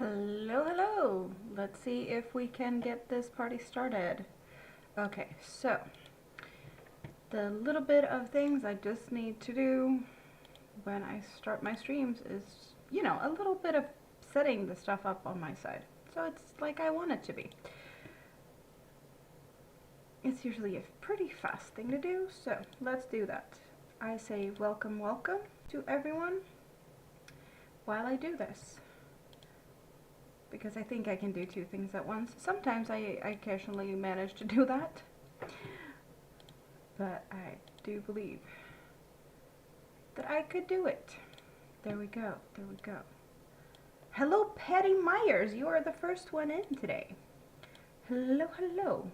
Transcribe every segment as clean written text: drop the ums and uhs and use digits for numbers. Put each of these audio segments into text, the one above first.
Hello, hello. Let's see if we can get this party started. Okay, so the little bit of things I just need to do when I start my streams is, a little bit of setting the stuff up on my side. So it's like I want it to be. It's usually a pretty fast thing to do, so let's do that. I say welcome, welcome to everyone while I do this, because I think I can do two things at once. Sometimes I occasionally manage to do that, but I do believe that I could do it. There we go, there we go. Hello, Patty Myers, you are the first one in today. Hello, hello.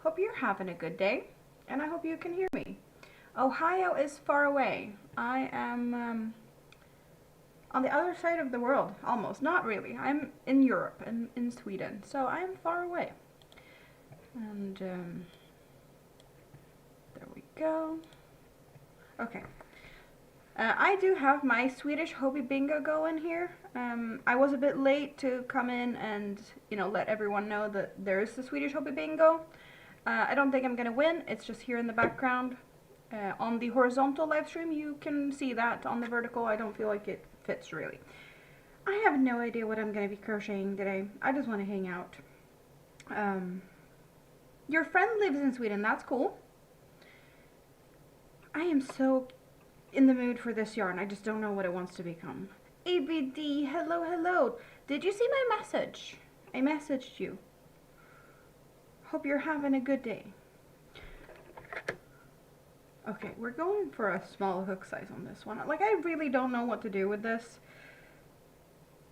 Hope you're having a good day, and I hope you can hear me. Ohio is far away. I am on the other side of the world, almost. Not really. I'm in Europe, in Sweden, so I am far away. And there we go. Okay. I do have my Swedish hobby bingo going here. I was a bit late to come in and, let everyone know that there is the Swedish hobby bingo. I don't think I'm gonna win. It's just here in the background. On the horizontal live stream, you can see that. On the vertical, I don't feel like it fits really. I have no idea what I'm gonna be crocheting today. I just want to hang out. Your friend lives in Sweden. That's cool. I am so in the mood for this yarn. I just don't know what it wants to become. ABD, hello, hello. Did you see my message? I messaged you. Hope you're having a good day. Okay, we're going for a small hook size on this one. Like, I really don't know what to do with this,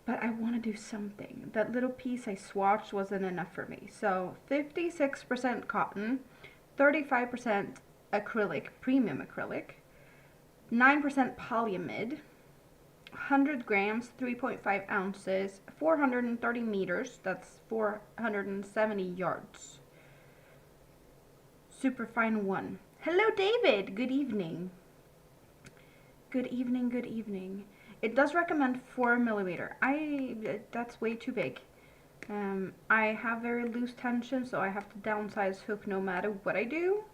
but I want to do something. That little piece I swatched wasn't enough for me. So 56% cotton, 35% acrylic, premium acrylic, 9% polyamide, 100 grams, 3.5 ounces, 430 meters, that's 470 yards. Superfine 1. Hello, David. Good evening. Good evening, good evening. It does recommend 4mm. That's way too big. I have very loose tension, so I have to downsize hook no matter what I do.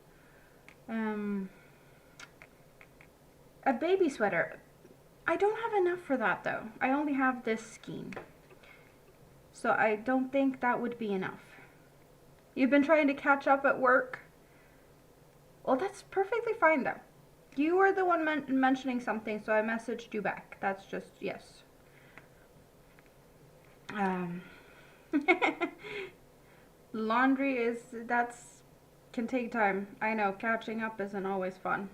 A baby sweater. I don't have enough for that though. I only have this skein. So I don't think that would be enough. You've been trying to catch up at work? Well, that's perfectly fine though. You were the one mentioning something, so I messaged you back. That's just, yes. Laundry can take time. I know, catching up isn't always fun.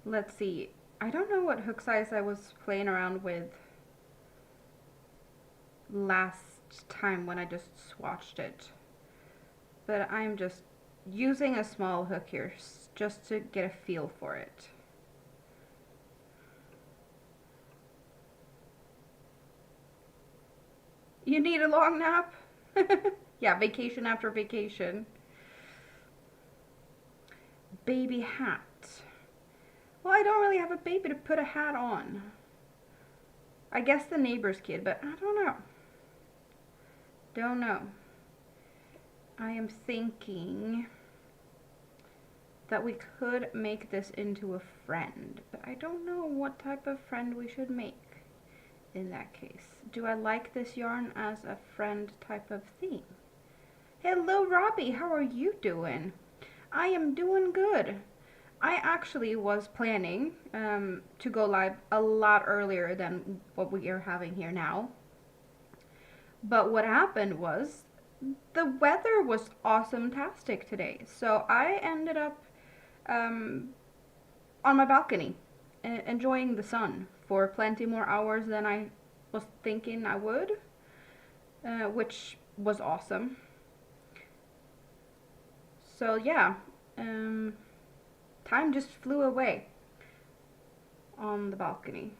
Let's see. I don't know what hook size I was playing around with last time when I just swatched it, but I'm just using a small hook here just to get a feel for it. You need a long nap? Yeah, vacation after vacation. Baby hat. Well, I don't really have a baby to put a hat on. I guess the neighbor's kid, but I don't know. Don't know. I am thinking that we could make this into a friend, but I don't know what type of friend we should make in that case. Do I like this yarn as a friend type of theme? Hello, Robbie. How are you doing? I am doing good. I actually was planning to go live a lot earlier than what we are having here now. But what happened was the weather was awesome-tastic today. So I ended up on my balcony enjoying the sun for plenty more hours than I was thinking I would, which was awesome. So yeah, time just flew away on the balcony,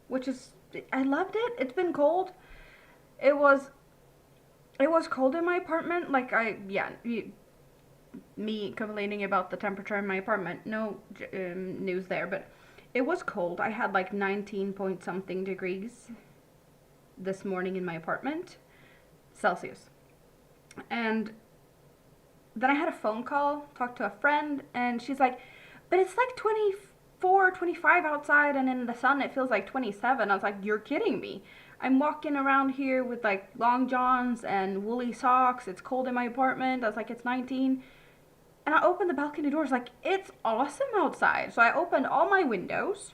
which is, I loved it. It's been cold. It was cold in my apartment. Like, me complaining about the temperature in my apartment. No news there, but it was cold. I had like 19 point something degrees this morning in my apartment, Celsius. And then I had a phone call, talked to a friend, and she's like, but it's like 24, 25 outside, and in the sun it feels like 27. I was like, you're kidding me. I'm walking around here with like long johns and woolly socks. It's cold in my apartment. I was like, it's 19. And I opened the balcony doors, like, it's awesome outside. So I opened all my windows,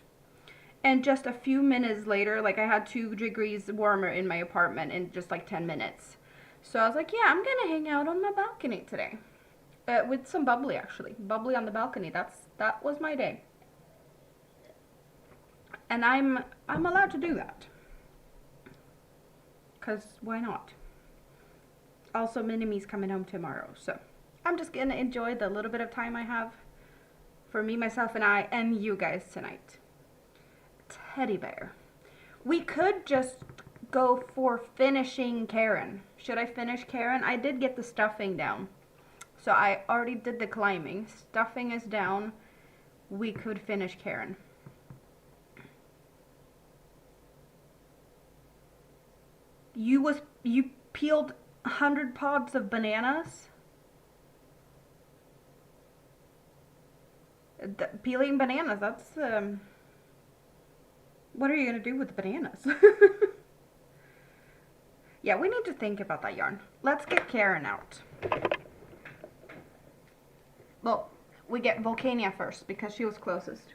and just a few minutes later, like, I had 2 degrees warmer in my apartment in just like 10 minutes. So I was like, yeah, I'm gonna hang out on my balcony today. With some bubbly, actually. Bubbly on the balcony. That was my day. And I'm allowed to do that. Because why not? Also, Minime's coming home tomorrow, so I'm just gonna enjoy the little bit of time I have for me, myself, and I, and you guys tonight. Teddy bear. We could just go for finishing Karen. Should I finish Karen? I did get the stuffing down. So I already did the climbing. Stuffing is down. We could finish Karen. You peeled 100 pods of bananas? Peeling bananas, that's what are you gonna do with the bananas? Yeah, we need to think about that yarn. Let's get Karen out. Well, we get Volcania first because she was closest.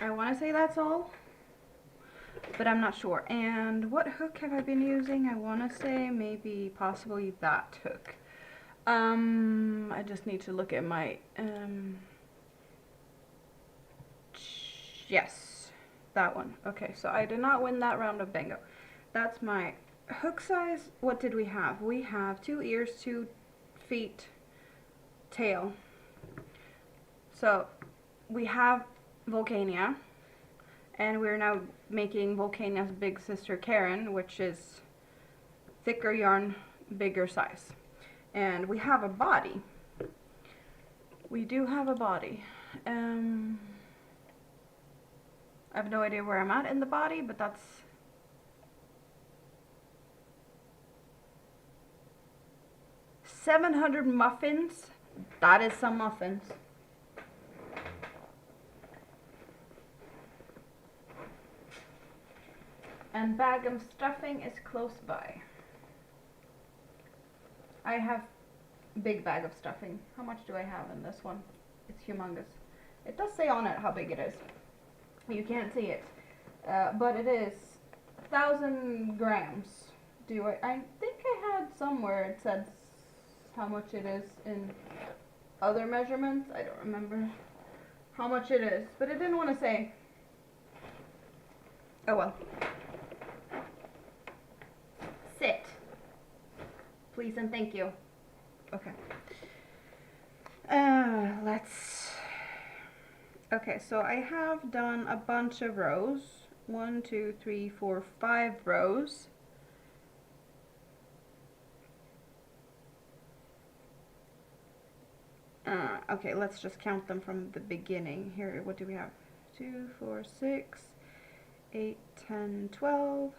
I want to say that's all, but I'm not sure. And what hook have I been using? I want to say maybe possibly that hook. I just need to look at my, yes, that one. Okay, so I did not win that round of bingo. That's my hook size. What did we have? We have 2 ears, 2 feet, tail. So we have Volcania, and we're now making Volcania's big sister Karen, which is thicker yarn, bigger size. And we have a body. We do have a body. I have no idea where I'm at in the body, but that's 700 muffins. That is some muffins. And bag of stuffing is close by. I have big bag of stuffing. How much do I have in this one? It's humongous. It does say on it how big it is. You can't see it, but it is 1,000 grams. I think I had somewhere it said how much it is in other measurements. I don't remember how much it is, but it didn't want to say. Oh well. Sit. Please and thank you. Okay. Okay, so I have done a bunch of rows. 1, 2, 3, 4, 5 rows. Okay, let's just count them from the beginning. Here, what do we have? 2, 4, 6, 8, 10, 12,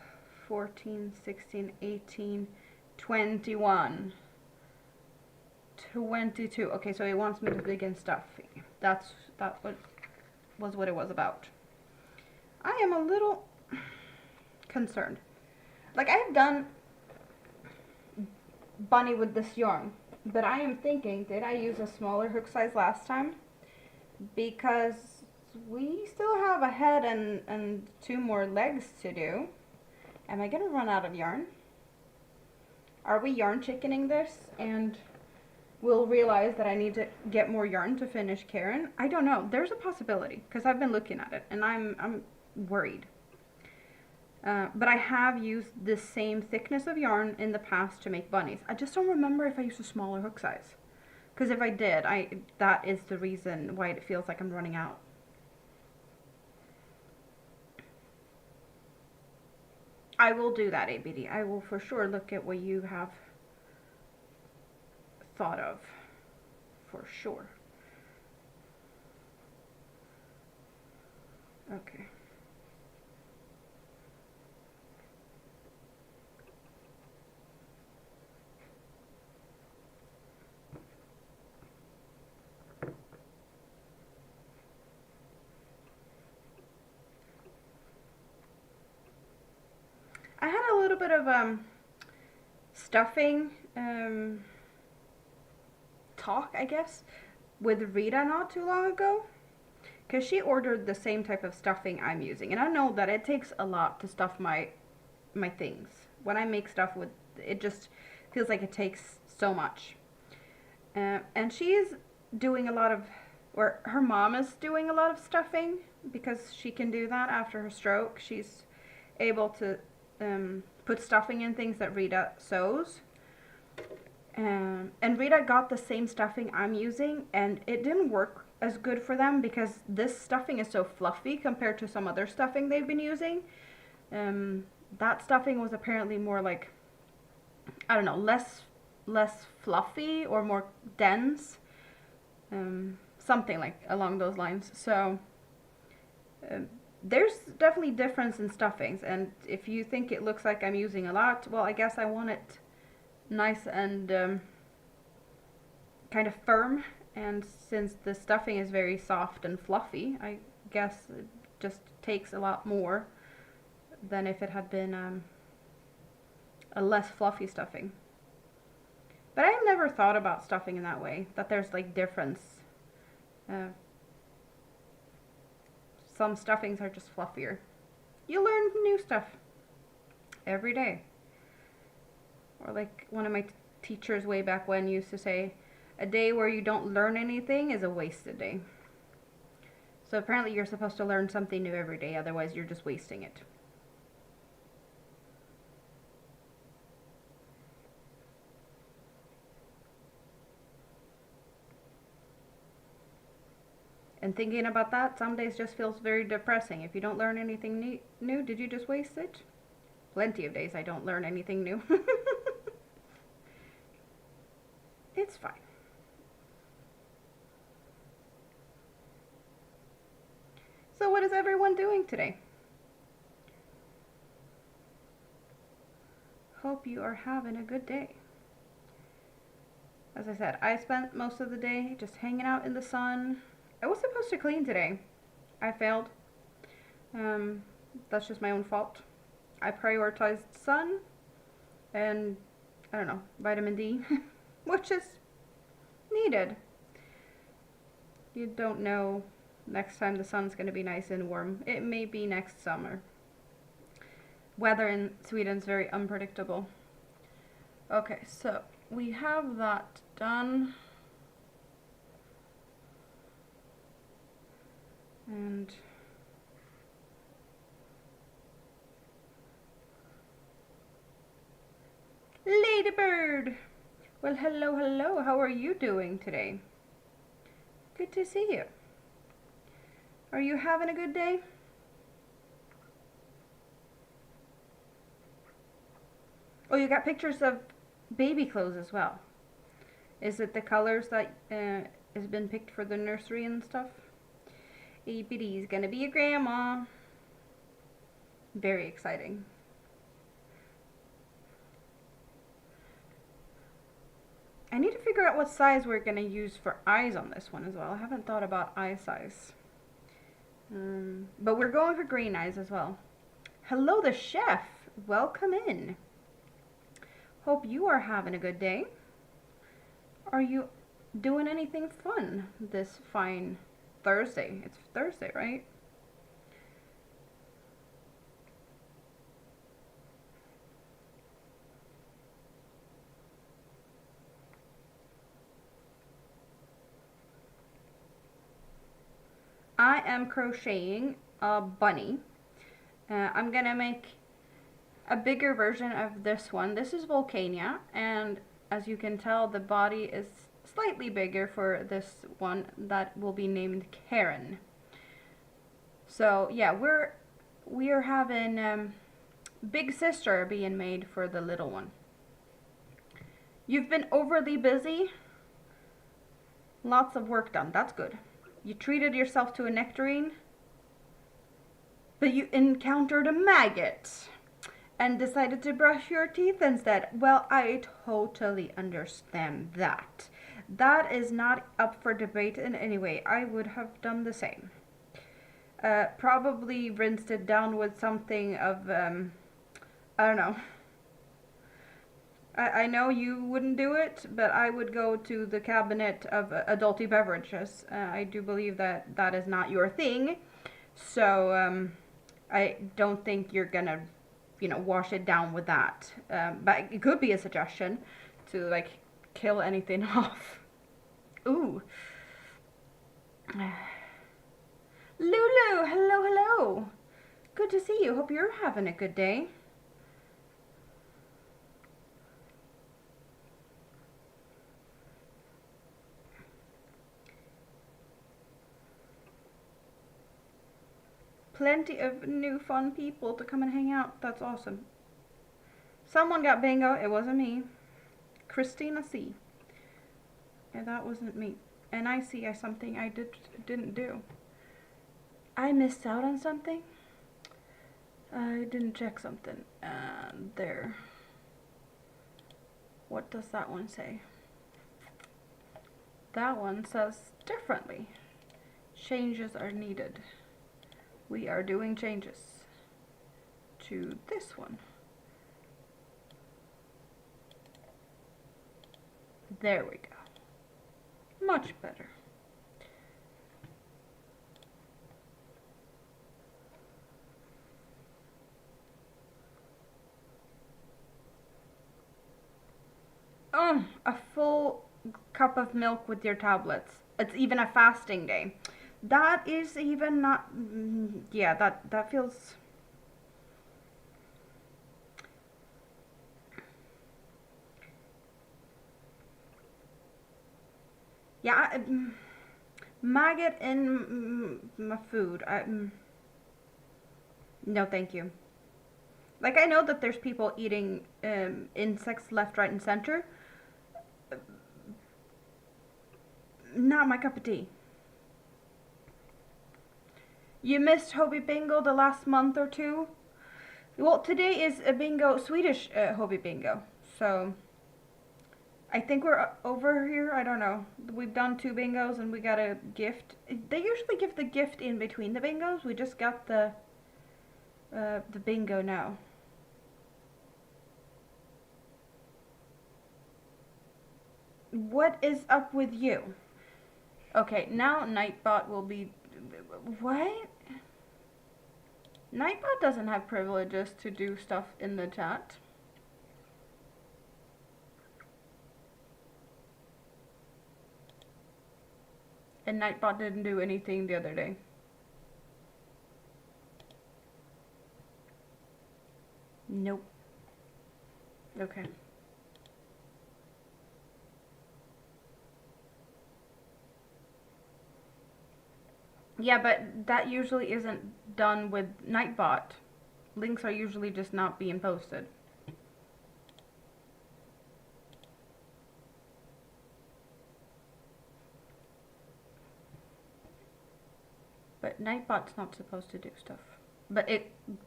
14, 16, 18, 21, 22. Okay, so it wants me to begin stuffing. That was what it was about. I am a little concerned. Like, I've done bunny with this yarn, but I am thinking, did I use a smaller hook size last time? Because we still have a head and 2 more legs to do. Am I gonna run out of yarn? Are we yarn chickening this and we'll realize that I need to get more yarn to finish Karen? I don't know. There's a possibility because I've been looking at it and I'm worried. But I have used the same thickness of yarn in the past to make bunnies. I just don't remember if I used a smaller hook size. Because if I did, that is the reason why it feels like I'm running out. I will do that, ABD. I will for sure look at what you have thought of. For sure. Okay. I had a little bit of stuffing talk, I guess, with Rita not too long ago, because she ordered the same type of stuffing I'm using, and I know that it takes a lot to stuff my things. When I make stuff with it, just feels like it takes so much. And she's doing a lot of, or her mom is doing a lot of stuffing because she can do that after her stroke. She's able to put stuffing in things that Rita sews. And Rita got the same stuffing I'm using, and it didn't work as good for them because this stuffing is so fluffy compared to some other stuffing they've been using. That stuffing was apparently more like, I don't know, less fluffy or more dense, something like along those lines. So there's definitely difference in stuffings, and if you think it looks like I'm using a lot, well, I guess I want it nice and kind of firm, and since the stuffing is very soft and fluffy, I guess it just takes a lot more than if it had been a less fluffy stuffing. But I've never thought about stuffing in that way, that there's like difference. Some stuffings are just fluffier. You learn new stuff every day. Or like one of my teachers way back when used to say, a day where you don't learn anything is a wasted day. So apparently you're supposed to learn something new every day, otherwise you're just wasting it. And thinking about that, some days just feels very depressing. If you don't learn anything new, did you just waste it? Plenty of days I don't learn anything new. It's fine. So what is everyone doing today? Hope you are having a good day. As I said, I spent most of the day just hanging out in the sun. I was supposed to clean today. I failed. That's just my own fault. I prioritized sun and, I don't know, vitamin D, which is needed. You don't know next time the sun's going to be nice and warm. It may be next summer. Weather in Sweden is very unpredictable. Okay, so we have that done. And Ladybird! Well, hello, hello. How are you doing today? Good to see you. Are you having a good day? Oh, you got pictures of baby clothes as well. Is it the colors that has been picked for the nursery and stuff? ABD's gonna be a grandma. Very exciting. I need to figure out what size we're gonna use for eyes on this one as well. I haven't thought about eye size. But we're going for green eyes as well. Hello, the chef. Welcome in. Hope you are having a good day. Are you doing anything fun this fine Thursday? It's Thursday, right? I am crocheting a bunny. I'm gonna make a bigger version of this one. This is Volcania, and as you can tell, the body is slightly bigger for this one that will be named Karen. So yeah, we are having Big sister being made for the little one. You've been overly busy. Lots of work done. That's good. You treated yourself to a nectarine, but you encountered a maggot and decided to brush your teeth instead. Well, I totally understand that. That is not up for debate in any way. I would have done the same. Probably rinsed it down with something of, I don't know. I know you wouldn't do it, but I would go to the cabinet of adulty beverages. I do believe that that is not your thing. So, I don't think you're gonna, wash it down with that. But it could be a suggestion to, like, kill anything off. Ooh. Lulu, hello, hello. Good to see you. Hope you're having a good day. Plenty of new fun people to come and hang out. That's awesome. Someone got bingo. It wasn't me. Christina C. And that wasn't me. And I see something I didn't do. I missed out on something. I didn't check something. There. What does that one say? That one says differently. Changes are needed. We are doing changes to this one. There we go. Much better. Oh, a full cup of milk with your tablets. It's even a fasting day. That is even not, yeah, that feels, yeah, maggot in my food. No, thank you. Like, I know that there's people eating insects left, right, and center. Not my cup of tea. You missed Hobby Bingo the last month or two? Well, today is a bingo, Swedish Hobby Bingo. So, I think we're over here. I don't know. We've done 2 bingos and we got a gift. They usually give the gift in between the bingos. We just got the bingo now. What is up with you? Okay, now Nightbot will be... What? Nightbot doesn't have privileges to do stuff in the chat. And Nightbot didn't do anything the other day. Nope. Okay. Yeah, but that usually isn't done with Nightbot. Links are usually just not being posted. But Nightbot's not supposed to do stuff. But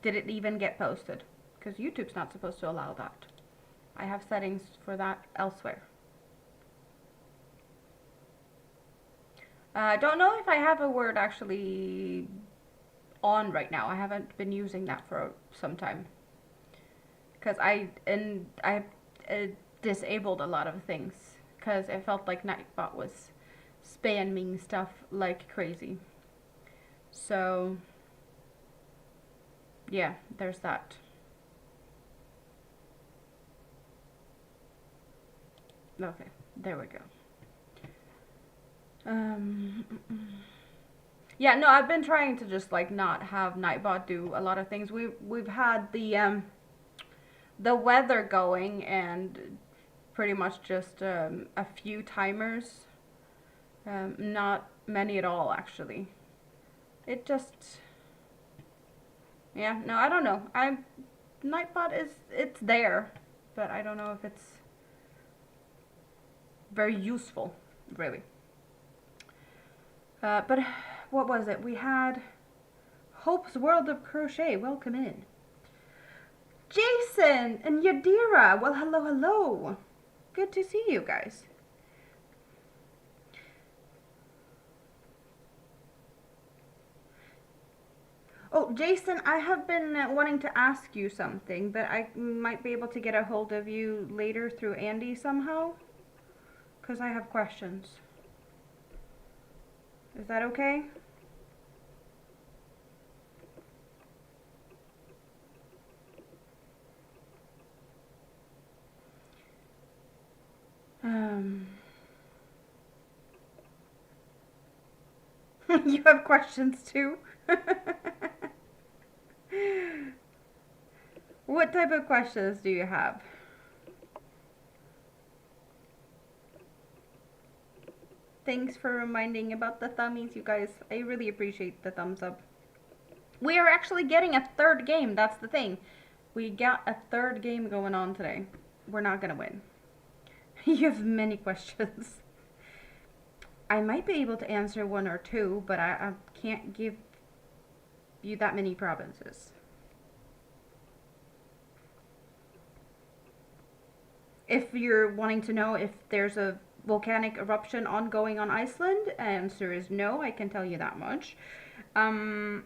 did it even get posted? Because YouTube's not supposed to allow that. I have settings for that elsewhere. I don't know if I have a word actually on right now. I haven't been using that for some time. Because I disabled a lot of things. Because I felt like Nightbot was spamming stuff like crazy. So, yeah, there's that. Okay, there we go. Yeah, no, I've been trying to just like not have Nightbot do a lot of things. We've had the weather going and pretty much just a few timers. Not many at all, actually. It just, yeah, no, I don't know. Nightbot it's there, but I don't know if it's very useful, really. But what was it? We had Hope's World of Crochet. Welcome in. Jason and Yadira. Well, hello, hello. Good to see you guys. Oh, Jason, I have been wanting to ask you something, but I might be able to get a hold of you later through Andy somehow, because I have questions. Is that okay? You have questions too? What type of questions do you have? Thanks for reminding about the thummies, you guys. I really appreciate the thumbs up. We are actually getting a third game. That's the thing. We got a third game going on today. We're not gonna win. You have many questions. I might be able to answer one or two, but I can't give you that many provinces. If you're wanting to know if there's a volcanic eruption ongoing on Iceland, answer is no, I can tell you that much. What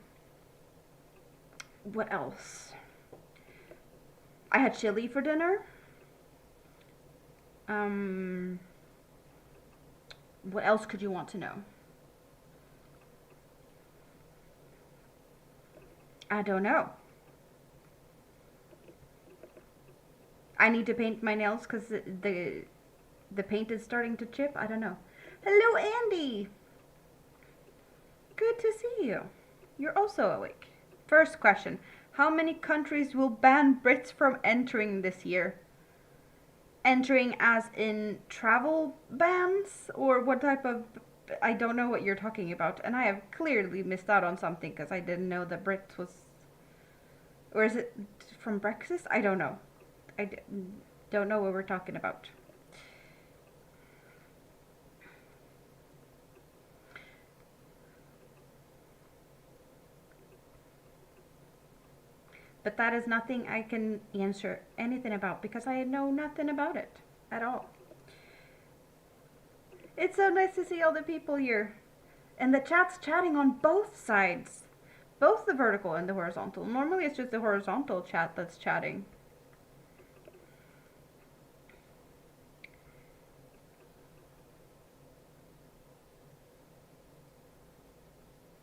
else? I had chili for dinner. What else could you want to know? I don't know. I need to paint my nails because the paint is starting to chip. I don't know. Hello, Andy. Good to see you. You're also awake. First question. How many countries will ban Brits from entering this year? Entering as in travel bans? Or what type of... I don't know what you're talking about. And I have clearly missed out on something because I didn't know that Brits was... Or is it from Brexit? I don't know. I don't know what we're talking about. But that is nothing I can answer anything about because I know nothing about it at all. It's so nice to see all the people here. And the chat's chatting on both sides. Both the vertical and the horizontal. Normally it's just the horizontal chat that's chatting.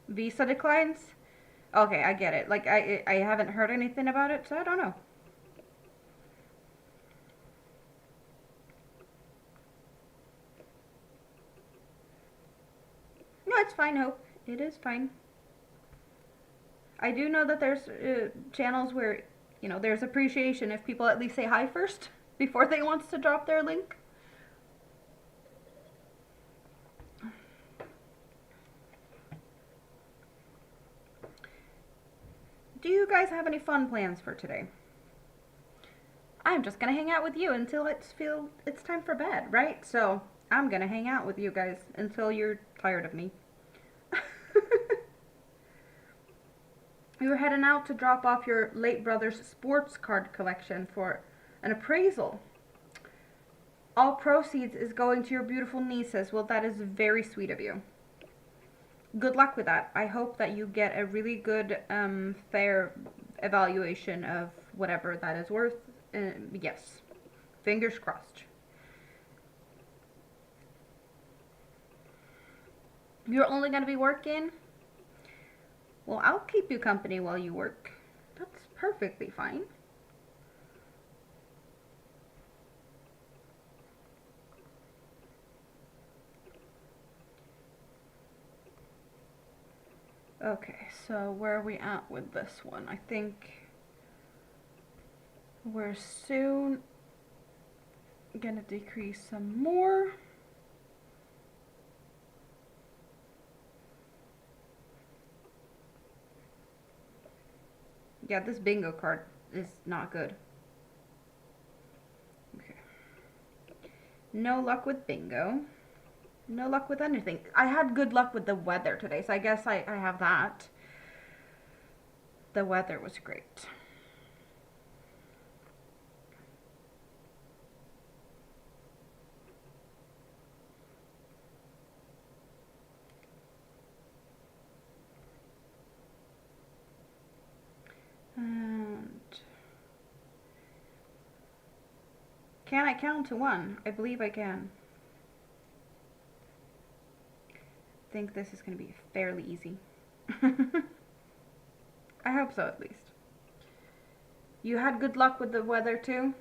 Visa declines? Okay, I get it. Like, I haven't heard anything about it, so I don't know. No, it's fine, Hope. It is fine. I do know that there's channels where, you know, there's appreciation if people at least say hi first before they want to drop their link. Do you guys have any fun plans for today? I'm just gonna hang out with you until it's time for bed, right? So I'm gonna hang out with you guys until you're tired of me. We were heading out to drop off your late brother's sports card collection for an appraisal. All proceeds is going to your beautiful nieces. Well, that is very sweet of you. Good luck with that. I hope that you get a really good, fair evaluation of whatever that is worth. Yes. Fingers crossed. You're only going to be working? Well, I'll keep you company while you work. That's perfectly fine. Okay, so where are we at with this one? I think we're soon gonna decrease some more. Yeah, this bingo card is not good. Okay. No luck with bingo. No luck with anything. I had good luck with the weather today, so I guess I have that. The weather was great. And can I count to 1? I believe I can. I think this is going to be fairly easy. I hope so, at least. You had good luck with the weather too?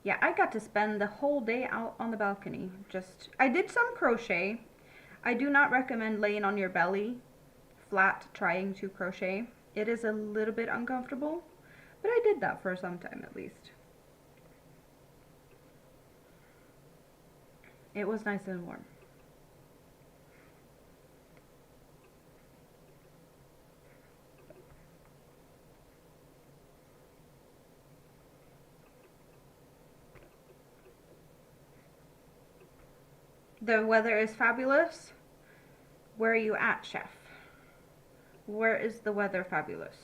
Yeah, I got to spend the whole day out on the balcony. I did some crochet. I do not recommend laying on your belly flat trying to crochet. It is a little bit uncomfortable, but I did that for some time at least. It was nice and warm. The weather is fabulous. Where are you at, chef? Where is the weather fabulous?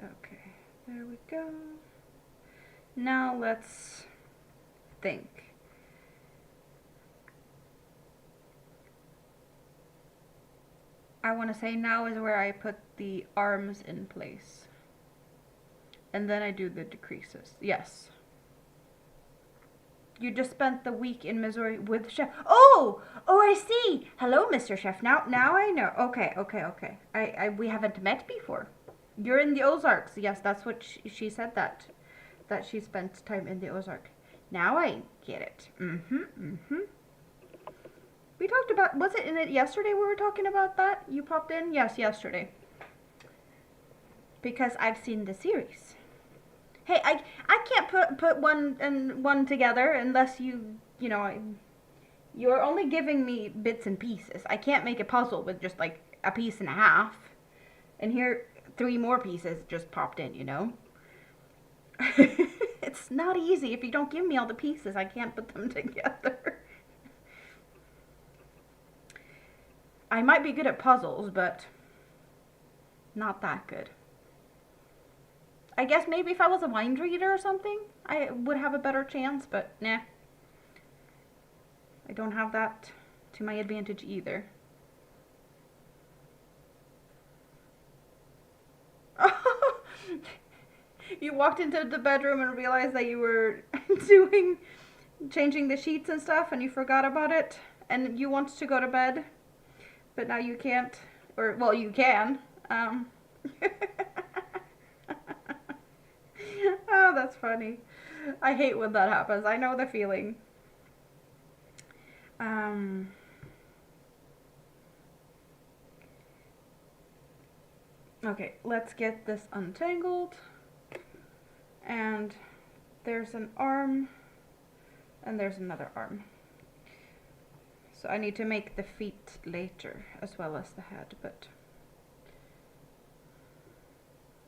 Okay, there we go. Now let's think. I want to say now is where I put the arms in place. And then I do the decreases. Yes. You just spent the week in Missouri with Chef. Oh, I see. Hello, Mr. Chef. Now I know. Okay. We haven't met before. You're in the Ozarks. Yes, that's what she said that she spent time in the Ozark. Now I get it. We talked about, was it in it yesterday we were talking about that? You popped in? Yes, yesterday. Because I've seen the series. Hey, I can't put one and one together unless you're only giving me bits and pieces. I can't make a puzzle with just like a piece and a half. And here 3 more pieces just popped in, you know? It's not easy. If you don't give me all the pieces, I can't put them together. I might be good at puzzles, but not that good. I guess maybe if I was a mind reader or something, I would have a better chance, but nah. I don't have that to my advantage either. You walked into the bedroom and realized that you were changing the sheets and stuff, and you forgot about it, and you wanted to go to bed, but now you can't, or, well, you can. Oh, that's funny. I hate when that happens. I know the feeling. Okay, let's get this untangled. And there's an arm, and there's another arm. So I need to make the feet later, as well as the head, but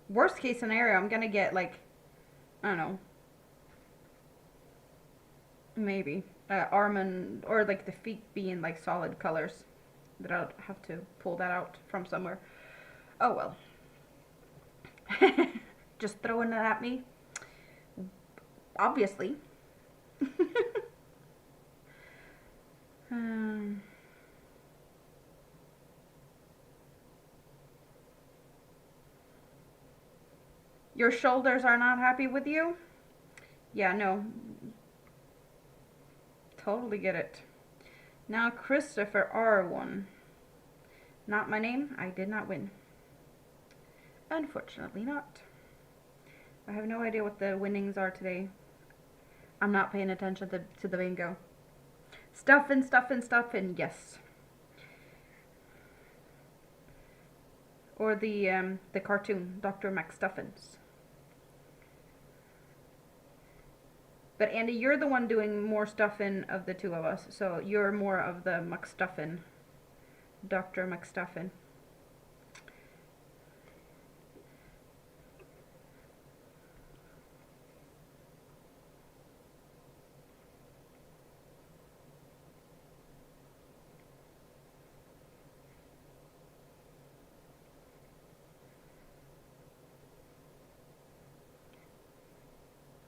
worst case scenario, I'm gonna get like, I don't know, maybe arm and, or like the feet being like solid colors, that I'll have to pull that out from somewhere. Oh well. Just throwing it at me. Obviously. Your shoulders are not happy with you? Yeah, no. Totally get it. Now Christopher R1. Not my name. I did not win. Unfortunately not. I have no idea what the winnings are today. I'm not paying attention to the bingo. Stuffing, yes. Or the cartoon, Dr. McStuffins. But Andy, you're the one doing more stuffing of the two of us, so you're more of the McStuffin, Dr. McStuffin.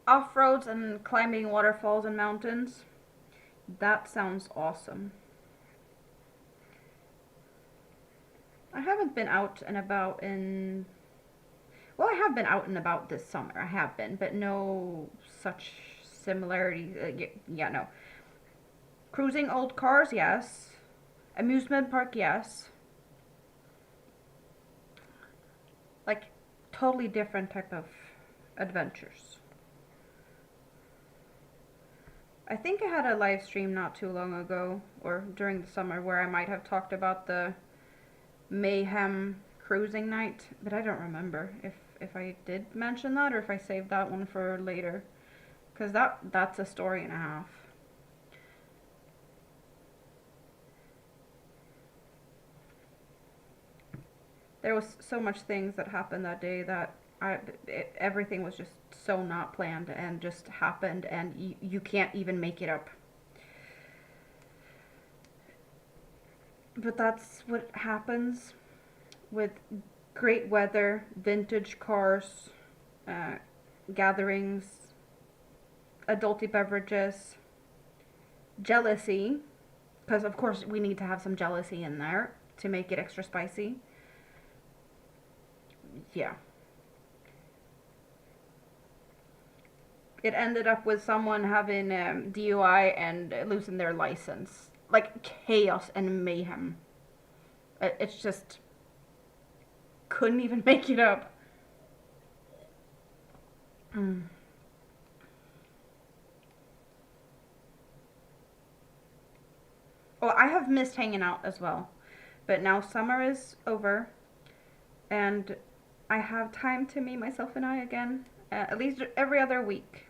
Off-roads and climbing waterfalls and mountains. That sounds awesome. I haven't been out and about in... Well, I have been out and about this summer. I have been, but no such similarity. Yeah, no. Cruising old cars, yes. Amusement park, yes. Like, totally different type of adventures. I think I had a live stream not too long ago, or during the summer, where I might have talked about the Mayhem cruising night, but I don't remember if I did mention that or if I saved that one for later, because that's a story and a half. There was so much things that happened that day that everything was just so not planned and just happened, and you can't even make it up. But that's what happens with great weather, vintage cars, gatherings, adulty beverages, jealousy, because of course we need to have some jealousy in there to make it extra spicy. Yeah. It ended up with someone having DUI and losing their license. Like chaos and mayhem. It's just... couldn't even make it up. Well, I have missed hanging out as well. But now summer is over. And I have time to me, myself, and I again. At least every other week.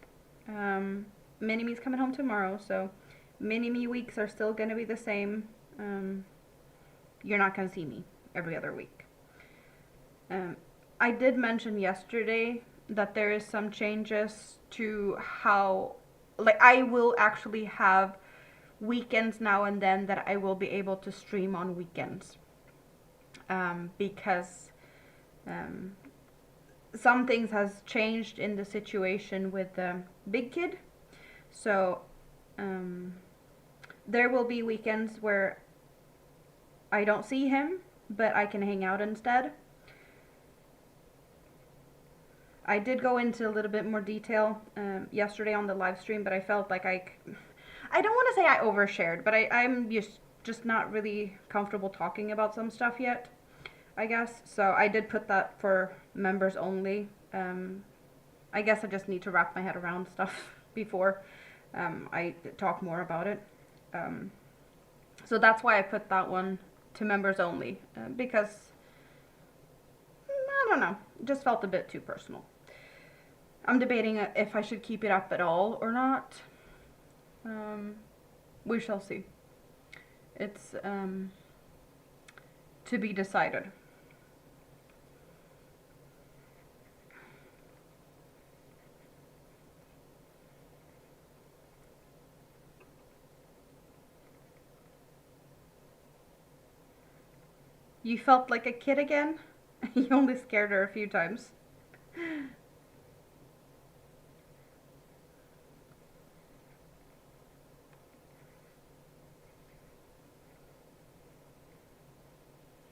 Mini-me's coming home tomorrow, so mini-me weeks are still going to be the same. You're not going to see me every other week. I did mention yesterday that there is some changes to how, like, I will actually have weekends now and then that I will be able to stream on weekends. Because some things has changed in the situation with Big Kid. So there will be weekends where I don't see him, but I can hang out instead. I did go into a little bit more detail yesterday on the live stream, but I felt like I don't want to say I overshared, but I'm just not really comfortable talking about some stuff yet, I guess. So I did put that for members only. I guess I just need to wrap my head around stuff before I talk more about it. So that's why I put that one to members only, because I don't know, it just felt a bit too personal. I'm debating if I should keep it up at all or not. We shall see. It's to be decided. You felt like a kid again? You only scared her a few times.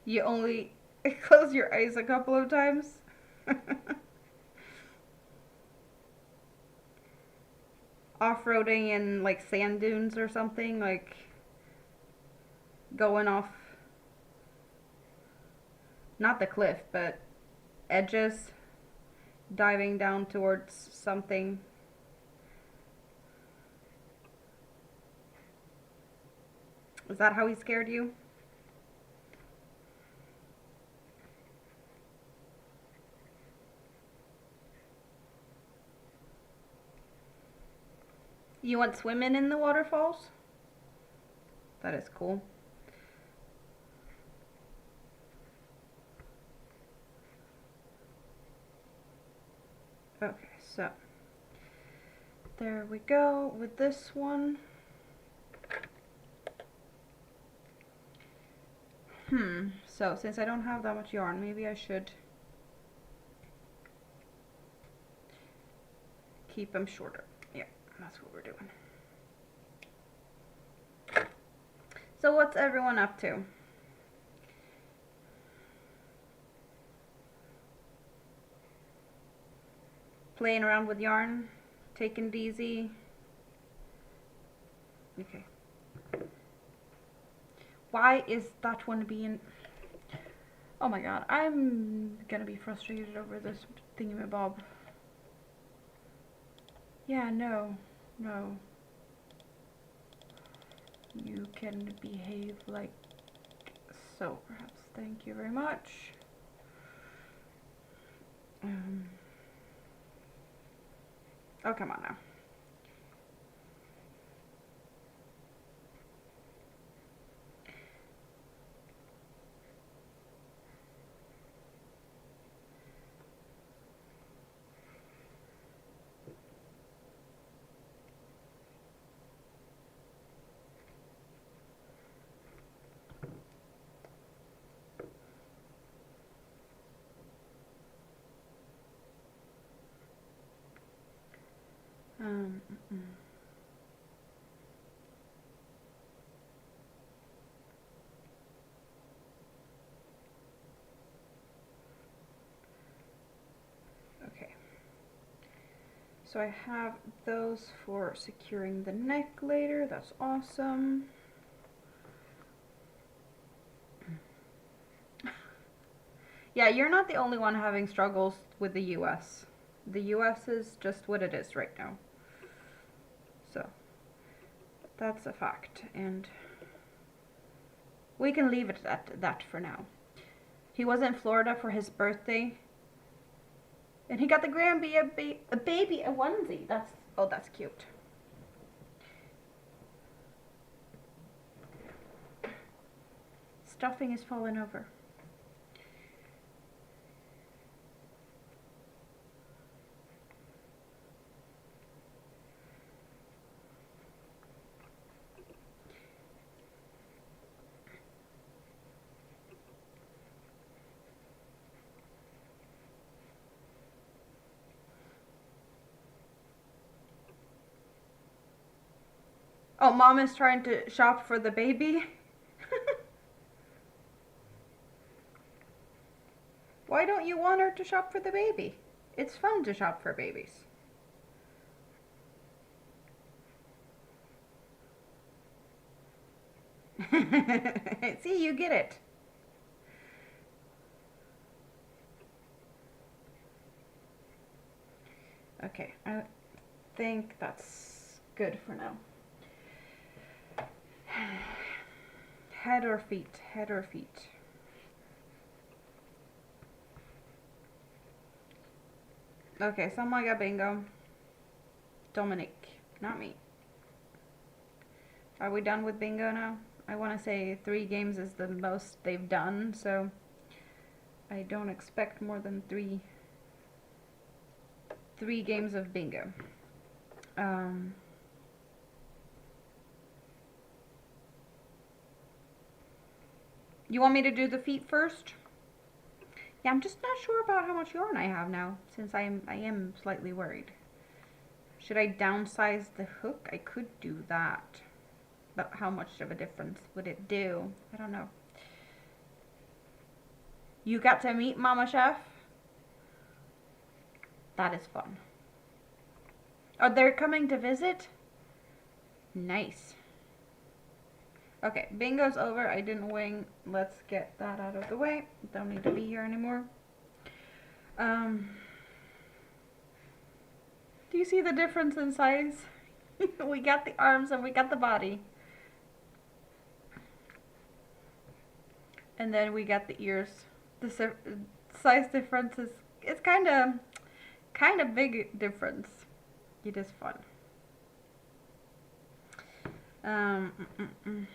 You only close your eyes a couple of times? Off-roading in like sand dunes or something, like going off, not the cliff, but edges, diving down towards something. Is that how he scared you? You went swimming in the waterfalls? That is cool. Okay, so there we go with this one. So since I don't have that much yarn, maybe I should keep them shorter. Yeah, that's what we're doing. So what's everyone up to? Playing around with yarn? Taking it easy? Okay. Why is that one being... Oh my god, I'm gonna be frustrated over this thingamabob. Yeah, no. No. You can behave like so, perhaps. Thank you very much. Oh, come on now. Okay. So I have those for securing the neck later. That's awesome. Yeah, you're not the only one having struggles with the US. The US is just what it is right now. So, that's a fact. And we can leave it at that for now. He was in Florida for his birthday. And he got the Granby a baby, a onesie. That's cute. Stuffing is falling over. Oh, Mom is trying to shop for the baby? Why don't you want her to shop for the baby? It's fun to shop for babies. See, you get it. Okay, I think that's good for now. Head or feet? Head or feet? Okay, someone got bingo. Dominic, not me. Are we done with bingo now? I want to say 3 games is the most they've done, so I don't expect more than three games of bingo. You want me to do the feet first? Yeah, I'm just not sure about how much yarn I have now, since I am slightly worried. Should I downsize the hook? I could do that. But how much of a difference would it do? I don't know. You got to meet Mama Chef? That is fun. Oh, they're coming to visit? Nice. Okay, bingo's over. I didn't wing. Let's get that out of the way. Don't need to be here anymore. Do you see the difference in size? We got the arms and we got the body. And then we got the ears. The size difference is, it's kind of big difference. It is fun. Um, mm, mm, mm.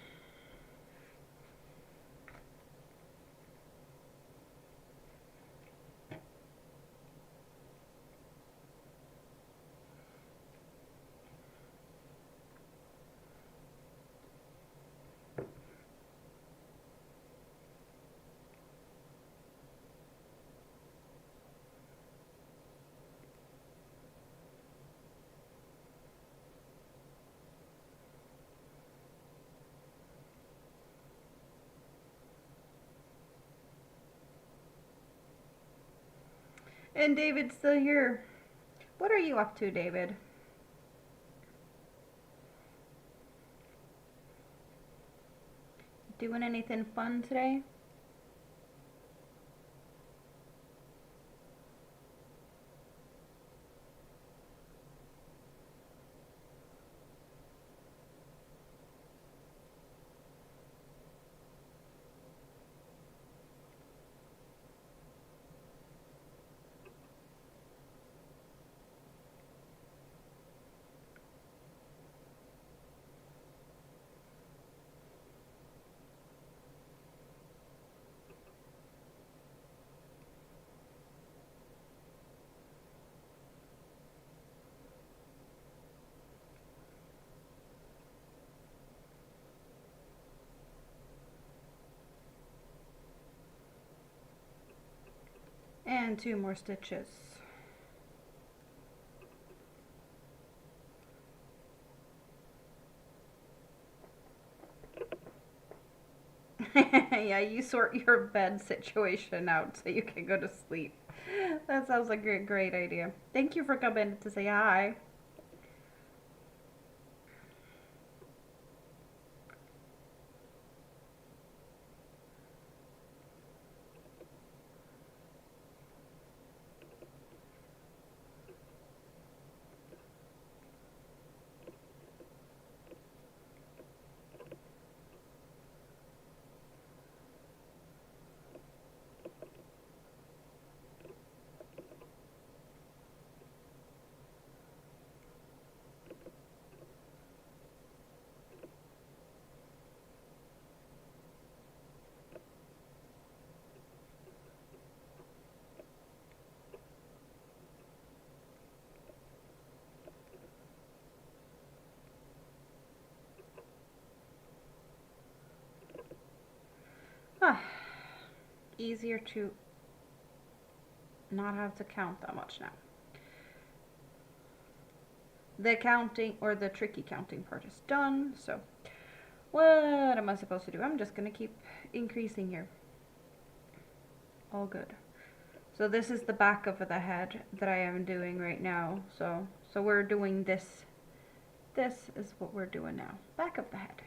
And David's still here. What are you up to, David? Doing anything fun today? And 2 more stitches. Yeah, you sort your bed situation out so you can go to sleep. That sounds like a great idea. Thank you for coming to say hi. Ah, easier to not have to count that much now. The counting, or the tricky counting part, is done, so what am I supposed to do? I'm just gonna keep increasing here. All good. So this is the back of the head that I am doing right now. So we're doing this. This is what we're doing now. Back of the head.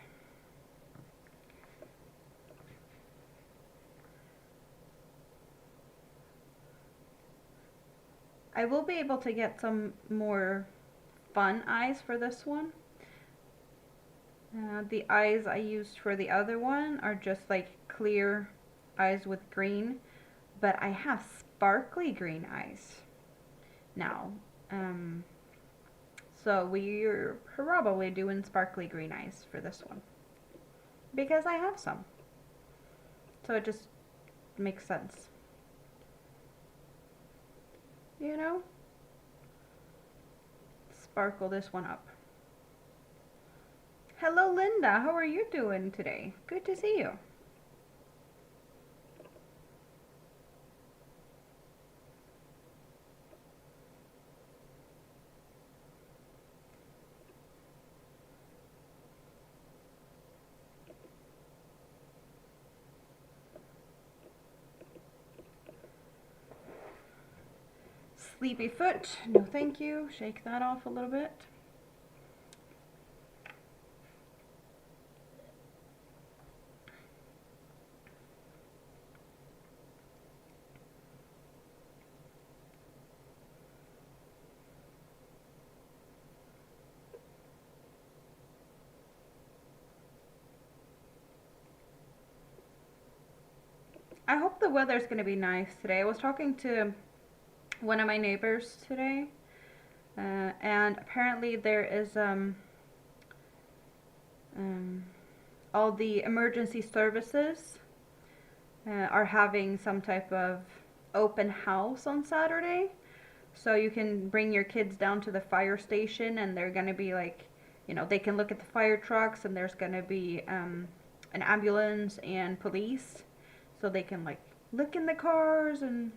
I will be able to get some more fun eyes for this one. The eyes I used for the other one are just like clear eyes with green, but I have sparkly green eyes now. So we're probably doing sparkly green eyes for this one because I have some. So it just makes sense. You know? Sparkle this one up. Hello, Linda. How are you doing today? Good to see you. Sleepy foot. No, thank you. Shake that off a little bit. I hope the weather's going to be nice today. I was talking to one of my neighbors today, and apparently there is All the emergency services are having some type of open house on Saturday. So you can bring your kids down to the fire station and they're going to be like, you know, they can look at the fire trucks and there's going to be an ambulance and police. So they can like look in the cars and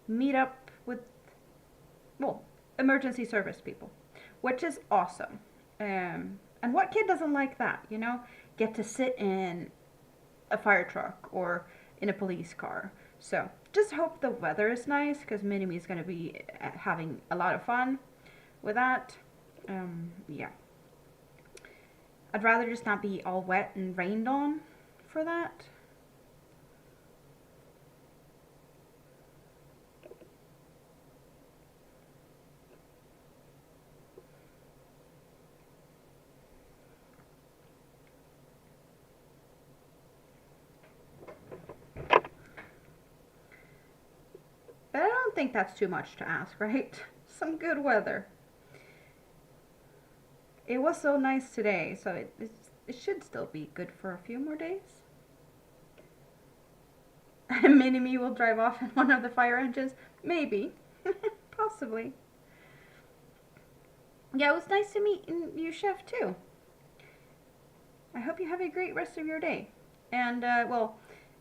meet up with, well, emergency service people, which is awesome. And what kid doesn't like that, you know? Get to sit in a fire truck or in a police car. So just hope the weather is nice because Minnie is going to be having a lot of fun with that. Yeah. I'd rather just not be all wet and rained on for that. But I don't think that's too much to ask, right? Some good weather. It was so nice today, so it should still be good for a few more days. Mini-Me will drive off in one of the fire engines? Maybe. Possibly. Yeah, it was nice to meet you, Chef, too. I hope you have a great rest of your day. And, well,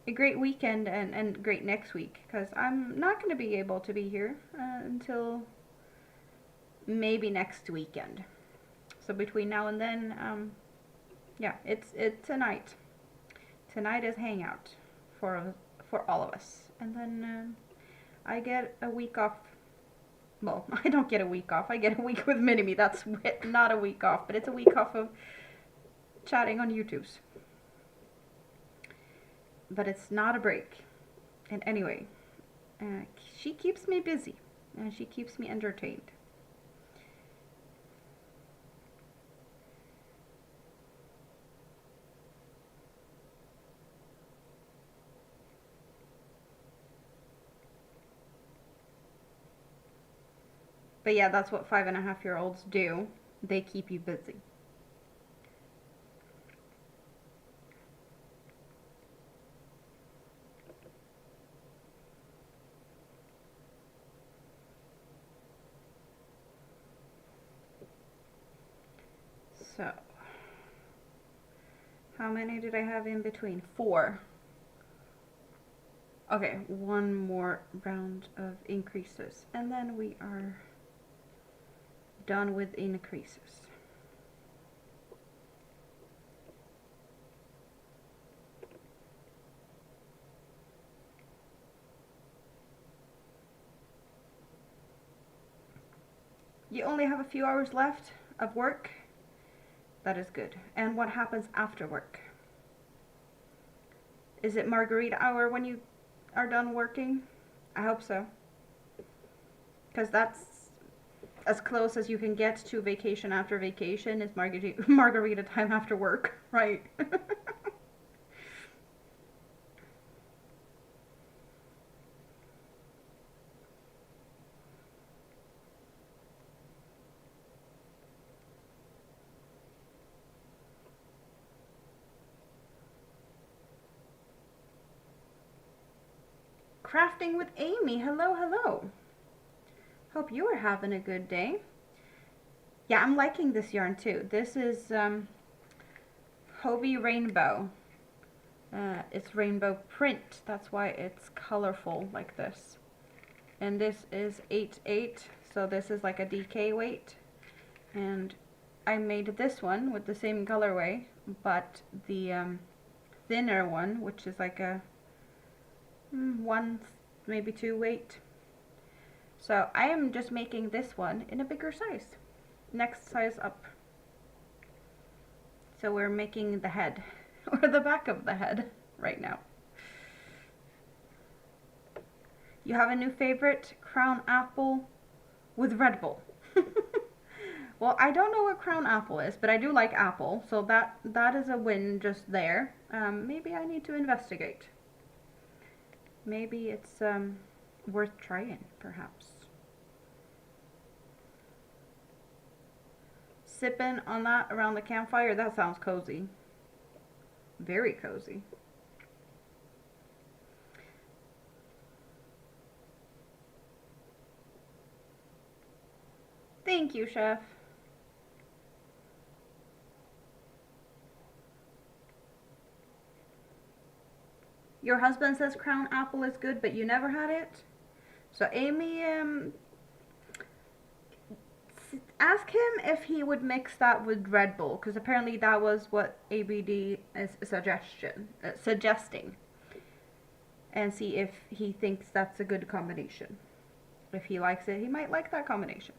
a great weekend and great next week. Because I'm not going to be able to be here until maybe next weekend. So between now and then, yeah, it's tonight. Tonight is Hangout for all of us. And then I get a week off. Well, I don't get a week off. I get a week with Mini-Me. That's not a week off, but it's a week off of chatting on YouTube's. But it's not a break. And anyway, she keeps me busy and she keeps me entertained. But yeah, that's what 5.5-year-olds do. They keep you busy. So, how many did I have in between? 4. Okay, one more round of increases. And then we are done with increases. You only have a few hours left of work. That is good. And what happens after work? Is it margarita hour when you are done working? I hope so. Because that's as close as you can get to vacation after vacation is margarita time after work, right? Crafting with Amy. Hello, hello. Hope you are having a good day. Yeah, I'm liking this yarn too. This is Hobie Rainbow. It's rainbow print. That's why it's colorful like this. And this is 8/8, so this is like a DK weight. And I made this one with the same colorway, but the thinner one, which is like a 1, maybe 2 weight. So I am just making this one in a bigger size. Next size up. So we're making the head, or the back of the head right now. You have a new favorite, Crown Apple with Red Bull. Well, I don't know what Crown Apple is, but I do like apple, so that is a win just there. Maybe I need to investigate. Maybe it's worth trying, perhaps. sipping on that around the campfire. That sounds cozy. Very cozy. Thank you, Chef. Your husband says Crown Apple is good, but you never had it? So Amy, ask him if he would mix that with Red Bull, because apparently that was what ABD is suggesting. And see if he thinks that's a good combination. If he likes it, he might like that combination.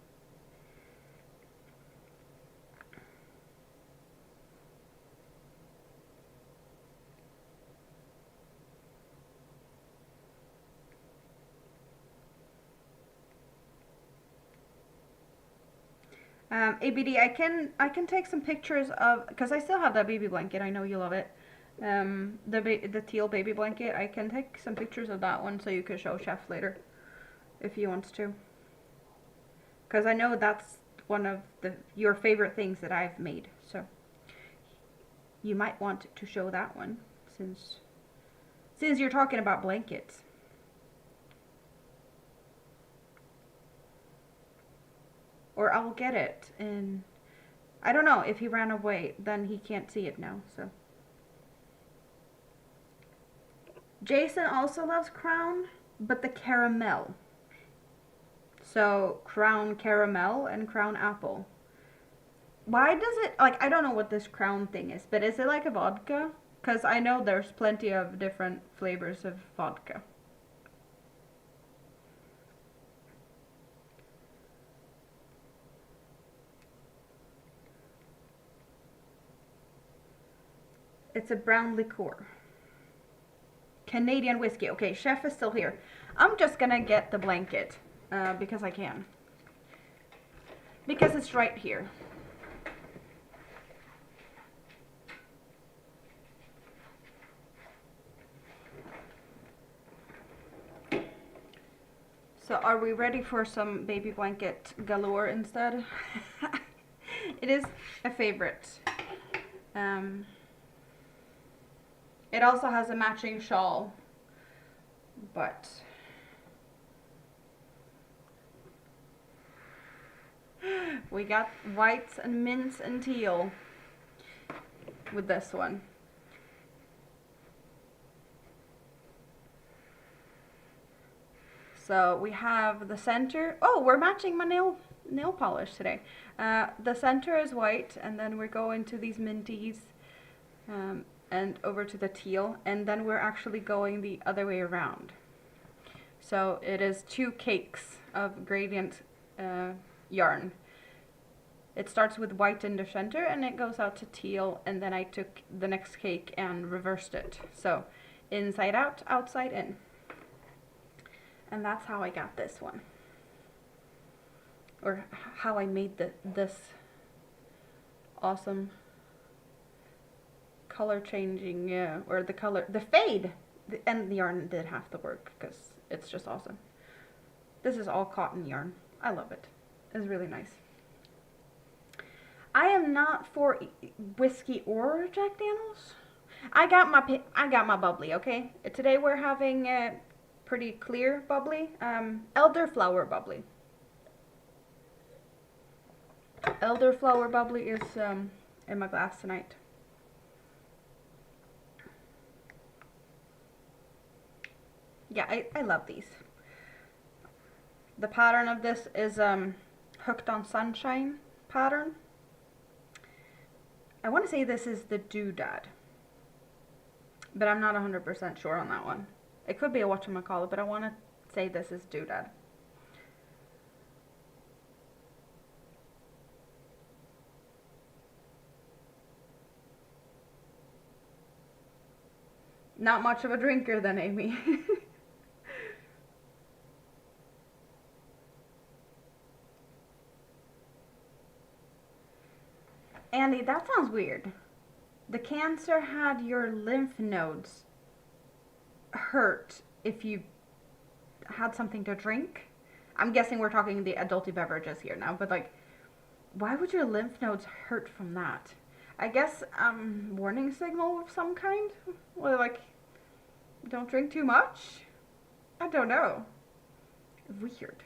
ABD, I can take some pictures of, because I still have that baby blanket. I know you love it. The teal baby blanket. I can take some pictures of that one so you can show Chef later, if he wants to. Because I know that's one of your favorite things that I've made. So you might want to show that one since you're talking about blankets. Or I'll get it, and I don't know, if he ran away, then he can't see it now, so. Jason also loves Crown, but the caramel. So, Crown Caramel and Crown Apple. Why does it, like, I don't know what this Crown thing is, but is it like a vodka? Because I know there's plenty of different flavors of vodka. It's a brown liqueur. Canadian whiskey. Okay, Chef is still here. I'm just gonna get the blanket because I can. Because it's right here. So are we ready for some baby blanket galore instead? It is a favorite. It also has a matching shawl, but we got whites and mints and teal with this one. So we have the center. Oh, we're matching my nail polish today. The center is white, and then we're going to these minties. And over to the teal, and then we're actually going the other way around. So it is 2 cakes of gradient yarn. It starts with white in the center and it goes out to teal, and then I took the next cake and reversed it. So inside out, outside in. And that's how I got this one. Or how I made this awesome color changing, or the fade, and the yarn did half the work because it's just awesome. This is all cotton yarn. I love it. It's really nice. I am not for whiskey or Jack Daniels. I got my bubbly. Okay, today we're having a pretty clear bubbly, elderflower bubbly. Elderflower bubbly is in my glass tonight. Yeah, I love these. The pattern of this is Hooked on Sunshine pattern. I want to say this is the doodad, but I'm not 100% sure on that one. It could be a whatchamacallit, but I want to say this is doodad. Not much of a drinker then, Amy. Andy, that sounds weird. The cancer had your lymph nodes hurt if you had something to drink. I'm guessing we're talking the adulty beverages here now, but like, Why would your lymph nodes hurt from that? I guess warning signal of some kind? Or like, don't drink too much? I don't know. Weird.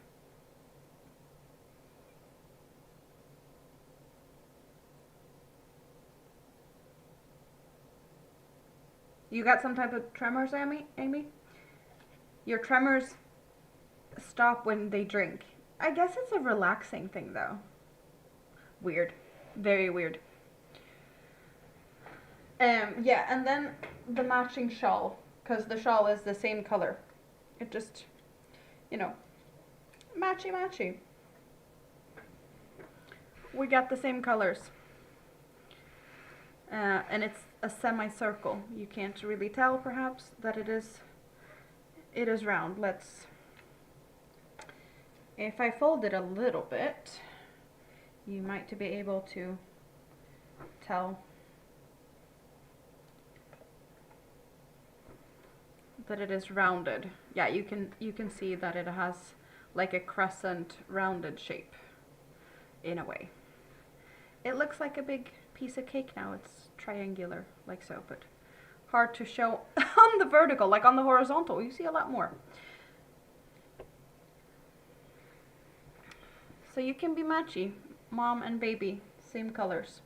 You got some type of tremors, Amy? Your tremors stop when they drink. I guess it's a relaxing thing though. Weird. Very weird. Yeah, and then the matching shawl, because the shawl is the same color. It just, you know, matchy matchy. We got the same colors. And it's a semicircle. You can't really tell perhaps that it is round. If I fold it a little bit, you might be able to tell that it is rounded. Yeah, you can see that it has like a crescent rounded shape in a way. It looks like a big piece of cake now. It's triangular like so, but hard to show on the vertical. Like on the horizontal, you see a lot more. So you can be matchy, mom and baby, same colors.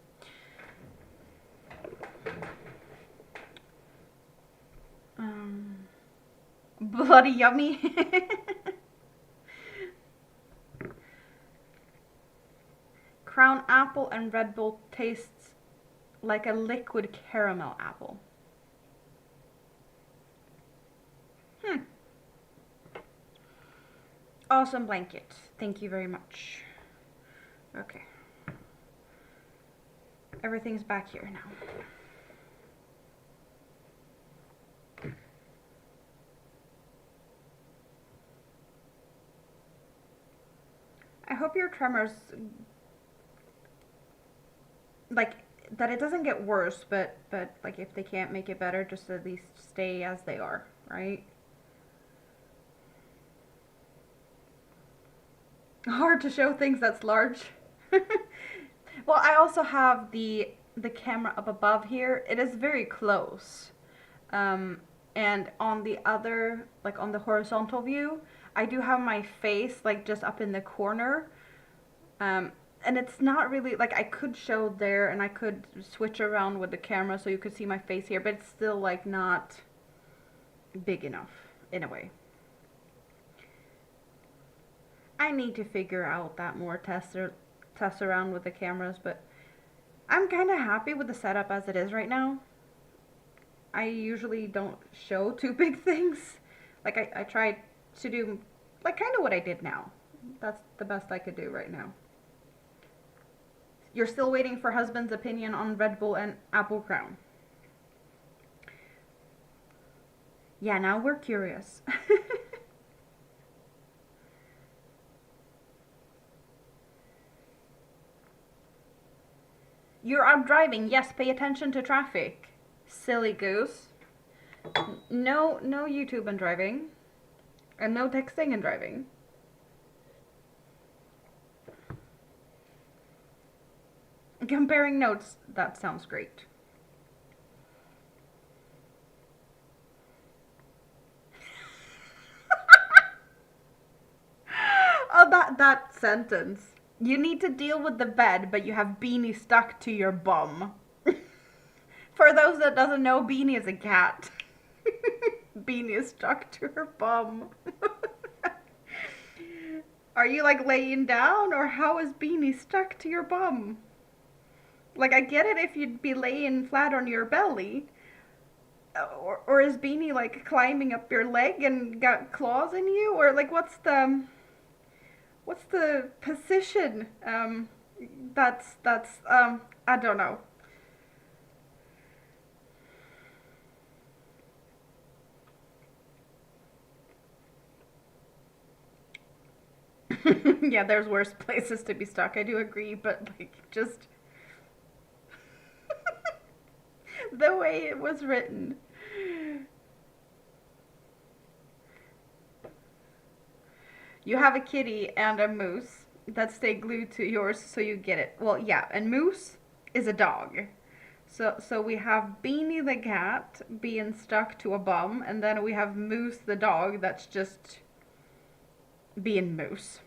Bloody yummy. Crown apple and Red Bull tastes like a liquid caramel apple. Awesome blanket. Thank you very much. Okay. Everything's back here now. I hope your tremors, like, that it doesn't get worse, but like if they can't make it better, just at least stay as they are, right? Hard to show things that's large. Well, I also have the camera up above here. It is very close. And on the other, like on the horizontal view, I do have my face like just up in the corner. And it's not really, like I could show there and I could switch around with the camera so you could see my face here, but it's still like not big enough in a way. I need to figure out that more, test around with the cameras, but I'm kind of happy with the setup as it is right now. I usually don't show too big things. Like I tried to do like kind of what I did now. That's the best I could do right now. You're still waiting for husband's opinion on Red Bull and Apple Crown. Yeah, now we're curious. You're out driving. Yes, pay attention to traffic. Silly goose. No YouTube and driving. And no texting and driving. Comparing notes. That sounds great. Oh, that sentence. You need to deal with the bed, but you have Beanie stuck to your bum. For those that doesn't know, Beanie is a cat. Beanie is stuck to her bum. Are you like laying down, or how is Beanie stuck to your bum? Like, I get it if you'd be laying flat on your belly. Or is Beanie like climbing up your leg and got claws in you? Or like what's the position? That's I don't know. Yeah, there's worse places to be stuck. I do agree, but like just the way it was written. You have a kitty and a moose. that stay glued to yours so you get it. Well, yeah, and Moose is a dog. So we have Beanie the cat being stuck to a bum, and then we have Moose the dog that's just being Moose.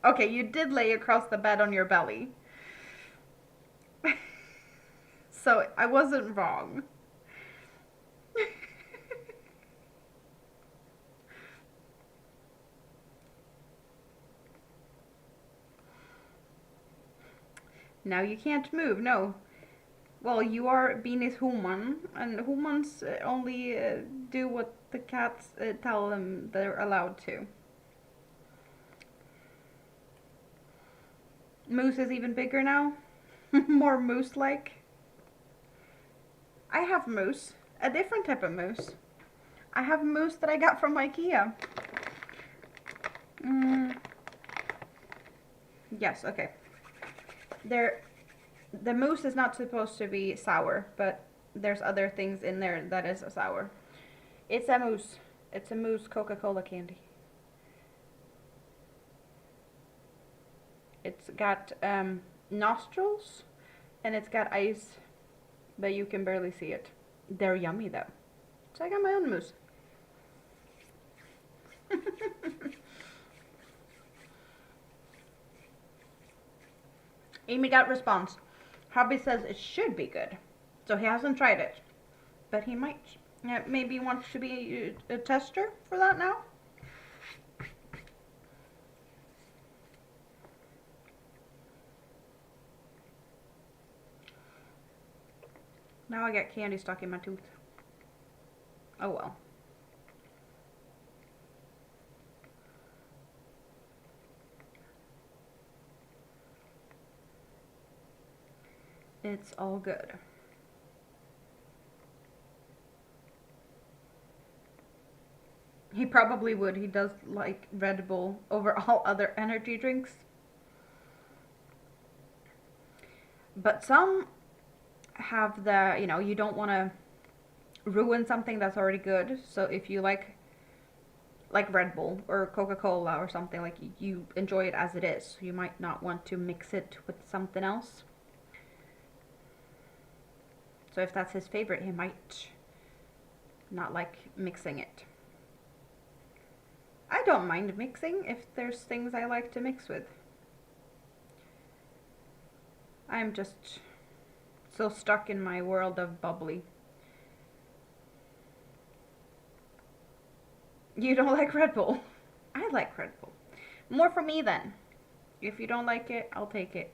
Okay, you did lay across the bed on your belly. So I wasn't wrong. Now you can't move, no. Well, you are Beanie's human, and humans only do what the cats tell them they're allowed to. Moose is even bigger now. More moose-like. I have moose. A different type of moose. I have moose that I got from IKEA. Yes, okay. The mousse is not supposed to be sour, but there's other things in there that is sour. It's a mousse. It's a mousse Coca-Cola candy. It's got nostrils, and it's got ice, but you can barely see it. They're yummy though. So I got my own mousse. Amy got response. Hobby says it should be good. So he hasn't tried it. But he might. Maybe wants to be a tester for that now. Now I got candy stuck in my tooth. Oh well. It's all good. He probably would. He does like Red Bull over all other energy drinks. But some have the, you don't want to ruin something that's already good. So if you like Red Bull or Coca-Cola or something, like you enjoy it as it is, you might not want to mix it with something else. So if that's his favorite, he might not like mixing it. I don't mind mixing if there's things I like to mix with. I'm just so stuck in my world of bubbly. You don't like Red Bull? I like Red Bull. More for me then. If you don't like it, I'll take it.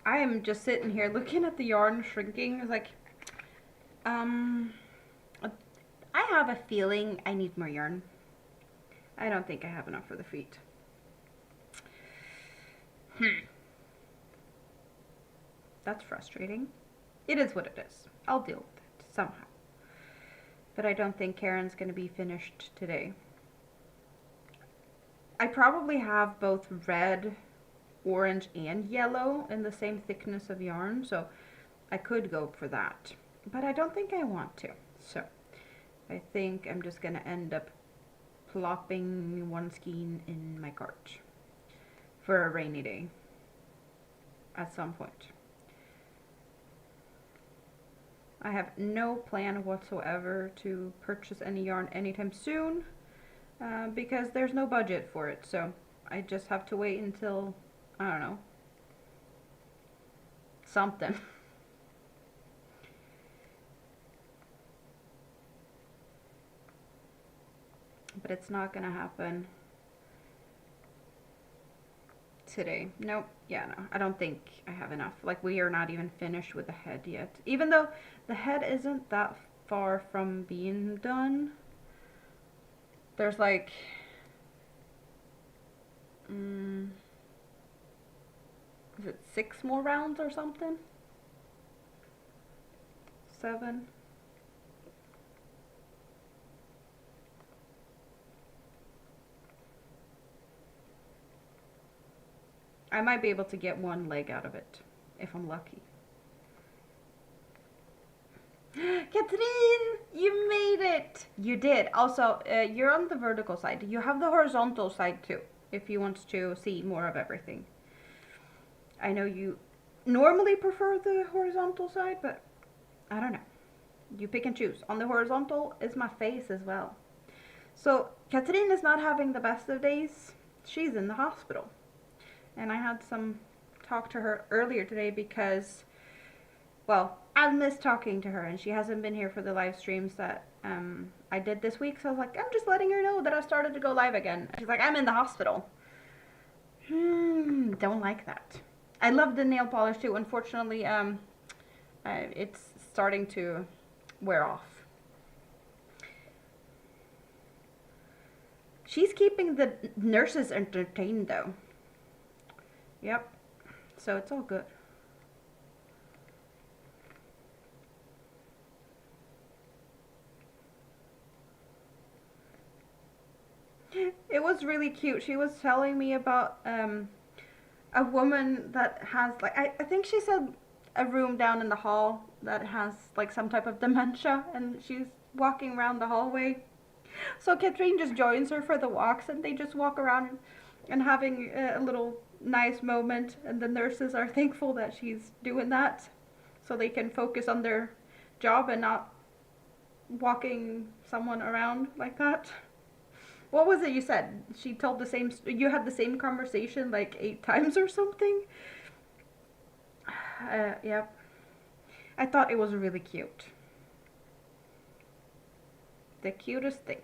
I am just sitting here looking at the yarn shrinking. It's like, I have a feeling I need more yarn. I don't think I have enough for the feet. That's frustrating. It is what it is. I'll deal with it somehow. But I don't think Karen's going to be finished today. I probably have both red, orange, and yellow in the same thickness of yarn, so I could go for that. But I don't think I want to. So I think I'm just going to end up plopping one skein in my cart for a rainy day at some point. I have no plan whatsoever to purchase any yarn anytime soon because there's no budget for it. So I just have to wait until, I don't know, something. but it's not gonna happen today. Nope. Yeah, no, I don't think I have enough. Like, we are not even finished with the head yet. Even though the head isn't that far from being done. There's like, is it 6 more rounds or something? 7. I might be able to get one leg out of it if I'm lucky. Catherine, you made it! You did. Also, you're on the vertical side. You have the horizontal side too, if you want to see more of everything. I know you normally prefer the horizontal side, but I don't know. You pick and choose. On the horizontal is my face as well. So, Catherine is not having the best of days. She's in the hospital. And I had some talk to her earlier today because, well, I missed talking to her and she hasn't been here for the live streams that I did this week. So I was like, I'm just letting her know that I started to go live again. She's like, I'm in the hospital. Don't like that. I love the nail polish too. Unfortunately, it's starting to wear off. She's keeping the nurses entertained though. Yep. So it's all good. It was really cute. She was telling me about a woman that has, like, I think she said a room down in the hall that has like some type of dementia, and she's walking around the hallway. So Katrine just joins her for the walks, and they just walk around and having a little nice moment, and the nurses are thankful that she's doing that so they can focus on their job and not walking someone around like that. What was it you said? She told the same, you had the same conversation like 8 times or something? Yep. I thought it was really cute. The cutest thing.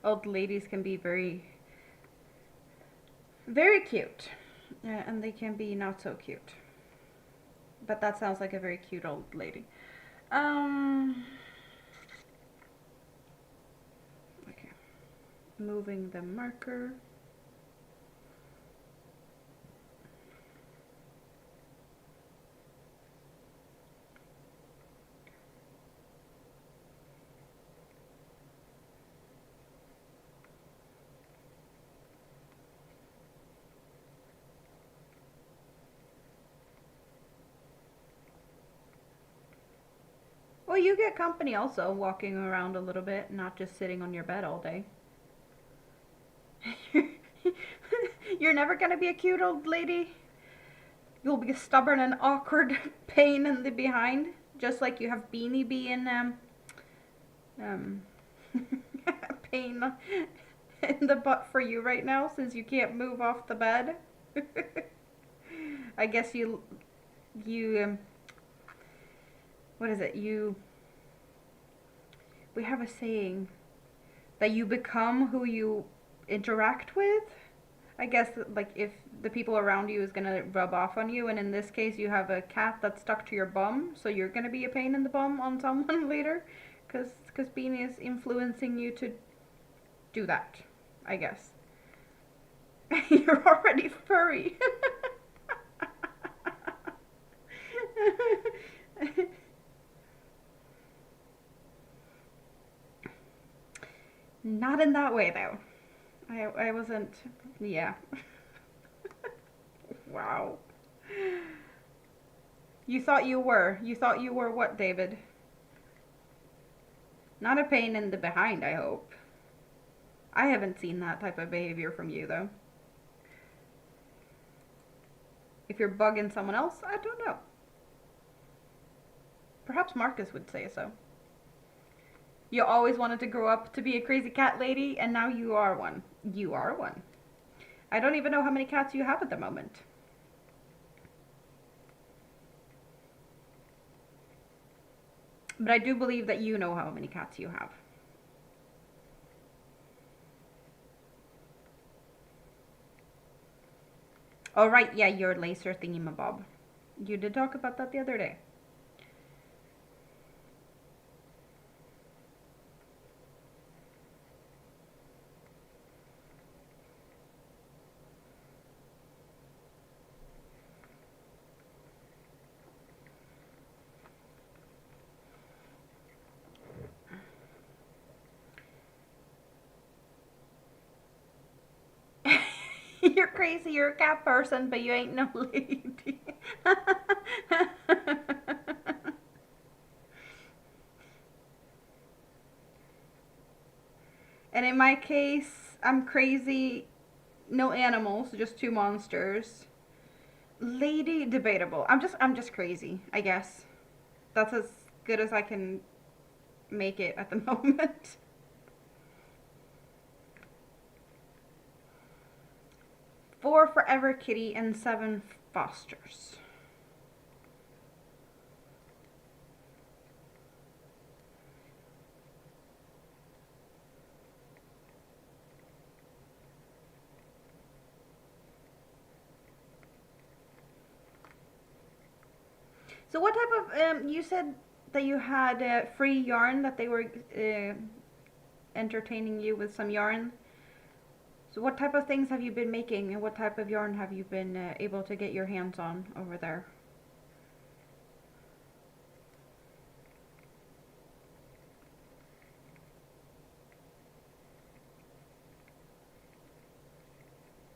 Old ladies can be very, very cute. And they can be not so cute. But that sounds like a very cute old lady. Okay. Moving the marker. Well, you get company also, walking around a little bit, not just sitting on your bed all day. You're never gonna be a cute old lady. You'll be a stubborn and awkward pain in the behind, just like you have Beanie being pain in the butt for you right now, since you can't move off the bed. I guess you what is it? We have a saying that you become who you interact with. I guess, like, if the people around you is gonna rub off on you, and in this case you have a cat that's stuck to your bum, so you're gonna be a pain in the bum on someone later, because Beanie is influencing you to do that, I guess. You're already furry. Not in that way, though. I wasn't, yeah. Wow. You thought you were. You thought you were what, David? Not a pain in the behind, I hope. I haven't seen that type of behavior from you, though. If you're bugging someone else, I don't know. Perhaps Marcus would say so. You always wanted to grow up to be a crazy cat lady, and now you are one. You are one. I don't even know how many cats you have at the moment. But I do believe that you know how many cats you have. Oh, right, yeah, your laser thingamabob. You did talk about that the other day. You're crazy, you're a cat person, but you ain't no lady. And in my case, I'm crazy, no animals, just two monsters. Lady, debatable. I'm just crazy, I guess. That's as good as I can make it at the moment. 4 forever kitty and 7 fosters. So what type of, you said that you had free yarn, that they were entertaining you with some yarn. So what type of things have you been making, and what type of yarn have you been able to get your hands on over there?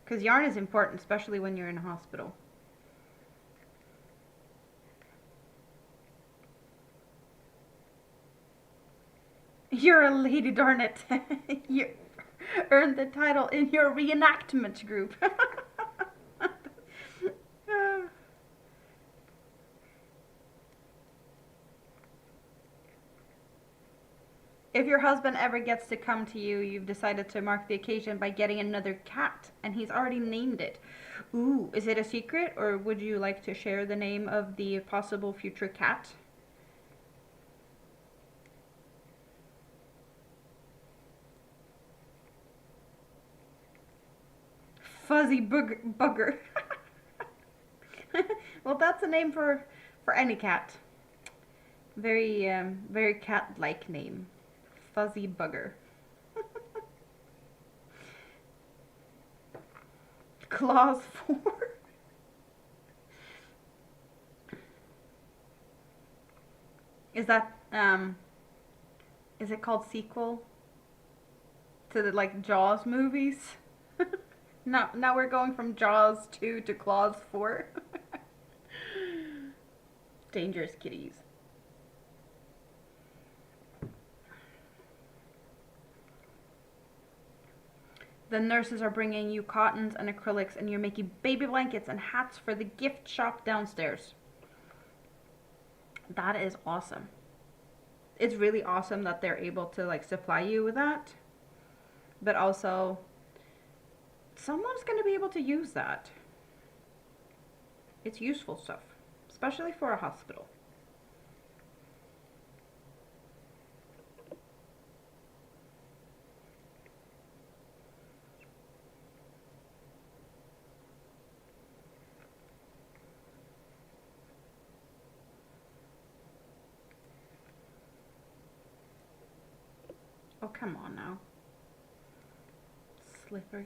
Because yarn is important, especially when you're in a hospital. You're a lady, darn it. You earned the title in your reenactment group. If your husband ever gets to come to you, you've decided to mark the occasion by getting another cat, and he's already named it. Ooh, is it a secret, or would you like to share the name of the possible future cat? Fuzzy Bugger. Well, that's a name for any cat. Very cat-like name. Fuzzy Bugger. Claws 4. Is that is it called sequel to the like Jaws movies? Now we're going from Jaws 2 to Claws 4. Dangerous kitties. The nurses are bringing you cottons and acrylics, and you're making baby blankets and hats for the gift shop downstairs. That is awesome. It's really awesome that they're able to like supply you with that. But also, someone's going to be able to use that. It's useful stuff, especially for a hospital. Oh, come on now. Slippery.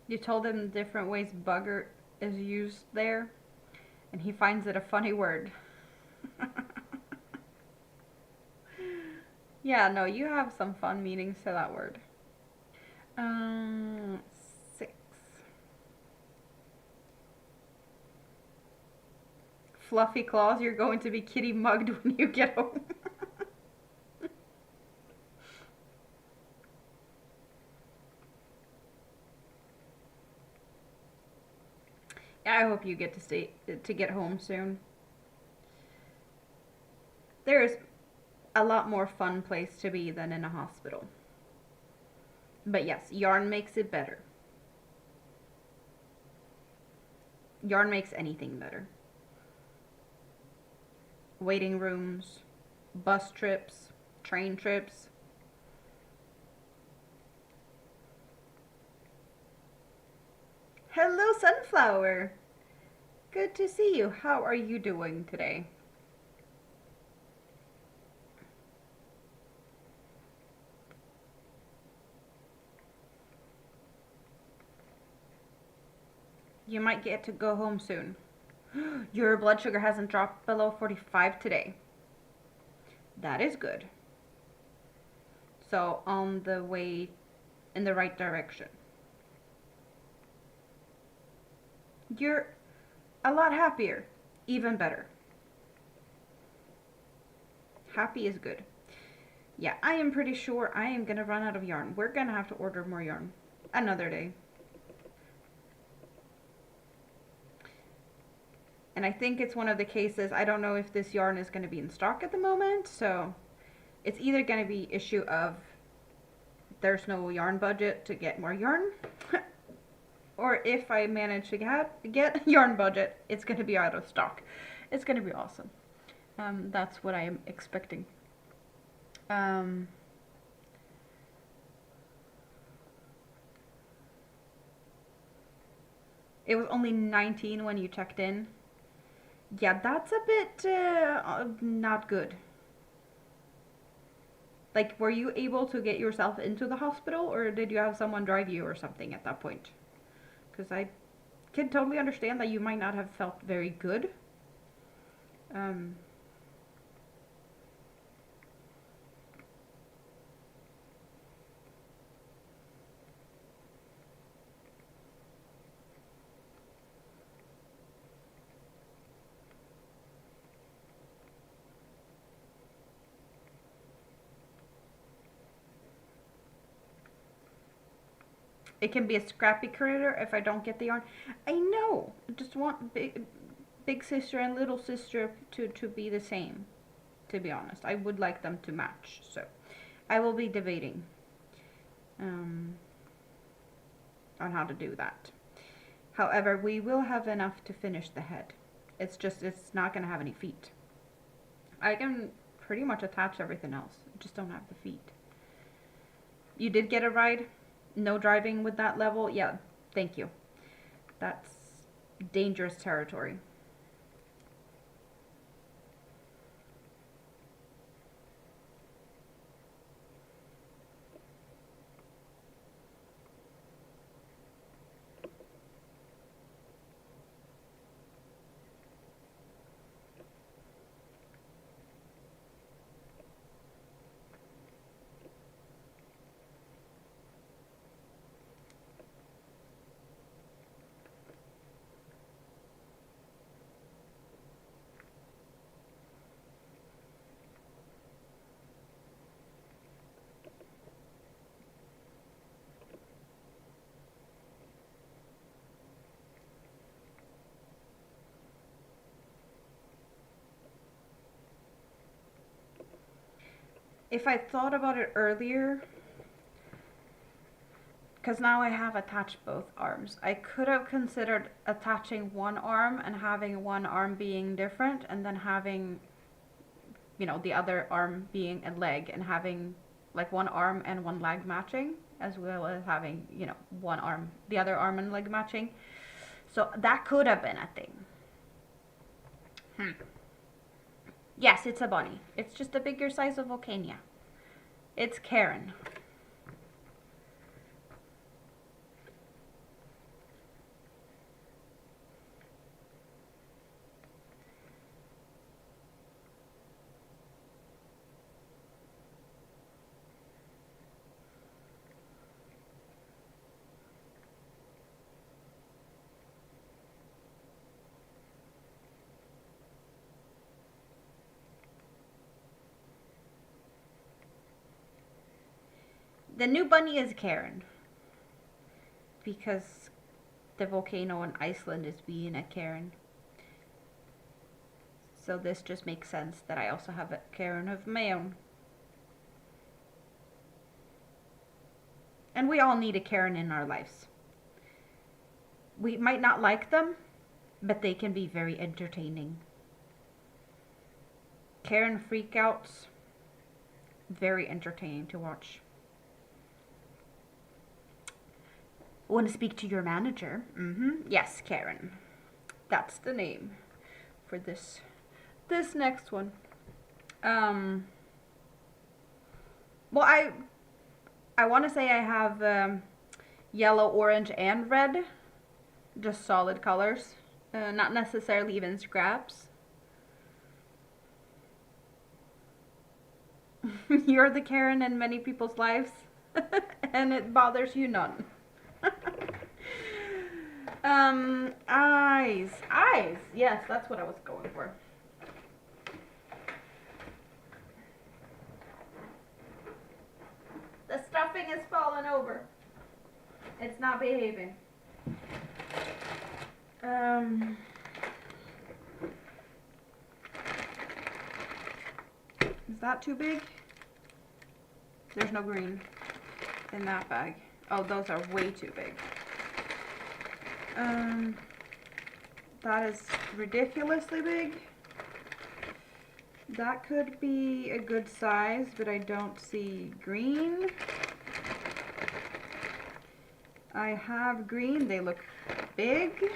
You told him different ways bugger is used there, and he finds it a funny word. Yeah, no, you have some fun meanings to that word. 6. Fluffy claws, you're going to be kitty mugged when you get home. I hope you get to get home soon. There's a lot more fun place to be than in a hospital. But yes, yarn makes it better. Yarn makes anything better. Waiting rooms, bus trips, train trips. Hello, Sunflower. Good to see you. How are you doing today? You might get to go home soon. Your blood sugar hasn't dropped below 45 today. That is good. So on the way in the right direction. You're a lot happier. Even better. Happy is good. Yeah, I am pretty sure I am going to run out of yarn. We're going to have to order more yarn another day. And I think it's one of the cases, I don't know if this yarn is going to be in stock at the moment, so it's either going to be issue of there's no yarn budget to get more yarn, or if I manage to get yarn budget, it's going to be out of stock. It's going to be awesome. That's what I am expecting. It was only 19 when you checked in. Yeah, that's a bit not good. Like, were you able to get yourself into the hospital, or did you have someone drive you or something at that point? Because I can totally understand that you might not have felt very good. It can be a scrappy critter if I don't get the yarn. I know. I just want big sister and little sister to be the same, to be honest. I would like them to match. So I will be debating on how to do that. However, we will have enough to finish the head. It's just, it's not going to have any feet. I can pretty much attach everything else. I just don't have the feet. You did get a ride? No driving with that level? Yeah, thank you. That's dangerous territory. If I thought about it earlier, because now I have attached both arms, I could have considered attaching one arm and having one arm being different, and then having, you know, the other arm being a leg, and having like one arm and one leg matching, as well as having, you know, one arm, the other arm and leg matching. So that could have been a thing. Yes, it's a bunny. It's just a bigger size of Volcania. It's Karen. The new bunny is Karen, because the volcano in Iceland is being a Karen. So this just makes sense that I also have a Karen of my own. And we all need a Karen in our lives. We might not like them, but they can be very entertaining. Karen freakouts, very entertaining to watch. Want to speak to your manager? Yes, Karen. That's the name for this next one. Well, I want to say I have yellow, orange, and red, just solid colors, not necessarily even scraps. You're the Karen in many people's lives, and it bothers you none. Eyes. Yes, that's what I was going for. The stuffing is falling over. It's not behaving. Is that too big? There's no green in that bag. Oh, those are way too big. That is ridiculously big. That could be a good size, but I don't see green. I have green. They look big.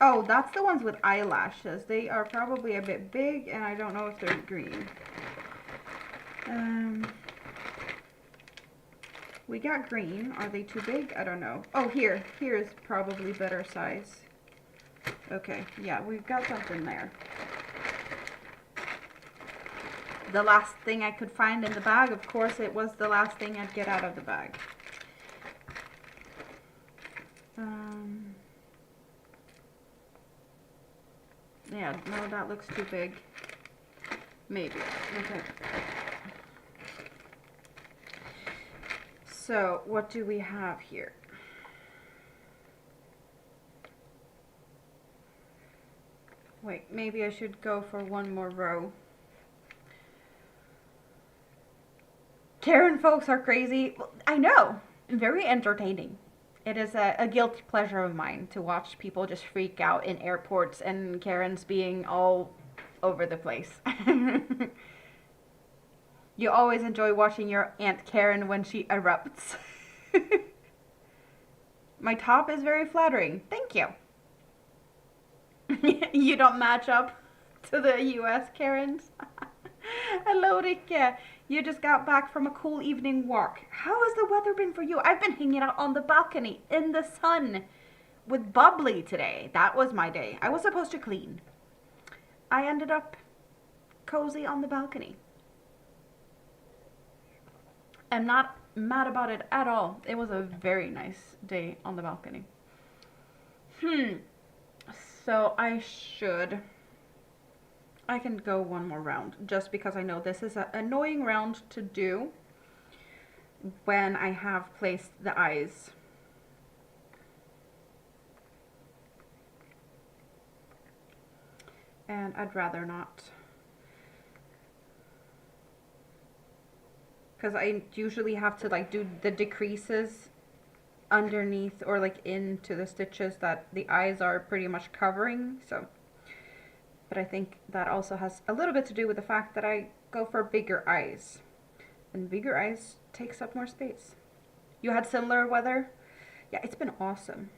Oh, that's the ones with eyelashes. They are probably a bit big, and I don't know if they're green. We got green. Are they too big? I don't know. Oh, here is probably better size. Okay, yeah, we've got something there. The last thing I could find in the bag, of course, it was the last thing I'd get out of the bag. Yeah, no, that looks too big. Maybe. Okay. So, what do we have here? Wait, maybe I should go for one more row. Karen folks are crazy. Well, I know. Very entertaining. It is a guilty pleasure of mine to watch people just freak out in airports and Karens being all over the place. You always enjoy watching your Aunt Karen when she erupts. My top is very flattering. Thank you. You don't match up to the US Karens. Hello, Ricke. You just got back from a cool evening walk. How has the weather been for you? I've been hanging out on the balcony in the sun with Bubbly today. That was my day. I was supposed to clean. I ended up cozy on the balcony. I'm not mad about it at all. It was a very nice day on the balcony. So I can go one more round just because I know this is an annoying round to do when I have placed the eyes. And I'd rather not. Because I usually have to like do the decreases underneath or like into the stitches that the eyes are pretty much covering. So, but I think that also has a little bit to do with the fact that I go for bigger eyes, and bigger eyes takes up more space. You had similar weather? Yeah, it's been awesome.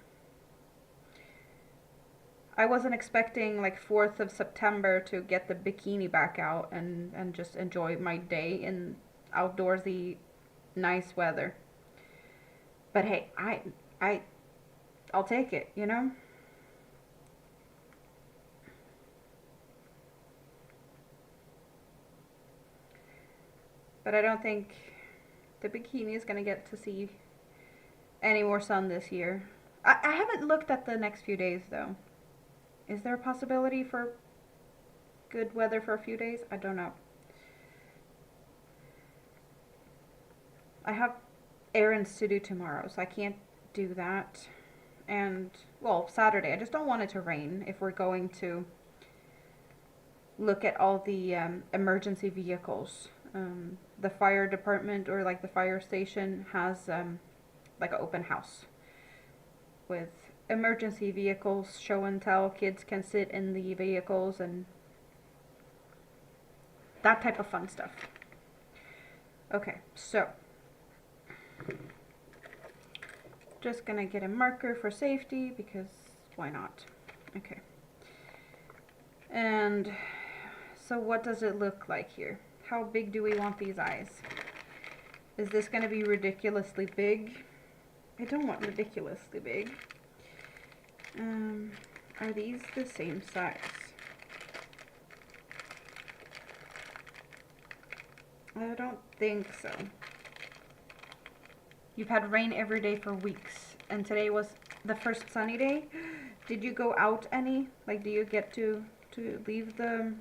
I wasn't expecting like 4th of September to get the bikini back out and just enjoy my day in outdoorsy nice weather. But hey, I'll take it, you know? But I don't think the bikini is going to get to see any more sun this year. I haven't looked at the next few days though. Is there a possibility for good weather for a few days? I don't know. I have errands to do tomorrow, so I can't do that. And, well, Saturday. I just don't want it to rain if we're going to look at all the emergency vehicles. The fire department or like the fire station has like an open house. with emergency vehicles, show and tell. Kids can sit in the vehicles and that type of fun stuff. Okay, so just gonna get a marker for safety because why not? Okay. And so what does it look like here? How big do we want these eyes? Is this gonna be ridiculously big? I don't want ridiculously big. Are these the same size? I don't think so. You've had rain every day for weeks, and today was the first sunny day. Did you go out any? Like, do you get to leave the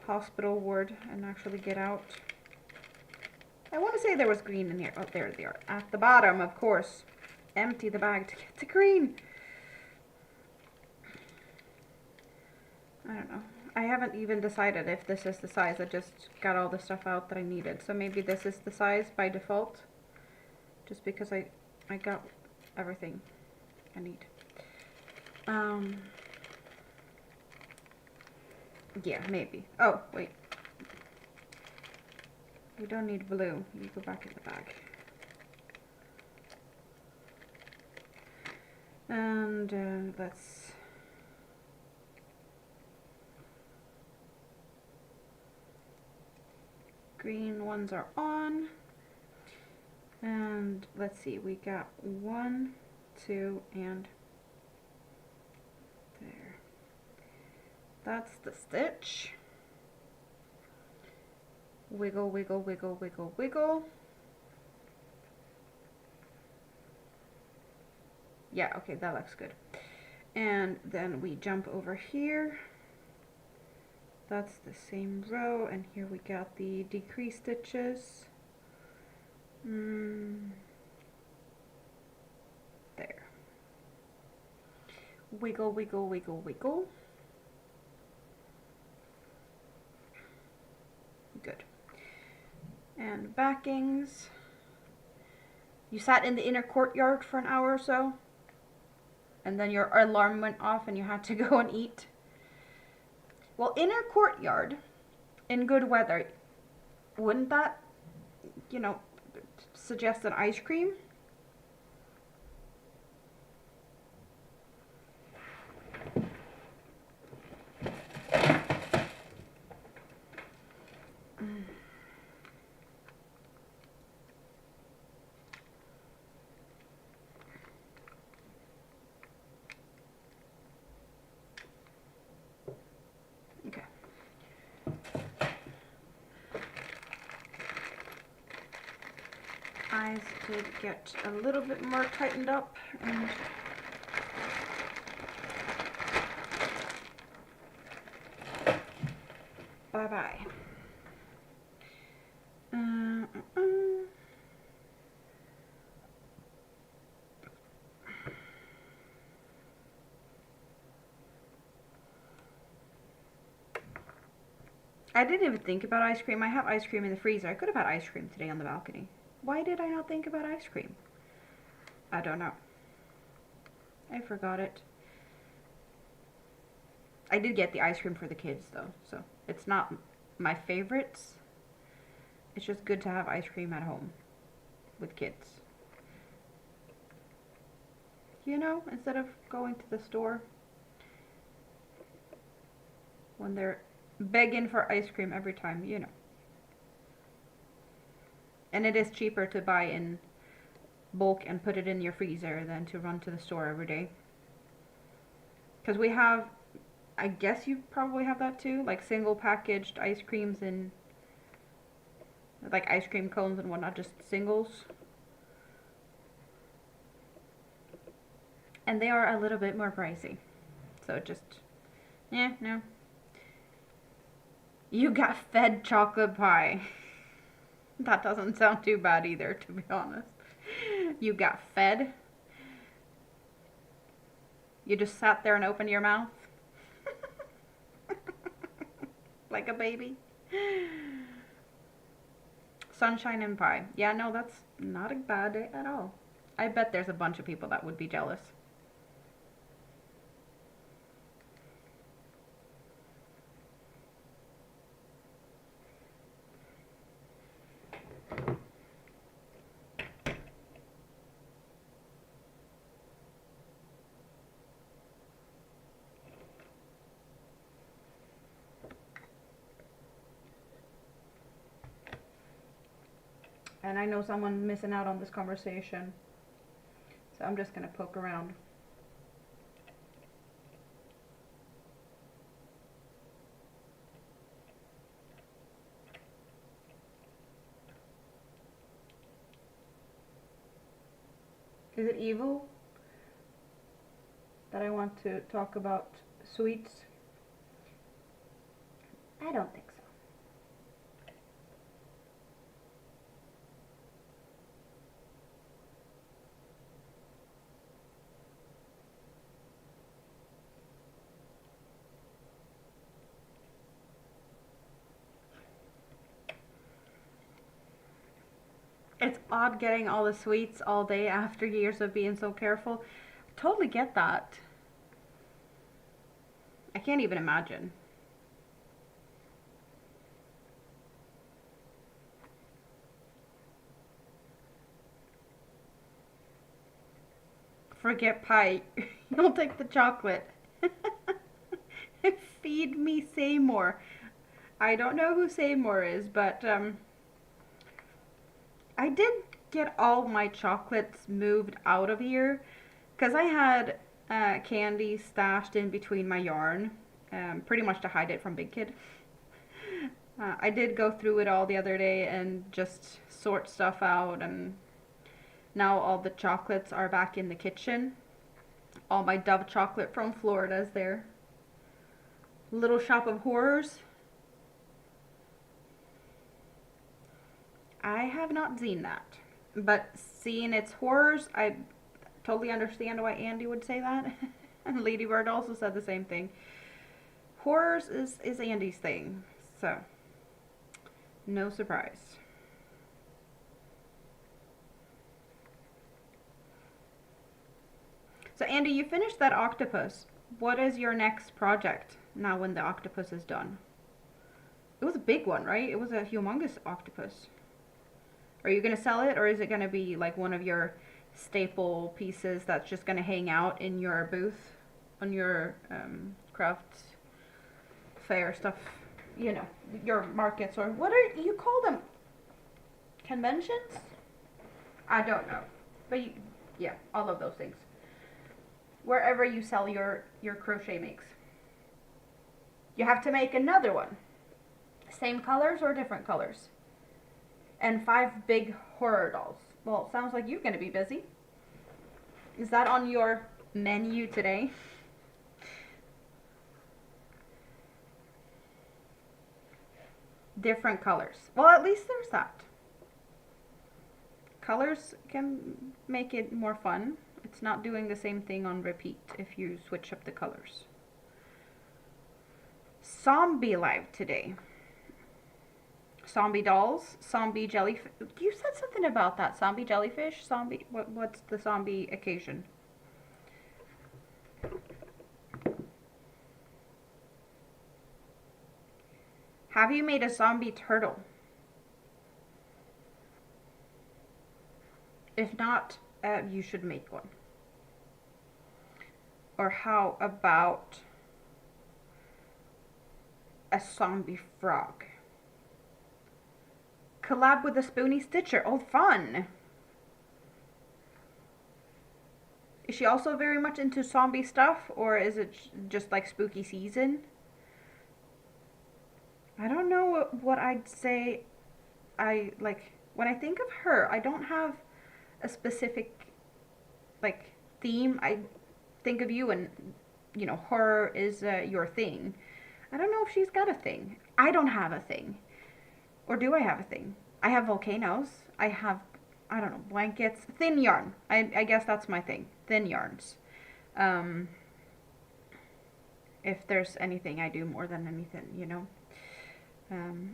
hospital ward and actually get out? I want to say there was green in here. Oh, there they are. At the bottom, of course. Empty the bag to get the green. I don't know. I haven't even decided if this is the size. I just got all the stuff out that I needed. So maybe this is the size by default. Just because I got everything I need. Yeah, maybe. Oh, wait. You don't need blue. You go back in the bag. And let's... Green ones are on. And let's see, we got 1, 2, and there. That's the stitch. Wiggle, wiggle, wiggle, wiggle, wiggle. Yeah, okay, that looks good. And then we jump over here. That's the same row, and here we got the decrease stitches. There. Wiggle, wiggle, wiggle, wiggle. Good. And backings. You sat in the inner courtyard for an hour or so, and then your alarm went off and you had to go and eat. Well, inner courtyard in good weather, wouldn't that, you know, suggest an ice cream? Okay. Eyes did get a little bit more tightened up, and bye-bye. I didn't even think about ice cream. I have ice cream in the freezer. I could have had ice cream today on the balcony. Why did I not think about ice cream? I don't know. I forgot it. I did get the ice cream for the kids though, so it's not my favorites. It's just good to have ice cream at home with kids. You know, instead of going to the store when they're begging for ice cream every time, you know. And it is cheaper to buy in bulk and put it in your freezer than to run to the store every day. Because we have, I guess you probably have that too, like single packaged ice creams and like ice cream cones and whatnot, just singles. And they are a little bit more pricey. So just, no. You got fed chocolate pie. That doesn't sound too bad either, to be honest. You got fed. You just sat there and opened your mouth. Like a baby. Sunshine and pie. Yeah, no, that's not a bad day at all. I bet there's a bunch of people that would be jealous. And I know someone's missing out on this conversation. So I'm just going to poke around. Is it evil that I want to talk about sweets? I don't think so. It's odd getting all the sweets all day after years of being so careful. I totally get that. I can't even imagine. Forget pie. You'll take the chocolate. Feed me Seymour. I don't know who Seymour is, but I did get all my chocolates moved out of here because I had candy stashed in between my yarn, pretty much to hide it from Big Kid. I did go through it all the other day and just sort stuff out, and now all the chocolates are back in the kitchen. All my Dove chocolate from Florida is there. Little Shop of Horrors. I have not seen that, but seeing its horrors, I totally understand why Andy would say that. And Lady Bird also said the same thing. Horrors is Andy's thing, so no surprise. So Andy, you finished that octopus. What is your next project now when the octopus is done? It was a big one, right? It was a humongous octopus. Are you going to sell it, or is it going to be like one of your staple pieces that's just going to hang out in your booth on your craft fair stuff, you know, your markets, or what are you call them? Conventions? I don't know. But yeah, all of those things. Wherever you sell your crochet makes. You have to make another one. Same colors or different colors? And 5 big horror dolls. Well, it sounds like you're going to be busy. Is that on your menu today? Different colors. Well, at least there's that. Colors can make it more fun. It's not doing the same thing on repeat if you switch up the colors. Zombie live today. Zombie dolls, zombie jellyfish. You said something about that. Zombie jellyfish? Zombie, what's the zombie occasion? Have you made a zombie turtle? If not, you should make one. Or how about a zombie frog? Collab with a Spoony Stitcher. Oh, fun. Is she also very much into zombie stuff, or is it just like spooky season? I don't know what I'd say. I like when I think of her, I don't have a specific like theme. I think of you, and you know, horror is your thing. I don't know if she's got a thing. I don't have a thing. Or do I have a thing? I have volcanoes. I have, I don't know, blankets. Thin yarn. I guess that's my thing. Thin yarns. If there's anything I do more than anything, you know.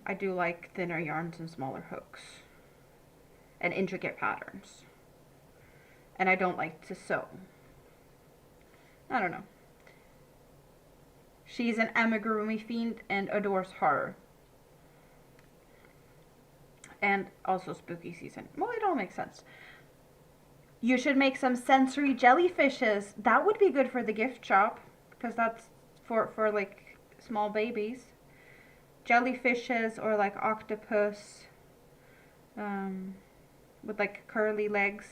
I do like thinner yarns and smaller hooks. And intricate patterns. and I don't like to sew. I don't know. She's an amigurumi fiend and adores horror. And also spooky season. Well, it all makes sense. You should make some sensory jellyfishes. That would be good for the gift shop, because that's for like small babies. Jellyfishes or like octopus with like curly legs.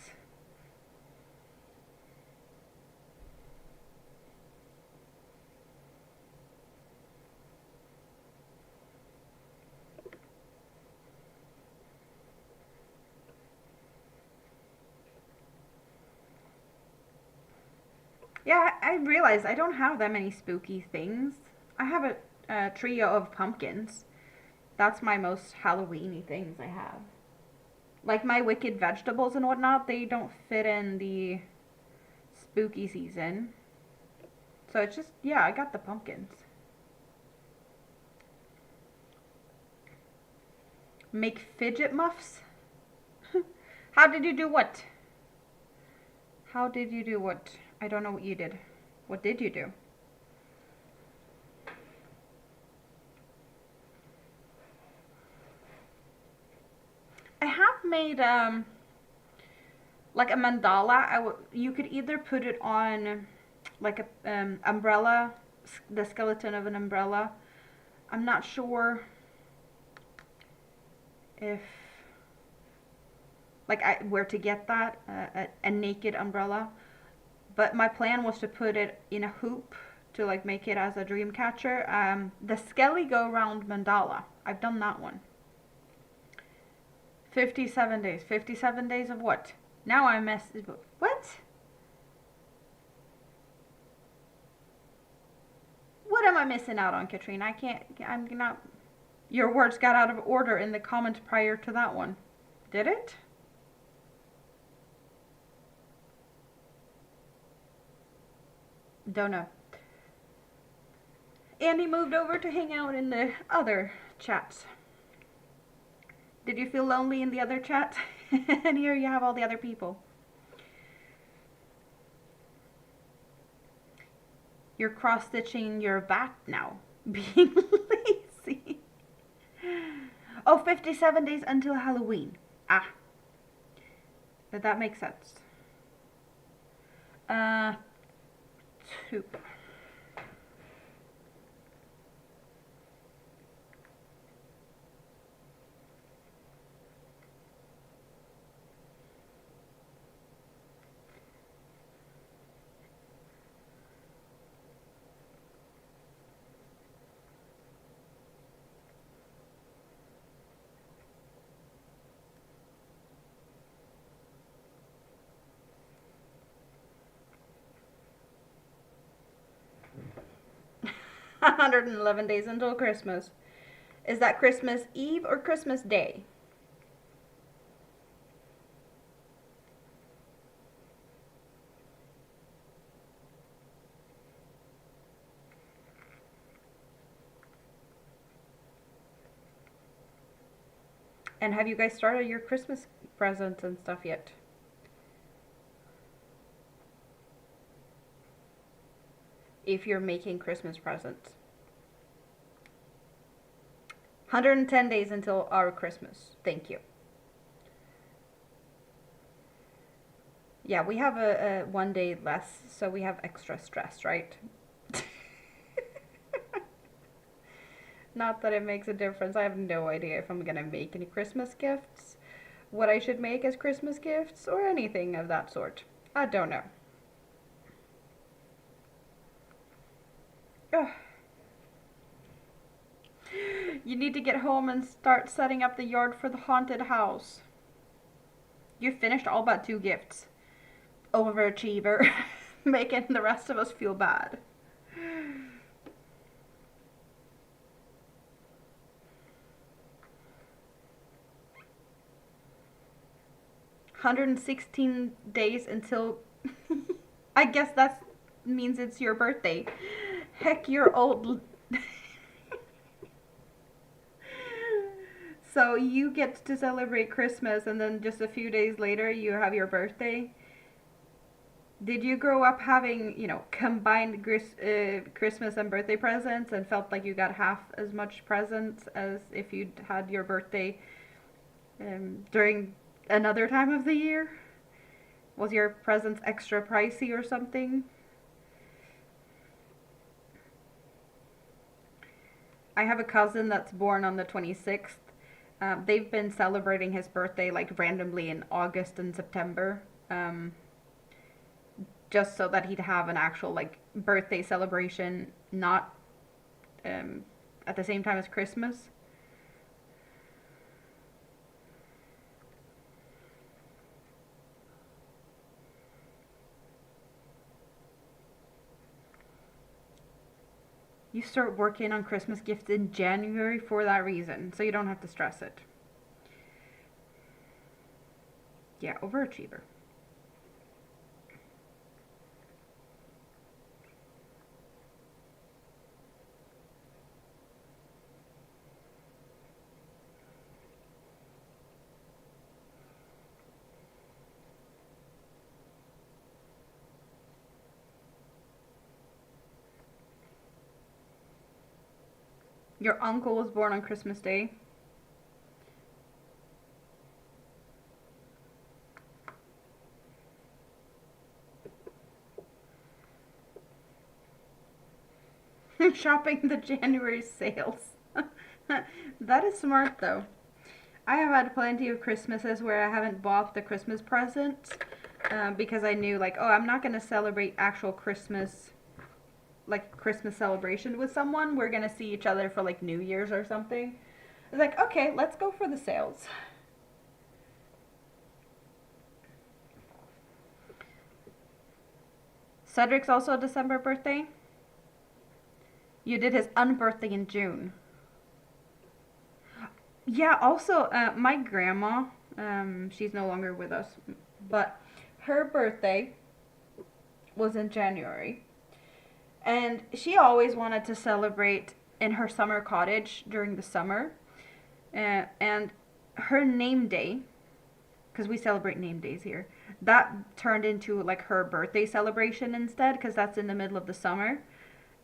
Yeah, I realized I don't have that many spooky things. I have a trio of pumpkins. That's my most Halloween-y things I have. Like my wicked vegetables and whatnot, they don't fit in the spooky season. So it's just, yeah, I got the pumpkins. Make fidget muffs? How did you do what? How did you do what? I don't know what you did. What did you do? I have made like a mandala. You could either put it on like a umbrella, the skeleton of an umbrella. I'm not sure if like where to get that a naked umbrella, but my plan was to put it in a hoop to like make it as a dream catcher. The Skelly Go Round mandala. I've done that one. 57 days. 57 days of what? Now I messed. What? What am I missing out on, Katrine? I can't. I'm not. Your words got out of order in the comment prior to that one. Did it? Don't know. Andy moved over to hang out in the other chats. Did you feel lonely in the other chat? And here you have all the other people. You're cross-stitching your back now. Being lazy. Oh, 57 days until Halloween. Ah. But that makes sense. 2. 111 days until Christmas. Is that Christmas Eve or Christmas Day? And have you guys started your Christmas presents and stuff yet? If you're making Christmas presents. 110 days until our Christmas. Thank you. Yeah, we have a 1 day less, so we have extra stress, right? Not that it makes a difference. I have no idea if I'm gonna make any Christmas gifts, what I should make as Christmas gifts, or anything of that sort. I don't know. Ugh. You need to get home and start setting up the yard for the haunted house. You finished all but 2 gifts. Overachiever. Making the rest of us feel bad. 116 days until I guess that means it's your birthday. Heck, you're old. So you get to celebrate Christmas and then just a few days later you have your birthday. Did you grow up having, you know, combined Christmas and birthday presents and felt like you got half as much presents as if you'd had your birthday during another time of the year? Was your presents extra pricey or something? I have a cousin that's born on the 26th. They've been celebrating his birthday like randomly in August and September. Just so that he'd have an actual like birthday celebration, not at the same time as Christmas. You start working on Christmas gifts in January for that reason, so you don't have to stress it. Yeah, overachiever. Your uncle was born on Christmas Day. Shopping the January sales. That is smart though. I have had plenty of Christmases where I haven't bought the Christmas presents because I knew like, oh, I'm not going to celebrate actual Christmas, like Christmas celebration with someone. We're going to see each other for like New Year's or something. It's like, okay, let's go for the sales. Cedric's also a December birthday. You did his unbirthday in June. Yeah, also, my grandma, she's no longer with us, but her birthday was in January. And she always wanted to celebrate in her summer cottage during the summer. And her name day, because we celebrate name days here, that turned into like her birthday celebration instead, because that's in the middle of the summer.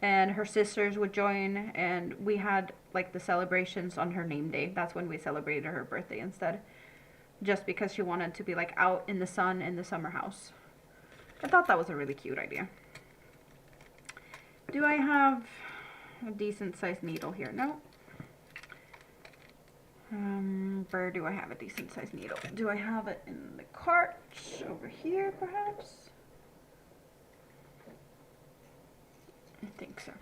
And her sisters would join, and we had like the celebrations on her name day. That's when we celebrated her birthday instead, just because she wanted to be like out in the sun in the summer house. I thought that was a really cute idea. Do I have a decent sized needle here? No. Where do I have a decent sized needle? Do I have it in the cart over here perhaps? I think so.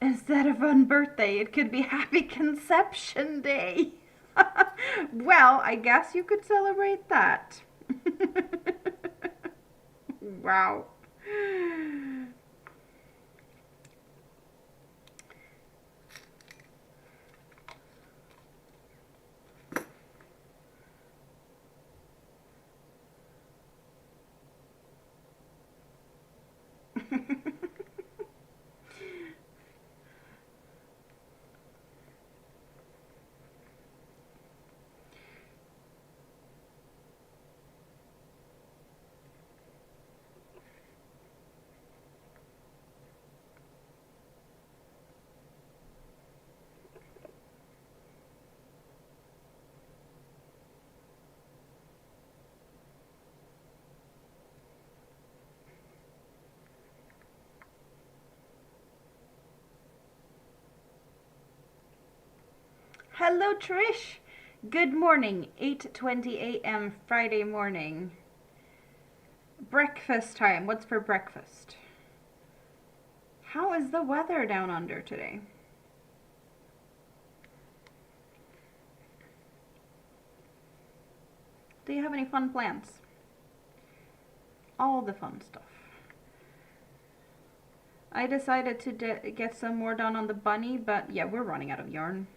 Instead of on birthday, it could be Happy Conception Day. Well, I guess you could celebrate that. Wow. Hello, Trish. Good morning. 8:20 a.m. Friday morning. Breakfast time. What's for breakfast? How is the weather down under today? Do you have any fun plans? All the fun stuff. I decided to get some more done on the bunny, but yeah, we're running out of yarn.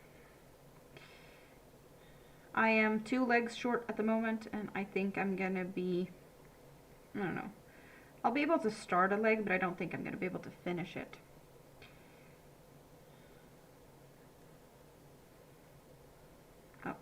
I am 2 legs short at the moment, and I think I'm gonna be, I don't know. I'll be able to start a leg, but I don't think I'm gonna be able to finish it. Oh.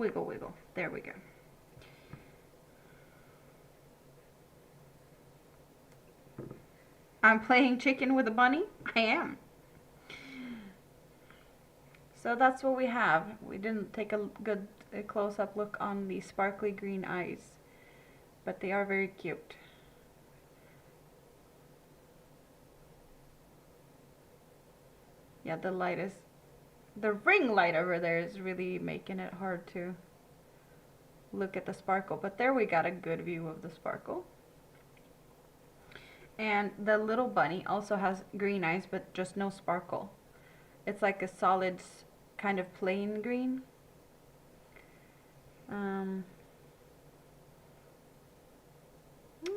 wiggle, wiggle. There we go. I'm playing chicken with a bunny? I am. So that's what we have. We didn't take a good close-up look on the sparkly green eyes, but they are very cute. Yeah, the ring light over there is really making it hard to look at the sparkle, but there we got a good view of the sparkle. And the little bunny also has green eyes, but just no sparkle. It's like a solid kind of plain green.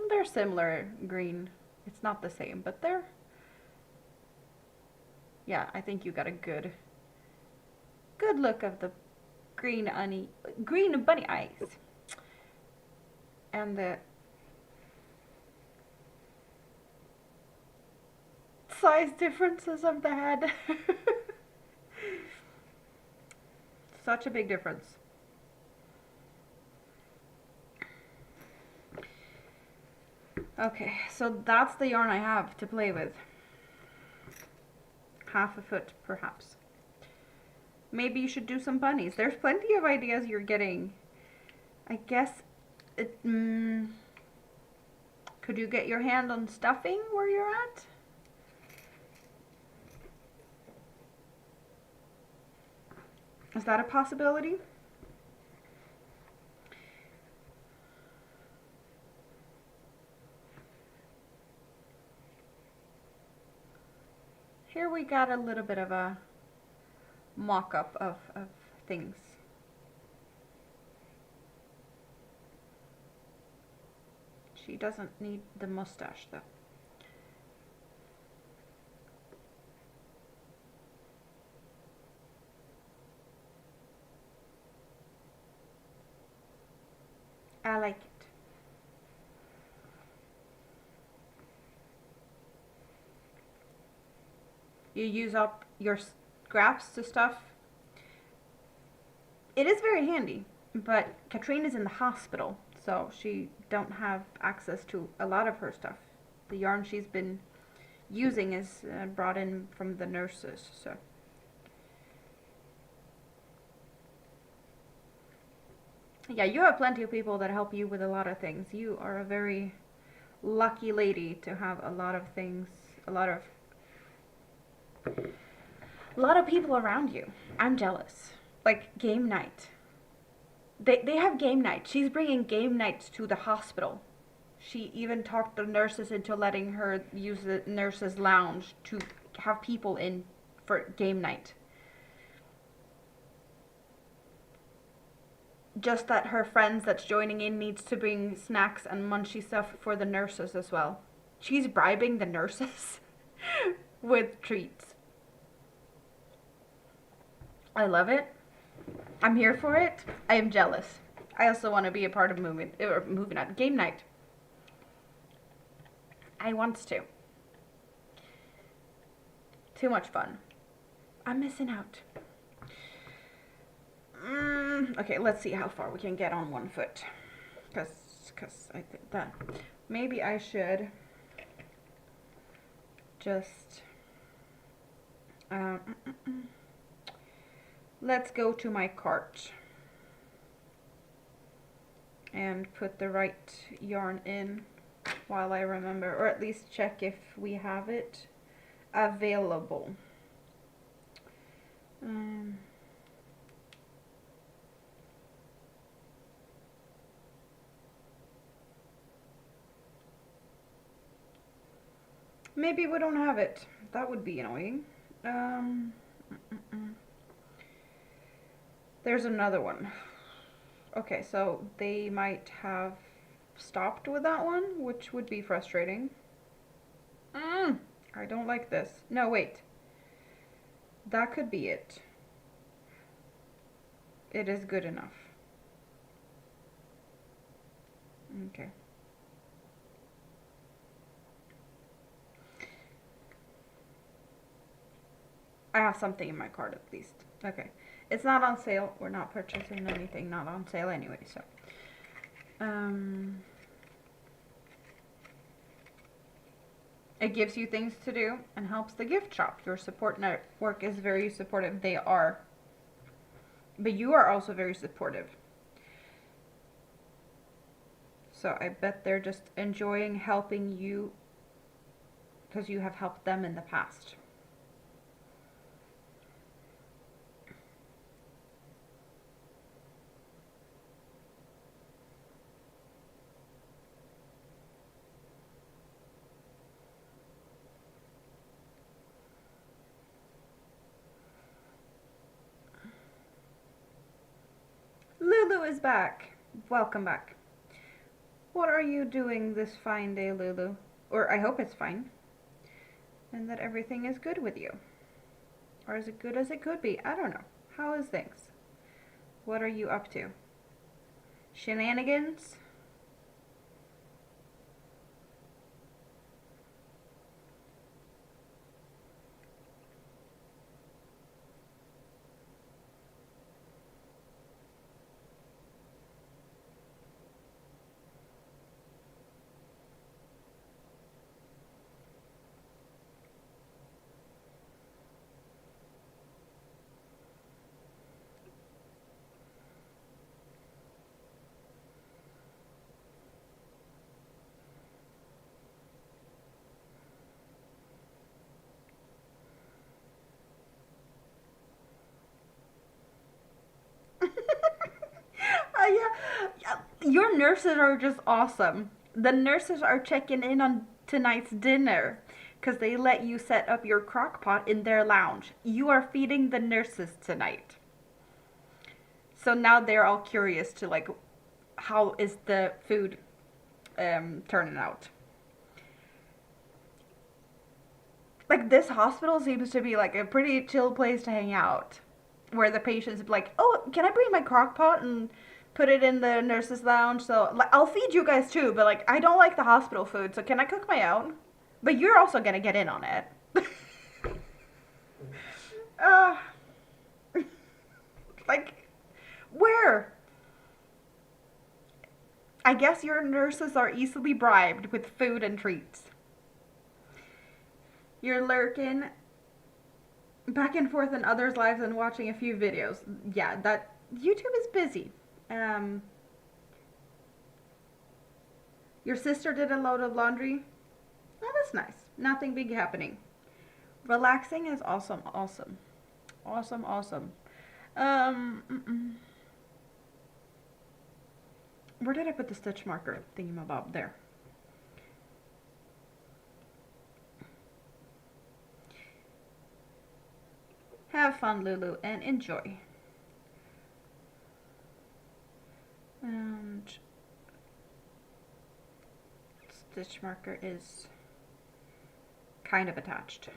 They're similar green. It's not the same, but they're... Yeah, I think you got a good look of the green bunny eyes. And the size differences of the head. Such a big difference. Okay, so that's the yarn I have to play with. Half a foot, perhaps. Maybe you should do some bunnies. There's plenty of ideas you're getting. I guess, could you get your hand on stuffing where you're at? Is that a possibility? Here we got a little bit of a mock-up of things. She doesn't need the mustache though. I like it. You use up your scraps to stuff. It is very handy, but Katrine is in the hospital, so she don't have access to a lot of her stuff. The yarn she's been using is brought in from the nurses, so. Yeah, you have plenty of people that help you with a lot of things. You are a very lucky lady to have a lot of things, a lot of people around you. I'm jealous. Like game night. They have game night. She's bringing game nights to the hospital. She even talked the nurses into letting her use the nurses' lounge to have people in for game night. Just that her friends that's joining in needs to bring snacks and munchy stuff for the nurses as well. She's bribing the nurses with treats. I love it. I'm here for it. I am jealous. I also want to be a part of game night. I want to. Too much fun. I'm missing out. Okay, let's see how far we can get on one foot. Cause I think that maybe I should just let's go to my cart and put the right yarn in while I remember, or at least check if we have it available. Maybe we don't have it. That would be annoying. There's another one. Okay, so they might have stopped with that one, which would be frustrating. I don't like this. No, wait. That could be it. It is good enough. Okay. I have something in my cart at least. Okay. It's not on sale. We're not purchasing anything not on sale anyway, so. It gives you things to do and helps the gift shop. Your support network is very supportive. They are. But you are also very supportive. So I bet they're just enjoying helping you because you have helped them in the past. Lulu is back. Welcome back. What are you doing this fine day, Lulu? Or I hope it's fine. And that everything is good with you. Or as good as it could be. I don't know. How is things? What are you up to? Shenanigans? Yeah. Your nurses are just awesome. The nurses are checking in on tonight's dinner because they let you set up your crock pot in their lounge. You are feeding the nurses tonight. So now they're all curious to like, how is the food turning out? Like this hospital seems to be like a pretty chill place to hang out, where the patients be like, "Oh, can I bring my crock pot and put it in the nurses' lounge? So like, I'll feed you guys too, but like I don't like the hospital food, so can I cook my own? But you're also gonna get in on it." uh, like, where? I guess your nurses are easily bribed with food and treats. You're lurking back and forth in others' lives and watching a few videos. Yeah, that YouTube is busy. Um, your sister did a load of laundry. Oh, that's nice. Nothing big happening. Relaxing is awesome, awesome, awesome, awesome. Where did I put the stitch marker thingamabob? There. Have fun, Lulu, and enjoy. And stitch marker is kind of attached.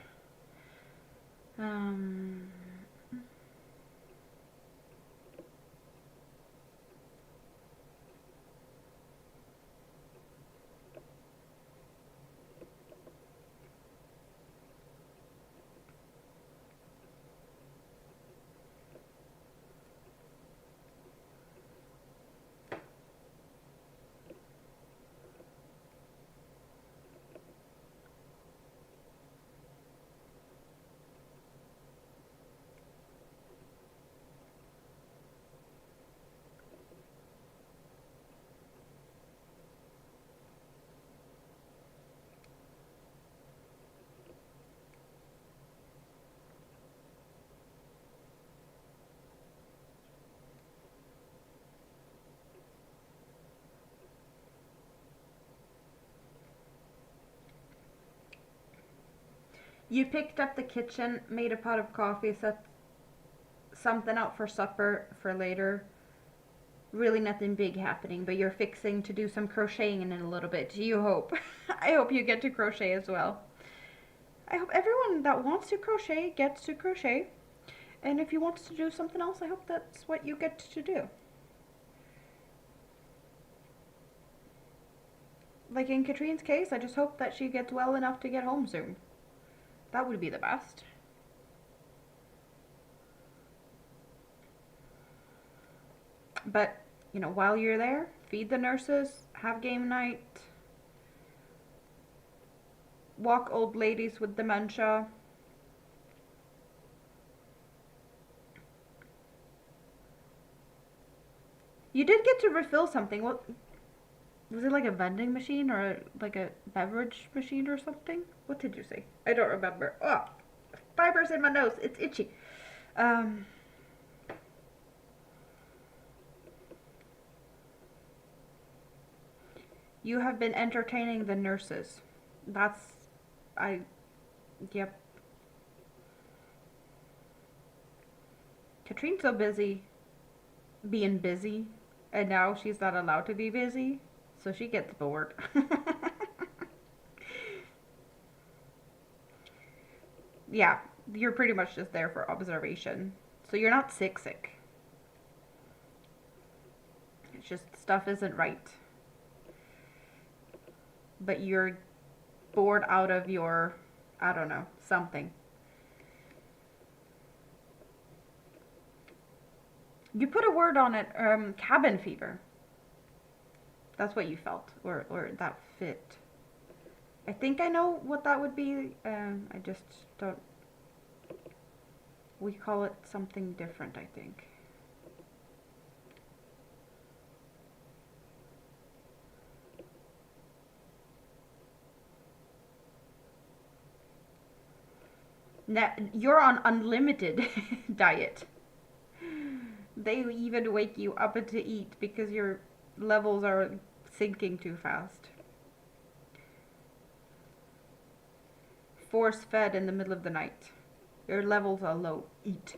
You picked up the kitchen, made a pot of coffee, set something out for supper for later. Really nothing big happening, but you're fixing to do some crocheting in a little bit. You hope. I hope you get to crochet as well. I hope everyone that wants to crochet gets to crochet. And if you want to do something else, I hope that's what you get to do. Like in Katrine's case, I just hope that she gets well enough to get home soon. That would be the best. But, you know, while you're there, feed the nurses, have game night, walk old ladies with dementia. You did get to refill something. What was it, like a vending machine or like a beverage machine or something? What did you say? I don't remember. Oh, fibers in my nose. It's itchy. You have been entertaining the nurses. Yep. Katrine's so busy being busy, and now she's not allowed to be busy, so she gets bored. Yeah, you're pretty much just there for observation. So you're not sick. It's just stuff isn't right. But you're bored out of your, I don't know, something. You put a word on it, cabin fever. That's what you felt, or that fit. I think I know what that would be. I just don't. We call it something different, I think. Now, you're on unlimited diet. They even wake you up to eat because your levels are sinking too fast. Force fed in the middle of the night. Your levels are low. Eat.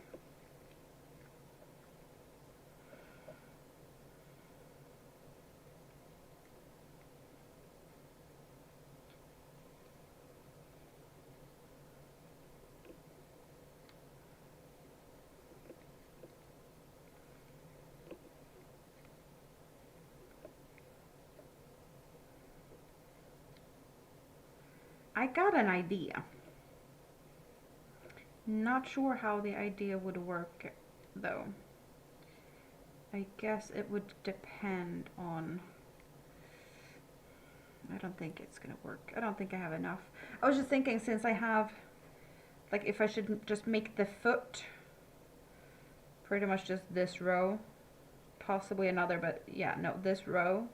I got an idea. Not sure how the idea would work, though. I guess it would depend on... I don't think it's gonna work. I don't think I have enough. I was just thinking, since I have... Like, if I should just make the foot pretty much just this row. Possibly another, but yeah, no, this row.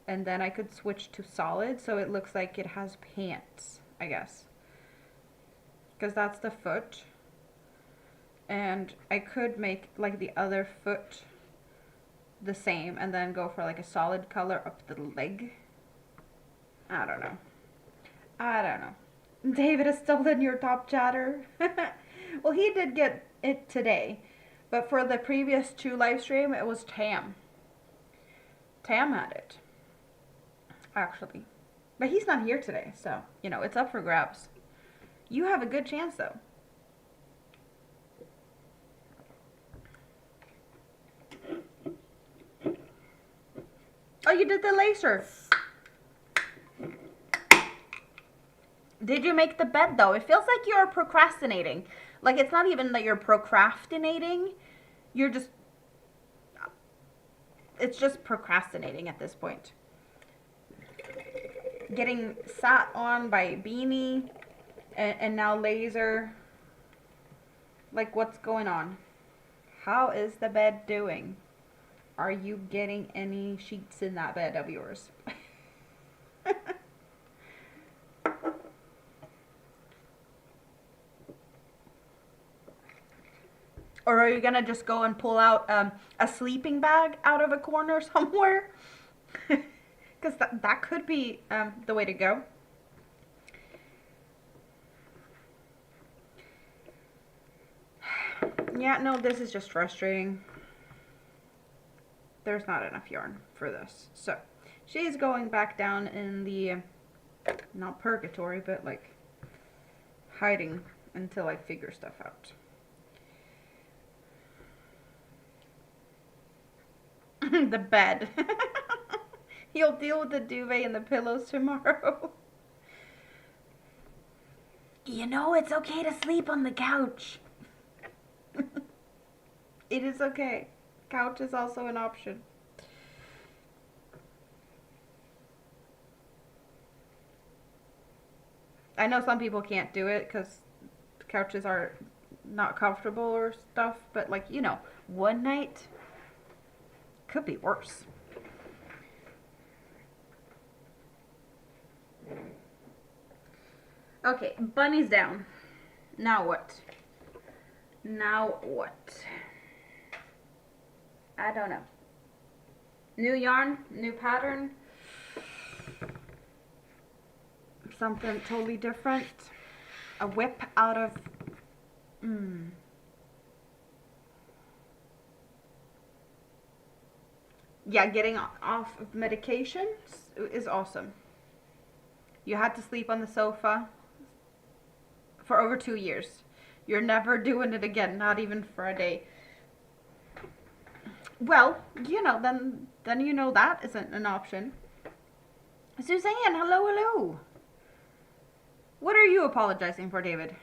And then I could switch to solid, so it looks like it has pants, I guess. Because that's the foot. And I could make like the other foot the same and then go for like a solid color up the leg. I don't know. David has stolen your top chatter. Well, he did get it today. But for the previous 2 live stream, it was Tam. Tam had it. Actually. But he's not here today, so, you know, it's up for grabs. You have a good chance, though. Oh, you did the lacer. Did you make the bed, though? It feels like you're procrastinating. Like, it's not even that you're procrastinating. You're just... It's just procrastinating at this point. Getting sat on by Beanie and now laser. Like, what's going on? How is the bed doing? Are you getting any sheets in that bed of yours? Or are you gonna just go and pull out a sleeping bag out of a corner somewhere? Because that could be the way to go. Yeah, no, this is just frustrating. There's not enough yarn for this. So, she's going back down in the, not purgatory, but like hiding until I figure stuff out. The bed. He'll deal with the duvet and the pillows tomorrow. You know, it's okay to sleep on the couch. It is okay. Couch is also an option. I know some people can't do it because couches are not comfortable or stuff, but like, you know, one night could be worse. Okay, bunny's down. Now what? Now what? I don't know. New yarn, new pattern. Something totally different. A whip out of... Yeah, getting off of medication is awesome. You had to sleep on the sofa for over 2 years. You're never doing it again, not even for a day. Well, you know, then you know that isn't an option. Suzanne, hello, hello. What are you apologizing for, David?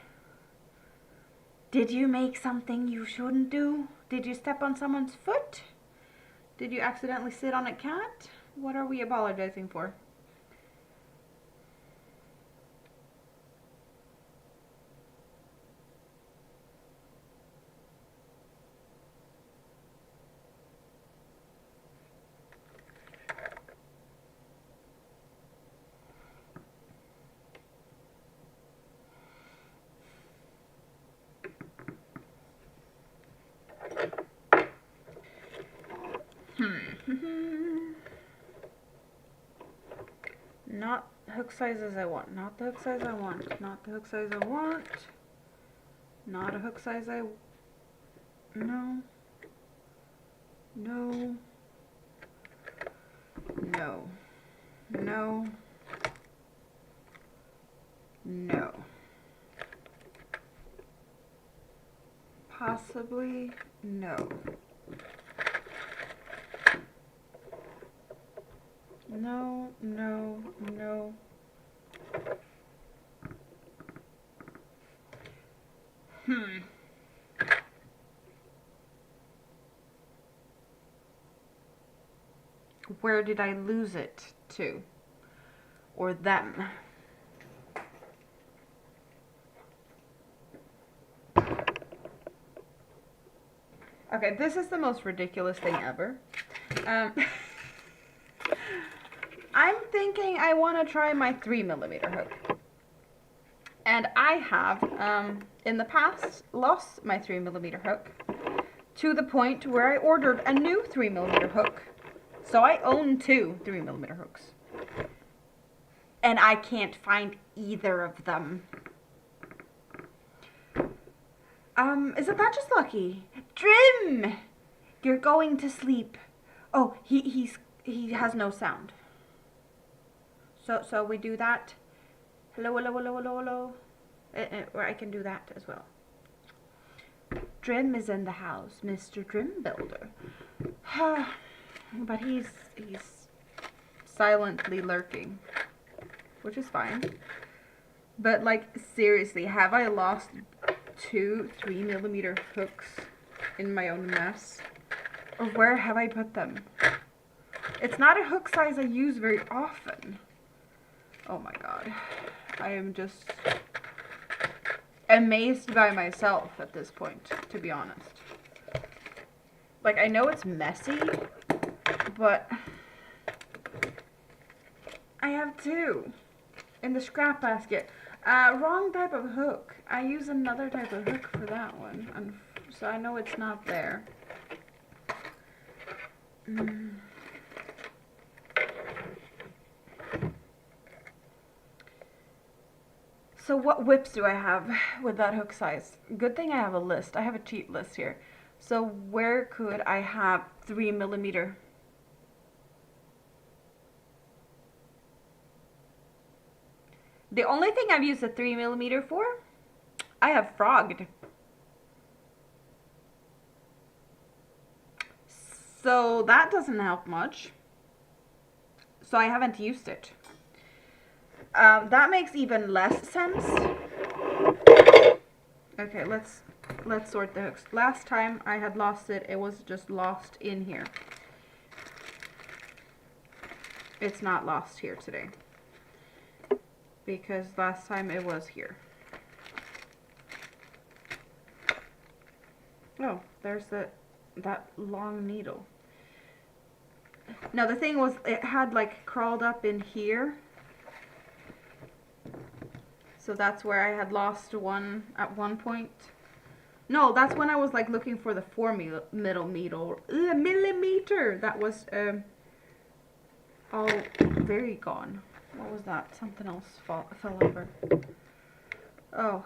Did you make something you shouldn't do? Did you step on someone's foot? Did you accidentally sit on a cat? What are we apologizing for? Not hook sizes I want. Not the hook size I want. Not the hook size I want. Not a hook size I... No. No. No. No. No. Possibly no. No, no, no. Where did I lose it to? Or them? Okay, this is the most ridiculous thing ever. I'm thinking I want to try my 3mm hook. And I have, in the past, lost my 3mm hook to the point where I ordered a new 3mm hook. So I own 2 3mm hooks. And I can't find either of them. Isn't that just lucky? Drim! You're going to sleep. Oh, he has no sound. So we do that. Hello, hello, hello, hello, hello. Or I can do that as well. Drim is in the house, Mr. Drim Builder. But he's silently lurking, which is fine. But like, seriously, have I lost 2 3mm hooks in my own mess? Or where have I put them? It's not a hook size I use very often. Oh my god. I am just amazed by myself at this point, to be honest. Like, I know it's messy, but I have 2 in the scrap basket. Wrong type of hook. I use another type of hook for that one, and so I know it's not there. So what whips do I have with that hook size? Good thing I have a list. I have a cheat list here. So where could I have 3mm? The only thing I've used a 3mm for, I have frogged. So that doesn't help much. So I haven't used it. That makes even less sense. Okay, let's Let's sort the hooks. Last time I had lost it, it was just lost in here. It's not lost here today, because last time it was here. Oh, there's that long needle. No, the thing was, it had like crawled up in here. So that's where I had lost one at one point. No, that's when I was like looking for the 4mm that was all very gone. What was that? Something else fell over. Oh.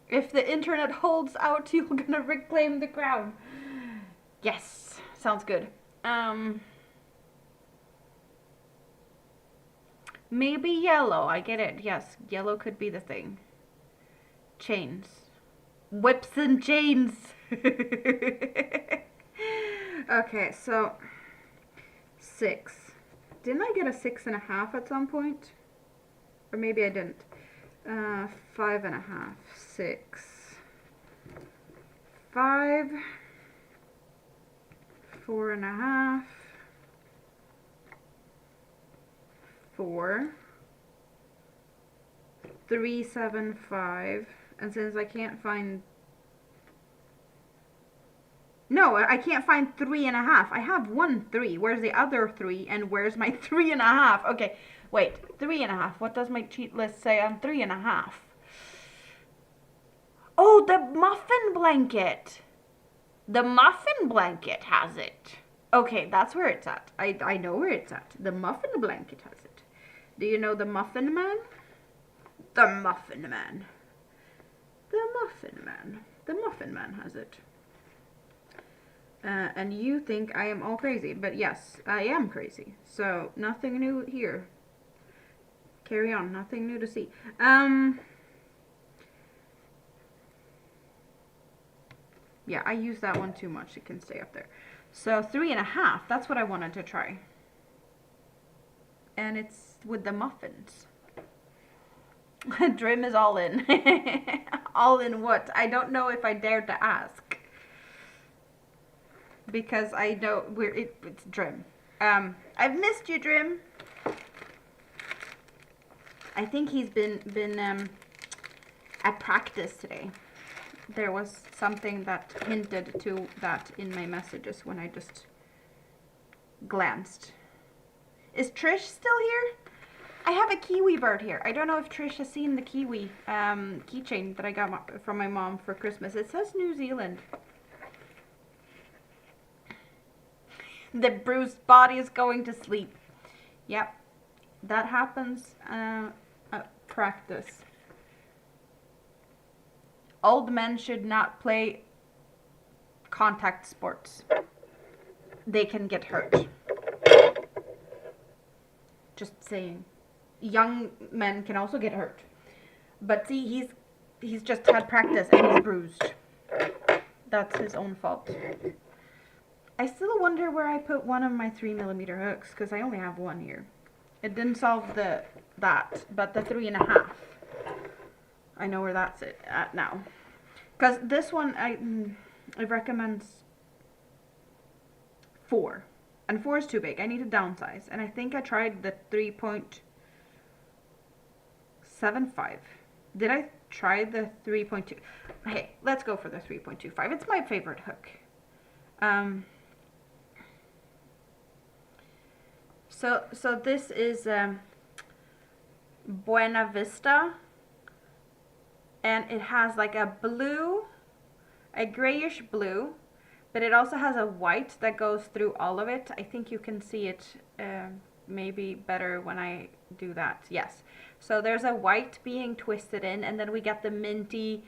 If the internet holds out, you're gonna reclaim the crown. Yes, sounds good. Maybe yellow, I get it. Yes, yellow could be the thing. Chains. Whips and chains. Okay, so 6. Didn't I get a 6.5 at some point? Or maybe I didn't. 5.5, 6, 5, 4.5, 4, 3, 7, 5, and since I can't find, no, I can't find 3.5. I have 1 3. Where's the other 3? And where's my 3.5? Okay, wait, 3.5. What does my cheat list say on 3.5? Oh, the muffin blanket. The muffin blanket has it. Okay, that's where it's at. I know where it's at. The muffin blanket has it. Do you know the Muffin Man? The Muffin Man. The Muffin Man. The Muffin Man has it. And you think I am all crazy, but yes, I am crazy. So, nothing new here. Carry on, nothing new to see. Yeah, I use that one too much. It can stay up there. So 3.5, that's what I wanted to try. And it's with the muffins. Drim is all in. All in what? I don't know if I dare to ask. Because I know it's Drim. I've missed you, Drim. I think he's been at practice today. There was something that hinted to that in my messages when I just glanced. Is Trish still here? I have a kiwi bird here. I don't know if Trish has seen the kiwi keychain that I got from my mom for Christmas. It says New Zealand. The bruised body is going to sleep. Yep, that happens at practice. Old men should not play contact sports. They can get hurt. Just saying. Young men can also get hurt. But see, he's just had practice and he's bruised. That's his own fault. I still wonder where I put one of my 3mm hooks, because I only have one here. It didn't solve that, but the 3.5. I know where that's at now. Because this one, I recommend 4. And 4 is too big. I need to downsize. And I think I tried the 3.75. Did I try the 3.2? Hey, let's go for the 3.25. It's my favorite hook. So this is Buena Vista. And it has like a blue, a grayish blue, but it also has a white that goes through all of it. I think you can see it maybe better when I do that. Yes. So there's a white being twisted in, and then we get the minty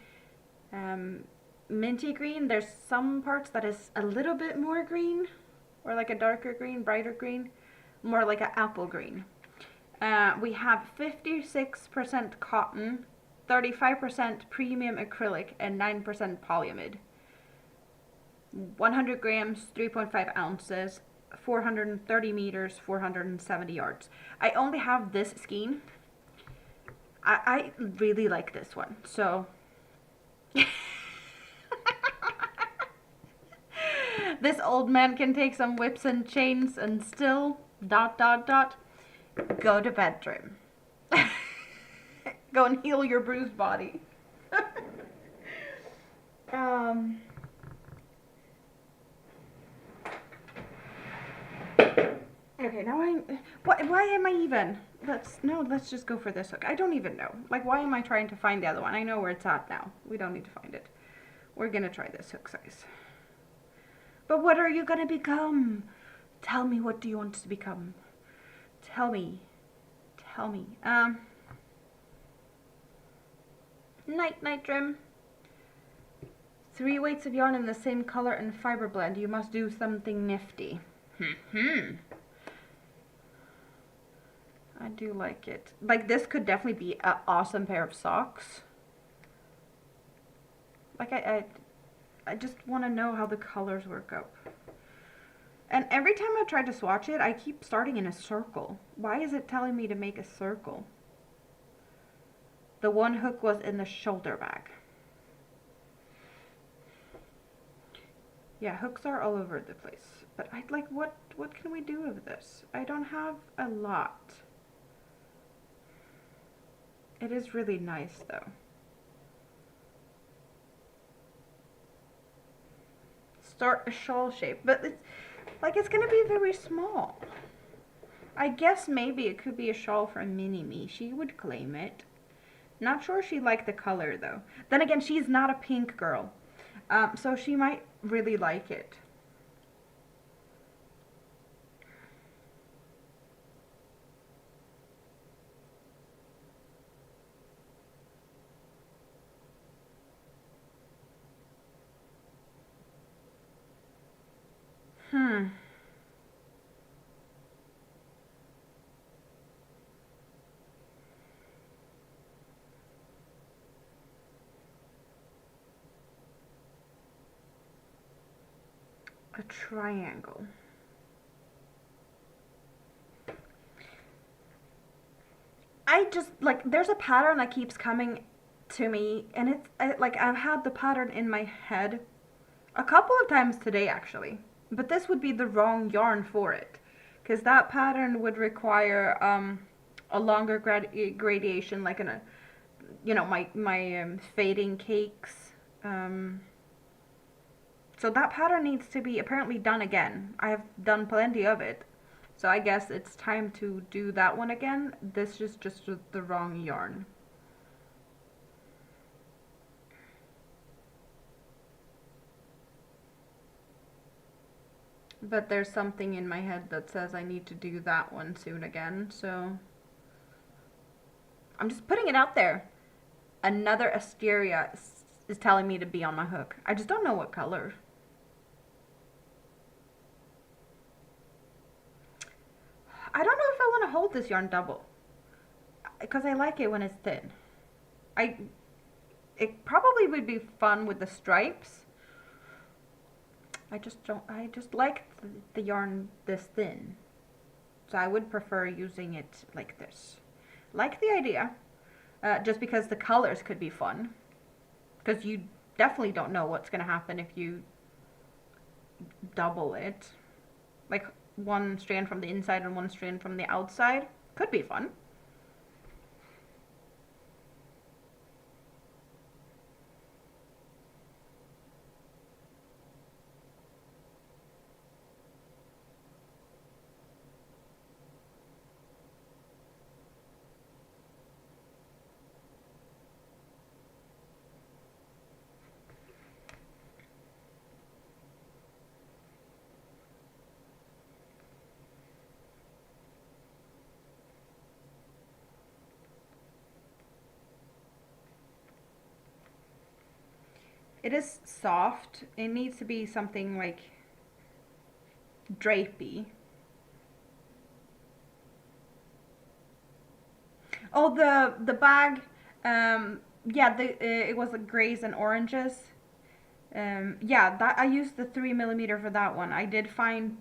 green. There's some parts that is a little bit more green, or like a darker green, brighter green, more like an apple green. We have 56% cotton, 35% premium acrylic, and 9% polyamide. 100 grams, 3.5 ounces, 430 meters, 470 yards. I only have this skein. I really like this one, so. This old man can take some whips and chains and still, ... go to bedroom. Go and heal your bruised body. Okay, now why am I even? Let's just go for this hook. I don't even know. Like, why am I trying to find the other one? I know where it's at now. We don't need to find it. We're gonna try this hook size. But what are you gonna become? Tell me, what do you want to become? Tell me. Tell me. Night trim. 3 weights of yarn in the same color and fiber blend. You must do something nifty. I do like it. Like, this could definitely be an awesome pair of socks. Like, I just want to know how the colors work out. And every time I try to swatch it, I keep starting in a circle. Why is it telling me to make a circle? The one hook was in the shoulder bag. Yeah, hooks are all over the place. But I'd like, what can we do with this? I don't have a lot. It is really nice though. Start a shawl shape, but it's gonna be very small. I guess maybe it could be a shawl for Mini-Me. She would claim it. Not sure she liked the color though. Then again, she's not a pink girl. So she might really like it. A triangle. I just, like, there's a pattern that keeps coming to me, and it's, like, I've had the pattern in my head a couple of times today, actually. But this would be the wrong yarn for it, because that pattern would require a longer gradation, like in a, you know, my fading cakes. So that pattern needs to be apparently done again. I have done plenty of it. So I guess it's time to do that one again. This is just the wrong yarn. But there's something in my head that says I need to do that one soon again, so I'm just putting it out there. Another Asteria is telling me to be on my hook. I just don't know what color. I don't know if I want to hold this yarn double, because I like it when it's thin. It probably would be fun with the stripes. I just like the yarn this thin. So I would prefer using it like this. Like the idea, just because the colors could be fun. Because you definitely don't know what's going to happen if you double it. Like one strand from the inside and one strand from the outside. Could be fun. It is soft. It needs to be something like drapey. Oh, the bag, yeah, it was like grays and oranges. Yeah, that I used the 3mm for that one. I did find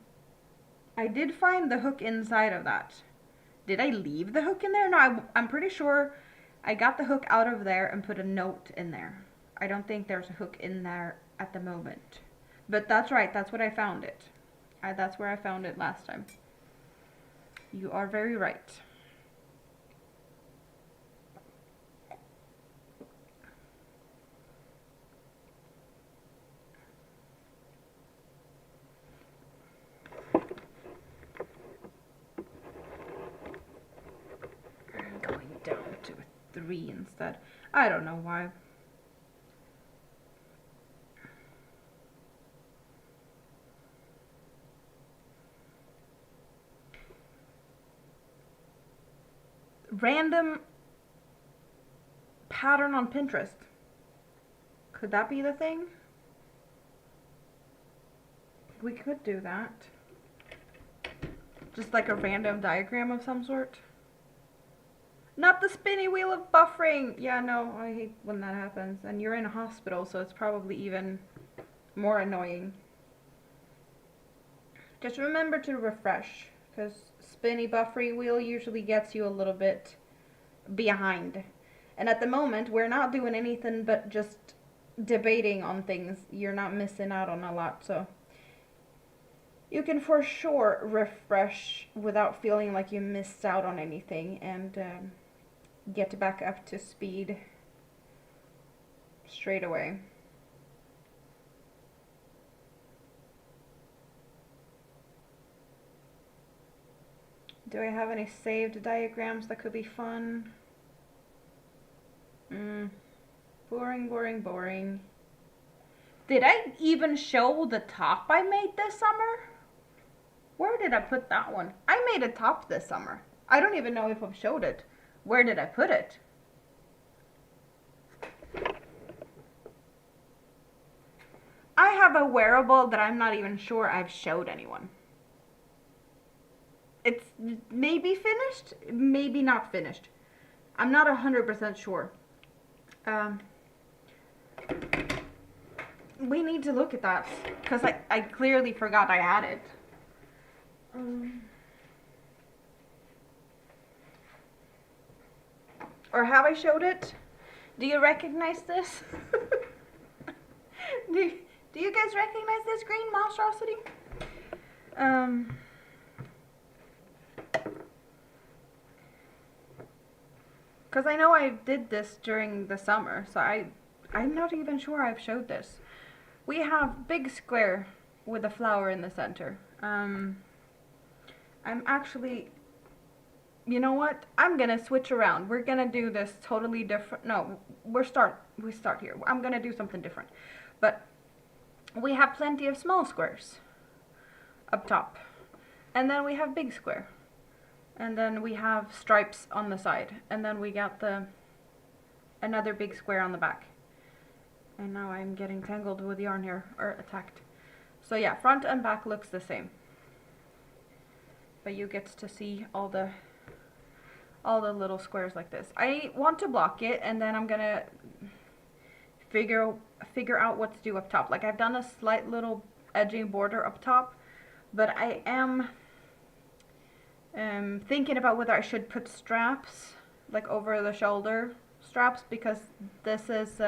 the hook inside of that. Did I leave the hook in there? No, I'm pretty sure I got the hook out of there and put a note in there. I don't think there's a hook in there at the moment. But that's right, that's what I found it. That's where I found it last time. You are very right. I'm going down to a 3 instead. I don't know why. Random pattern on Pinterest. Could that be the thing? We could do that. Just like a random diagram of some sort. Not the spinny wheel of buffering! Yeah, no, I hate when that happens. And you're in a hospital, so it's probably even more annoying. Just remember to refresh, because spinny buffering wheel usually gets you a little bit behind. And at the moment, we're not doing anything but just debating on things. You're not missing out on a lot, so you can for sure refresh without feeling like you missed out on anything, and get back up to speed straight away. Do I have any saved diagrams that could be fun? Boring, boring, boring. Did I even show the top I made this summer? Where did I put that one? I made a top this summer. I don't even know if I've showed it. Where did I put it? I have a wearable that I'm not even sure I've showed anyone. It's maybe finished, maybe not finished. I'm not 100% sure. We need to look at that, because I clearly forgot I had it. Or have I showed it? Do you recognize this? do you guys recognize this green monstrosity? Because I know I did this during the summer, so I'm not even sure I've showed this. We have big square with a flower in the center. I'm actually, you know what? I'm gonna switch around. We're gonna do this totally different. No, we start here. I'm gonna do something different. But we have plenty of small squares up top. And then we have big square. And then we have stripes on the side. And then we got another big square on the back. And now I'm getting tangled with yarn here, or attacked. So yeah, front and back looks the same. But you get to see all the little squares like this. I want to block it, and then I'm gonna figure out what to do up top. Like, I've done a slight little edging border up top, but I am thinking about whether I should put straps, like over the shoulder straps, because this is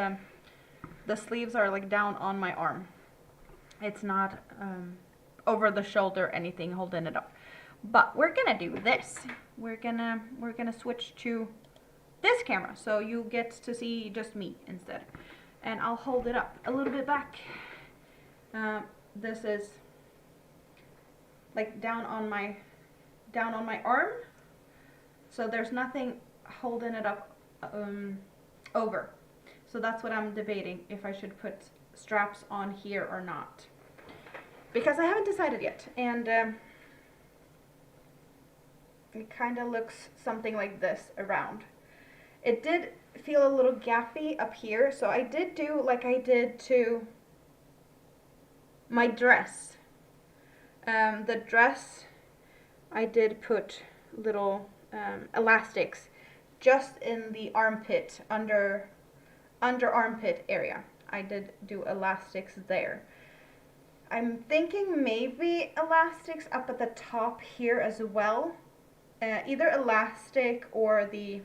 the sleeves are like down on my arm. It's not over the shoulder anything holding it up. But we're gonna do this. We're gonna switch to this camera, so you get to see just me instead. And I'll hold it up a little bit back. This is like down on my arm, so there's nothing holding it up over. So that's what I'm debating, if I should put straps on here or not, because I haven't decided yet. And it kind of looks something like this around. It did feel a little gappy up here, so I did do like I did to my dress. The dress, I did put little elastics just in the armpit, under armpit area. I did do elastics there. I'm thinking maybe elastics up at the top here as well. Either elastic or the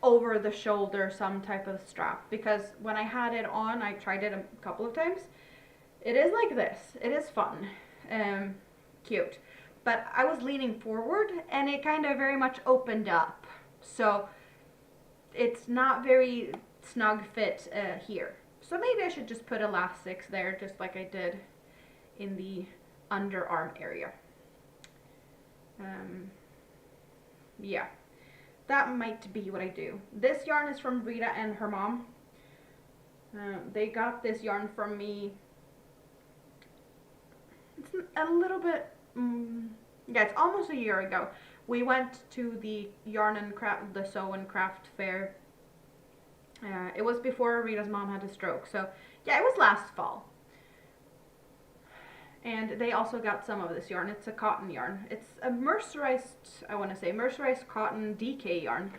over the shoulder some type of strap, because when I had it on, I tried it a couple of times. It is like this. It is fun, cute, but I was leaning forward and it kind of very much opened up, so it's not very snug fit here. So maybe I should just put elastics there, just like I did in the underarm area. Yeah, that might be what I do. This yarn is from Rita and her mom. They got this yarn from me. It's a little bit, yeah, it's almost a year ago. We went to the Yarn and Craft, the Sew and Craft fair. It was before Rita's mom had a stroke, so yeah, it was last fall. And they also got some of this yarn. It's a cotton yarn. It's a mercerized, I want to say, mercerized cotton DK yarn.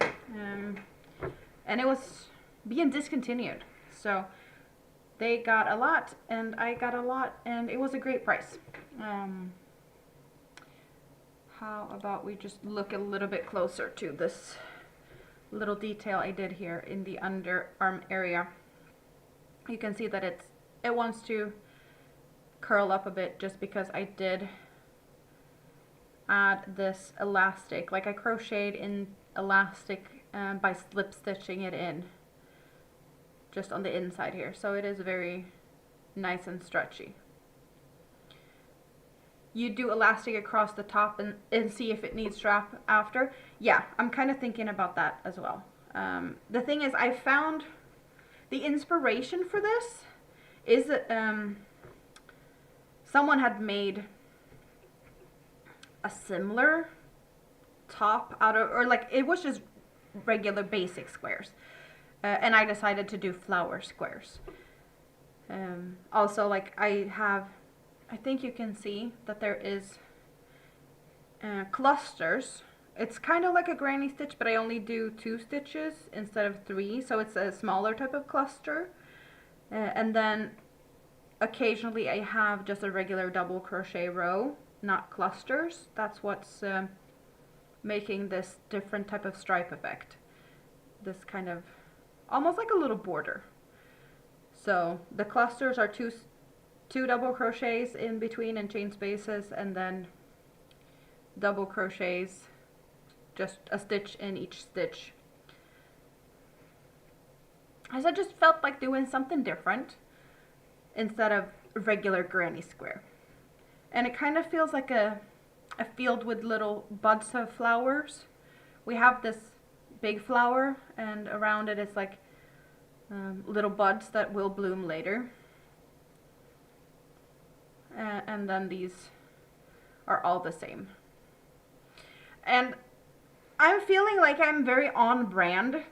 And it was being discontinued. So they got a lot, and I got a lot, and it was a great price. How about we just look a little bit closer to this little detail I did here in the underarm area. You can see that it wants to curl up a bit, just because I did add this elastic. Like, I crocheted in elastic by slip stitching it in just on the inside here, so it is very nice and stretchy. You do elastic across the top and see if it needs strap after. Yeah, I'm kind of thinking about that as well. The thing is, I found the inspiration for this is that someone had made a similar top out of, or like, it was just regular basic squares. And I decided to do flower squares. Also, like, I think you can see that there is clusters. It's kind of like a granny stitch, but I only do 2 stitches instead of 3, so it's a smaller type of cluster. And then occasionally I have just a regular double crochet row, not clusters. That's what's making this different type of stripe effect. This kind of almost like a little border. So the clusters are two double crochets in between and chain spaces, and then double crochets, just a stitch in each stitch. As I just felt like doing something different instead of regular granny square. And it kind of feels like a field with little buds of flowers. We have this big flower, and around it is like little buds that will bloom later. And then these are all the same. And I'm feeling like I'm very on brand.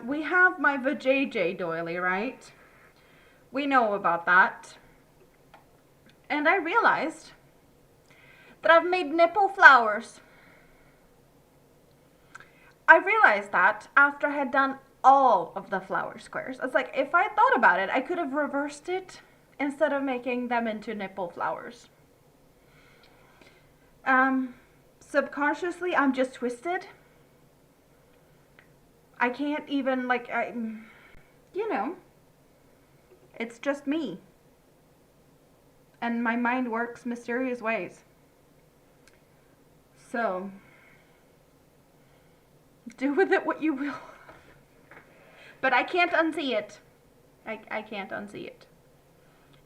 We have my vajayjay doily, right? We know about that. And I realized that I've made nipple flowers. I realized that after I had done all of the flower squares. It's like, if I thought about it, I could have reversed it instead of making them into nipple flowers. Subconsciously, I'm just twisted. I can't even, like, you know, it's just me. And my mind works mysterious ways. So, do with it what you will. But I can't unsee it. I can't unsee it.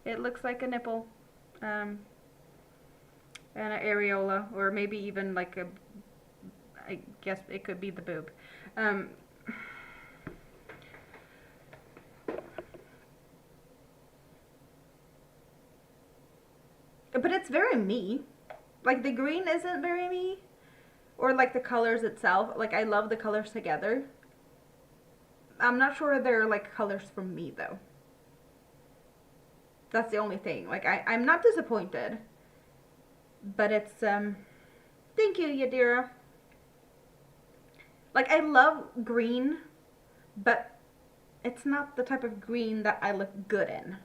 It looks like a nipple. And an areola, or maybe even like a, I guess it could be the boob. But it's very me. Like, the green isn't very me. Or like the colors itself. Like, I love the colors together. I'm not sure they're like colors from me though. That's the only thing. Like, I'm not disappointed. But it's, thank you, Yadira. Like, I love green, but it's not the type of green that I look good in.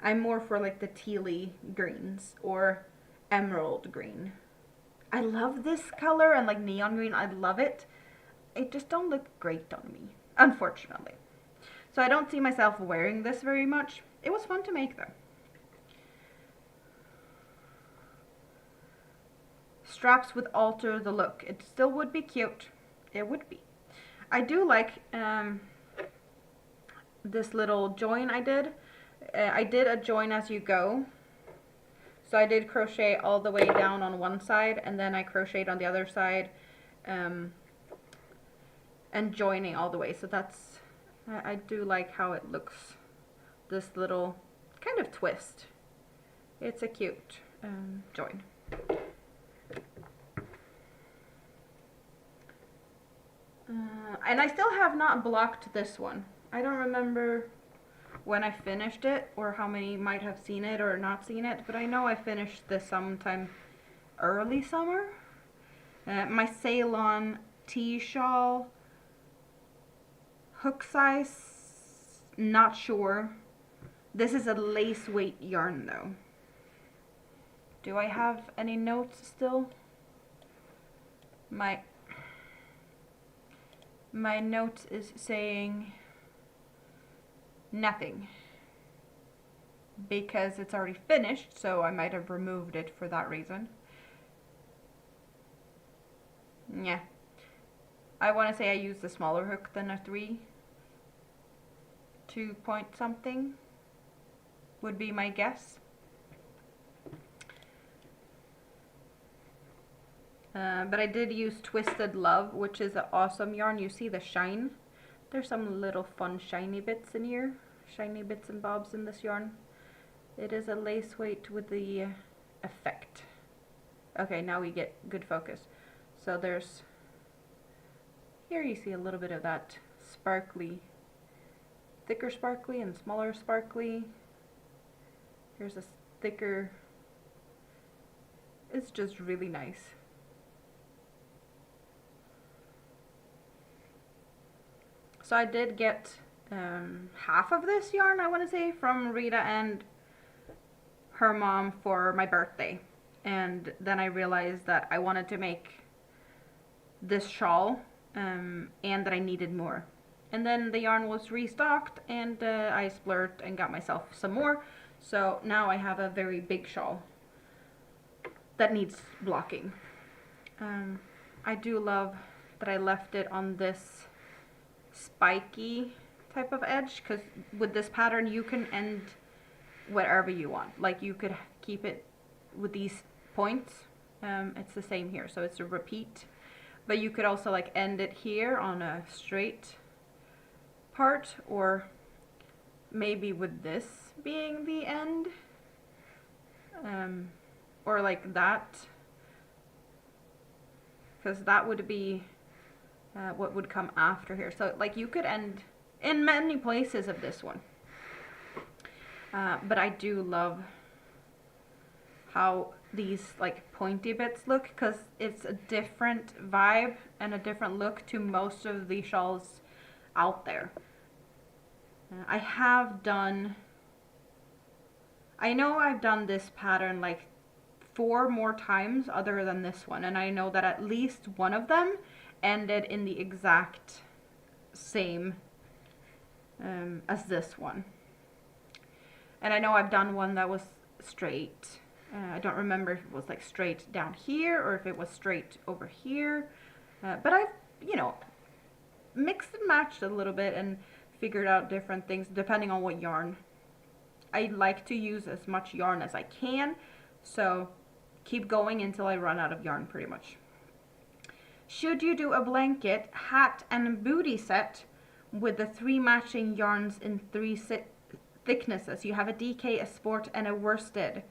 I'm more for like the tealy greens or emerald green. I love this color, and like neon green, I love it. it just don't look great on me, unfortunately. So I don't see myself wearing this very much. It was fun to make though. Straps would alter the look. It still would be cute. It would be. I do like this little join I did. I did a join as you go. So I did crochet all the way down on one side, and then I crocheted on the other side, and joining all the way. So that's, I do like how it looks. This little kind of twist. It's a cute join. And I still have not blocked this one. I don't remember when I finished it or how many might have seen it or not seen it, but I know I finished this sometime early summer. My Ceylon tea shawl, hook size, not sure. This is a lace weight yarn though. Do I have any notes still? My note is saying nothing because it's already finished, so I might have removed it for that reason. Yeah, I want to say I used a smaller hook than a 2 point something would be my guess. But I did use Twisted Love, which is an awesome yarn. You see the shine? There's some little fun shiny bits in here. Shiny bits and bobs in this yarn. It is a lace weight with the effect. Okay, now we get good focus. So there's, here you see a little bit of that sparkly, thicker sparkly and smaller sparkly. Here's a thicker, it's just really nice. So I did get half of this yarn, I want to say, from Rita and her mom for my birthday. And then I realized that I wanted to make this shawl and that I needed more. And then the yarn was restocked and I splurged and got myself some more. So now I have a very big shawl that needs blocking. I do love that I left it on this spiky type of edge, because with this pattern you can end whatever you want. Like you could keep it with these points. It's the same here, so it's a repeat, but you could also like end it here on a straight part, or maybe with this being the end, or like that, because that would be what would come after here. So like you could end in many places of this one. But I do love how these like pointy bits look, because it's a different vibe and a different look to most of the shawls out there. I know I've done this pattern like 4 more times other than this one, and I know that at least one of them ended in the exact same as this one. And I know I've done one that was straight. I don't remember if it was like straight down here or if it was straight over here. But I've, you know, mixed and matched a little bit and figured out different things depending on what yarn. I like to use as much yarn as I can, so keep going until I run out of yarn pretty much. Should you do a blanket, hat, and booty set with the 3 matching yarns in 3 thicknesses? You have a DK, a sport, and a worsted.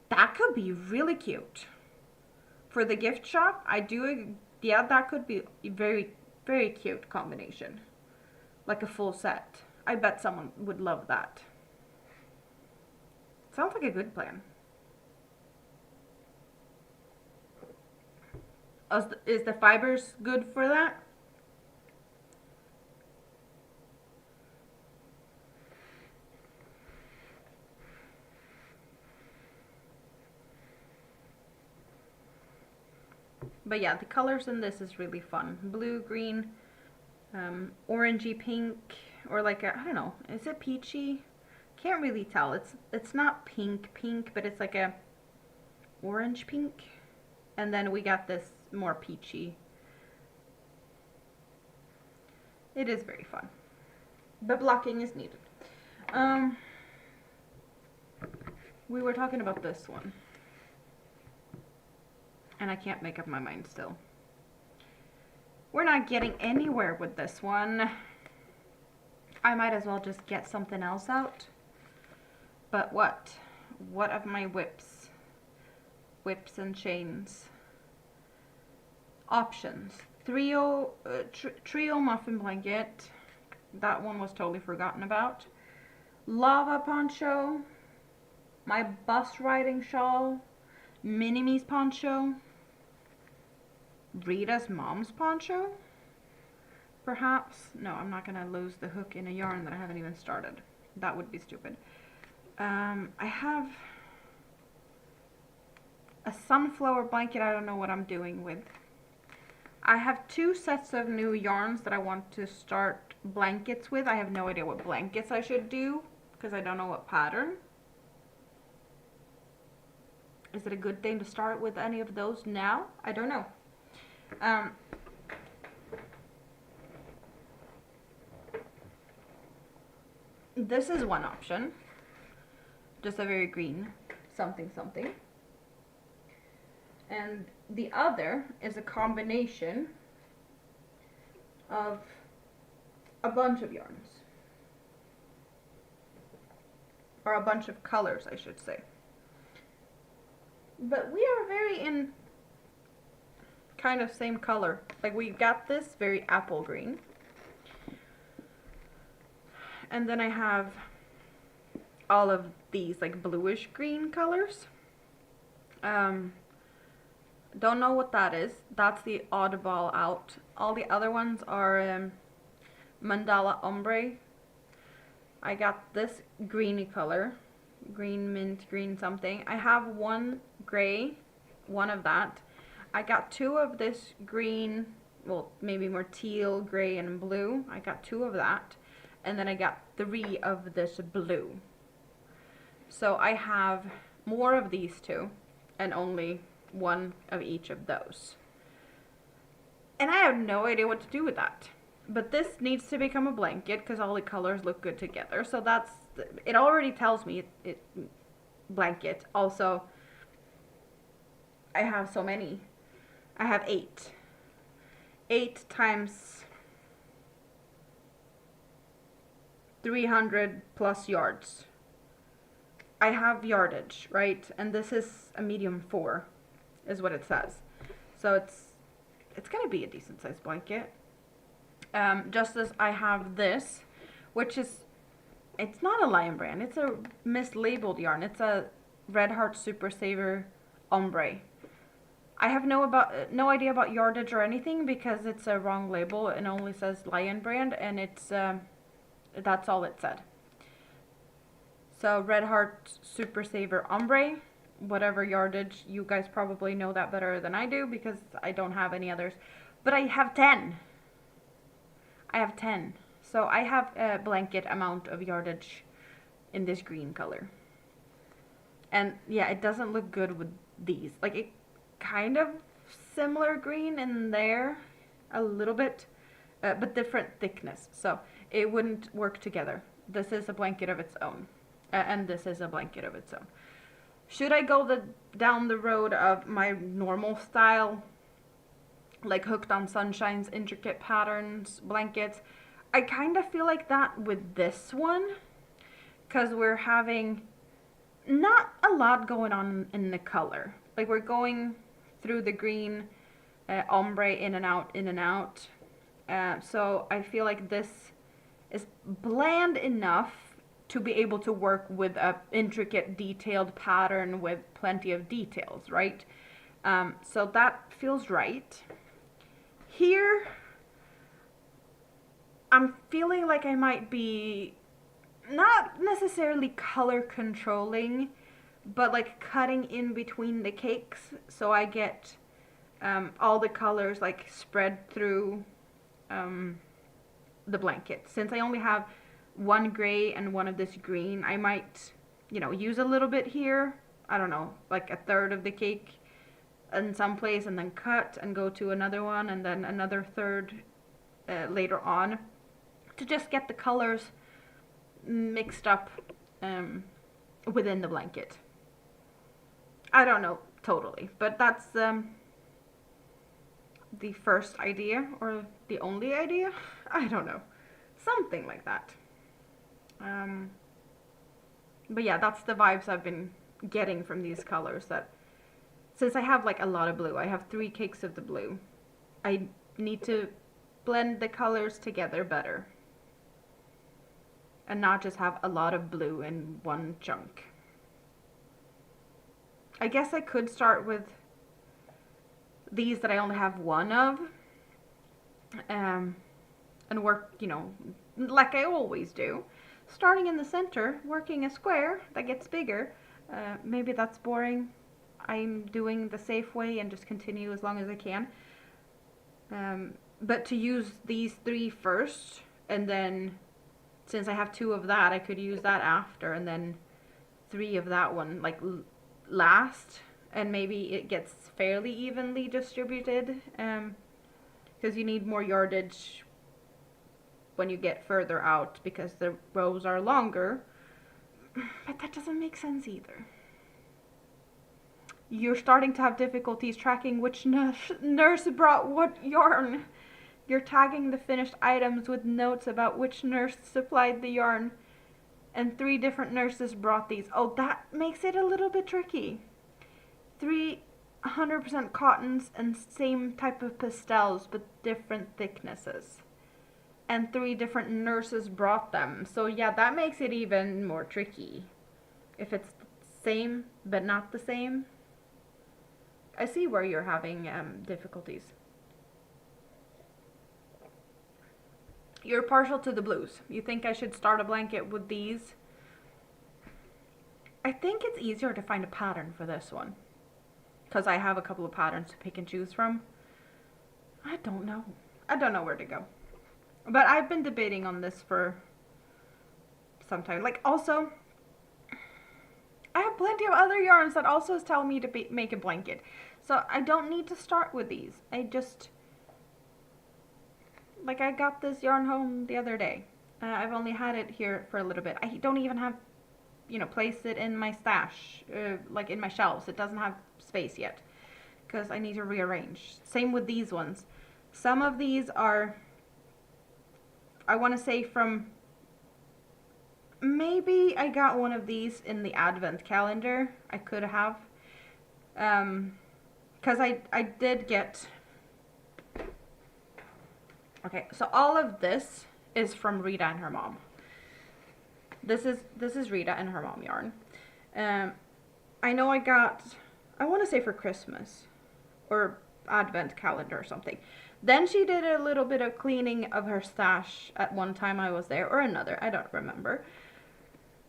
That could be really cute. For the gift shop, yeah, that could be a very, very cute combination. Like a full set. I bet someone would love that. Sounds like a good plan. Is the fibers good for that? But yeah, the colors in this is really fun. Blue, green, orangey pink, or like a, I don't know, is it peachy? Can't really tell. It's not pink, but it's like a orange pink. And then we got this more peachy. It is very fun. But blocking is needed. We were talking about this one. And I can't make up my mind still. We're not getting anywhere with this one. I might as well just get something else out. But what? What of my whips? Whips and chains. Options. Trio muffin blanket. That one was totally forgotten about. Lava poncho. My bus riding shawl. Mini-Me's poncho. Rita's mom's poncho? Perhaps? No, I'm not gonna lose the hook in a yarn that I haven't even started. That would be stupid. I have a sunflower blanket I don't know what I'm doing with. I have 2 sets of new yarns that I want to start blankets with. I have no idea what blankets I should do because I don't know what pattern. Is it a good thing to start with any of those now? I don't know. This is one option. Just a very green something something. And the other is a combination of a bunch of yarns. Or a bunch of colors, I should say. But we are very in kind of same color. Like we got this very apple green. And then I have all of these like bluish green colors. Don't know what that is. That's the oddball out. All the other ones are mandala ombre. I got this greeny color. Green mint, green something. I have one gray, one of that. I got 2 of this green, well maybe more teal, gray and blue. I got 2 of that. And then I got 3 of this blue. So I have more of these 2 and only 1 of each of those. And I have no idea what to do with that. But this needs to become a blanket because all the colors look good together. So that's, it already tells me it blanket. Also, I have so many. I have 8. 8 times 300 plus yards. I have yardage, right? And this is a medium 4, is what it says. So it's gonna be a decent sized blanket. Just as I have this, which is, it's not a Lion brand, it's a mislabeled yarn. It's a Red Heart Super Saver Ombre. I have no idea about yardage or anything because it's a wrong label and only says Lion brand, and it's that's all it said. So Red Heart Super Saver Ombre, whatever yardage, you guys probably know that better than I do because I don't have any others. But I have 10. I have 10. So I have a blanket amount of yardage in this green color. And yeah, it doesn't look good with these. Like it kind of similar green in there a little bit, but different thickness. So it wouldn't work together. This is a blanket of its own. And this is a blanket of its own. Should I go down the road of my normal style, like Hooked on Sunshine's intricate patterns blankets? I kind of feel like that with this one, because we're having not a lot going on in the color. Like we're going through the green ombre in and out, in and out. So I feel like this is bland enough to be able to work with a intricate detailed pattern with plenty of details, right? So that feels right. Here, I'm feeling like I might be not necessarily color controlling, but like cutting in between the cakes so I get all the colors like spread through the blanket. Since I only have one gray and one of this green, I might, you know, use a little bit here. I don't know, like a third of the cake in some place, and then cut and go to another one, and then another third later on, to just get the colors mixed up within the blanket. I don't know totally, but that's the first idea, or the only idea. I don't know, something like that. But yeah, that's the vibes I've been getting from these colors. That since I have like a lot of blue, I have 3 cakes of the blue, I need to blend the colors together better and not just have a lot of blue in one chunk. I guess I could start with these that I only have one of, and work, you know, like I always do, starting in the center, working a square that gets bigger. Maybe that's boring. I'm doing the safe way and just continue as long as I can. But to use these 3 first, and then since I have 2 of that, I could use that after, and then 3 of that one like last, and maybe it gets fairly evenly distributed, because you need more yardage when you get further out because the rows are longer. But that doesn't make sense either. You're starting to have difficulties tracking which nurse brought what yarn. You're tagging the finished items with notes about which nurse supplied the yarn, and 3 different nurses brought these. Oh, that makes it a little bit tricky. 3 100% cottons and same type of pastels but different thicknesses. And 3 different nurses brought them. So yeah, that makes it even more tricky. If it's the same but not the same. I see where you're having difficulties. You're partial to the blues. You think I should start a blanket with these? I think it's easier to find a pattern for this one, because I have a couple of patterns to pick and choose from. I don't know. I don't know where to go. But I've been debating on this for some time. Like, also, I have plenty of other yarns that also tell me to make a blanket. So I don't need to start with these. I just, like, I got this yarn home the other day. I've only had it here for a little bit. I don't even have, you know, place it in my stash, like in my shelves. It doesn't have space yet because I need to rearrange. Same with these ones. Some of these are, I want to say from, maybe I got one of these in the advent calendar. I could have, because I did get, okay, so all of this is from Rita and her mom. This is Rita and her mom yarn. I know I got, I want to say for Christmas or advent calendar or something. Then she did a little bit of cleaning of her stash at one time I was there, or another, I don't remember.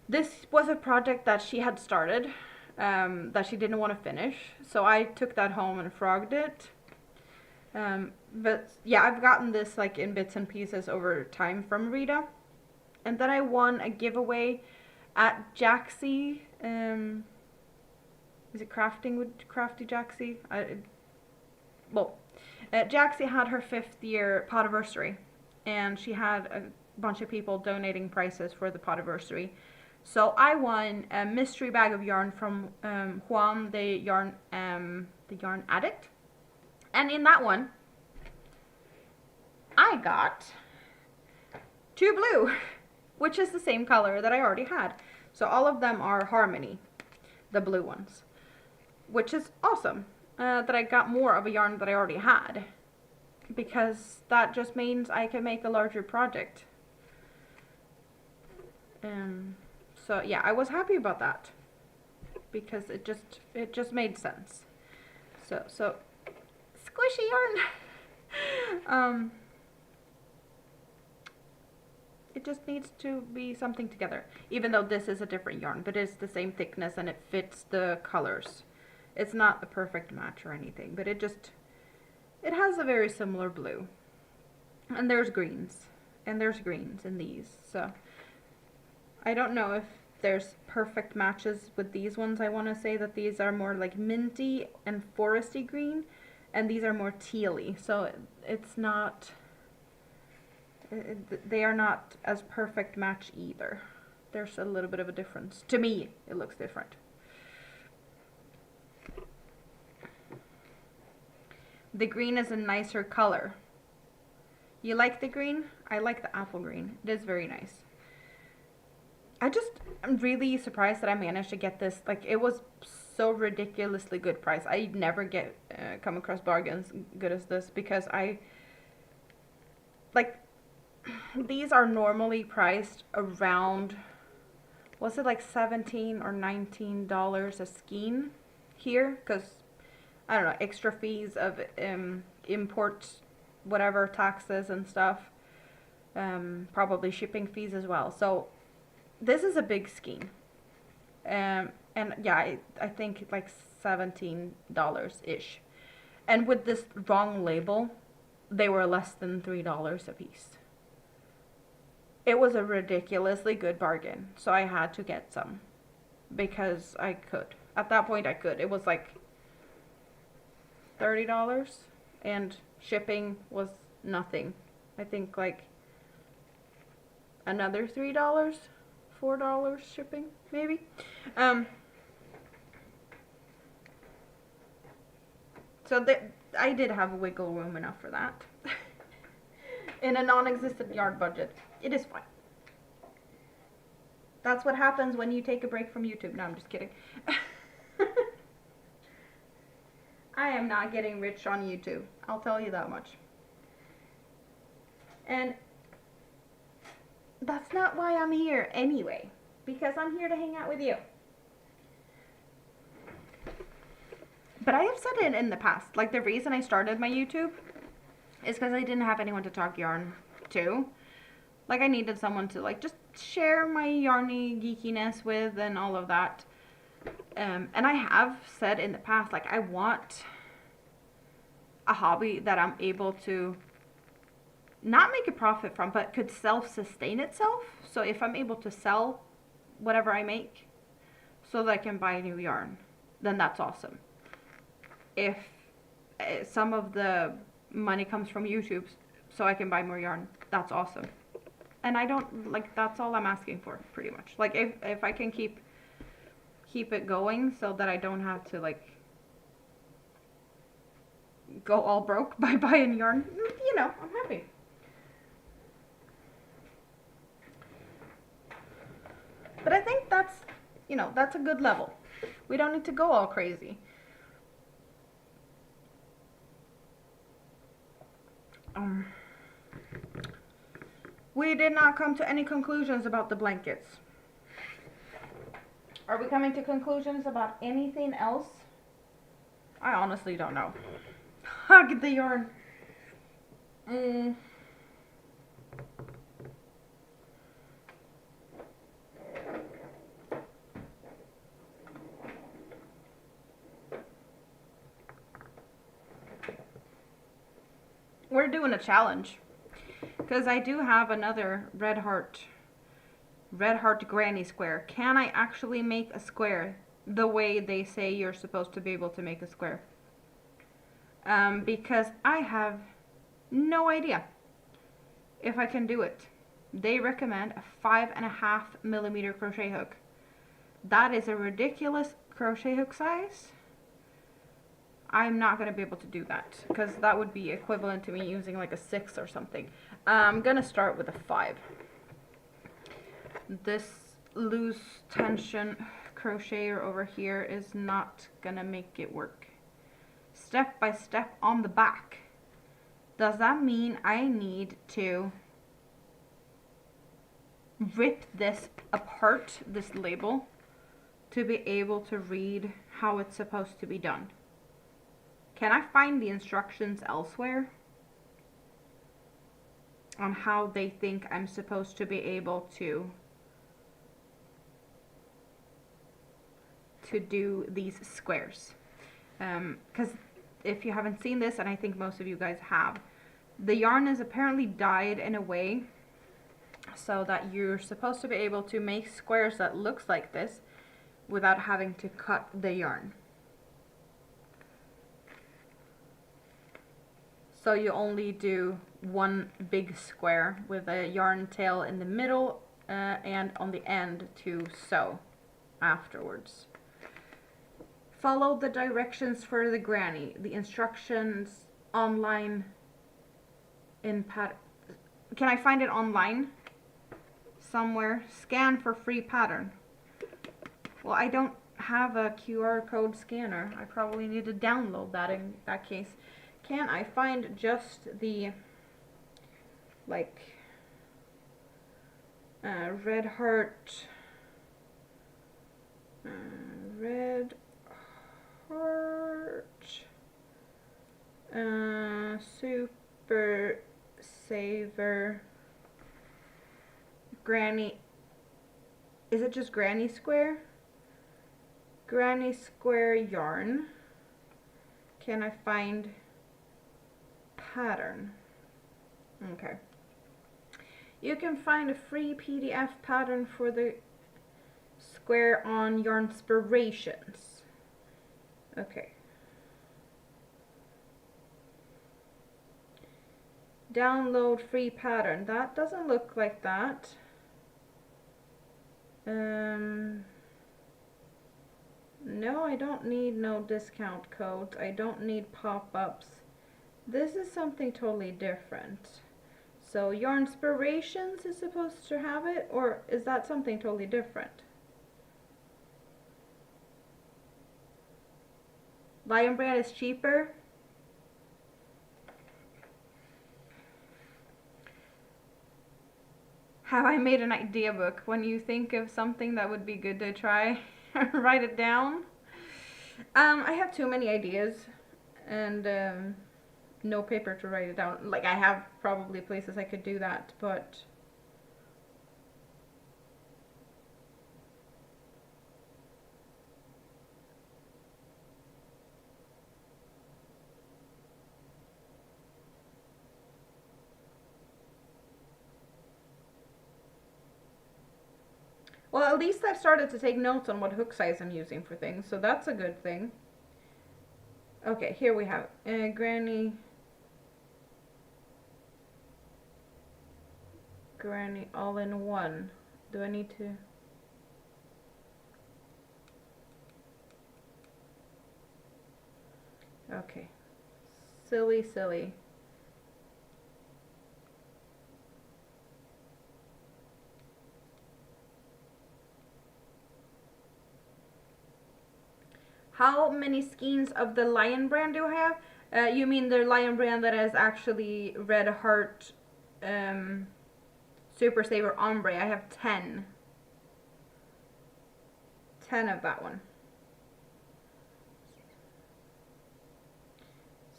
This was a project that she had started, that she didn't want to finish, so I took that home and frogged it. But yeah, I've gotten this like in bits and pieces over time from Rita. And then I won a giveaway at Jaxie. Is it Crafting with Crafty Jaxie? Jaxie had her 5th year podiversary, and she had a bunch of people donating prizes for the podiversary. So I won a mystery bag of yarn from Juan, the yarn addict, and in that one, I got 2 blue, which is the same color that I already had. So all of them are Harmony, the blue ones, which is awesome. That I got more of a yarn that I already had, because that just means I can make a larger project. So yeah, I was happy about that because it just made sense. So squishy yarn. It just needs to be something together, even though this is a different yarn, but it's the same thickness and it fits the colors. It's not the perfect match or anything, but it just It has a very similar blue. And there's greens. And there's greens in these. So I don't know if there's perfect matches with these ones. I want to say that these are more like minty and foresty green, and these are more tealy. So it's not, they are not as perfect match either. There's a little bit of a difference. To me, it looks different. The green is a nicer color. You like the green? I like the apple green. It is very nice. I'm really surprised that I managed to get this. Like, it was so ridiculously good price. I never get come across bargains good as this, because like, these are normally priced around, was it like $17 or $19 a skein here? Because, I don't know, extra fees of import, whatever, taxes and stuff. Probably shipping fees as well. So this is a big skein. And yeah, I think like $17-ish. And with this wrong label, they were less than $3 a piece. It was a ridiculously good bargain. So I had to get some. Because I could. At that point I could. It was like $30. And shipping was nothing. I think like another $3. $4 shipping, maybe. So I did have wiggle room enough for that. In a non-existent yard budget. It is fine. That's what happens when you take a break from YouTube. No, I'm just kidding. I am not getting rich on YouTube. I'll tell you that much. And that's not why I'm here anyway, because I'm here to hang out with you. But I have said it in the past, like, the reason I started my YouTube is because I didn't have anyone to talk yarn to. Like, I needed someone to, like, just share my yarny geekiness with and all of that. And I have said in the past, like, I want a hobby that I'm able to not make a profit from, but could self-sustain itself. So if I'm able to sell whatever I make so that I can buy new yarn, then that's awesome. If some of the money comes from YouTube so I can buy more yarn, that's awesome. And I don't, like, that's all I'm asking for, pretty much. Like, if I can keep it going so that I don't have to, like, go all broke by buying yarn, you know, I'm happy. But I think that's, you know, that's a good level. We don't need to go all crazy. We did not come to any conclusions about the blankets. Are we coming to conclusions about anything else? I honestly don't know. Get the yarn. We're doing a challenge. Because I do have another red heart granny square. Can I actually make a square the way they say you're supposed to be able to make a square? Because I have no idea if I can do it. They recommend a 5.5mm crochet hook. That is a ridiculous crochet hook size. I'm not going to be able to do that, because that would be equivalent to me using like a 6 or something. I'm going to start with a 5. This loose tension crocheter over here is not going to make it work. Step by step on the back. Does that mean I need to rip this apart, this label, to be able to read how it's supposed to be done? Can I find the instructions elsewhere on how they think I'm supposed to be able to do these squares? Because if you haven't seen this, and I think most of you guys have, the yarn is apparently dyed in a way so that you're supposed to be able to make squares that looks like this without having to cut the yarn. So you only do one big square with a yarn tail in the middle and on the end to sew afterwards. Follow the directions for the granny. The instructions online in Can I find it online somewhere? Scan for free pattern. Well, I don't have a QR code scanner. I probably need to download that in that case. Can I find just the, like, red heart, super saver, granny, is it just granny square? Granny square yarn. Can I find pattern? Okay. You can find a free PDF pattern for the square on Yarnspirations. Okay. Download free pattern. That doesn't look like that. No, I don't need no discount codes. I don't need pop-ups. This is something totally different. So Yarnspirations is supposed to have it, or is that something totally different? Lion Brand is cheaper. Have I made an idea book? When you think of something that would be good to try, write it down. I have too many ideas and no paper to write it down. Like, I have probably places I could do that, but well, at least I've started to take notes on what hook size I'm using for things, so that's a good thing. Okay, here we have Granny all-in-one. Do I need to? Okay. Silly. How many skeins of the Lion Brand do I have? You mean the Lion Brand that is actually Red Heart Super Saver Ombre? I have 10. 10 of that one.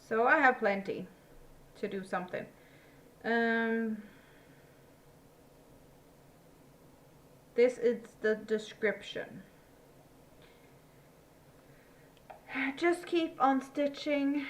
So I have plenty to do something. This is the description. Just keep on stitching.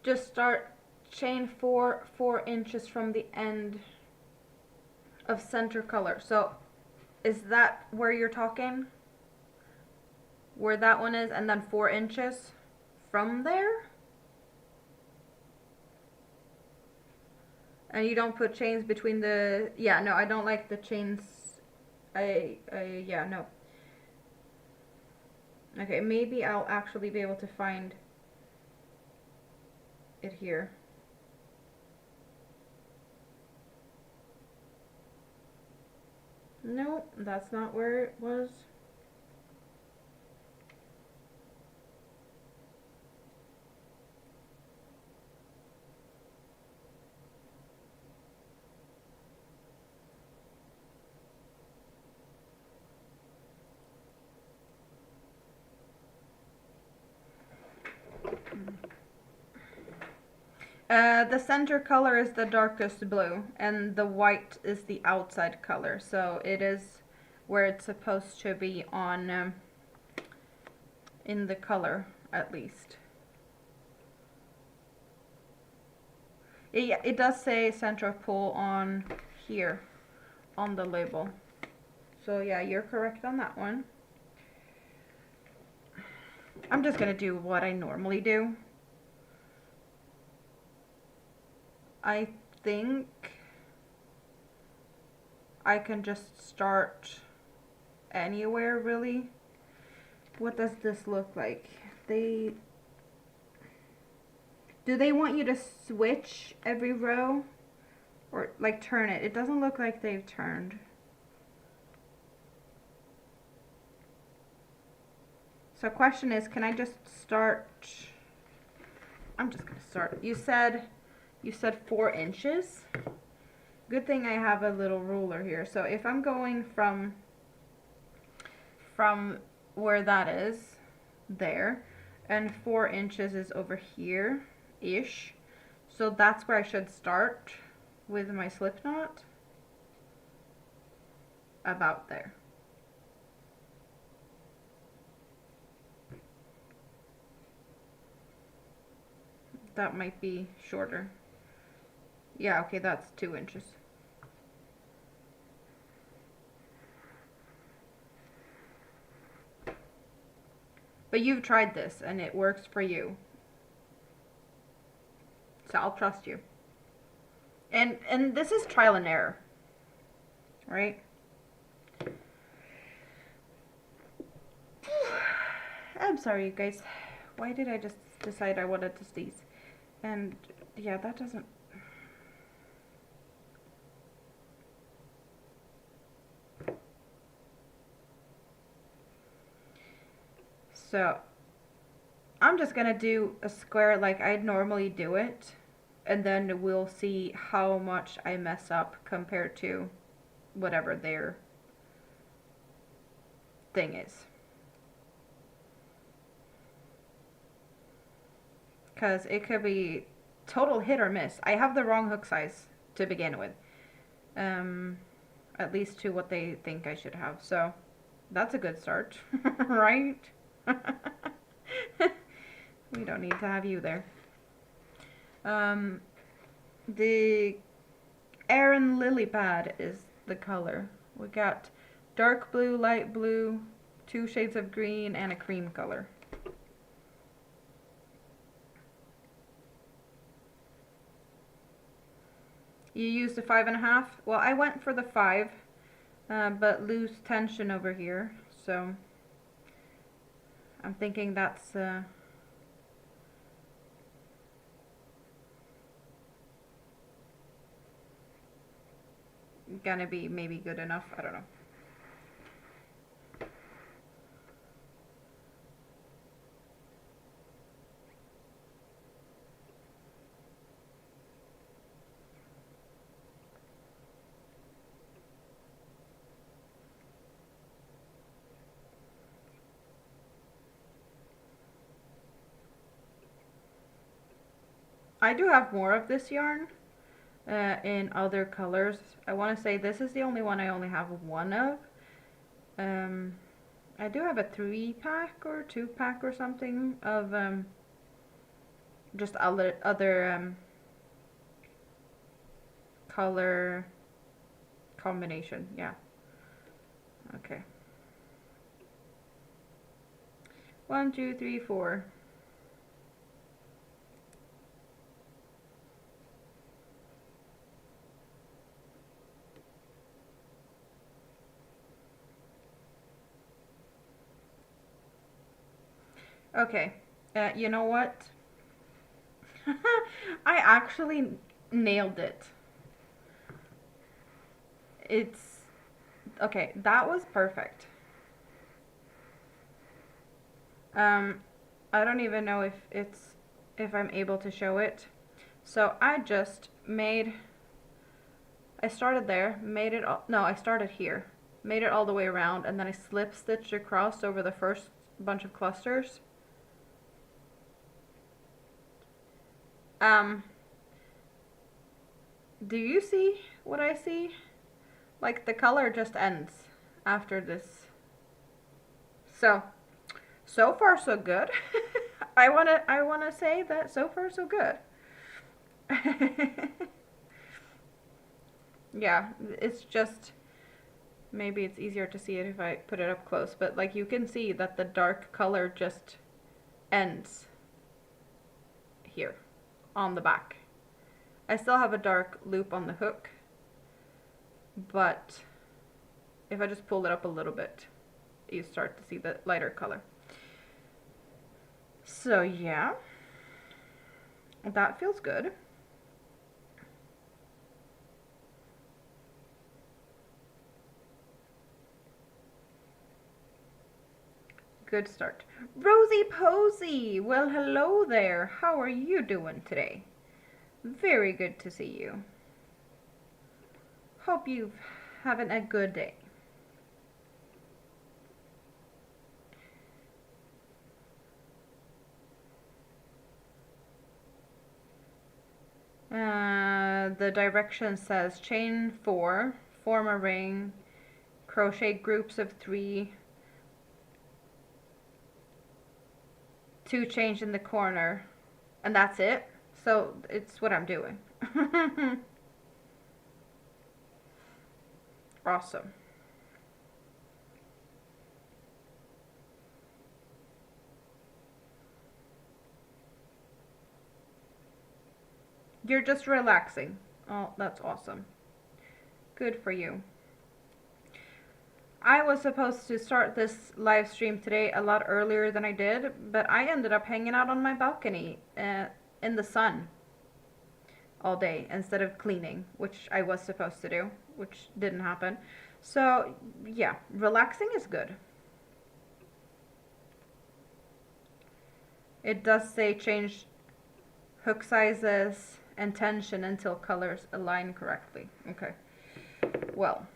Just start chain 4 inches from the end of center color. So is that where you're talking? Where that one is, and then 4 inches from there? And you don't put chains between the, yeah, no, I don't like the chains. Yeah, no. Okay, maybe I'll actually be able to find it here. No, that's not where it was. The center color is the darkest blue, and the white is the outside color. So it is where it's supposed to be on, in the color, at least. It does say center of pull on here, on the label. So yeah, you're correct on that one. I'm just gonna do what I normally do. I think I can just start anywhere, really. What does this look like? Do they want you to switch every row? Or like turn it? It doesn't look like they've turned. So question is, can I just start? I'm just gonna start. You said 4 inches. Good thing I have a little ruler here. So if I'm going from where that is, there, and 4 inches is over here ish, so that's where I should start with my slip knot, about there. That might be shorter. Yeah, okay, that's 2 inches. But you've tried this and it works for you. So I'll trust you. And this is trial and error, right? I'm sorry, you guys. Why did I just decide I wanted to sneeze? And yeah, that doesn't... So, I'm just gonna do a square like I'd normally do it, and then we'll see how much I mess up compared to whatever their thing is. Because it could be total hit or miss. I have the wrong hook size to begin with. At least to what they think I should have. So, that's a good start, right? We don't need to have you there. The Aran Lily Pad is the color. We got dark blue, light blue, 2 shades of green, and a cream color. You used a 5.5? Well, I went for the 5, but loose tension over here, so I'm thinking that's gonna be maybe good enough. I don't know. I do have more of this yarn in other colors. I want to say this is the only one I only have one of. I do have a 3-pack or 2-pack or something of just other color combination. Yeah. Okay. 1, 2, 3, 4. Okay, you know what? I actually nailed it. Okay, that was perfect. I don't even know if I'm able to show it. So I just made, I started there, made it all, no, I started here, made it all the way around, and then I slip stitched across over the first bunch of clusters. Do you see what I see? Like the color just ends after this. So far so good. I wanna say that so far so good. Yeah, it's just maybe it's easier to see it if I put it up close, but like you can see that the dark color just ends here on the back. I still have a dark loop on the hook, but if I just pull it up a little bit, you start to see the lighter color. So yeah, that feels good. Good start. Rosie Posey! Well, hello there. How are you doing today? Very good to see you. Hope you're having a good day. The direction says chain 4, form a ring, crochet groups of 3, 2 chains in the corner, and that's it. So it's what I'm doing. Awesome. You're just relaxing. Oh, that's awesome. Good for you. I was supposed to start this live stream today a lot earlier than I did, but I ended up hanging out on my balcony in the sun all day instead of cleaning, which I was supposed to do, which didn't happen. So, yeah, relaxing is good. It does say change hook sizes and tension until colors align correctly. Okay. Well,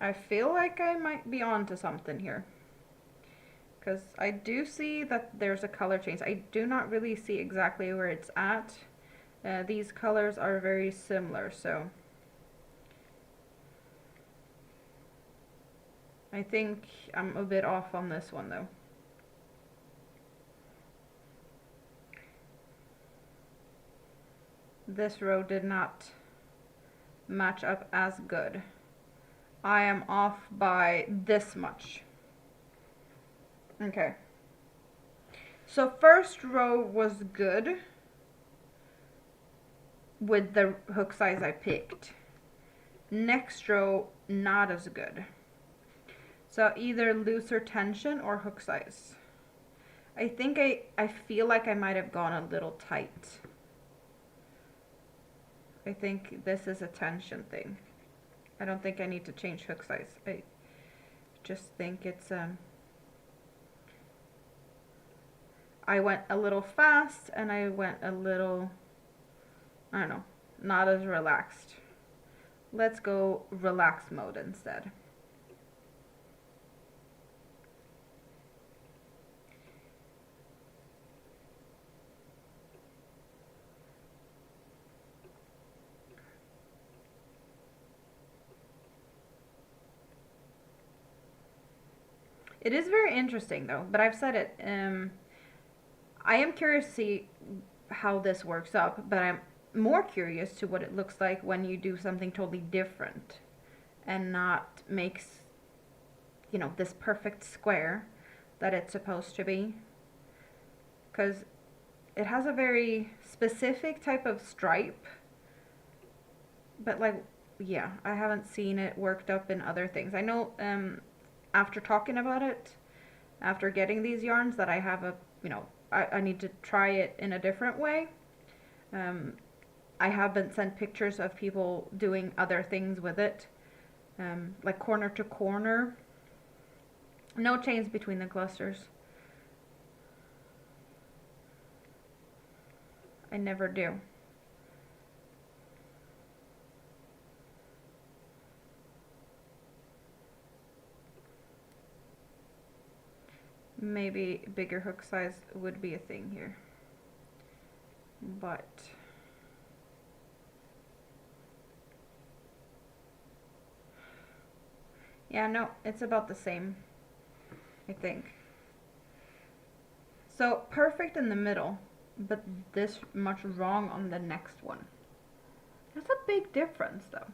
I feel like I might be onto something here. Because I do see that there's a color change. I do not really see exactly where it's at. These colors are very similar, so I think I'm a bit off on this one though. This row did not match up as good. I am off by this much. Okay. So first row was good with the hook size I picked. Next row, not as good. So either looser tension or hook size. I think I feel like I might have gone a little tight. I think this is a tension thing. I don't think I need to change hook size. I just think it's I went a little fast and I went a little, I don't know, not as relaxed. Let's go relax mode instead. It is very interesting though, but I've said it. I am curious to see how this works up, but I'm more curious to what it looks like when you do something totally different and not makes, you know, this perfect square that it's supposed to be. Because it has a very specific type of stripe, but like, yeah, I haven't seen it worked up in other things. I know after talking about it, after getting these yarns, that I have a, you know, I need to try it in a different way. I have been sent pictures of people doing other things with it, like corner to corner. No chains between the clusters. I never do. Maybe bigger hook size would be a thing here, but yeah, no, it's about the same, I think. So perfect in the middle, but this much wrong on the next one. That's a big difference though.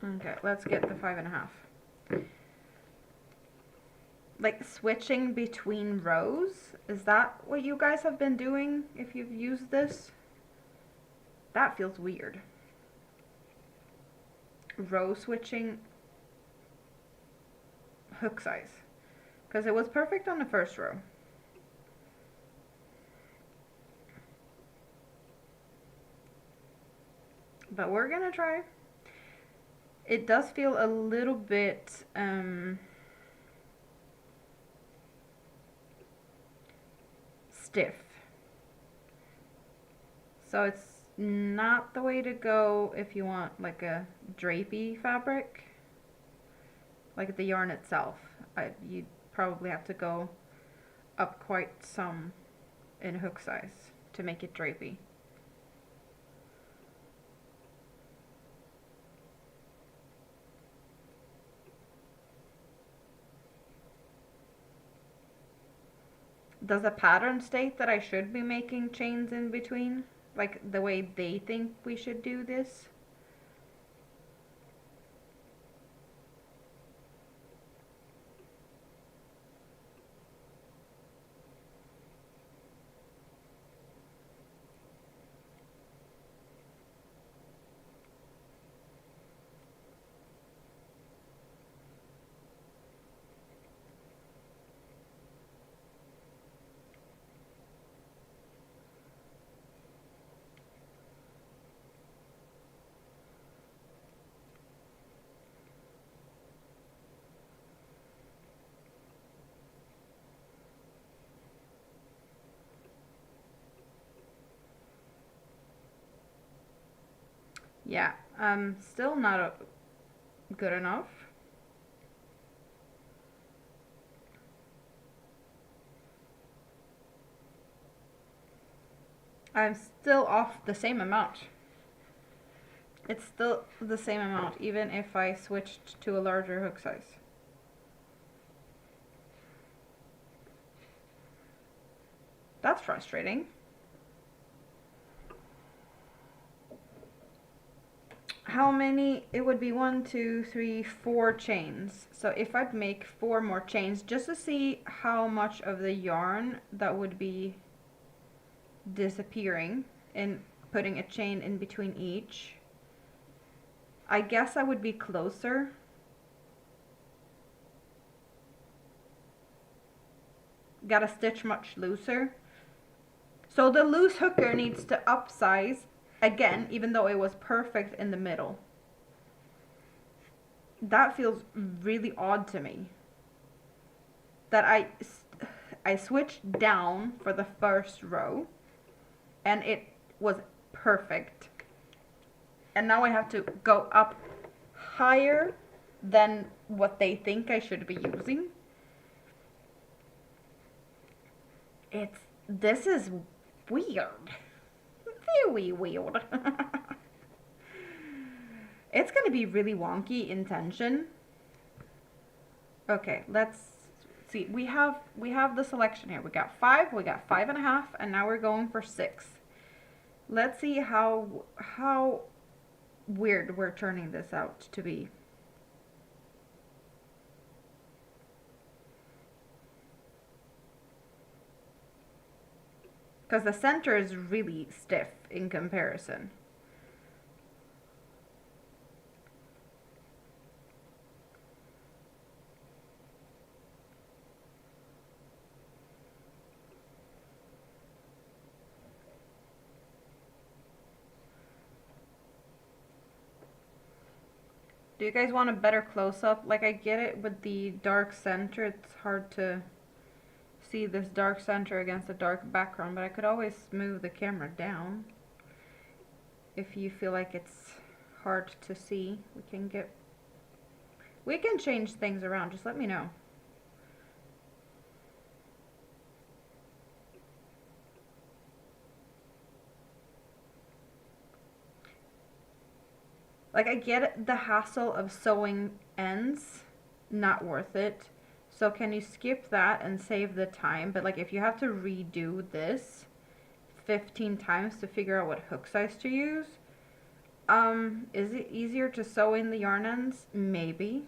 Okay, let's get the 5.5. Like switching between rows, is that what you guys have been doing if you've used this? That feels weird. Row switching hook size, because it was perfect on the first row. But we're gonna try. It does feel a little bit stiff. So it's not the way to go if you want like a drapey fabric, like the yarn itself. You'd probably have to go up quite some in hook size to make it drapey. Does the pattern state that I should be making chains in between? Like the way they think we should do this? Yeah, still not good enough. I'm still off the same amount. It's still the same amount, even if I switched to a larger hook size. That's frustrating. How many? It would be 1, 2, 3, 4 chains. So if I'd make 4 more chains just to see how much of the yarn that would be disappearing and putting a chain in between each, I guess I would be closer. Gotta stitch much looser. So the loose hooker needs to upsize again, even though it was perfect in the middle. That feels really odd to me. That I switched down for the first row and it was perfect. And now I have to go up higher than what they think I should be using. This is weird. Very weird. It's gonna be really wonky in tension. Okay, let's see. We have the selection here. We got 5, we got 5.5, and now we're going for 6. Let's see how weird we're turning this out to be. Because the center is really stiff in comparison. Do you guys want a better close-up? Like, I get it with the dark center, it's hard to see this dark center against a dark background, but I could always move the camera down if you feel like it's hard to see. We can change things around, just let me know. Like, I get the hassle of sewing ends, not worth it. So can you skip that and save the time? But like, if you have to redo this 15 times to figure out what hook size to use, is it easier to sew in the yarn ends? Maybe.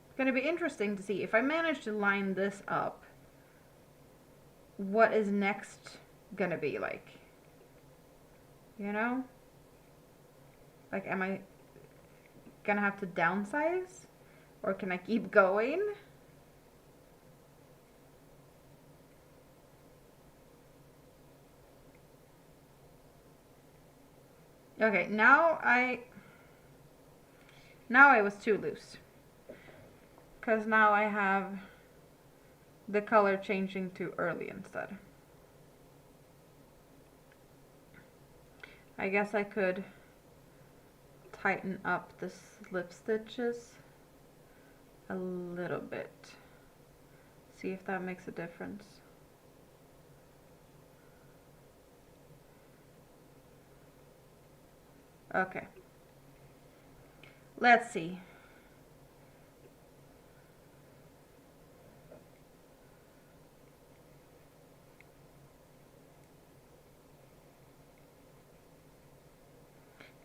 It's gonna be interesting to see if I manage to line this up, what is next gonna be like, you know? Like, am I gonna have to downsize, or can I keep going? Okay, now I was too loose, because now I have the color changing too early instead. I guess I could tighten up the slip stitches a little bit. See if that makes a difference. Okay. Let's see.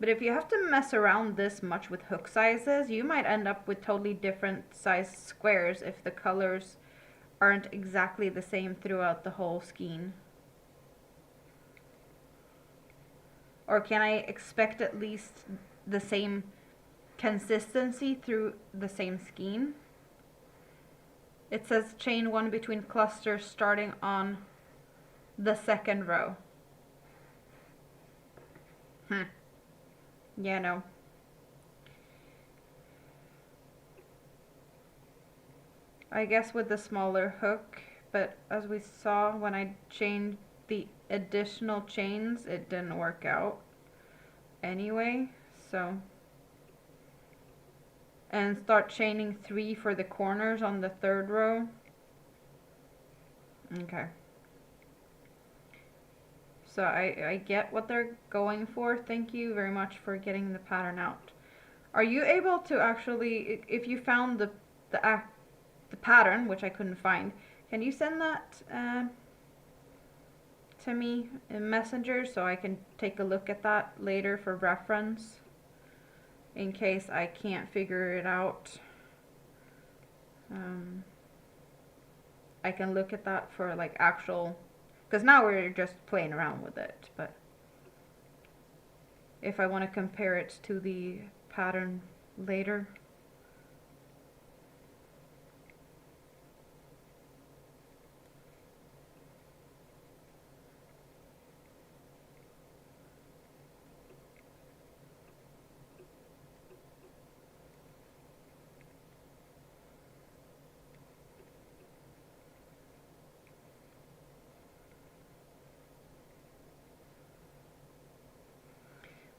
But if you have to mess around this much with hook sizes, you might end up with totally different size squares if the colors aren't exactly the same throughout the whole skein. Or can I expect at least the same consistency through the same skein? It says chain 1 between clusters starting on the second row. Yeah, no. I guess with the smaller hook, but as we saw when I chained the additional chains, it didn't work out anyway, so. And start chaining 3 for the corners on the third row. Okay. So I get what they're going for. Thank you very much for getting the pattern out. Are you able to actually, if you found the pattern, which I couldn't find, can you send that to me in Messenger so I can take a look at that later for reference in case I can't figure it out? I can look at that for like actual, because now we're just playing around with it, but if I want to compare it to the pattern later.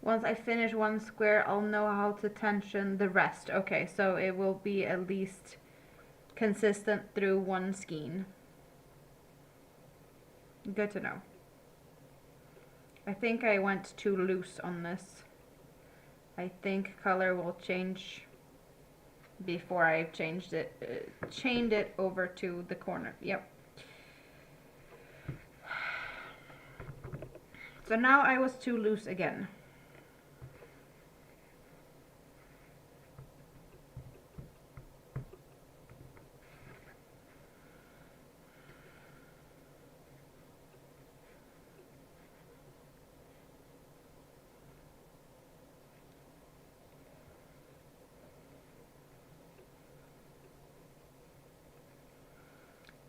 Once I finish one square, I'll know how to tension the rest. Okay, so it will be at least consistent through one skein. Good to know. I think I went too loose on this. I think color will change before I've changed it, chained it over to the corner. Yep. So now I was too loose again.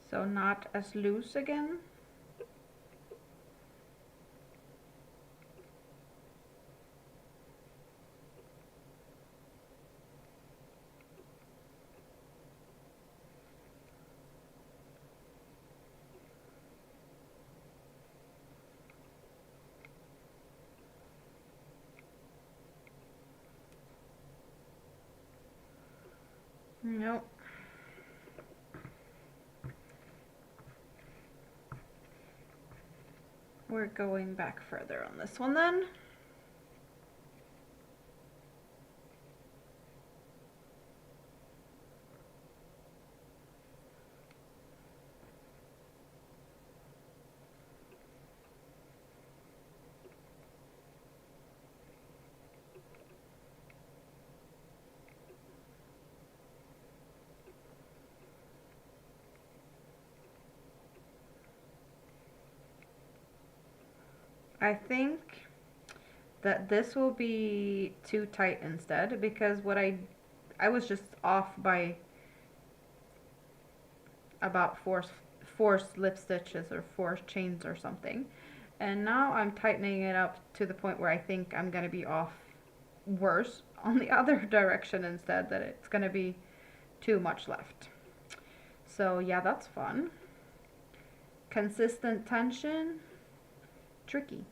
So not as loose again. we're going back further on this one then. I think that this will be too tight instead, because what I was just off by about four slip stitches or 4 chains or something, and now I'm tightening it up to the point where I think I'm gonna be off worse on the other direction instead, that it's gonna be too much left. So yeah, that's fun. Consistent tension, tricky.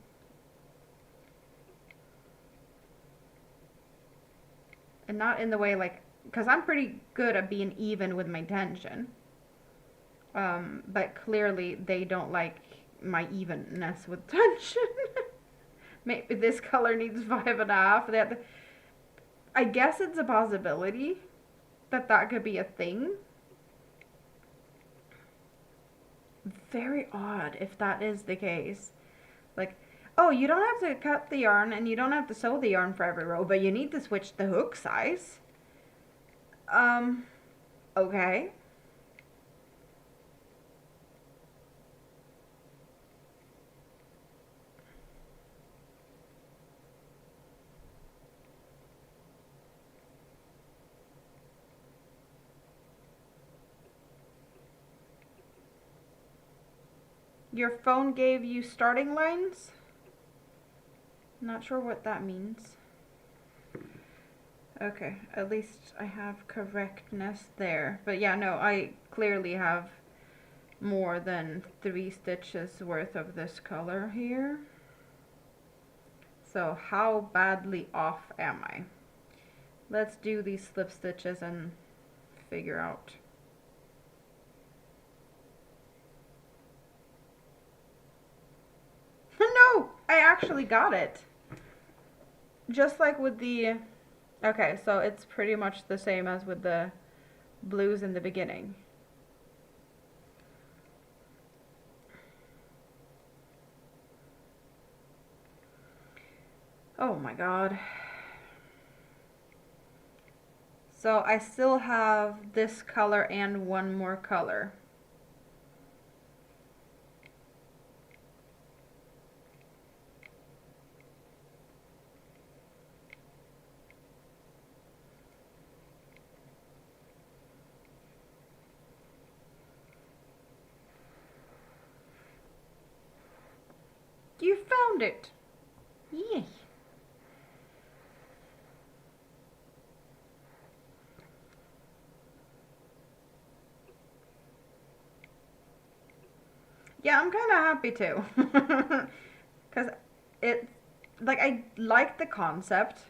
And not in the way like, because I'm pretty good at being even with my tension. But clearly they don't like my evenness with tension. Maybe this color needs 5.5. I guess it's a possibility that that could be a thing. Very odd if that is the case. Like, oh, you don't have to cut the yarn and you don't have to sew the yarn for every row, but you need to switch the hook size. Okay. Your phone gave you starting lines? Not sure what that means. Okay, at least I have correctness there. But yeah, no, I clearly have more than 3 stitches worth of this color here. So how badly off am I? Let's do these slip stitches and figure out. No, I actually got it. Just like with the, okay, so it's pretty much the same as with the blues in the beginning. Oh my god. So I still have this color and one more color. You found it. Yay. Yeah, I'm kind of happy too. Because it, like, I like the concept.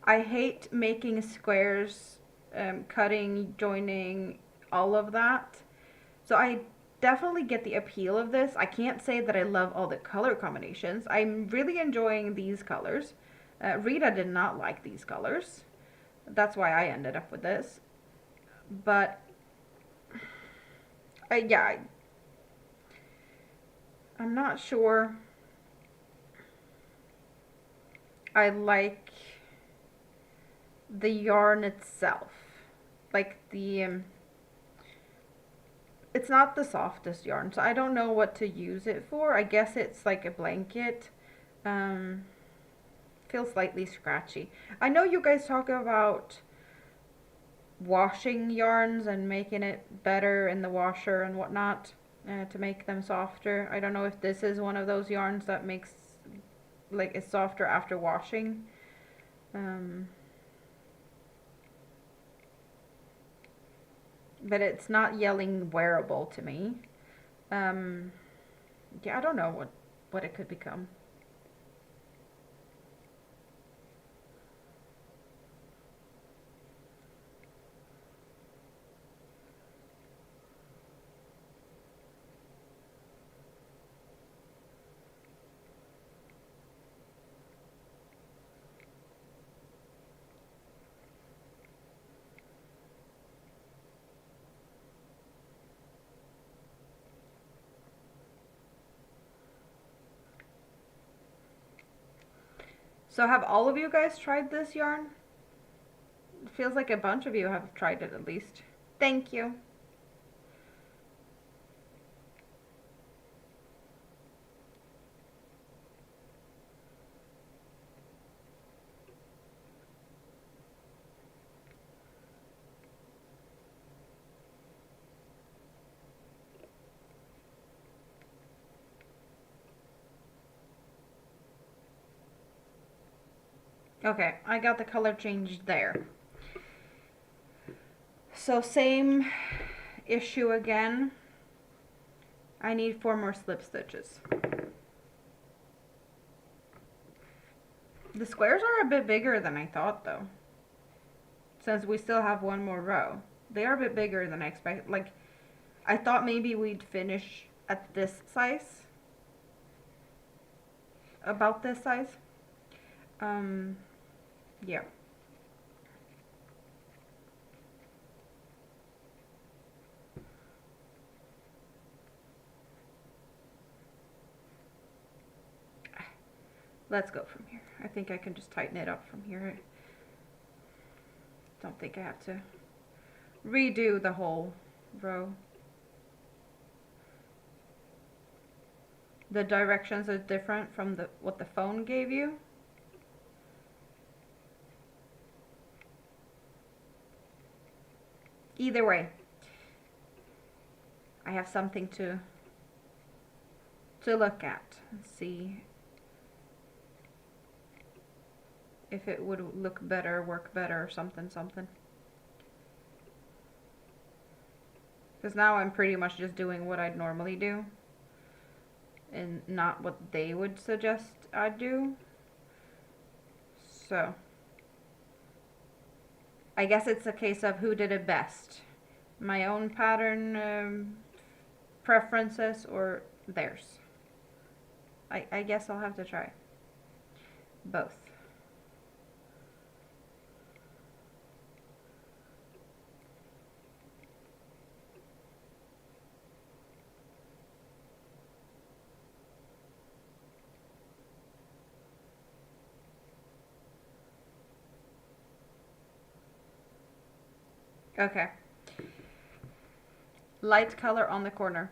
I hate making squares, cutting, joining, all of that. So I definitely get the appeal of this. I can't say that I love all the color combinations. I'm really enjoying these colors. Rita did not like these colors. That's why I ended up with this. But, yeah, I'm not sure I like the yarn itself. Like it's not the softest yarn, so I don't know what to use it for. I guess it's like a blanket. Feels slightly scratchy. I know you guys talk about washing yarns and making it better in the washer and whatnot, to make them softer. I don't know if this is one of those yarns that makes, like, it's softer after washing. But it's not yelling wearable to me. Yeah, I don't know what it could become. So have all of you guys tried this yarn? It feels like a bunch of you have tried it at least. Thank you. Okay, I got the color changed there. So same issue again. I need 4 more slip stitches. The squares are a bit bigger than I thought though. Since we still have 1 more row. They are a bit bigger than I expected. Like, I thought maybe we'd finish at this size. About this size. Yeah. Let's go from here. I think I can just tighten it up from here. Don't think I have to redo the whole row. The directions are different from what the phone gave you. Either way, I have something to look at and see if it would look better, work better, or something. Because now I'm pretty much just doing what I'd normally do and not what they would suggest I do. So I guess it's a case of who did it best. My own pattern preferences or theirs. I guess I'll have to try both. Okay. Light color on the corner.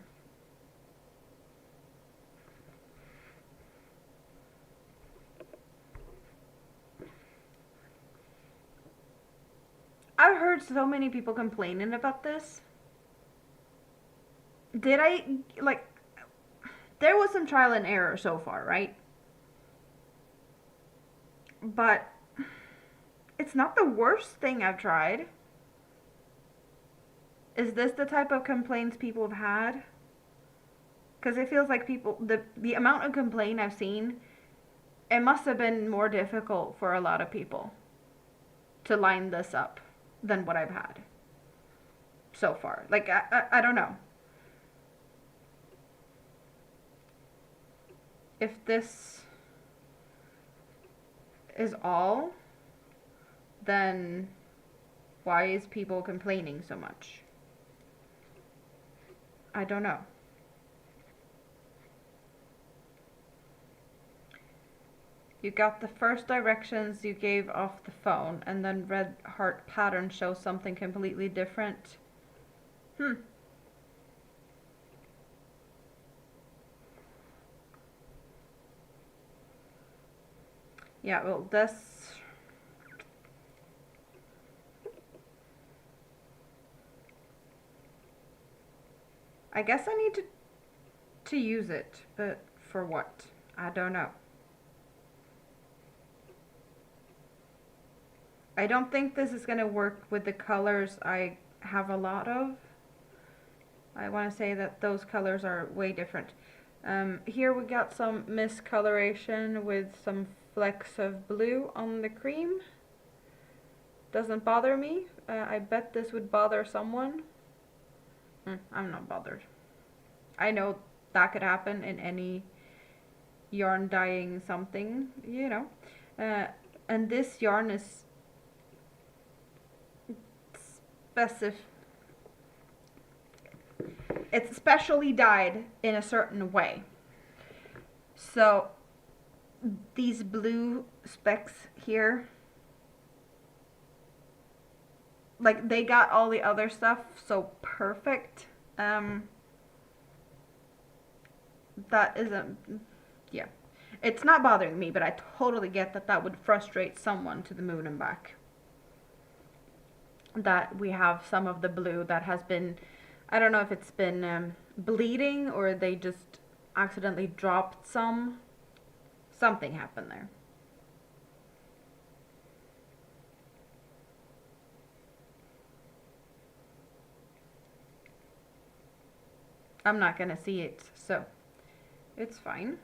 I've heard so many people complaining about this. Did I, like, there was some trial and error so far, right? But it's not the worst thing I've tried. Is this the type of complaints people have had? Because it feels like people, the amount of complaint I've seen, it must have been more difficult for a lot of people to line this up than what I've had so far. Like, I don't know. If this is all, then why is people complaining so much? I don't know. You got the first directions you gave off the phone, and then red heart pattern shows something completely different. Yeah, well, this... I guess I need to use it, but for what? I don't know. I don't think this is going to work with the colors I have a lot of. I want to say that those colors are way different. Here we got some miscoloration with some flecks of blue on the cream. Doesn't bother me. I bet this would bother someone. I'm not bothered. I know that could happen in any yarn dyeing something, you know. And this yarn is it's specially dyed in a certain way. So these blue specks here, like they got all the other stuff so perfect. That isn't, yeah. It's not bothering me, but I totally get that that would frustrate someone to the moon and back. That we have some of the blue that has been, I don't know if it's been bleeding or they just accidentally dropped some. Something happened there. I'm not gonna see it, so it's fine.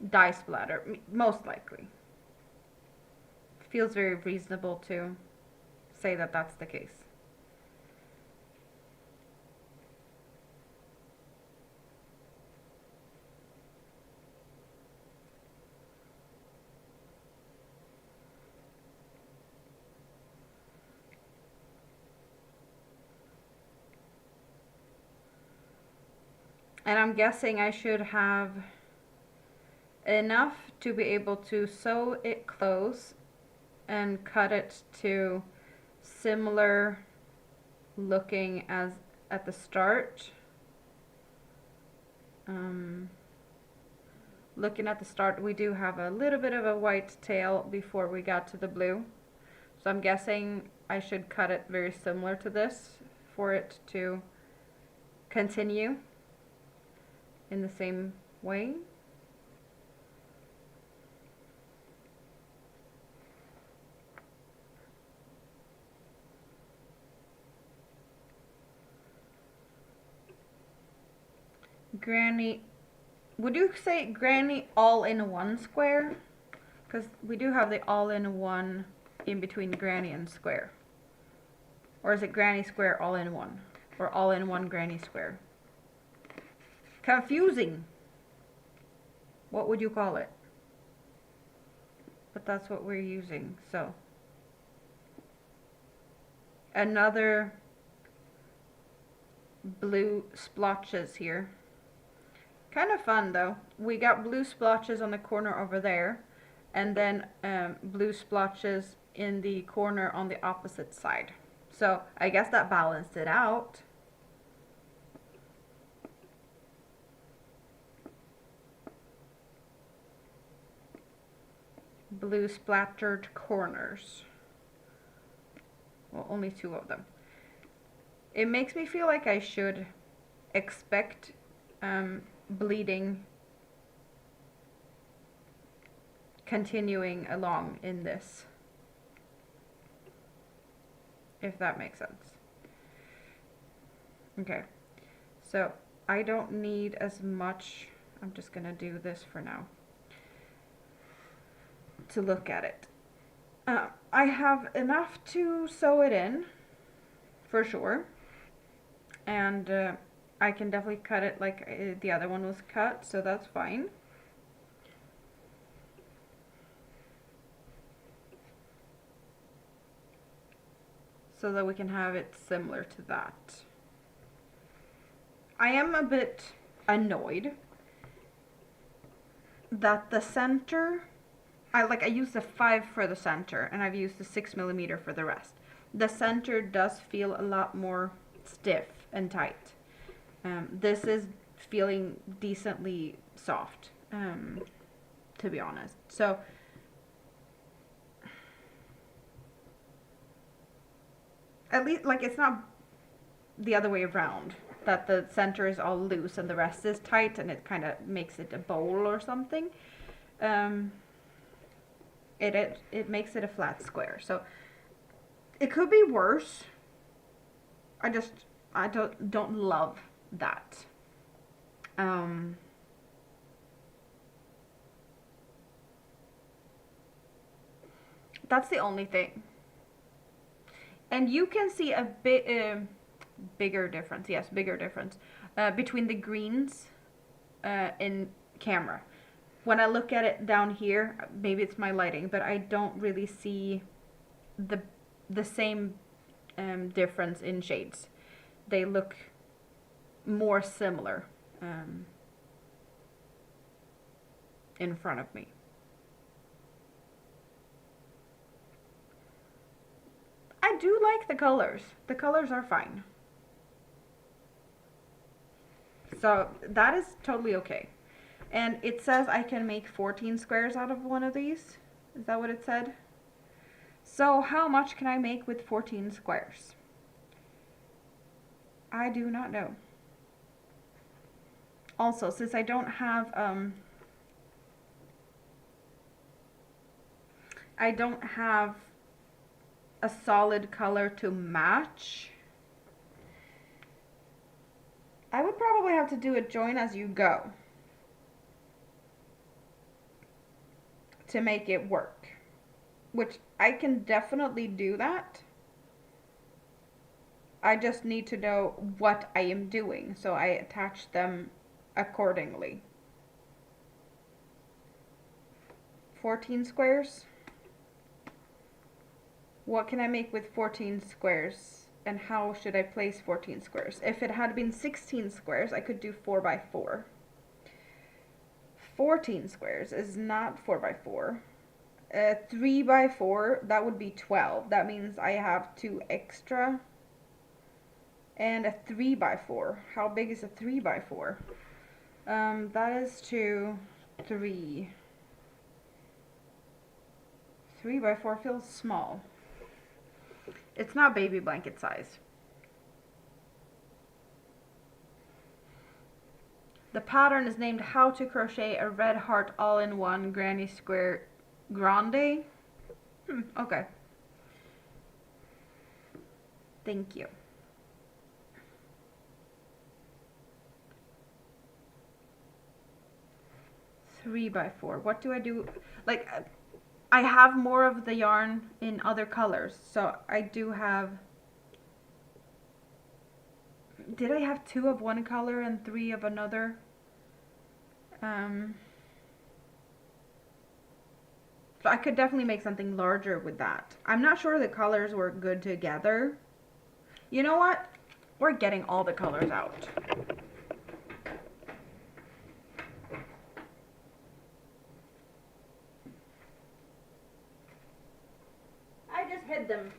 Dye splatter, most likely. Feels very reasonable to say that that's the case. And I'm guessing I should have enough to be able to sew it close and cut it to similar looking as at the start. Looking at the start, we do have a little bit of a white tail before we got to the blue. So I'm guessing I should cut it very similar to this for it to continue in the same way. Granny, would you say Granny all-in-one square? Because we do have the all-in-one in between Granny and square. Or is it Granny square all-in-one? Or all-in-one Granny square? Confusing. What would you call it? But that's what we're using, so. Another blue splotches here. Kind of fun though. We got blue splotches on the corner over there, and then blue splotches in the corner on the opposite side. So I guess that balanced it out. Blue splattered corners. Well, only 2 of them. It makes me feel like I should expect bleeding continuing along in this, if that makes sense. Okay, so I don't need as much. I'm just gonna do this for now to look at it. I have enough to sew it in for sure, and I can definitely cut it like the other one was cut, so that's fine. So that we can have it similar to that. I am a bit annoyed that the center, I used the 5 for the center and I've used the 6mm for the rest. The center does feel a lot more stiff and tight. This is feeling decently soft, to be honest. So at least, like, it's not the other way around, that the center is all loose and the rest is tight and it kind of makes it a bowl or something. It makes it a flat square. So it could be worse. I don't love that. That's the only thing. And you can see a bit bigger difference. Yes, bigger difference between the greens in camera. When I look at it down here, maybe it's my lighting, but I don't really see the same difference in shades. They look more similar in front of me. I do like the colors. The colors are fine. So that is totally okay. And it says I can make 14 squares out of one of these. Is that what it said? So how much can I make with 14 squares? I do not know. Also, since I don't have a solid color to match, I would probably have to do a join as you go to make it work, which I can definitely do that. I just need to know what I am doing, so I attach them accordingly. 14 squares? What can I make with 14 squares? And how should I place 14 squares? If it had been 16 squares, I could do 4 by 4. 14 squares is not 4 by 4. 3 by 4, that would be 12. That means I have 2 extra. And a 3 by 4. How big is a 3 by 4? That is 2, 3. 3 by 4 feels small. It's not baby blanket size. The pattern is named How to Crochet a Red Heart All-in-One Granny Square Grande. Okay. Thank you. Three by 4. What do I do? Like, I have more of the yarn in other colors, so I do have. Did I have 2 of one color and 3 of another? So I could definitely make something larger with that. I'm not sure the colors were good together. You know what? We're getting all the colors out. I just hid them.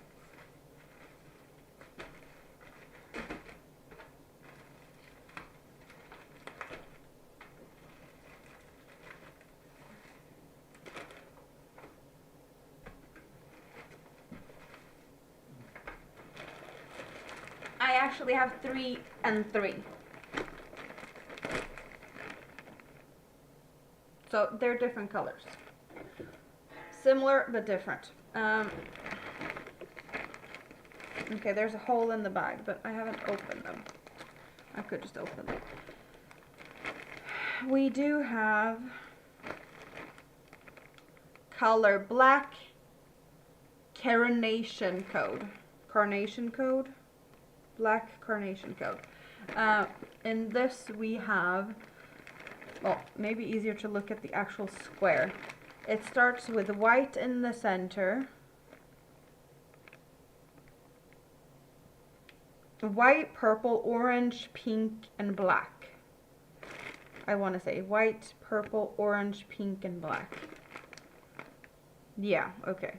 I actually have 3 and 3. So they're different colors. Similar but different. Okay, there's a hole in the bag, but I haven't opened them. I could just open them. We do have color black carnation code. Carnation code? Black carnation code. In this we have, well, maybe easier to look at the actual square. It starts with white in the center. White, purple, orange, pink, and black. I want to say white, purple, orange, pink, and black. Yeah, okay.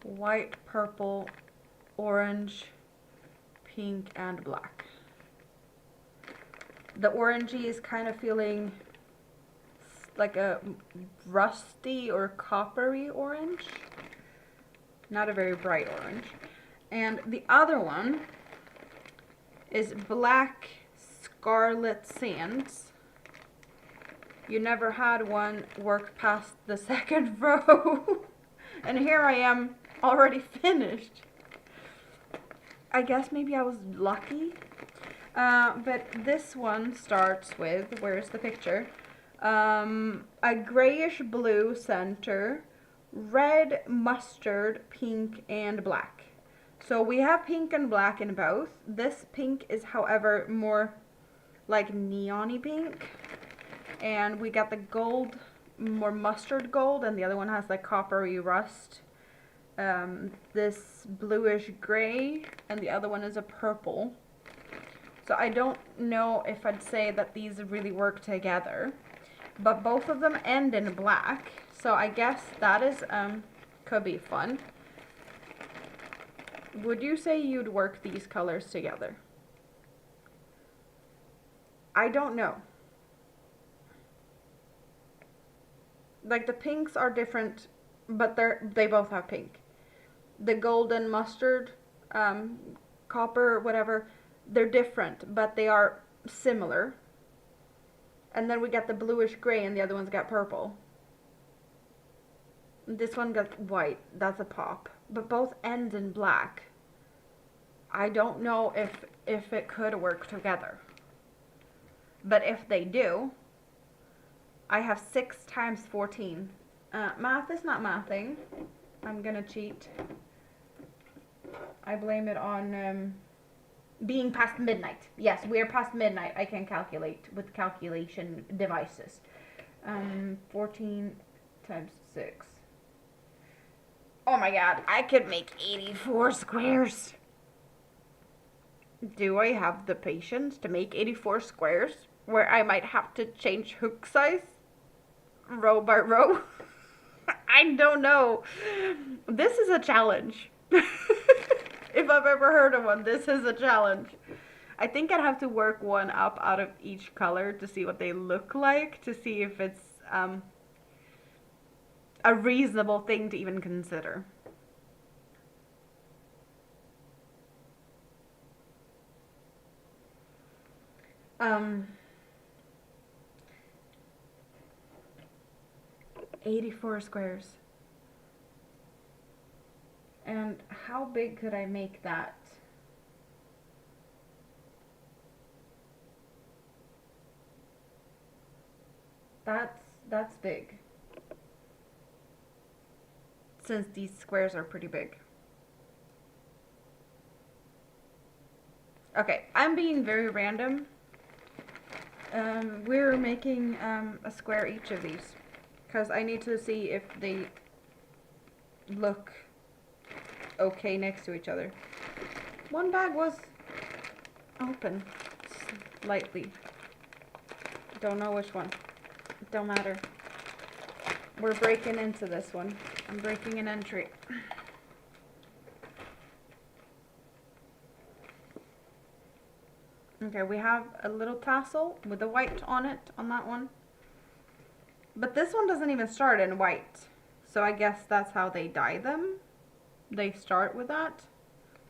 White, purple, orange, pink, and black. The orangey is kind of feeling like a rusty or coppery orange. Not a very bright orange. And the other one is black scarlet sands. You never had one work past the second row. And here I am already finished. I guess maybe I was lucky. But this one starts with, where's the picture? A grayish blue center, red, mustard, pink, and black. So we have pink and black in both. This pink is, however, more like neon-y pink. And we got the gold, more mustard gold, and the other one has like coppery rust this bluish gray, and the other one is a purple. So I don't know if I'd say that these really work together, but both of them end in black. So I guess that is, could be fun. Would you say you'd work these colors together? I don't know. Like the pinks are different, but they both have pink. The golden mustard, copper, whatever, they're different, but they are similar. And then we got the bluish gray and the other one's got purple. This one got white, that's a pop. But both end in black. I don't know if it could work together. But if they do, I have 6 times 14. Math is not mathing. I'm gonna cheat. I blame it on being past midnight. Yes, we're past midnight. I can calculate with calculation devices. 14 times 6. Oh my god, I could make 84 squares. Do I have the patience to make 84 squares where I might have to change hook size row by row? I don't know. This is a challenge. If I've ever heard of one, this is a challenge. I think I'd have to work one up out of each color to see what they look like, to see if it's a reasonable thing to even consider. Um, 84 squares. And how big could I make that? That's big. Since these squares are pretty big. Okay, I'm being very random. We're making a square each of these because I need to see if they look okay next to each other. One bag was open slightly. Don't know which one. Don't matter. We're breaking into this one. I'm breaking an entry. Okay, we have a little tassel with the white on it, on that one. But this one doesn't even start in white. So I guess that's how they dye them. They start with that.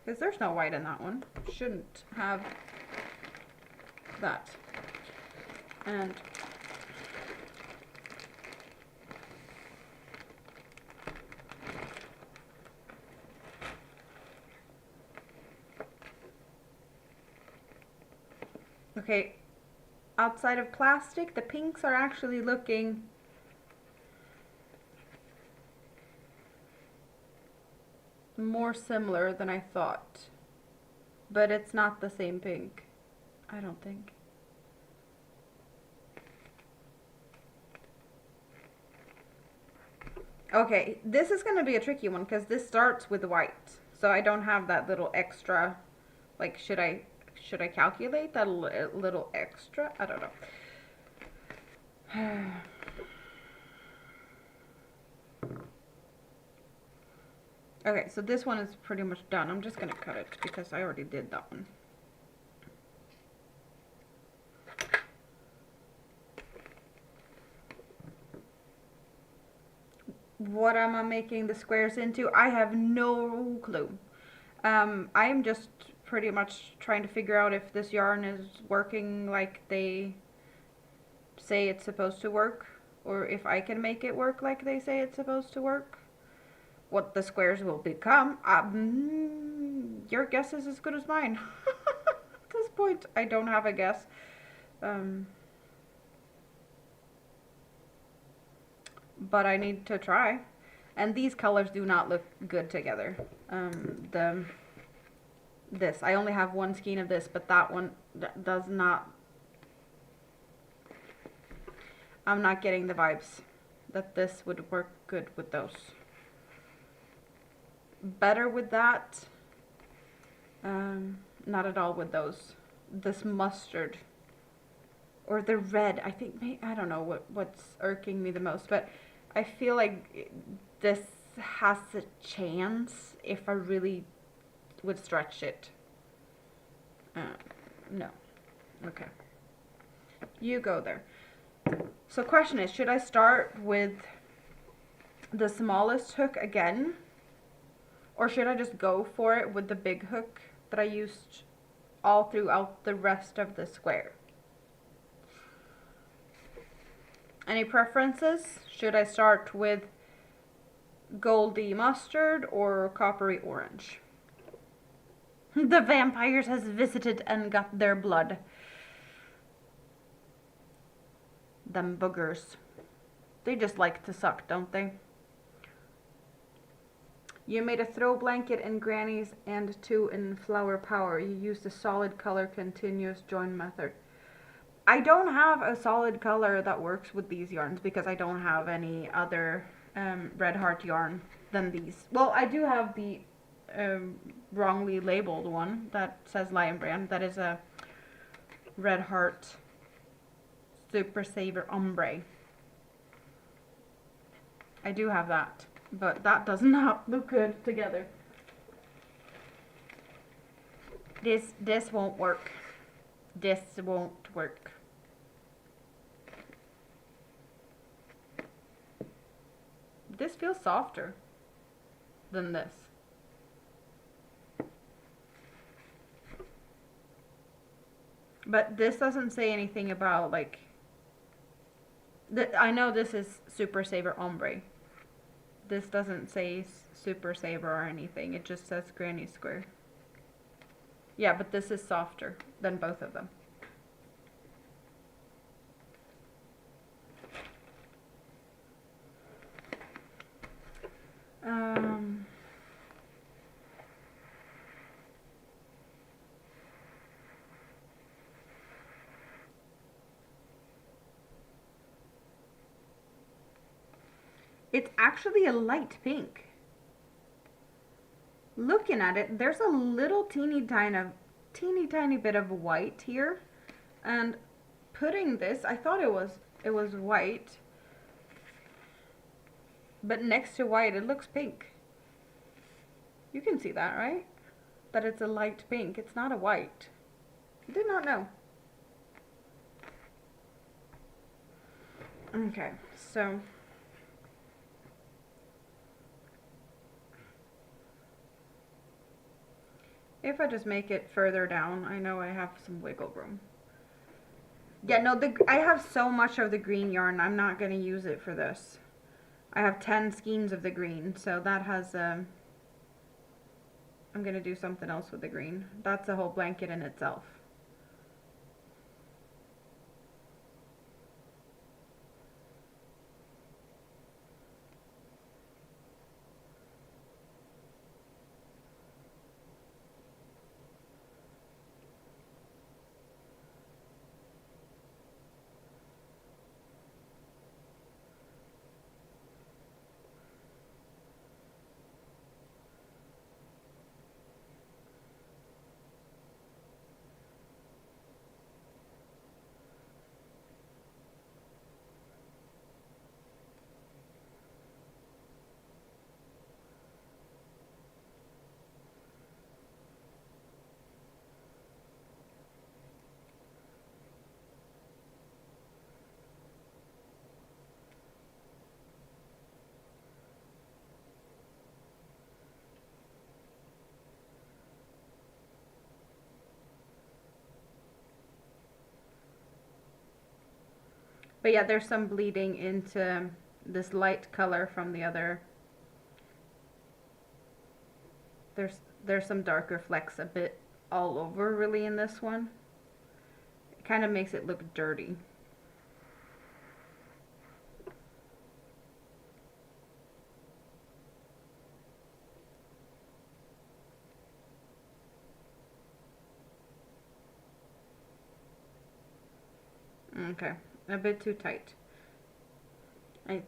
Because there's no white in that one. Shouldn't have that. And okay, outside of plastic, the pinks are actually looking more similar than I thought. But it's not the same pink, I don't think. Okay, this is going to be a tricky one because this starts with white. So I don't have that little extra, like should I calculate that little extra? I don't know. Okay, so this one is pretty much done. I'm just going to cut it because I already did that one. What am I making the squares into? I have no clue. I'm just pretty much trying to figure out if this yarn is working like they say it's supposed to work, or if I can make it work like they say it's supposed to work. What the squares will become, your guess is as good as mine. At this point, I don't have a guess. But I need to try. And these colors do not look good together. This, I only have one skein of this, but that one does not. I'm not getting the vibes that this would work good with those. better with that. Not at all with those. This mustard or the red. I think I don't know what's irking me the most, but I feel like this has a chance if I really would stretch it. No. Okay. You go there. So question is, should I start with the smallest hook again? Or should I just go for it with the big hook that I used all throughout the rest of the square? Any preferences? Should I start with goldy mustard or coppery orange? The vampires has visited and got their blood. Them boogers. They just like to suck, don't they? You made a throw blanket in Granny's and 2 in Flower Power. You used a solid color continuous join method. I don't have a solid color that works with these yarns because I don't have any other Red Heart yarn than these. Well, I do have the wrongly labeled one that says Lion Brand. That is a Red Heart Super Saver Ombre. I do have that, but that does not look good together. This won't work. This won't work. This feels softer than this. But this doesn't say anything about like I know this is Super Saver Ombre. This doesn't say Super Saver or anything. It just says Granny Square. Yeah, but this is softer than both of them. It's actually a light pink. Looking at it, there's a little teeny tiny bit of white here, and putting this, I thought it was white, but next to white it looks pink. You can see that, right? That it's a light pink. It's not a white. I did not know. Okay, so if I just make it further down, I know I have some wiggle room. Yeah, no, I have so much of the green yarn, I'm not going to use it for this. I have 10 skeins of the green, so that has, I'm going to do something else with the green. That's a whole blanket in itself. But yeah, there's some bleeding into this light color from the other. There's some darker flecks a bit all over really in this one. It kind of makes it look dirty. Okay, a bit too tight. I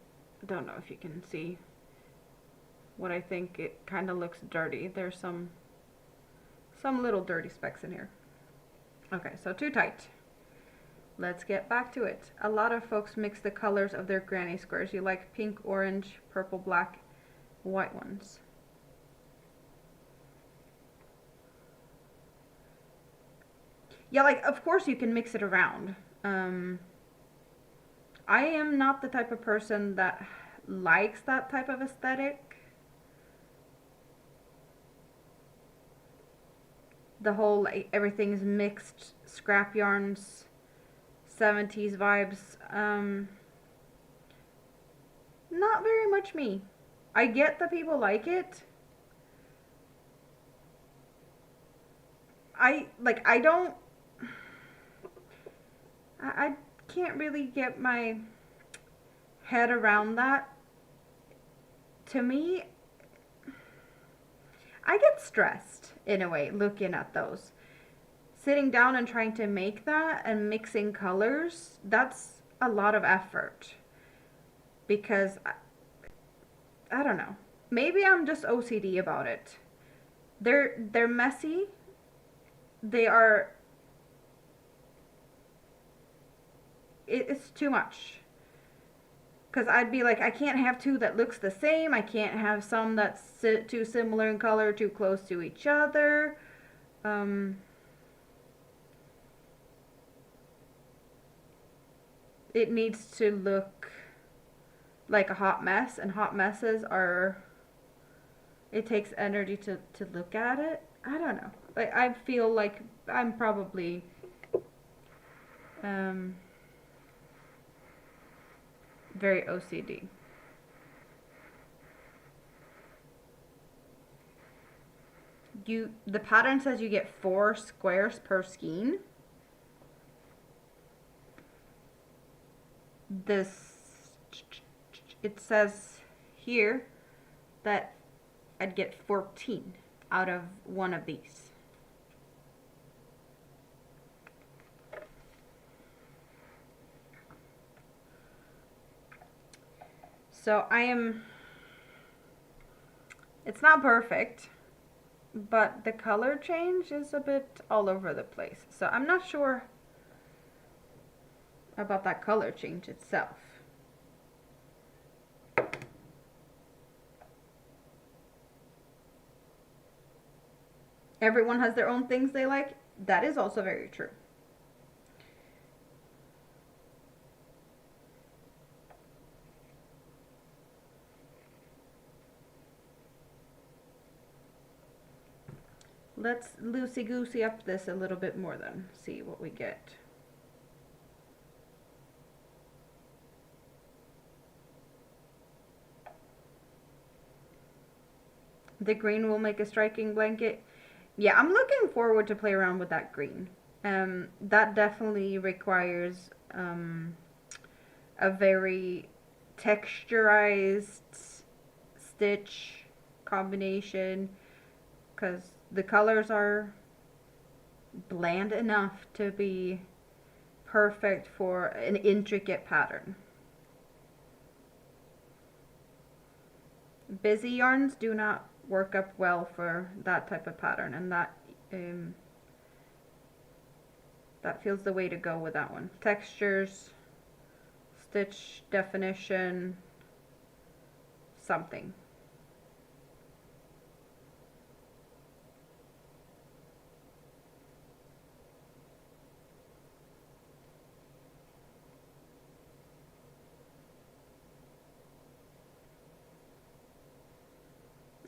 don't know if you can see. what I think it kind of looks dirty. There's some little dirty specks in here. Okay, so too tight. Let's get back to it. A lot of folks mix the colors of their granny squares. You like pink, orange, purple, black, white ones. Yeah, like, of course you can mix it around. I am not the type of person that likes that type of aesthetic. The whole, like, everything's mixed, scrap yarns, 70s vibes. Not very much me. I get that people like it. I don't, I can't really get my head around that. To me, I get stressed in a way looking at those. Sitting down and trying to make that and mixing colors, that's a lot of effort. Because I don't know. Maybe I'm just OCD about it. They're messy. They are, it's too much. Because I'd be like, I can't have two that looks the same. I can't have some that's too similar in color, too close to each other. It needs to look like a hot mess, and hot messes are, it takes energy to look at it. I don't know. Like, I feel like I'm probably very OCD. The pattern says you get 4 squares per skein. It says here that I'd get 14 out of one of these. So it's not perfect, but the color change is a bit all over the place. So I'm not sure about that color change itself. Everyone has their own things they like. That is also very true. Let's loosey-goosey up this a little bit more then. See what we get. The green will make a striking blanket. Yeah, I'm looking forward to play around with that green. That definitely requires a very texturized stitch combination, because the colors are bland enough to be perfect for an intricate pattern. Busy yarns do not work up well for that type of pattern, and that feels the way to go with that one. Textures, stitch definition, something.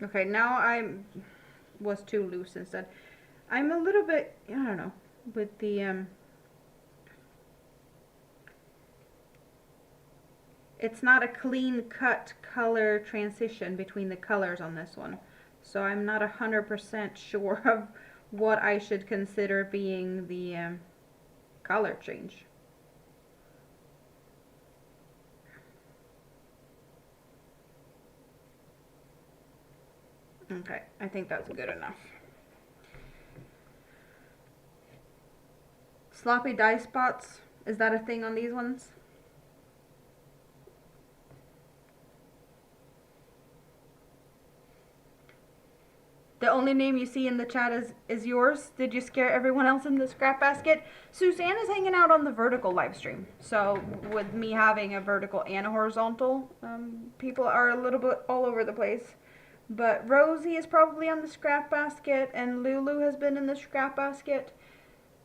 Okay, now I was too loose instead. I'm a little bit, I don't know, with the, it's not a clean cut color transition between the colors on this one. So I'm not 100% sure of what I should consider being the color change. Okay, I think that's good enough. Sloppy dye spots, is that a thing on these ones? The only name you see in the chat is yours. Did you scare everyone else in the scrap basket? Suzanne is hanging out on the vertical live stream. So with me having a vertical and a horizontal, people are a little bit all over the place. But Rosie is probably on the scrap basket, and Lulu has been in the scrap basket.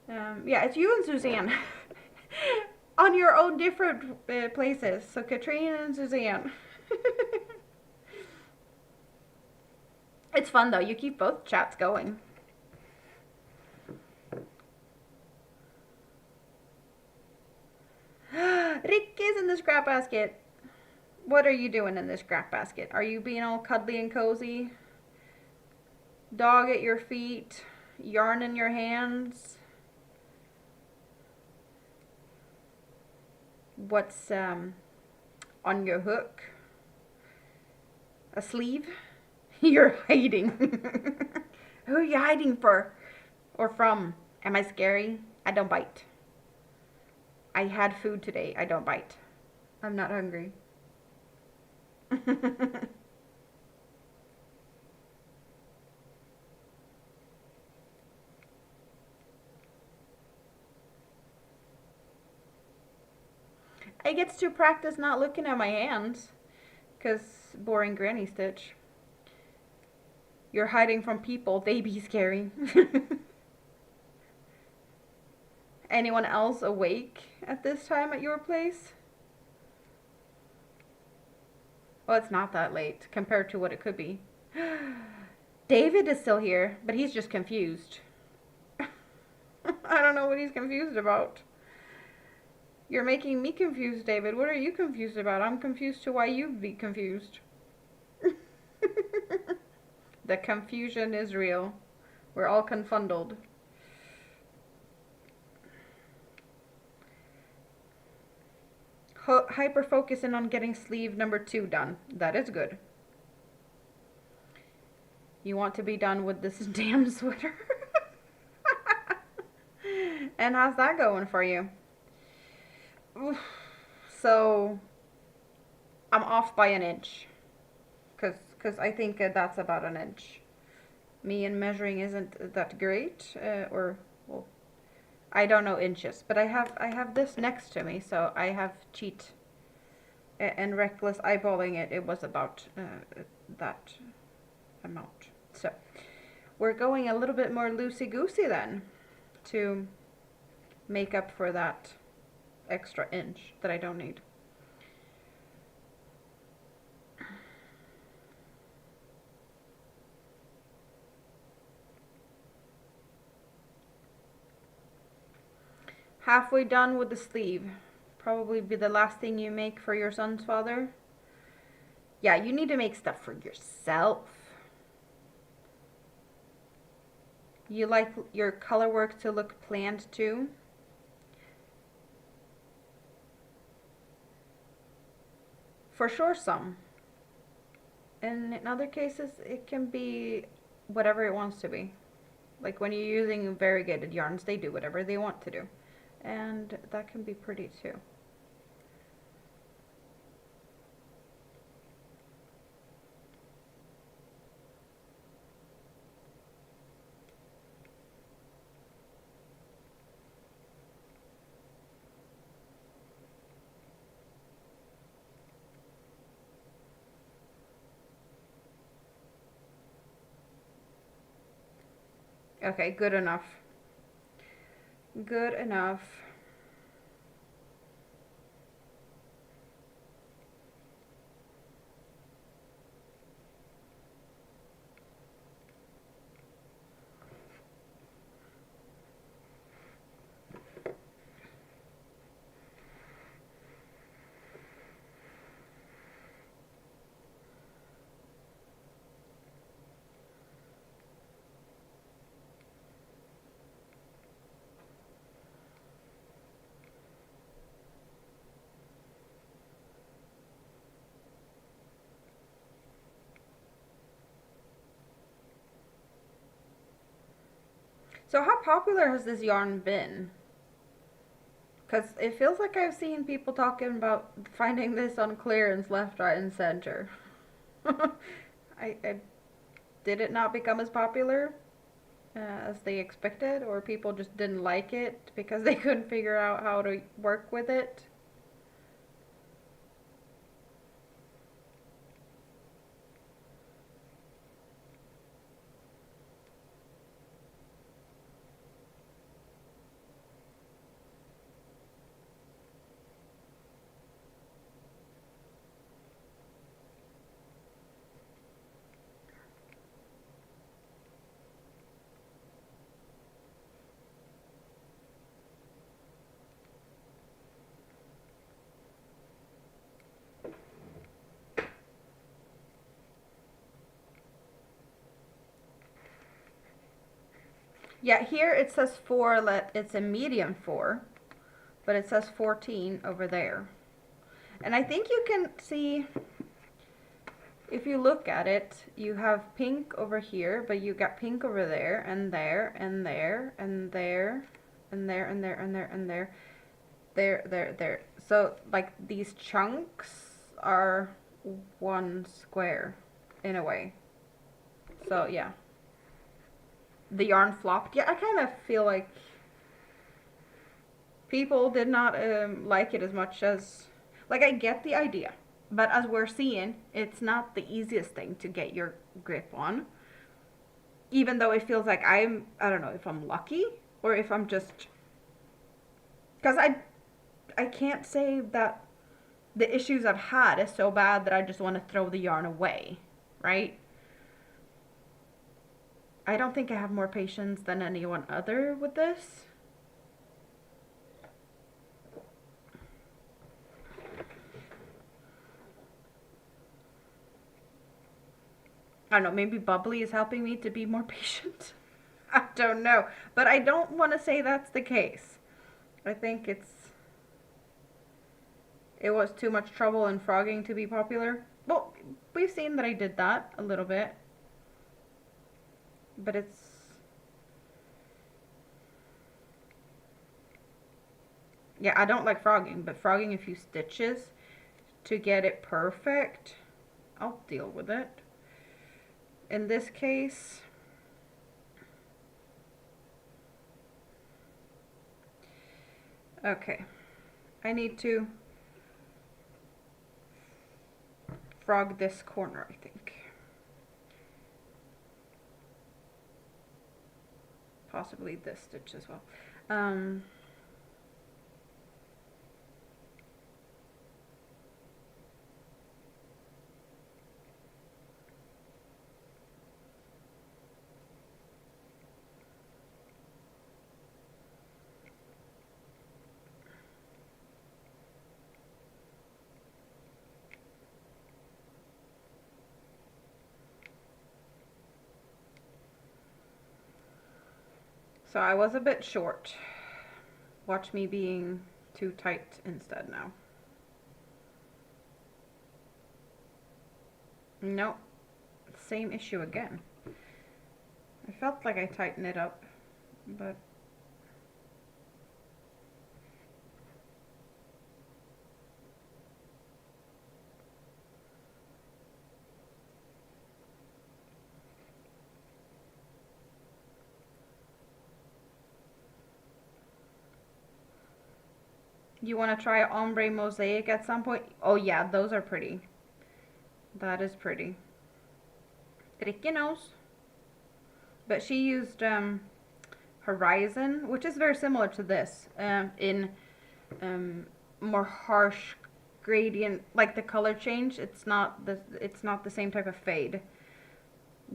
Yeah, it's you and Suzanne on your own different places. So Katrina and Suzanne. It's fun though. You keep both chats going. Rick is in the scrap basket. What are you doing in this scrap basket? Are you being all cuddly and cozy? Dog at your feet, yarn in your hands. What's on your hook? A sleeve? You're hiding. Who are you hiding for? Or from? Am I scary? I don't bite. I had food today. I don't bite. I'm not hungry. I get to practice not looking at my hands. Because boring granny stitch. You're hiding from people. They be scary. Anyone else awake at this time at your place? Well, it's not that late compared to what it could be. David is still here, but he's just confused. I don't know what he's confused about. You're making me confused, David. What are you confused about? I'm confused to why you'd be confused. The confusion is real. We're all confuddled. Hyper focusing on getting sleeve number 2 done. That is good. You want to be done with this damn sweater. And how's that going for you? Oof. So I'm off by an inch. Because I think that's about an inch. Me and measuring isn't that great. Or, well, I don't know inches. But I have this next to me, so I have cheat and reckless eyeballing it. It was about that amount. So we're going a little bit more loosey-goosey then to make up for that extra inch that I don't need. Halfway done with the sleeve. Probably be the last thing you make for your son's father. Yeah, you need to make stuff for yourself. You like your color work to look planned too? For sure some. And in other cases, it can be whatever it wants to be. Like when you're using variegated yarns, they do whatever they want to do. And that can be pretty too. Okay, good enough. Good enough. So how popular has this yarn been? Because it feels like I've seen people talking about finding this on clearance left, right, and center. I did it not become as popular as they expected, or people just didn't like it because they couldn't figure out how to work with it? Yeah, here it says 4, it's a medium 4, but it says 14 over there. And I think you can see, if you look at it, you have pink over here, but you got pink over there, and there, and there, and there, and there, and there, and there, and there, there. So, like, these chunks are one square, in a way. So, yeah. The yarn flopped. Yeah, I kind of feel like people did not like it as much as, like, I get the idea, but as we're seeing, it's not the easiest thing to get your grip on, even though it feels like I don't know if I'm lucky or if I'm just, because I can't say that the issues I've had is so bad that I just want to throw the yarn away, right? I don't think I have more patience than anyone other with this. I don't know, maybe bubbly is helping me to be more patient. I don't know, but I don't want to say that's the case. I think it was too much trouble in frogging to be popular. Well, we've seen that I did that a little bit, but yeah, I don't like frogging, but frogging a few stitches to get it perfect, I'll deal with it. In this case, okay, I need to frog this corner, I think. Possibly this stitch as well. So I was a bit short. Watch me being too tight instead now. Nope. Same issue again. I felt like I tightened it up, but you want to try ombre mosaic at some point? Oh yeah, those are pretty. That is pretty. Ricky knows. But she used Horizon, which is very similar to this, in more harsh gradient, like the color change. It's not the same type of fade,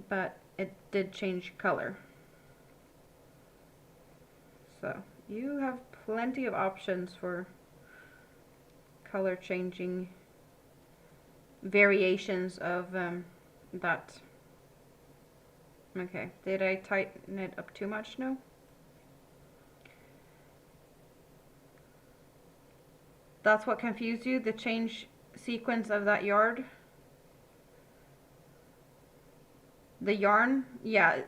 but it did change color. So you have plenty of options for color changing variations of that. Okay, did I tighten it up too much? No. That's what confused you, the change sequence of that yarn? The yarn, yeah,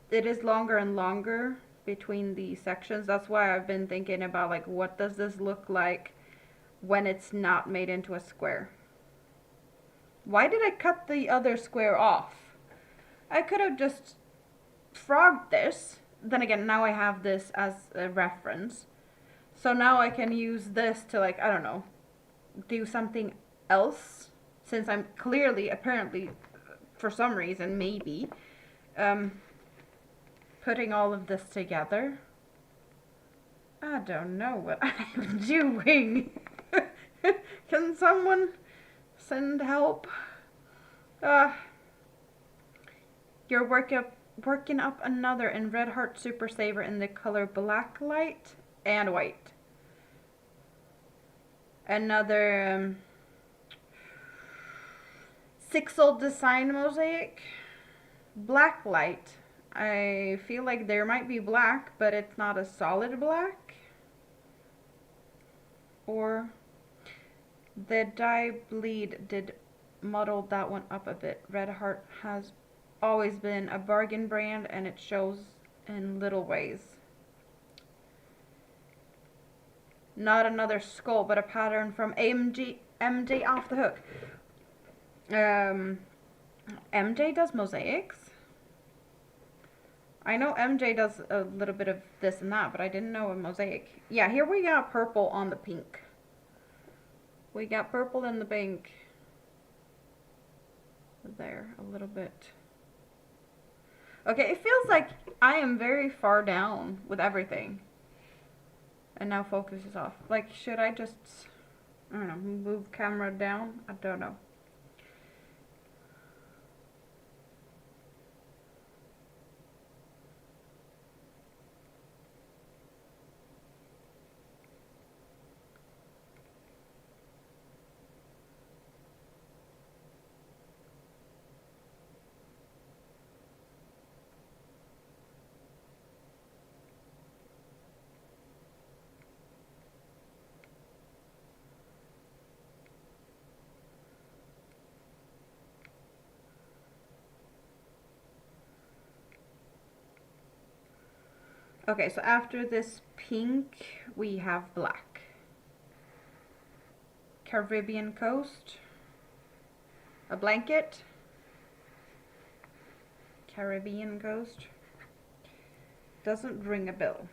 it is longer and longer between the sections. That's why I've been thinking about, like, what does this look like when it's not made into a square? Why did I cut the other square off? I could have just frogged this. Then again, now I have this as a reference. So now I can use this to, like, I don't know, do something else. Since I'm clearly, apparently, for some reason, maybe, putting all of this together. I don't know what I'm doing. Can someone send help? You're working up another in Red Heart Super Saver in the color black light and white. Another Sixel design mosaic. Black light. I feel like there might be black, but it's not a solid black. Or the dye bleed did muddle that one up a bit. Red Heart has always been a bargain brand, and it shows in little ways. Not another skull, but a pattern from MJ Off the Hook. MJ does mosaics. I know MJ does a little bit of this and that, but I didn't know a mosaic. Yeah, here we got purple on the pink. We got purple in the pink. There, a little bit. Okay, it feels like I am very far down with everything. And now focus is off. Like, should I just, I don't know, move camera down? I don't know. Okay, so after this pink, we have black. Caribbean Coast. A blanket. Caribbean Coast. Doesn't ring a bell.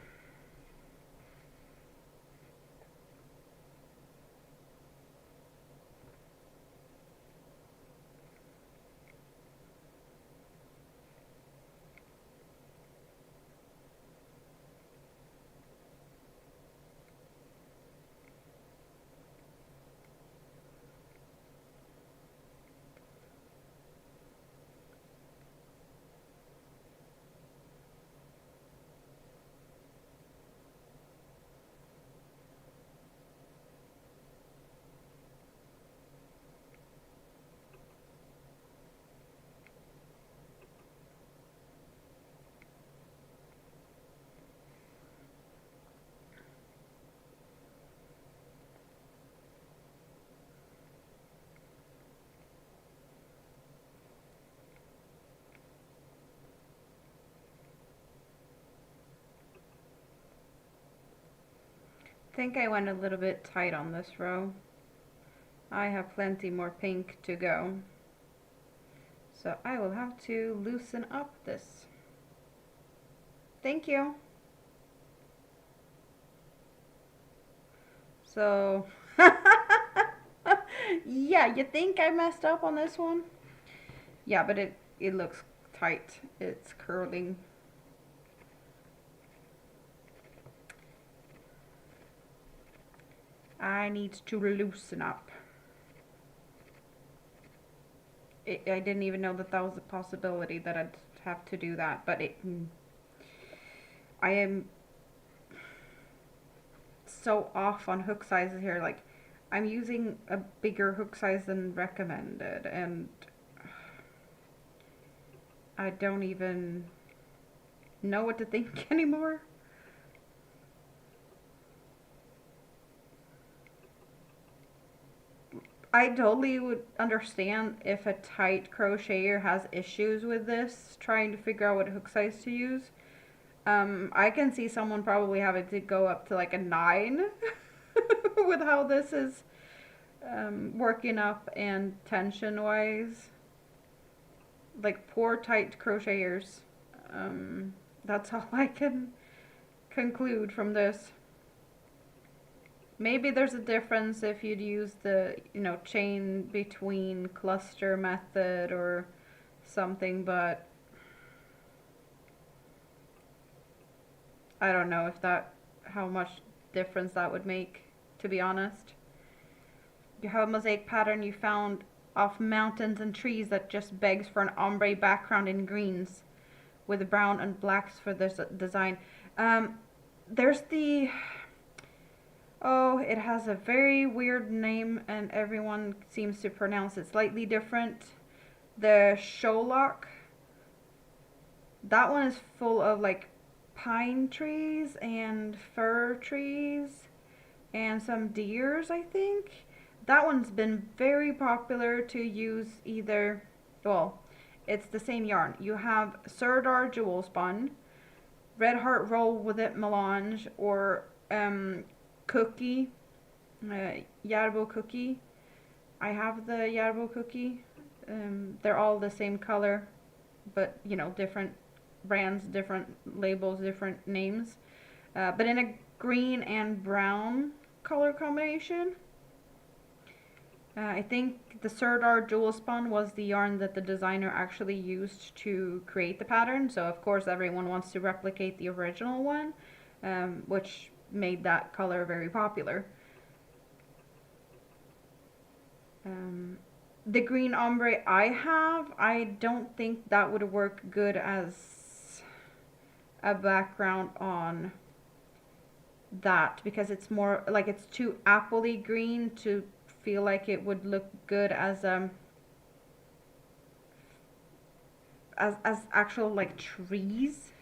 I think I went a little bit tight on this row. I have plenty more pink to go. So I will have to loosen up this. Thank you. So, yeah, you think I messed up on this one? Yeah, but it looks tight. It's curling. I need to loosen up. I didn't even know that that was a possibility, that I'd have to do that, but I am so off on hook sizes here. Like, I'm using a bigger hook size than recommended, and I don't even know what to think anymore. I totally would understand if a tight crocheter has issues with this, trying to figure out what hook size to use. I can see someone probably having to go up to like a 9 with how this is working up and tension wise. like poor tight crocheters. That's all I can conclude from this. Maybe there's a difference if you'd use the, chain between cluster method or something, but I don't know how much difference that would make, to be honest. You have a mosaic pattern you found off mountains and trees that just begs for an ombre background in greens with brown and blacks for this design. There's the, oh, it has a very weird name and everyone seems to pronounce it slightly different. The Sholok. That one is full of like pine trees and fir trees and some deers, I think. That one's been very popular to use either, well, it's the same yarn. You have Serdar Jewel Spun, Red Heart Roll with it Melange, or Cookie, Yarbo Cookie. I have the Yarbo Cookie. They're all the same color, but different brands, different labels, different names. But in a green and brown color combination. I think the Serdar Jewel Spun was the yarn that the designer actually used to create the pattern. So of course everyone wants to replicate the original one, which made that color very popular. The green ombre I don't think that would work good as a background on that, because it's more like it's too appley green to feel like it would look good as actual like trees,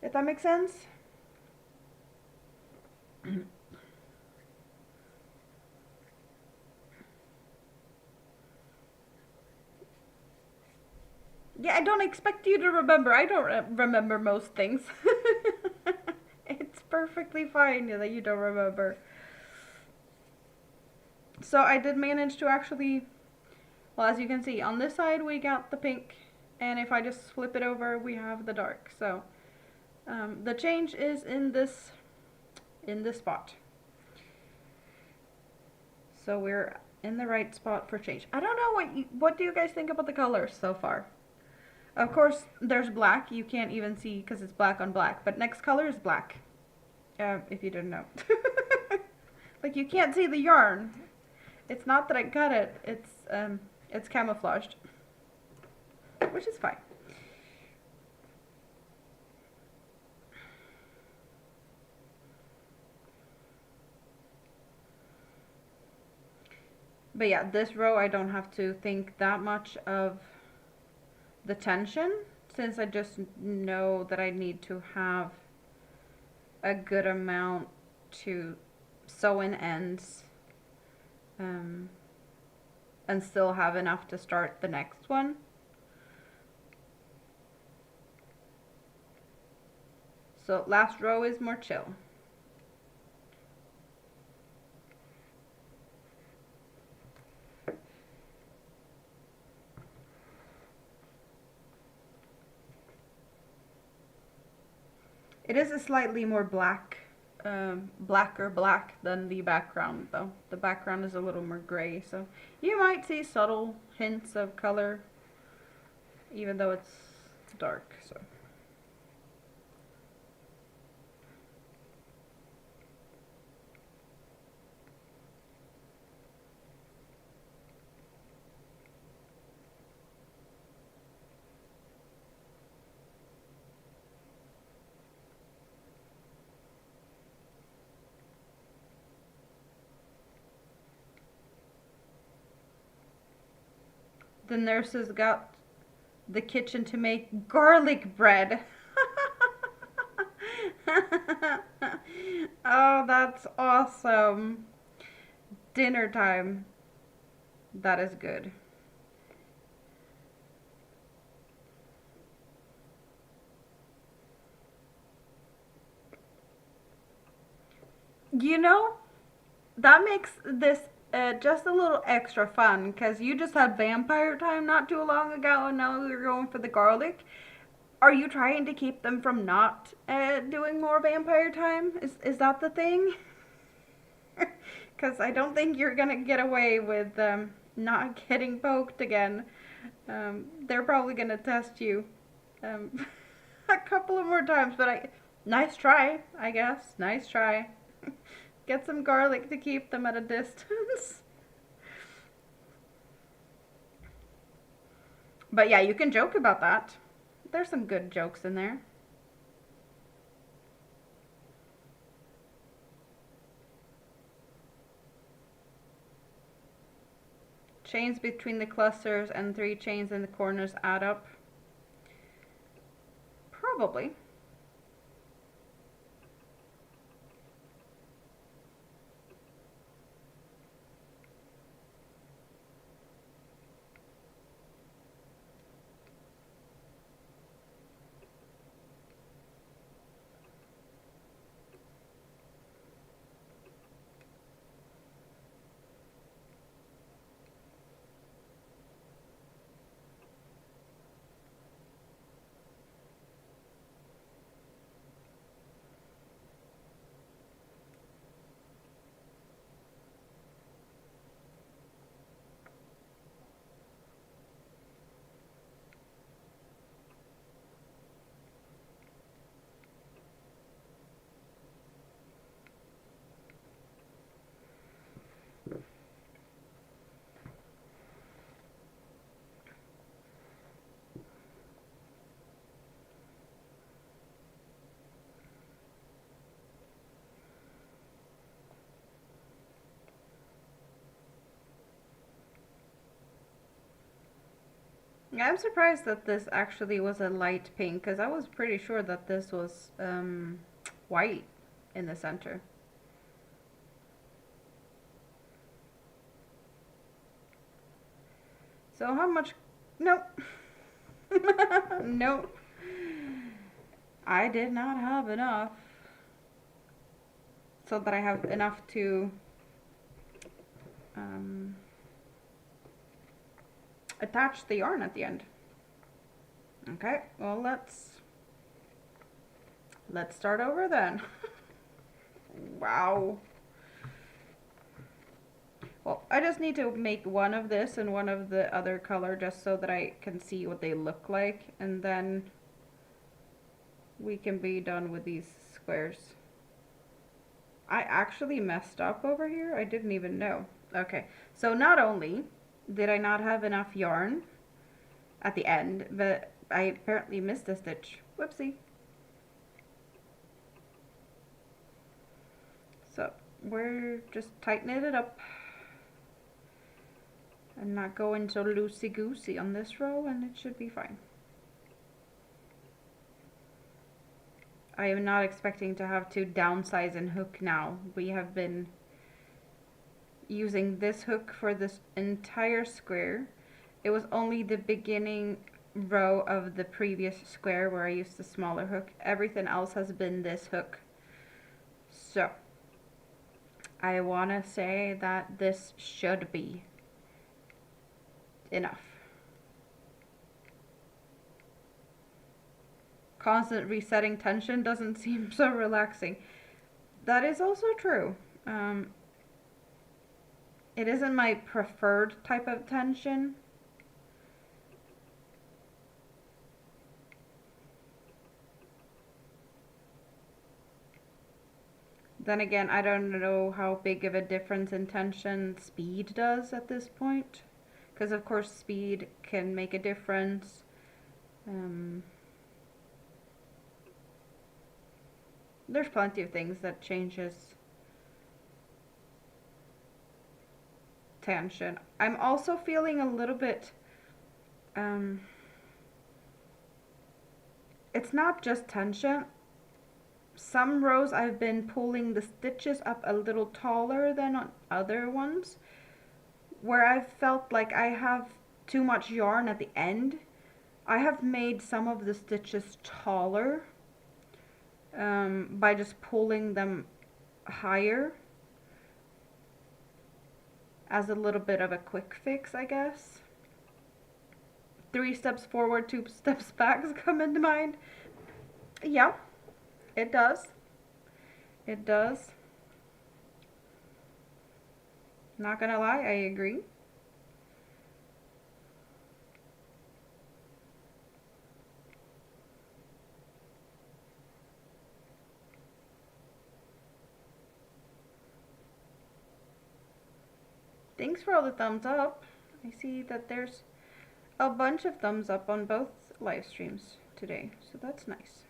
if that makes sense. Yeah, I don't expect you to remember. I don't remember most things. It's perfectly fine that you don't remember. So I did manage to actually, well, as you can see, on this side we got the pink, and if I just flip it over, we have the dark. So the change is in this spot. So we're in the right spot for change. I don't know what do you guys think about the colors so far? Of course, there's black. You can't even see because it's black on black. But next color is black. If you didn't know. Like, you can't see the yarn. It's not that I cut it. It's camouflaged, which is fine. But yeah, this row I don't have to think that much of the tension, since I just know that I need to have a good amount to sew in ends, and still have enough to start the next one. So last row is more chill. It is a slightly more blacker black than the background, though. The background is a little more gray, so you might see subtle hints of color, even though it's dark. So. The nurses got the kitchen to make garlic bread. Oh, that's awesome. Dinner time. That is good. You know, that makes this just a little extra fun because you just had vampire time not too long ago and now you're going for the garlic. Are you trying to keep them from not doing more vampire time? Is that the thing? Because I don't think you're gonna get away with not getting poked again. They're probably gonna test you a couple of more times, but nice try, I guess. Nice try. Get some garlic to keep them at a distance. But yeah, you can joke about that. There's some good jokes in there. Chains between the clusters and 3 chains in the corners add up. Probably. Yeah, I'm surprised that this actually was a light pink because I was pretty sure that this was white in the center. So how much? Nope. Nope. I did not have enough. So that I have enough to attach the yarn at the end. Okay, well let's start over then. Wow. Well, I just need to make one of this and one of the other color just so that I can see what they look like, and then we can be done with these squares. I actually messed up over here. I didn't even know. Okay, so not only did I not have enough yarn at the end, but I apparently missed a stitch. Whoopsie. So we're just tightening it up and not going so loosey-goosey on this row, and it should be fine. I am not expecting to have to downsize and hook now. We have been using this hook for this entire square. It was only the beginning row of the previous square where I used the smaller hook. Everything else has been this hook. So I want to say that this should be enough. Constant resetting tension doesn't seem so relaxing. That is also true. It isn't my preferred type of tension. Then again, I don't know how big of a difference in tension speed does at this point. Because of course speed can make a difference. There's plenty of things that changes tension. I'm also feeling a little bit, it's not just tension. Some rows I've been pulling the stitches up a little taller than on other ones, where I've felt like I have too much yarn at the end. I have made some of the stitches taller by just pulling them higher. as a little bit of a quick fix, I guess. 3 steps forward, 2 steps back come into mind. Yeah, it does. It does. Not gonna lie, I agree. Thanks for all the thumbs up. I see that there's a bunch of thumbs up on both live streams today, so that's nice.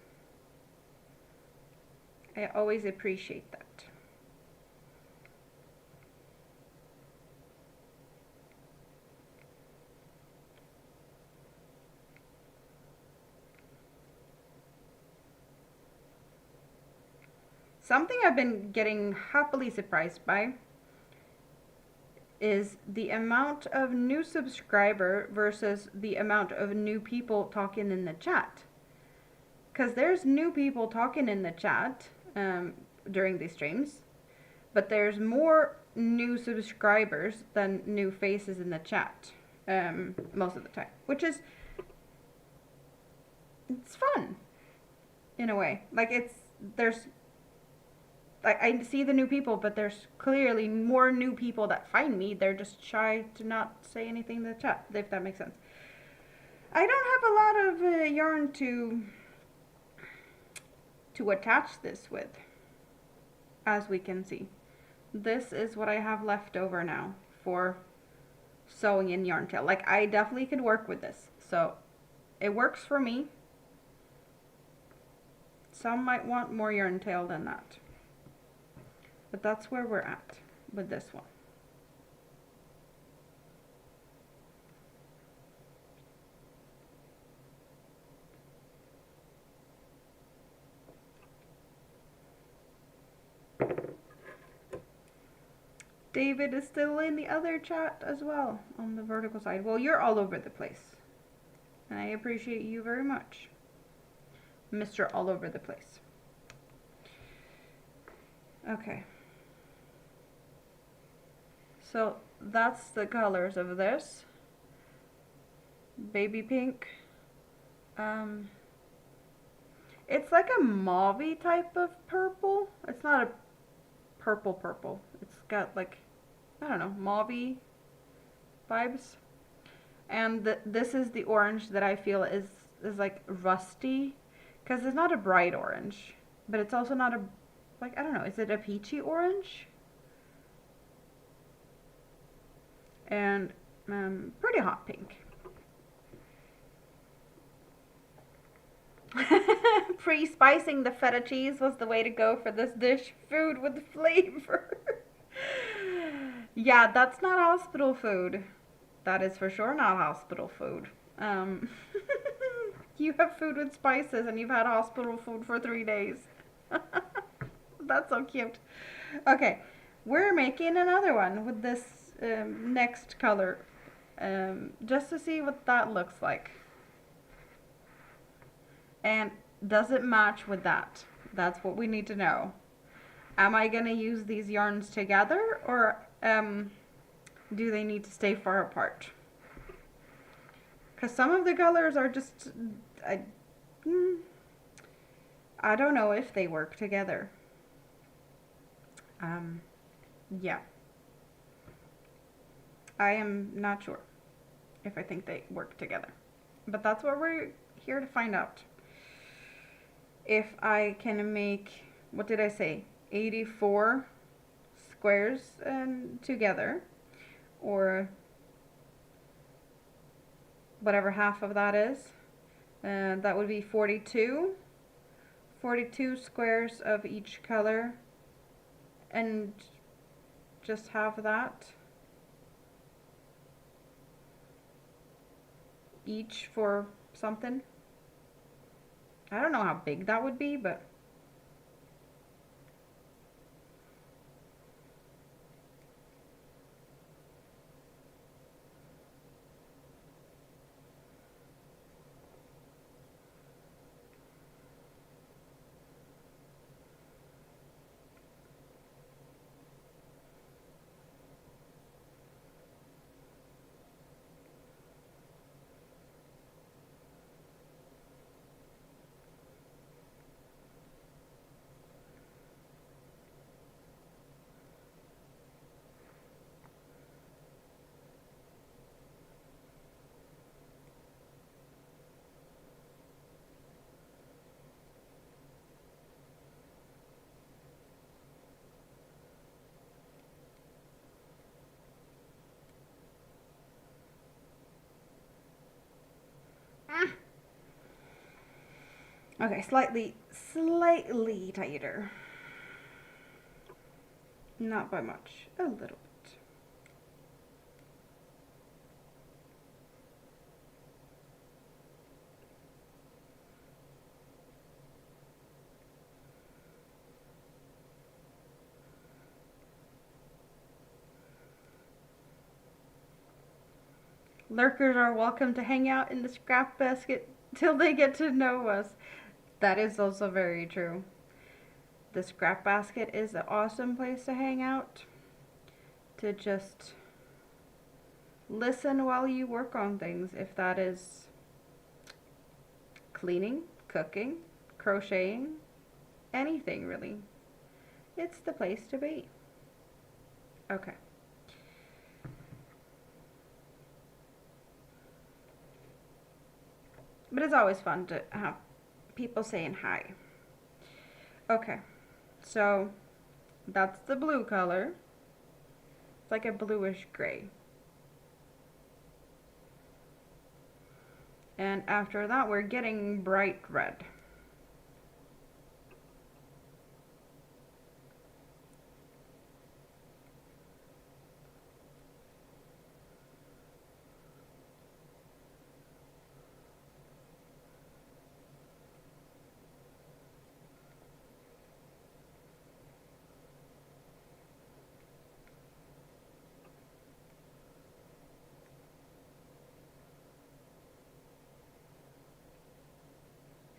I always appreciate that. Something I've been getting happily surprised by is the amount of new subscriber versus the amount of new people talking in the chat. Because there's new people talking in the chat during these streams, but there's more new subscribers than new faces in the chat most of the time, which is, it's fun in a way. Like I see the new people, but there's clearly more new people that find me. They're just shy to not say anything in the chat, if that makes sense. I don't have a lot of yarn to attach this with, as we can see. This is what I have left over now for sewing in yarn tail. Like, I definitely could work with this, so it works for me. Some might want more yarn tail than that, but that's where we're at with this one. David is still in the other chat as well on the vertical side. Well, you're all over the place, and I appreciate you very much, Mr. All Over the Place. Okay. So that's the colors of this. Baby pink. It's like a mauve-y type of purple. It's not a purple. It's got like, I don't know, mauve-y vibes. And this is the orange that I feel is like rusty, because it's not a bright orange, but it's also not a, like, I don't know, is it a peachy orange? And pretty hot pink. Pre-spicing the feta cheese was the way to go for this dish. Food with flavor. Yeah, that's not hospital food. That is for sure not hospital food. You have food with spices and you've had hospital food for 3 days. That's so cute. Okay, we're making another one with this next color, just to see what that looks like. And does it match with that? That's what we need to know. Am I going to use these yarns together, or do they need to stay far apart? Because some of the colors are just, I don't know if they work together. Yeah. I am not sure if I think they work together. But that's what we're here to find out. If I can make, what did I say, 84 squares together, or whatever half of that is, that would be 42 squares of each color, and just have that each for something. I don't know how big that would be, but Okay, slightly tighter. Not by much, a little bit. Lurkers are welcome to hang out in the scrap basket till they get to know us. That is also very true. The scrap basket is an awesome place to hang out, to just listen while you work on things, if that is cleaning, cooking, crocheting, anything really. It's the place to be. Okay. But it's always fun to have people saying hi. Okay, so that's the blue color. It's like a bluish gray. And after that, we're getting bright red.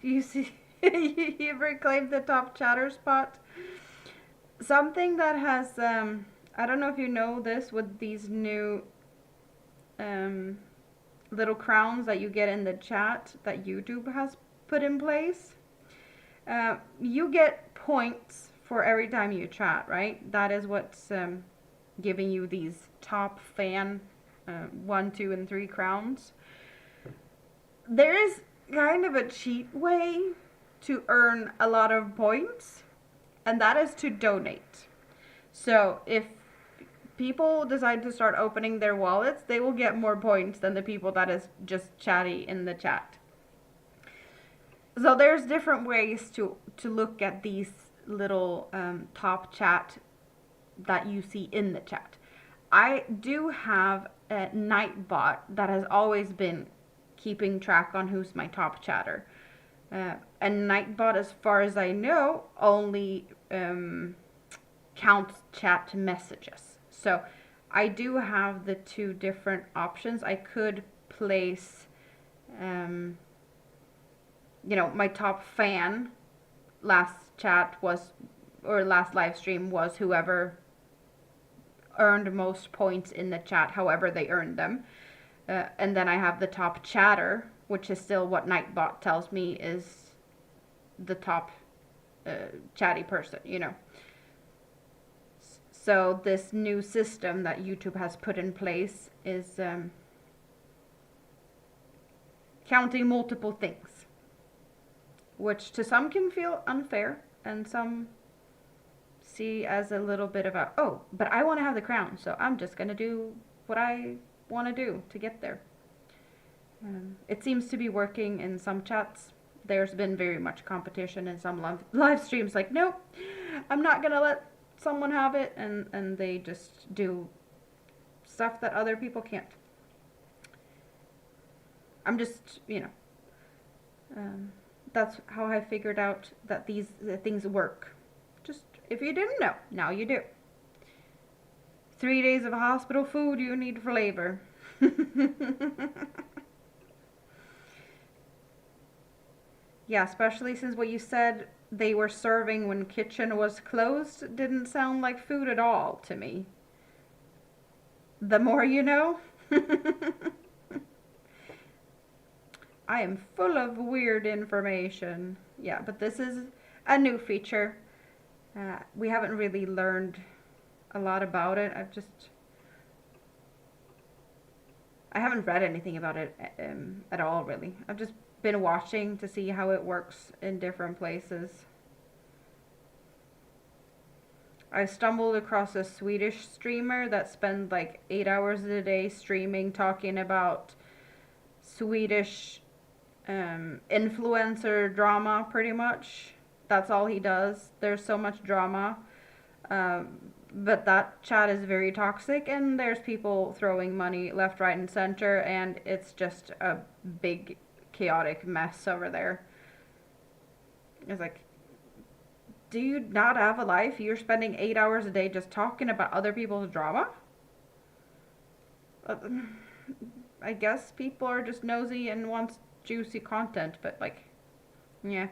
You see, you reclaimed the top chatter spot. Something that has, I don't know if you know this, with these new um, little crowns that you get in the chat that YouTube has put in place. You get points for every time you chat, right? That is what's giving you these top fan 1, 2, and 3 crowns. There is kind of a cheat way to earn a lot of points, and that is to donate. So if people decide to start opening their wallets, they will get more points than the people that is just chatty in the chat. So there's different ways to look at these little top chat that you see in the chat. I do have a Nightbot that has always been keeping track on who's my top chatter. And Nightbot, as far as I know, only counts chat messages. So I do have the 2 different options. I could place, my top fan last chat was, or last live stream was whoever earned most points in the chat, however they earned them. And then I have the top chatter, which is still what Nightbot tells me is the top chatty person, So this new system that YouTube has put in place is counting multiple things, which to some can feel unfair, and some see as a little bit of a, oh, but I want to have the crown, so I'm just going to do what I want to do to get there. It seems to be working in some chats. There's been very much competition in some live streams, like, nope, I'm not going to let someone have it, and they just do stuff that other people can't. I'm just, that's how I figured out that these things work. Just, if you didn't know, now you do. 3 days of hospital food you need flavor. Yeah, especially since what you said they were serving when kitchen was closed didn't sound like food at all to me. The more you know. I am full of weird information. Yeah, but this is a new feature. We haven't really learned a lot about it. I haven't read anything about it at all, really. I've just been watching to see how it works in different places. I stumbled across a Swedish streamer that spent like 8 hours a day streaming, talking about Swedish influencer drama, pretty much. That's all he does. There's so much drama. But that chat is very toxic, and there's people throwing money left, right, and center, and it's just a big, chaotic mess over there. It's like, do you not have a life? You're spending 8 hours a day just talking about other people's drama? I guess people are just nosy and wants juicy content, but like, yeah.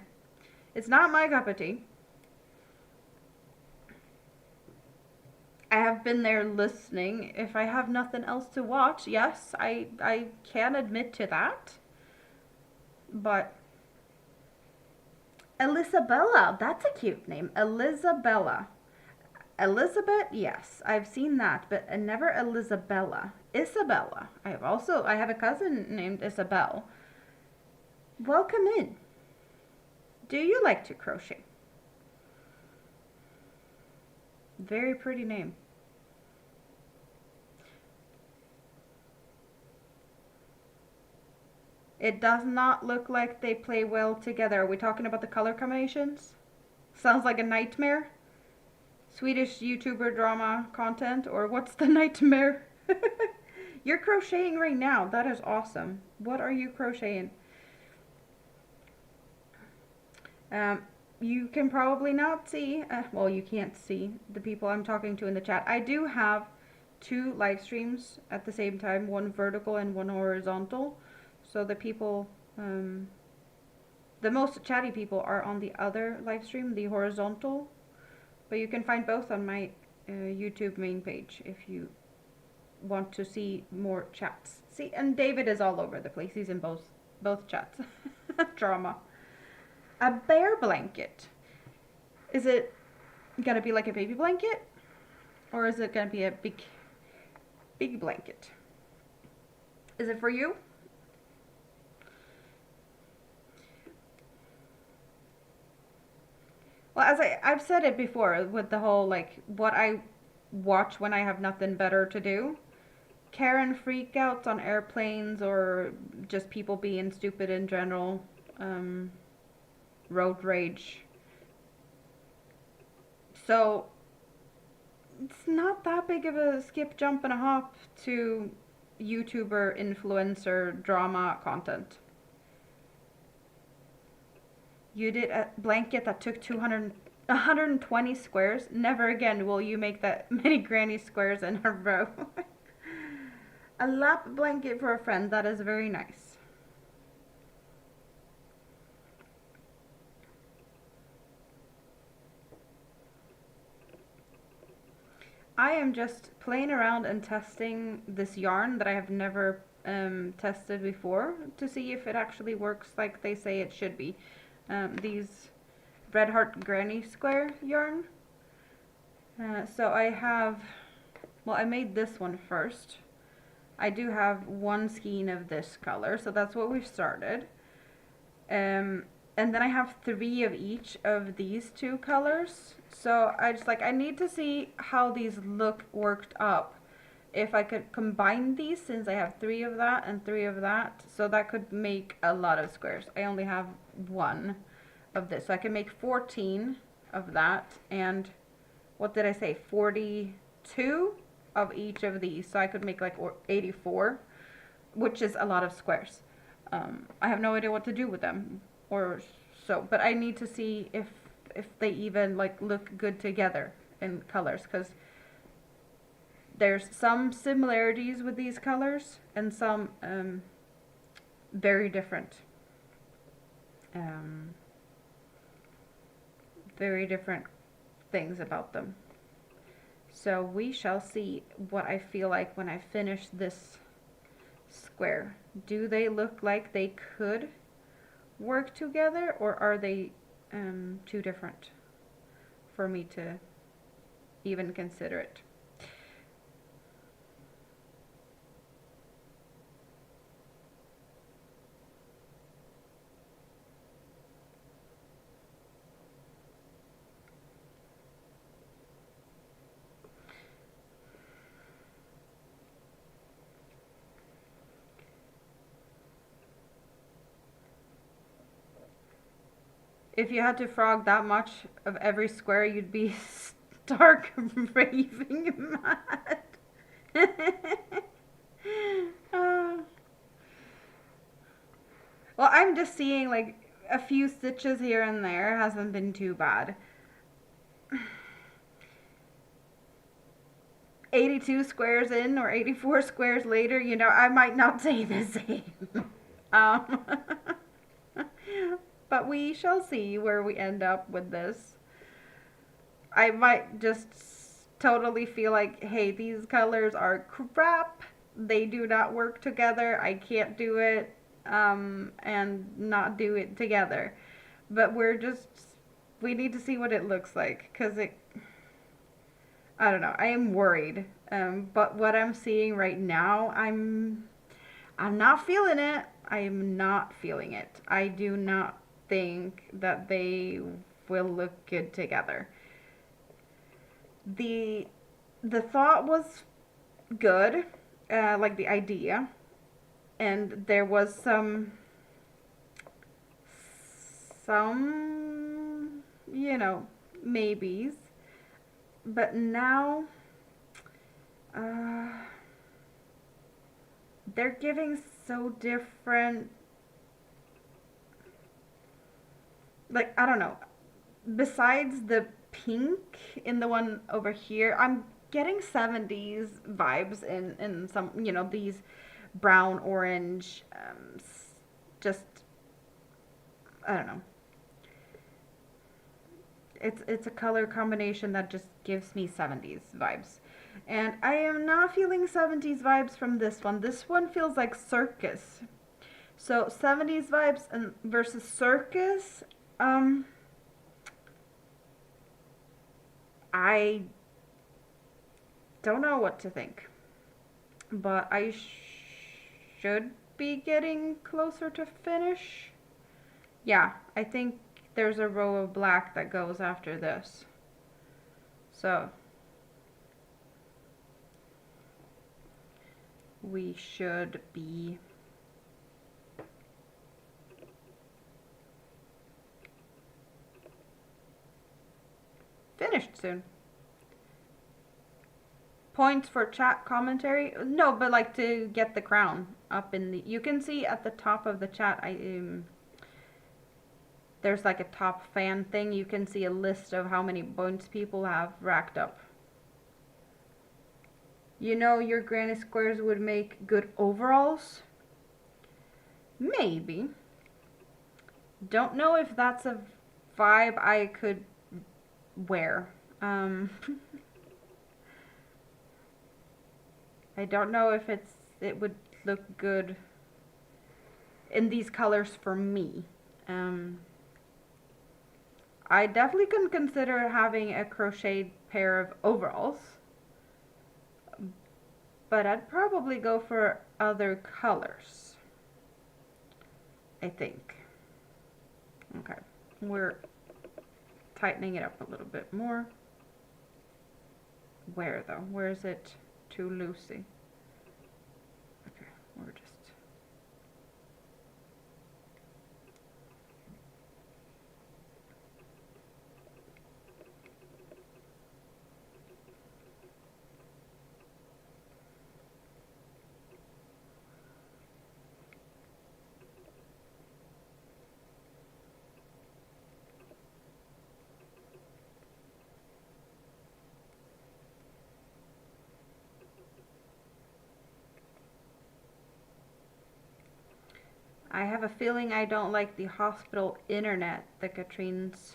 It's not my cup of tea. I have been there listening. If I have nothing else to watch, yes, I can admit to that. But Elisabella, that's a cute name. Elisabella. Elizabeth, yes, I've seen that, but never Elisabella. Isabella. I have a cousin named Isabel. Welcome in. Do you like to crochet? Very pretty name. It does not look like they play well together. Are we talking about the color combinations? Sounds like a nightmare. Swedish YouTuber drama content, or what's the nightmare? You're crocheting right now. That is awesome. What are you crocheting? You can probably not see, well, you can't see the people I'm talking to in the chat. I do have 2 live streams at the same time, one vertical and one horizontal. So the people, the most chatty people are on the other live stream, the horizontal. But you can find both on my YouTube main page if you want to see more chats. See, and David is all over the place. He's in both chats. Drama. A bear blanket. Is it gonna be like a baby blanket? Or is it gonna be a big blanket? Is it for you? Well, as I've said it before with the whole, like, what I watch when I have nothing better to do. Karen freakouts on airplanes, or just people being stupid in general. Road rage. So, it's not that big of a skip, jump, and a hop to YouTuber, influencer, drama content. You did a blanket that took 120 squares. Never again will you make that many granny squares in a row. A lap blanket for a friend. That is very nice. I am just playing around and testing this yarn that I have never tested before to see if it actually works like they say it should be. These Red Heart Granny Square yarn. So I have, well, I made this one first. I do have 1 skein of this color, so that's what we've started. And then I have 3 of each of these 2 colors. So I need to see how these look worked up. If I could combine these, since I have 3 of that and 3 of that, so that could make a lot of squares. I only have 1 of this, so I can make 14 of that, and what did I say, 42 of each of these, so I could make like 84, which is a lot of squares. I have no idea what to do with them, or so, but I need to see if they even like look good together in colors, because there's some similarities with these colors and some very different things about them. So we shall see what I feel like when I finish this square. Do they look like they could work together, or are they too different for me to even consider it? If you had to frog that much of every square, you'd be stark raving mad. uh, well, I'm just seeing like a few stitches here and there. Hasn't been too bad. 82 squares in or 84 squares later, you know, I might not say the same. um, but we shall see where we end up with this. I might just totally feel like, hey, these colors are crap. They do not work together. I can't do it and not do it together. But we need to see what it looks like because I don't know. I am worried. But what I'm seeing right now, I'm not feeling it. I am not feeling it. I do not think that they will look good together. The thought was good, like the idea, and there was some you know maybes, but now uh, they're giving so different, like I don't know, besides the pink in the one over here, I'm getting 70s vibes in some, you know, these brown orange just I don't know. It's a color combination that just gives me 70s vibes. And I am not feeling 70s vibes from this one. This one feels like circus. So 70s vibes and versus circus, I don't know what to think. But I should be getting closer to finish. Yeah, I think there's a row of black that goes after this. So we should be finished soon. Points for chat commentary? No, but like to get the crown up in the. You can see at the top of the chat. There's like a top fan thing. You can see a list of how many points people have racked up. You know, your granny squares would make good overalls? Maybe. Don't know if that's a vibe I could wear. I don't know if it would look good in these colors for me. I definitely can consider having a crocheted pair of overalls, but I'd probably go for other colors, I think. Okay, we're tightening it up a little bit more. Where though? Where is it too loosey? Okay, we're just... I have a feeling I don't like the hospital internet that Katrine's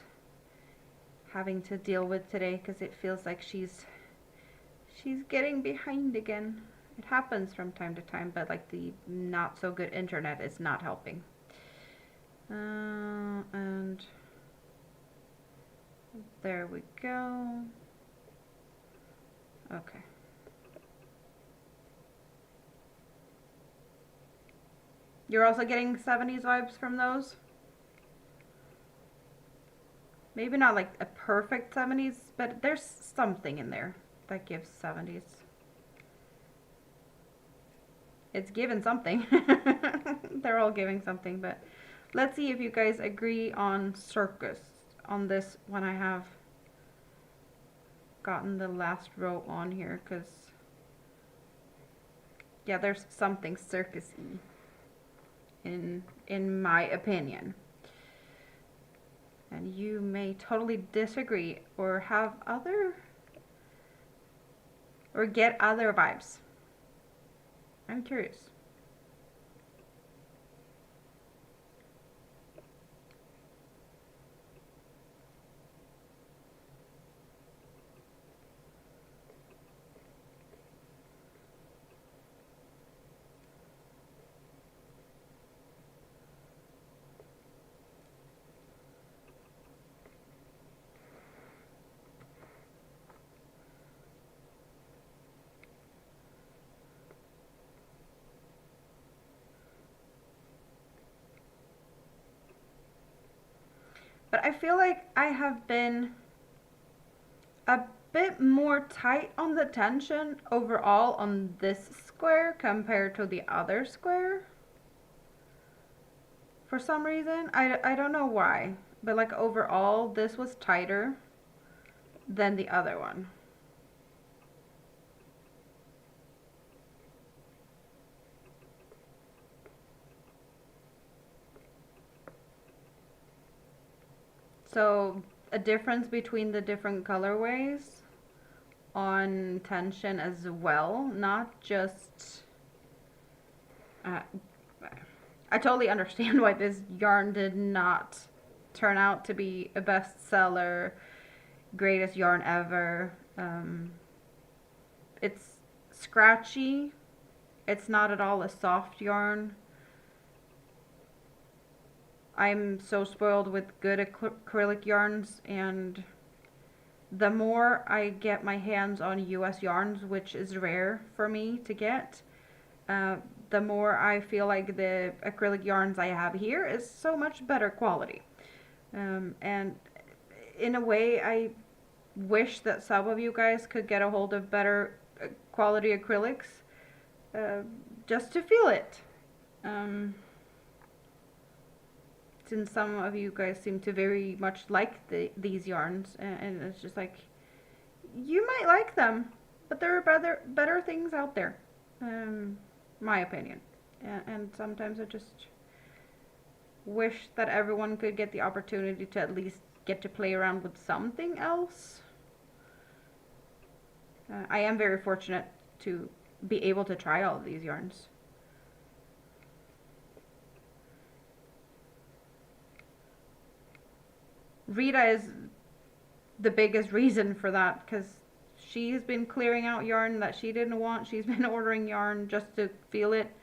having to deal with today because it feels like she's getting behind again. It happens from time to time, but like the not so good internet is not helping. And there we go. Okay. You're also getting 70s vibes from those? Maybe not like a perfect 70s, but there's something in there that gives 70s. It's given something. They're all giving something, but Let's see if you guys agree on circus on this when I have gotten the last row on here, because yeah, there's something circusy in my opinion. And you may totally disagree or have other or get other vibes. I'm curious. But I feel like I have been a bit more tight on the tension overall on this square compared to the other square. For some reason, I don't know why, but like overall this was tighter than the other one. So a difference between the different colorways on tension as well, not just I totally understand why this yarn did not turn out to be a bestseller, greatest yarn ever. It's scratchy. It's not at all a soft yarn. I'm so spoiled with good acrylic yarns, and the more I get my hands on US yarns, which is rare for me to get, the more I feel like the acrylic yarns I have here is so much better quality. And in a way, I wish that some of you guys could get a hold of better quality acrylics, just to feel it. Since some of you guys seem to very much like these yarns, and it's just like, you might like them, but there are better things out there, my opinion. And sometimes I just wish that everyone could get the opportunity to at least get to play around with something else. I am very fortunate to be able to try all of these yarns. Rita is the biggest reason for that, because she's been clearing out yarn that she didn't want. She's been ordering yarn just to feel it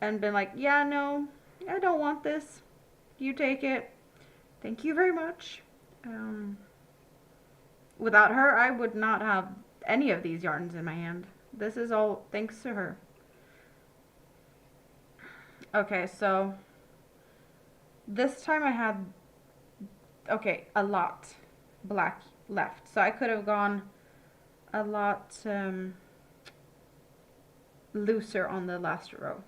and been like, yeah, no, I don't want this. You take it. Thank you very much. Without her, I would not have any of these yarns in my hand. This is all thanks to her. Okay, so this time I had, okay, a lot black left. So I could have gone a lot looser on the last row.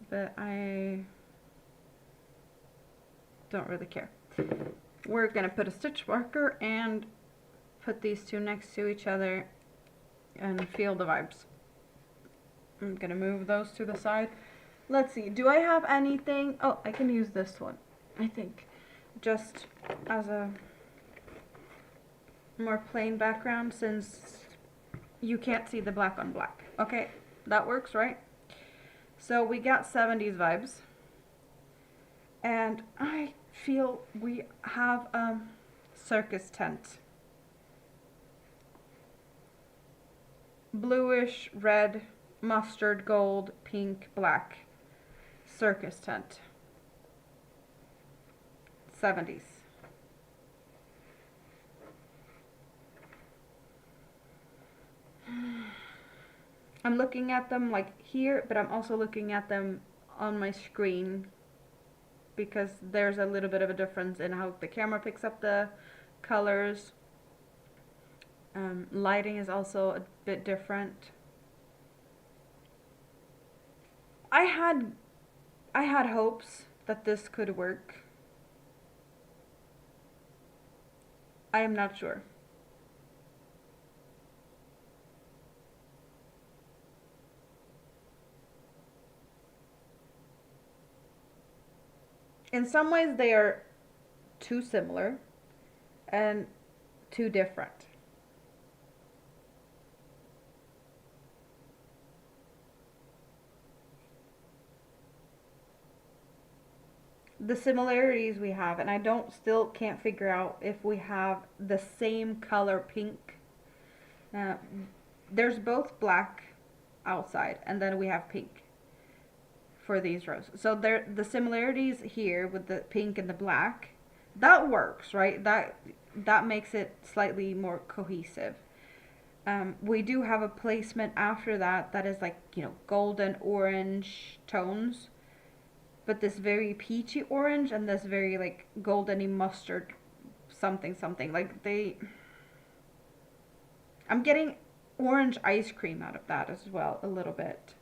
But I don't really care. We're gonna put a stitch marker and put these two next to each other and feel the vibes. I'm gonna move those to the side. Let's see, do I have anything? Oh, I can use this one, I think, just as a more plain background, since you can't see the black on black. Okay, that works, right? So we got 70s vibes, and I feel we have a circus tent. Bluish, red, mustard, gold, pink, black. Circus tent. 70s. I'm looking at them like here, but I'm also looking at them on my screen, because there's a little bit of a difference in how the camera picks up the colors. Lighting is also a bit different. I had I had hopes that this could work. I am not sure. In some ways, they are too similar and too different. The similarities we have, and I don't still can't figure out if we have the same color pink. Uh, there's both black outside, and then we have pink for these rows. So there, the similarities here with the pink and the black, that works, right? That makes it slightly more cohesive. We do have a placement after that that is like, you know, golden orange tones, but this very peachy orange and this very like goldeny mustard something something. Like I'm getting orange ice cream out of that as well a little bit.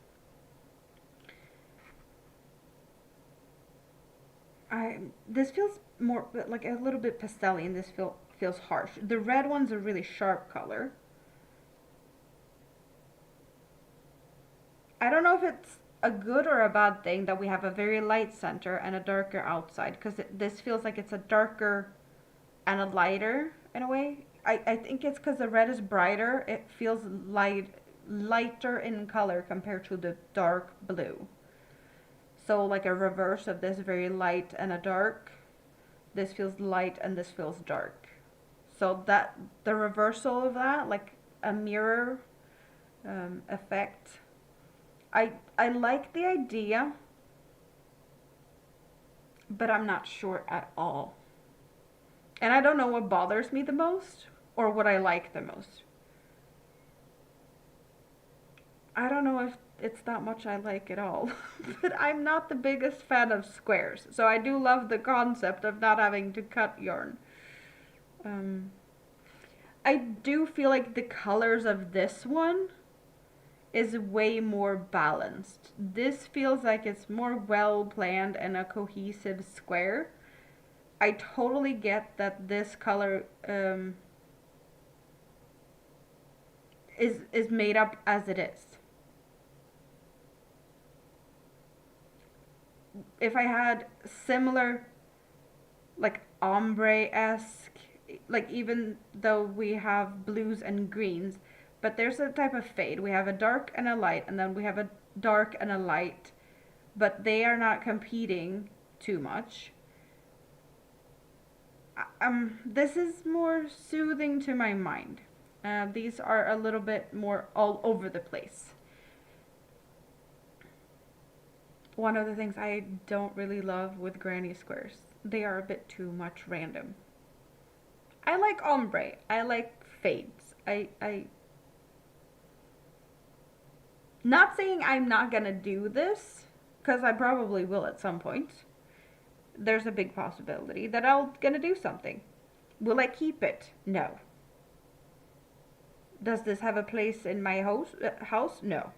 This feels more like a little bit pastel-y, and this feels harsh. The red one's a really sharp color. I don't know if it's a good or a bad thing that we have a very light center and a darker outside, because this feels like it's a darker and a lighter in a way. I think it's because the red is brighter. It feels lighter in color compared to the dark blue. So like a reverse of this very light and a dark. This feels light and this feels dark. So that the reversal of that, like a mirror effect. I like the idea, but I'm not sure at all. And I don't know what bothers me the most or what I like the most. I don't know if it's that much I like at all. But I'm not the biggest fan of squares. So I do love the concept of not having to cut yarn. I do feel like the colors of this one is way more balanced. This feels like it's more well planned and a cohesive square. I totally get that this color is made up as it is. If I had similar, like ombre-esque, like even though we have blues and greens, but there's a type of fade. We have a dark and a light, and then we have a dark and a light, but they are not competing too much. This is more soothing to my mind. These are a little bit more all over the place. One of the things I don't really love with granny squares, they are a bit too much random. I like ombre. I like fades. I not saying I'm not gonna do this, because I probably will at some point. There's a big possibility that I'm gonna do something. Will I keep it? No. Does this have a place in my house? No.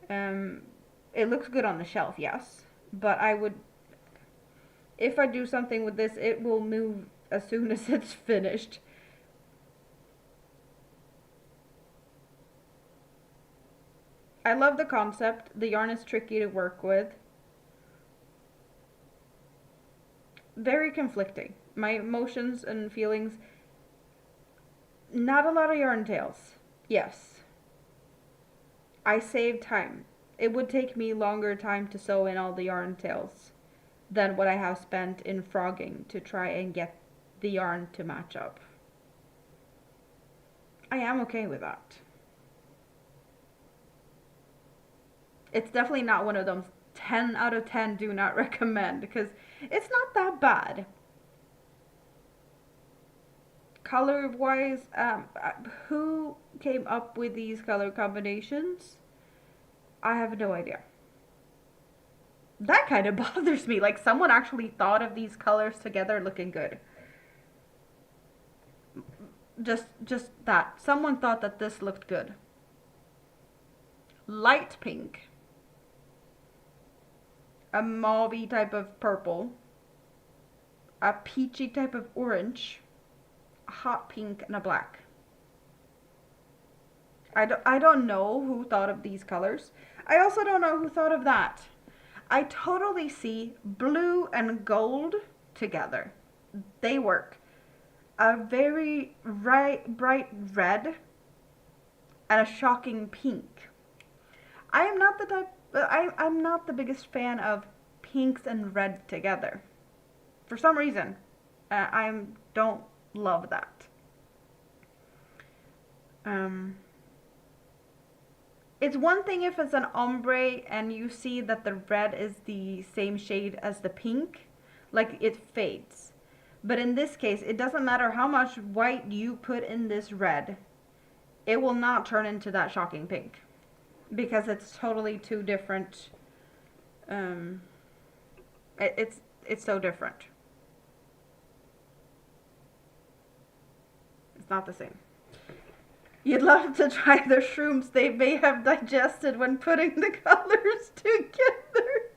Um, it looks good on the shelf, yes. But I would, if I do something with this, it will move as soon as it's finished. I love the concept. The yarn is tricky to work with. Very conflicting. My emotions and feelings. Not a lot of yarn tails. Yes. I save time. It would take me longer time to sew in all the yarn tails than what I have spent in frogging to try and get the yarn to match up. I am okay with that. It's definitely not one of those 10 out of 10 do not recommend, because it's not that bad. Color wise, who came up with these color combinations? I have no idea. That kind of bothers me. Like someone actually thought of these colors together looking good. Just that. Someone thought that this looked good. Light pink. a mauvey type of purple, a peachy type of orange, a hot pink, and a black. I don't know who thought of these colors. I also don't know who thought of that. I totally see blue and gold together. They work. A very bright red and a shocking pink. I'm not the biggest fan of pinks and red together. For some reason, I don't love that. It's one thing if it's an ombre and you see that the red is the same shade as the pink, like it fades. But in this case, it doesn't matter how much white you put in this red, it will not turn into that shocking pink. Because it's totally two different, it's so different. It's not the same. You'd love to try the shrooms they may have digested when putting the colors together.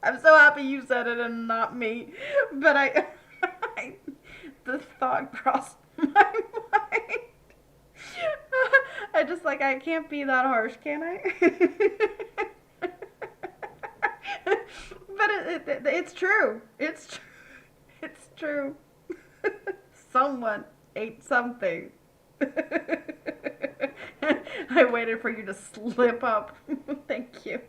I'm so happy you said it and not me. But the thought crossed my mind. I just I can't be that harsh, can I? But it's true. It's true. Someone ate something. I waited for you to slip up. Thank you.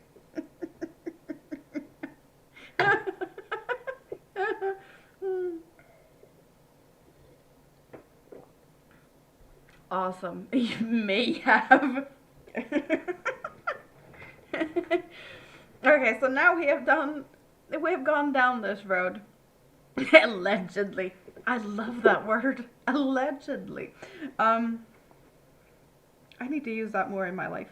Awesome. You may have. Okay, so now we have gone down this road. Allegedly. I love that word. Allegedly. I need to use that more in my life.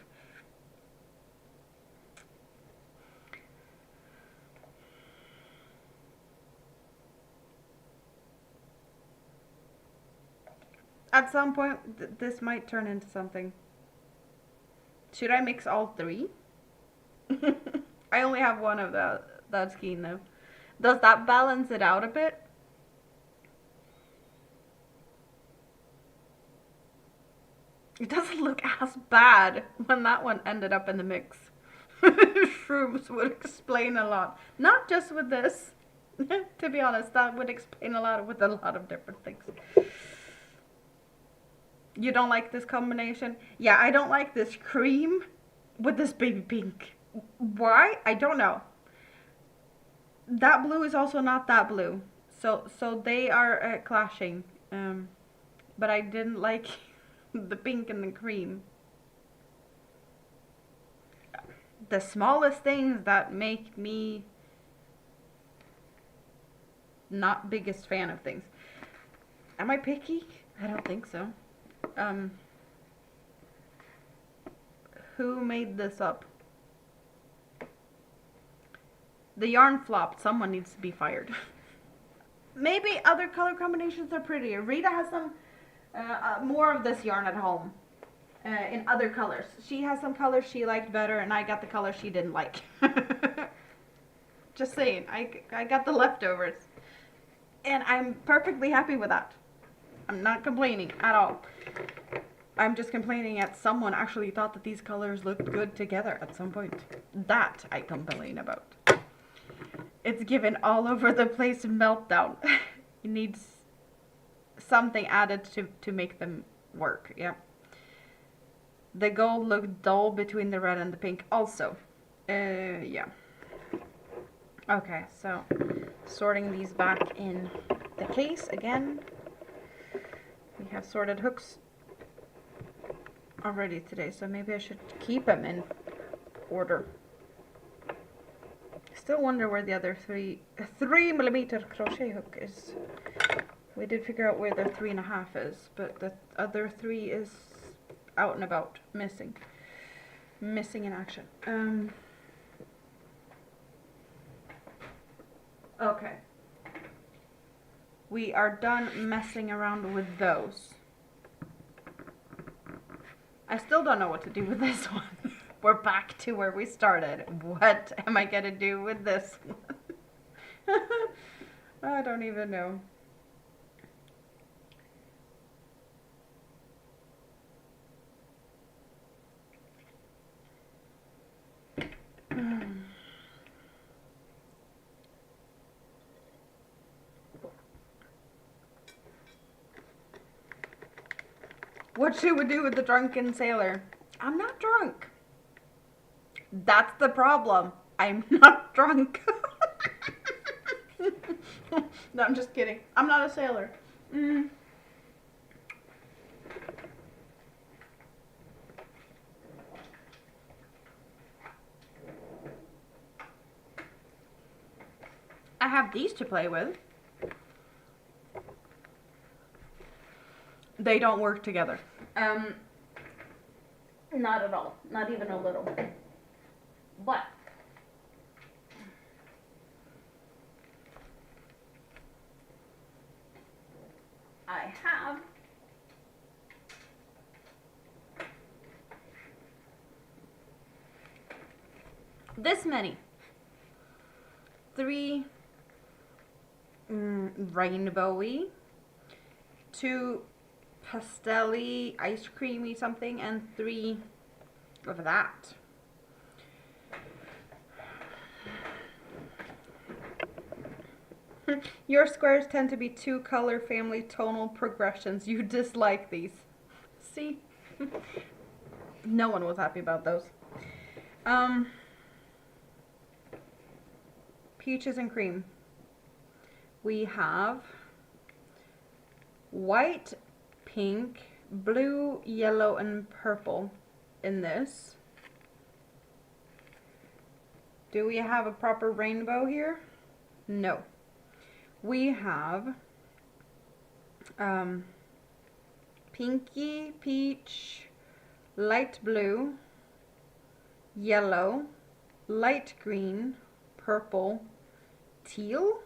At some point, this might turn into something. Should I mix all three? I only have one of that skein though. Does that balance it out a bit? It doesn't look as bad when that one ended up in the mix. Shrooms would explain a lot. Not just with this. To be honest, that would explain a lot with a lot of different things. You don't like this combination? Yeah, I don't like this cream with this baby pink. Why? I don't know. That blue is also not that blue. So they are clashing. But I didn't like the pink and the cream. The smallest things that make me not biggest fan of things. Am I picky? I don't think so. Who made this up? The yarn flopped. Someone needs to be fired. Maybe other color combinations are prettier. Rita has some more of this yarn at home in other colors. She has some colors she liked better, and I got the color she didn't like. Just saying, I got the leftovers, and I'm perfectly happy with that. I'm not complaining at all. I'm just complaining that someone actually thought that these colors looked good together at some point. That I complain about. It's given all over the place meltdown. It needs something added to make them work. Yeah. The gold looked dull between the red and the pink also. Yeah. Okay, so sorting these back in the case again. We have sorted hooks already today, so maybe I should keep them in order. Still wonder where the other 3mm crochet hook is. We did figure out where the 3.5 is, but the other 3 is out and about, missing in action. Okay. We are done messing around with those. I still don't know what to do with this one. We're back to where we started. What am I gonna do with this one? I don't even know. What should we do with the drunken sailor? I'm not drunk. That's the problem. I'm not drunk. No, I'm just kidding. I'm not a sailor. I have these to play with. They don't work together. Not at all. Not even a little. But I have this many. 3 rainbowy, 2 pastelly, ice creamy something, and 3 of that. Your squares tend to be 2 color family tonal progressions. You dislike these. See? No one was happy about those. Peaches and cream. We have white, pink, blue, yellow, and purple in this. Do we have a proper rainbow here? No. We have pinky, peach, light blue, yellow, light green, purple, teal.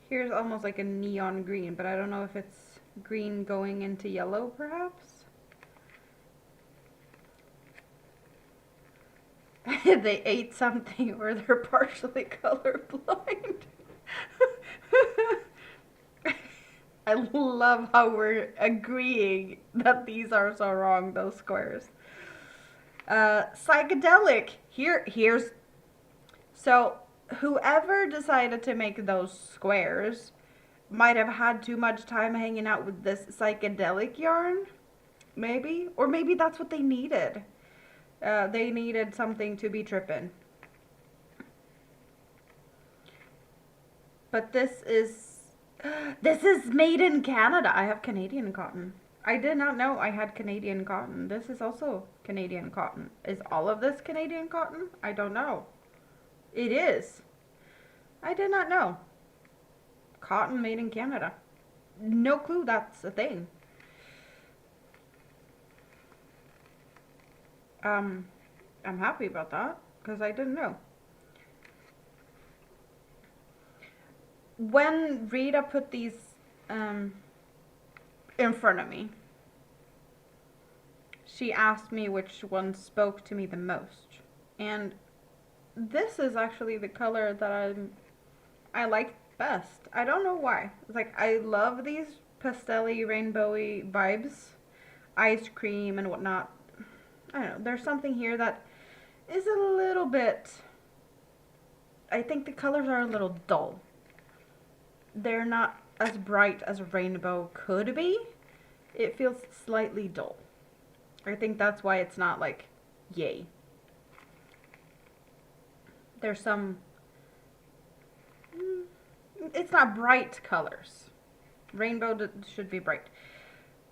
Here's almost like a neon green, but I don't know if it's green going into yellow, perhaps? They ate something or they're partially colorblind. I love how we're agreeing that these are so wrong, those squares. Psychedelic. Here's... So, whoever decided to make those squares might have had too much time hanging out with this psychedelic yarn. Maybe. Or maybe that's what they needed. They needed something to be tripping. But this is made in Canada. I have Canadian cotton. I did not know I had Canadian cotton. This is also Canadian cotton. Is all of this Canadian cotton? I don't know. It is. I did not know. Cotton made in Canada. No clue that's a thing. I'm happy about that because I didn't know. When Rita put these in front of me, she asked me which one spoke to me the most. And this is actually the color that I like best. I don't know why. It's like I love these pastel-y, rainbowy vibes, ice cream and whatnot. I don't know. There's something here that is a little bit... I think the colors are a little dull. They're not as bright as a rainbow could be. It feels slightly dull. I think that's why it's not like, yay. There's some... It's not bright colors. Rainbow should be bright.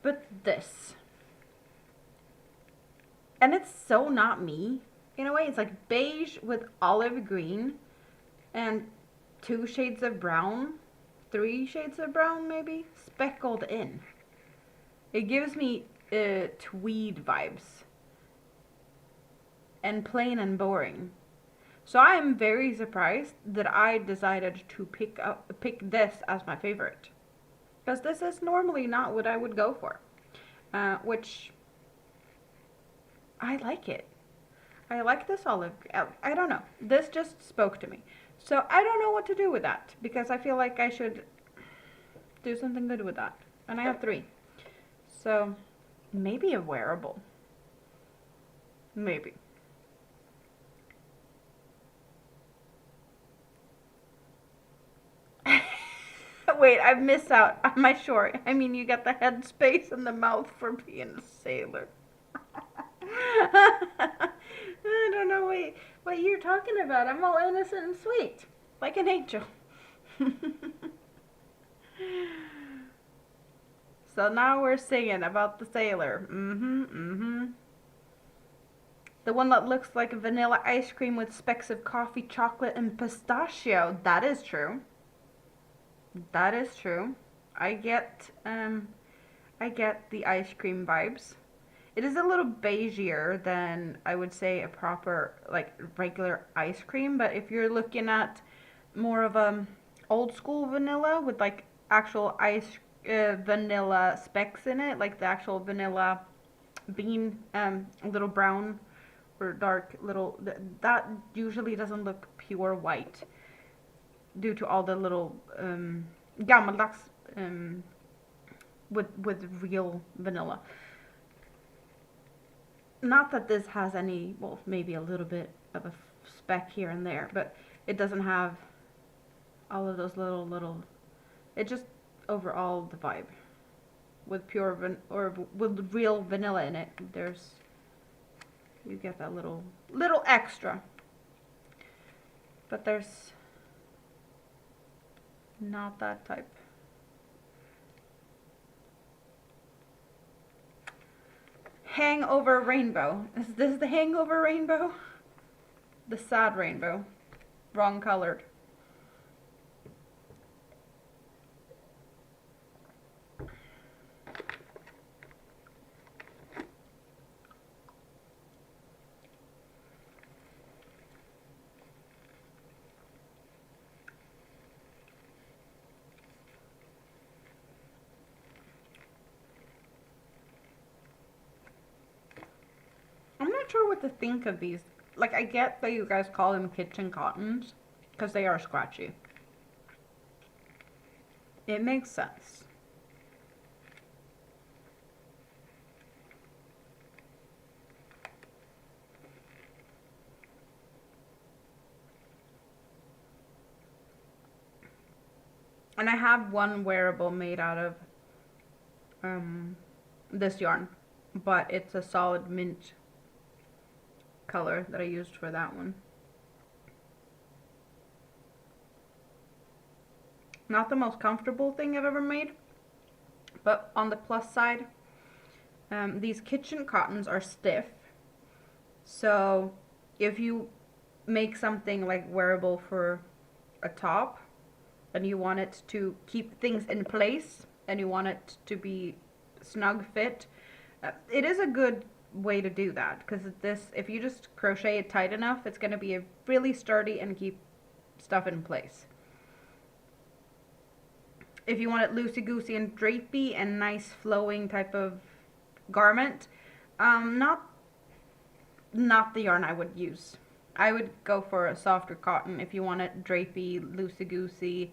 But this... And it's so not me, in a way. It's like beige with olive green and 2 shades of brown, 3 shades of brown maybe, speckled in. It gives me tweed vibes. And plain and boring. So I am very surprised that I decided to pick this as my favorite. because this is normally not what I would go for, which I like it. I like this olive. I don't know. This just spoke to me. So I don't know what to do with that because I feel like I should do something good with that. And I have 3. So maybe a wearable. Maybe. Wait, I've missed out on my short. I mean, you got the head space and the mouth for being a sailor. I don't know what you're talking about. I'm all innocent and sweet, like an angel. So now we're singing about the sailor. The one that looks like vanilla ice cream with specks of coffee, chocolate, and pistachio. That is true. That is true. I get the ice cream vibes. It is a little beigeier than I would say a proper like regular ice cream, but if you're looking at more of a old school vanilla with like actual vanilla specks in it, like the actual vanilla bean, little brown or dark little, that usually doesn't look pure white due to all the little gammeldags with real vanilla. Not that this has any, well, maybe a little bit of a speck here and there, but it doesn't have all of those little, it just overall the vibe with pure or with real vanilla in it. You get that little extra, but there's not that type. Hangover rainbow. Is this the hangover rainbow? The sad rainbow. Wrong colored. I'm not sure what to think of these. Like, I get that you guys call them kitchen cottons because they are scratchy. It makes sense. And I have one wearable made out of this yarn, but it's a solid mint color that I used for that one. Not the most comfortable thing I've ever made, but on the plus side, these kitchen cottons are stiff. So if you make something like wearable for a top and you want it to keep things in place and you want it to be snug fit, it is a good way to do that, because if you just crochet it tight enough, it's going to be really sturdy and keep stuff in place. If you want it loosey-goosey and drapey and nice flowing type of garment, not the yarn I would use. I would go for a softer cotton if you want it drapey, loosey-goosey.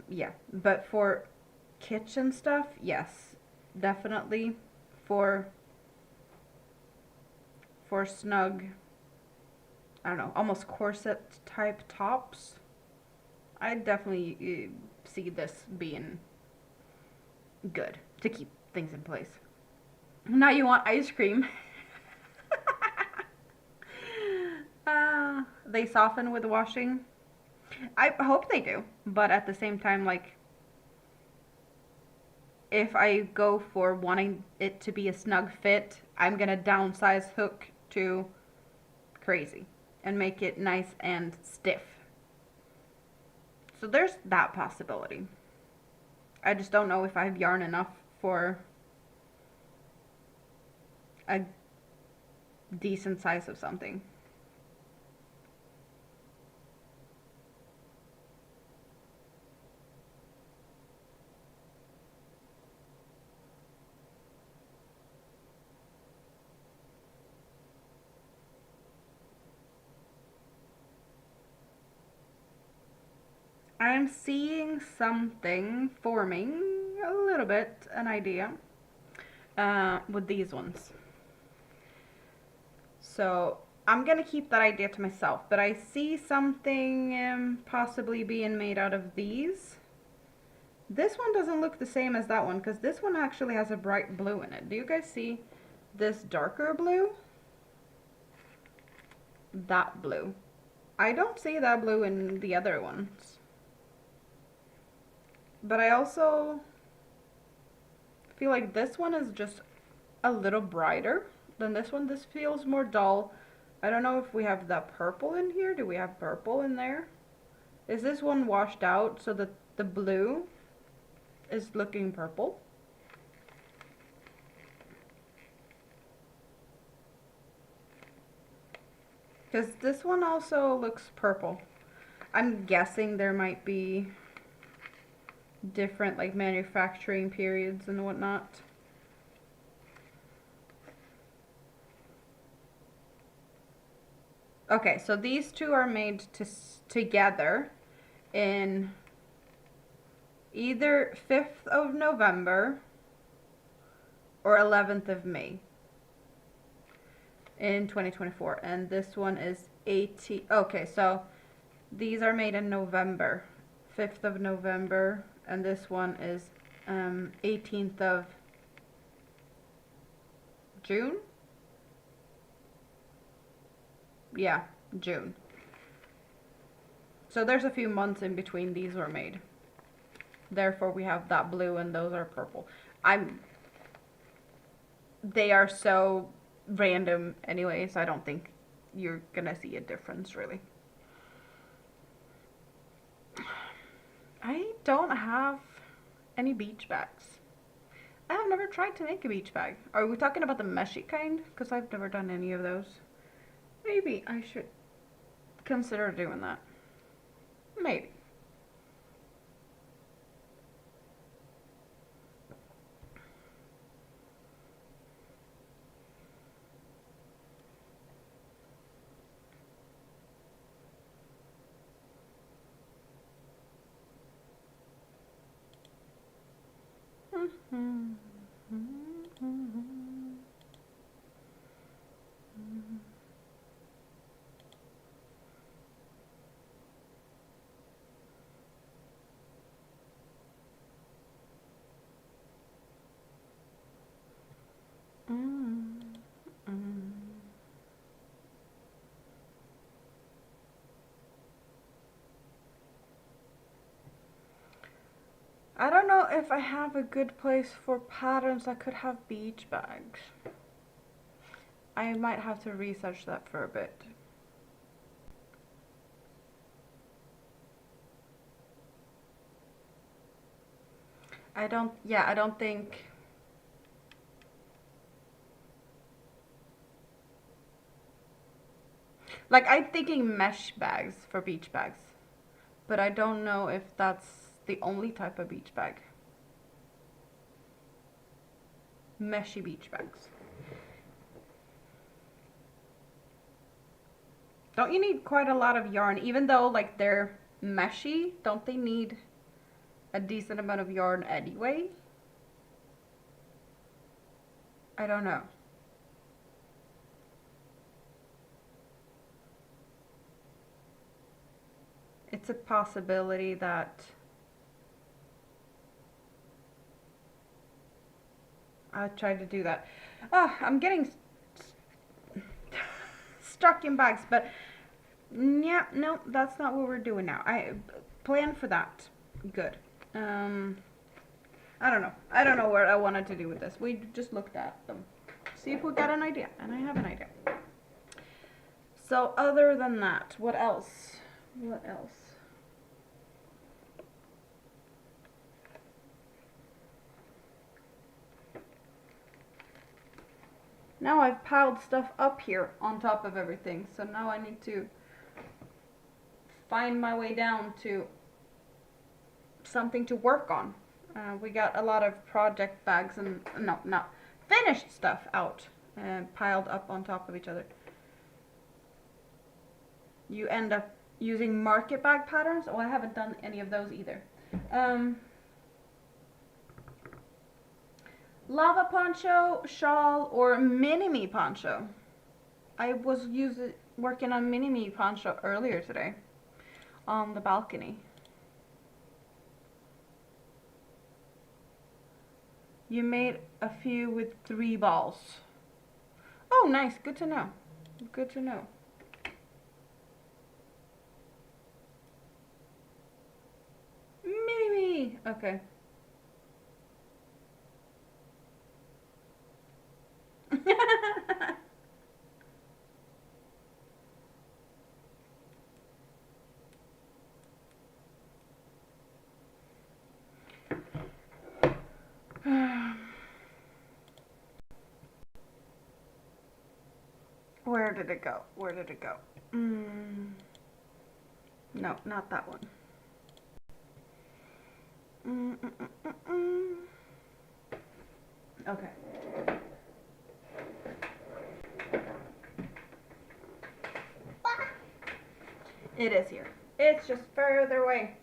Yeah, but for kitchen stuff, yes, definitely. For snug, I don't know, almost corset type tops, I definitely see this being good to keep things in place. Now you want ice cream. They soften with washing. I hope they do, but at the same time, like, if I go for wanting it to be a snug fit, I'm gonna downsize hook to crazy and make it nice and stiff. So there's that possibility. I just don't know if I have yarn enough for a decent size of something. I'm seeing something forming a little bit, an idea, with these ones. So I'm gonna keep that idea to myself, but I see something possibly being made out of these. This one doesn't look the same as that one, because this one actually has a bright blue in it. Do you guys see this darker blue? That blue. I don't see that blue in the other ones. But I also feel like this one is just a little brighter than this one. This feels more dull. I don't know if we have that purple in here. Do we have purple in there? Is this one washed out so that the blue is looking purple? Because this one also looks purple. I'm guessing there might be different like manufacturing periods and whatnot. Okay, so these two are made together in either 5th of November or 11th of May in 2024. And this one is 18. Okay, so these are made in November, 5th of November, and this one is 18th of June. Yeah, June. So there's a few months in between these were made. Therefore we have that blue and those are purple. They are so random anyways, I don't think you're gonna see a difference really. I don't have any beach bags. I have never tried to make a beach bag. Are we talking about the meshy kind? Because I've never done any of those. Maybe I should consider doing that. Maybe. I don't know if I have a good place for patterns that could have beach bags. I might have to research that for a bit. I don't think. Like, I'm thinking mesh bags for beach bags. But I don't know if that's the only type of beach bag. Meshy beach bags. Don't you need quite a lot of yarn? Even though, like, they're meshy, don't they need a decent amount of yarn anyway? I don't know. It's a possibility that I tried to do that. I'm getting stuck in bags, but yeah, no, that's not what we're doing now. I plan for that. Good. I don't know. I don't know what I wanted to do with this. We just looked at them. See if we got an idea, and I have an idea. So other than that, what else? What else? Now I've piled stuff up here on top of everything, so now I need to find my way down to something to work on. We got a lot of project bags and not finished stuff out and piled up on top of each other. You end up using market bag patterns. Oh, I haven't done any of those either. Lava poncho, shawl, or mini-me poncho. I was working on mini-me poncho earlier today on the balcony. You made a few with 3 balls. Oh, nice. Good to know. Good to know. Mini-me. Okay. Where did it go? Where did it go? No, not that one. Okay. It is here. It's just further away.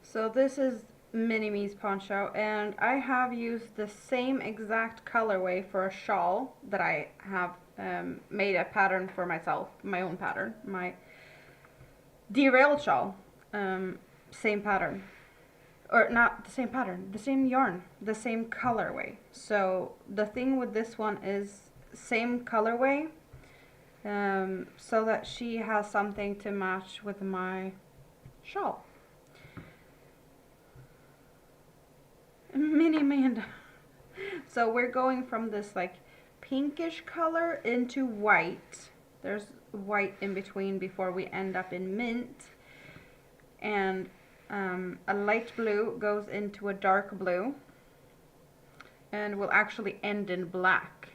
So this is Mini-Me's poncho, and I have used the same exact colorway for a shawl that I have made a pattern for myself, my own pattern, my derailed shawl. Same pattern. Or not the same pattern, the same yarn, the same colorway. So the thing with this one is same colorway, so that she has something to match with my shawl. Mini Amanda. So we're going from this like pinkish color into white. There's white in between before we end up in mint. And a light blue goes into a dark blue. And will actually end in black.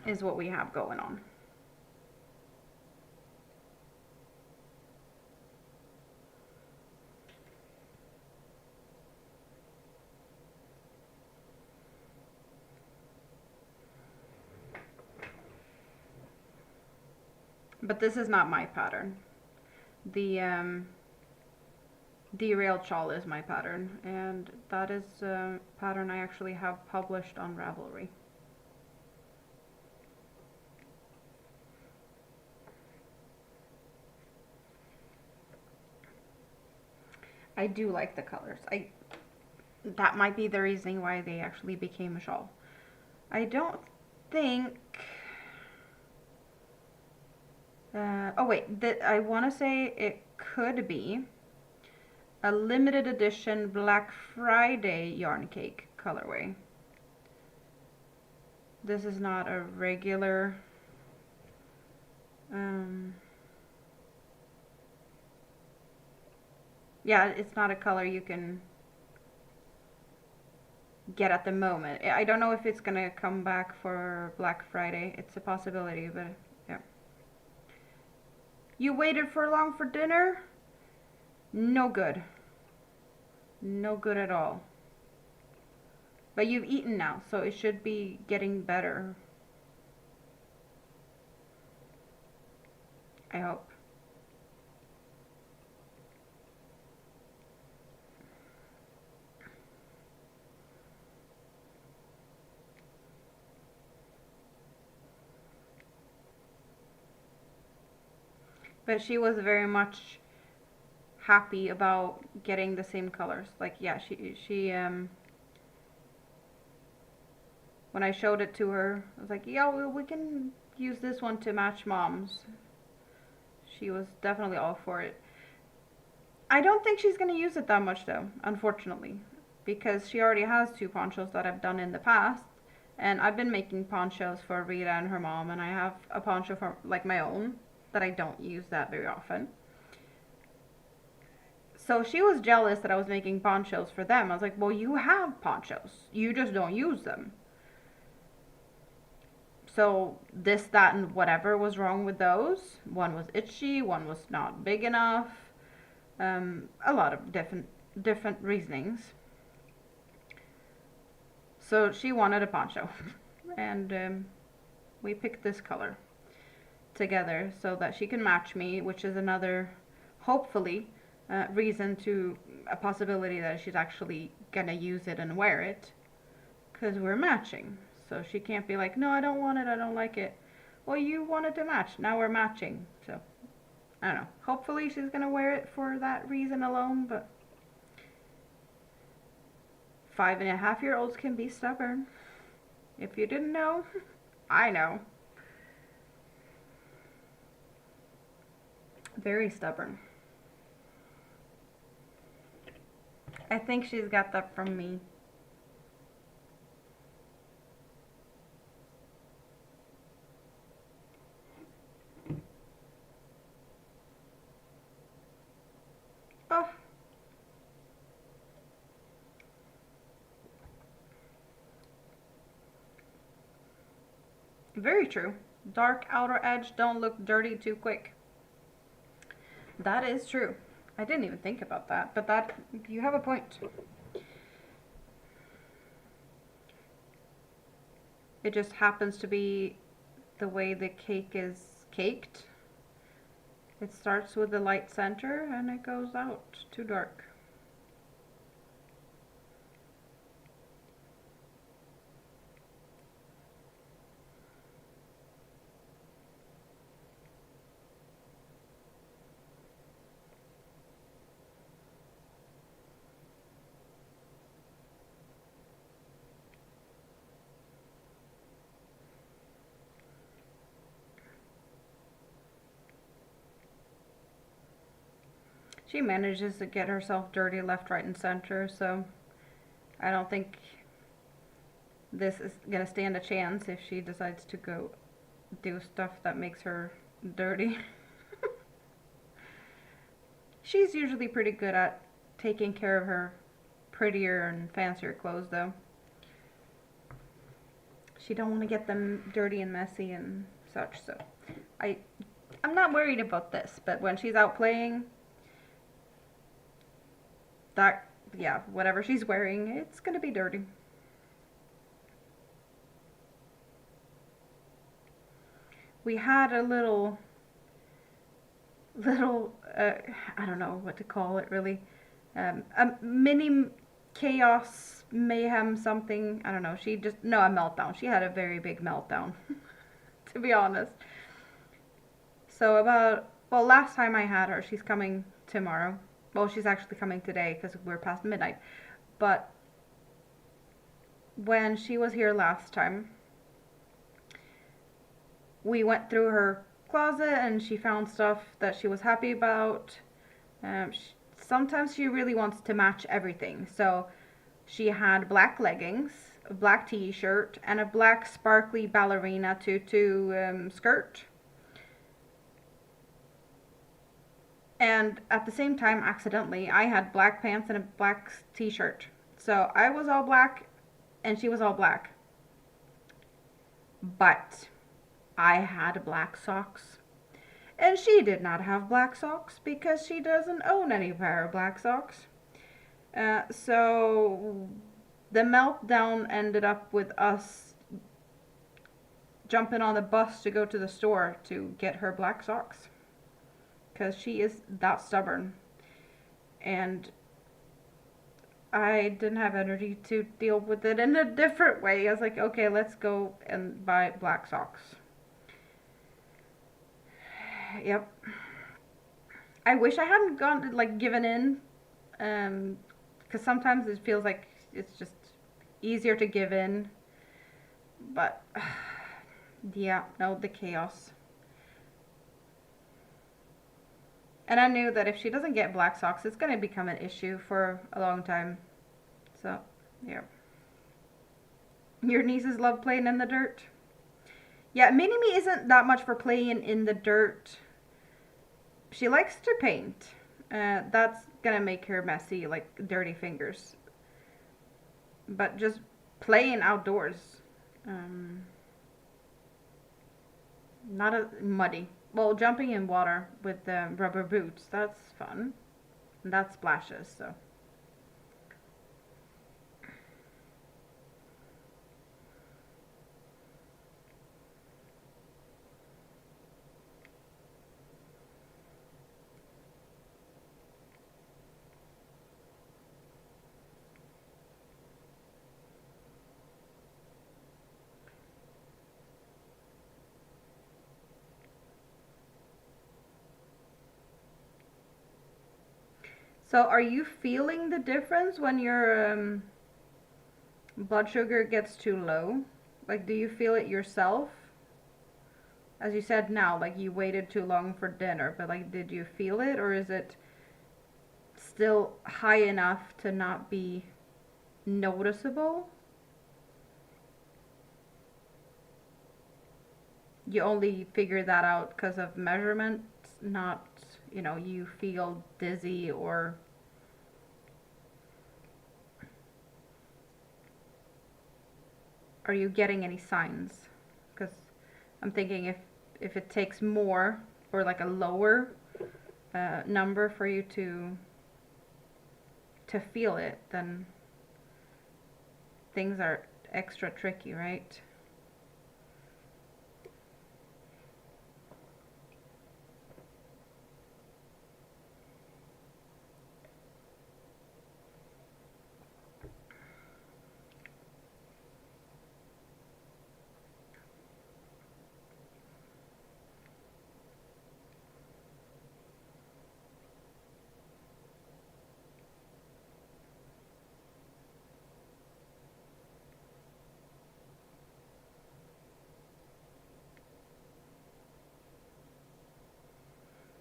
Is what we have going on. But this is not my pattern. The derailed shawl is my pattern, and that is a pattern I actually have published on Ravelry. I do like the colors. That might be the reason why they actually became a shawl. I don't think oh wait, I want to say it could be a limited edition Black Friday yarn cake colorway. This is not a regular yeah, it's not a color you can get at the moment. I don't know if it's gonna come back for Black Friday. It's a possibility, but yeah. You waited for long for dinner? No good. No good at all. But you've eaten now, so it should be getting better. I hope. But she was very much happy about getting the same colors. Like, yeah, she when I showed it to her, I was like, yeah, we can use this one to match Mom's. She was definitely all for it. I don't think she's going to use it that much though, unfortunately, because she already has 2 ponchos that I've done in the past. And I've been making ponchos for Rita and her mom, and I have a poncho for like my own that I don't use that very often. So she was jealous that I was making ponchos for them. I was like, well, you have ponchos. You just don't use them. So this, that, and whatever was wrong with those. One was itchy, one was not big enough. A lot of different reasonings. So she wanted a poncho, and we picked this color together so that she can match me, which is another, hopefully, reason to a possibility that she's actually gonna use it and wear it, because we're matching. So she can't be like, no, I don't want it, I don't like it. Well, you wanted to match, now we're matching. So I don't know, hopefully she's gonna wear it for that reason alone. But 5.5-year-olds can be stubborn. If you didn't know, I know. Very stubborn. I think she's got that from me. Oh. Very true. Dark outer edge, don't look dirty too quick. That is true. I didn't even think about that, but that, you have a point. It just happens to be the way the cake is caked. It starts with the light center and it goes out to dark. She manages to get herself dirty left, right, and center, so I don't think this is going to stand a chance if she decides to go do stuff that makes her dirty. She's usually pretty good at taking care of her prettier and fancier clothes, though. She don't want to get them dirty and messy and such, so I'm not worried about this, but when she's out playing, that, yeah, whatever she's wearing, it's gonna be dirty. We had a little, I don't know what to call it really, a mini chaos, mayhem, something, I don't know, a meltdown. She had a very big meltdown, to be honest. So last time I had her, she's coming tomorrow. Well, she's actually coming today because we're past midnight. But when she was here last time, we went through her closet and she found stuff that she was happy about. Sometimes she really wants to match everything. So she had black leggings, a black t-shirt, and a black sparkly ballerina tutu skirt. And at the same time, accidentally, I had black pants and a black t-shirt. So I was all black and she was all black. But I had black socks. And she did not have black socks because she doesn't own any pair of black socks. So the meltdown ended up with us jumping on the bus to go to the store to get her black socks. Because she is that stubborn. And I didn't have energy to deal with it in a different way. I was like, okay, let's go and buy black socks. Yep. I wish I hadn't given in. Because sometimes it feels like it's just easier to give in. But, yeah, no, the chaos. And I knew that if she doesn't get black socks, it's going to become an issue for a long time. So, yeah. Your nieces love playing in the dirt? Yeah, Mini-Me isn't that much for playing in the dirt. She likes to paint. That's gonna make her messy, like dirty fingers. But just playing outdoors. Um, Not a muddy. Well, jumping in water with the rubber boots, that's fun. And that splashes, so. So are you feeling the difference when your blood sugar gets too low? Like, do you feel it yourself? As you said now, like you waited too long for dinner, but like, did you feel it, or is it still high enough to not be noticeable? You only figure that out because of measurements, not, you feel dizzy or. Are you getting any signs? Because I'm thinking if it takes more or like a lower number for you to feel it, then things are extra tricky, right?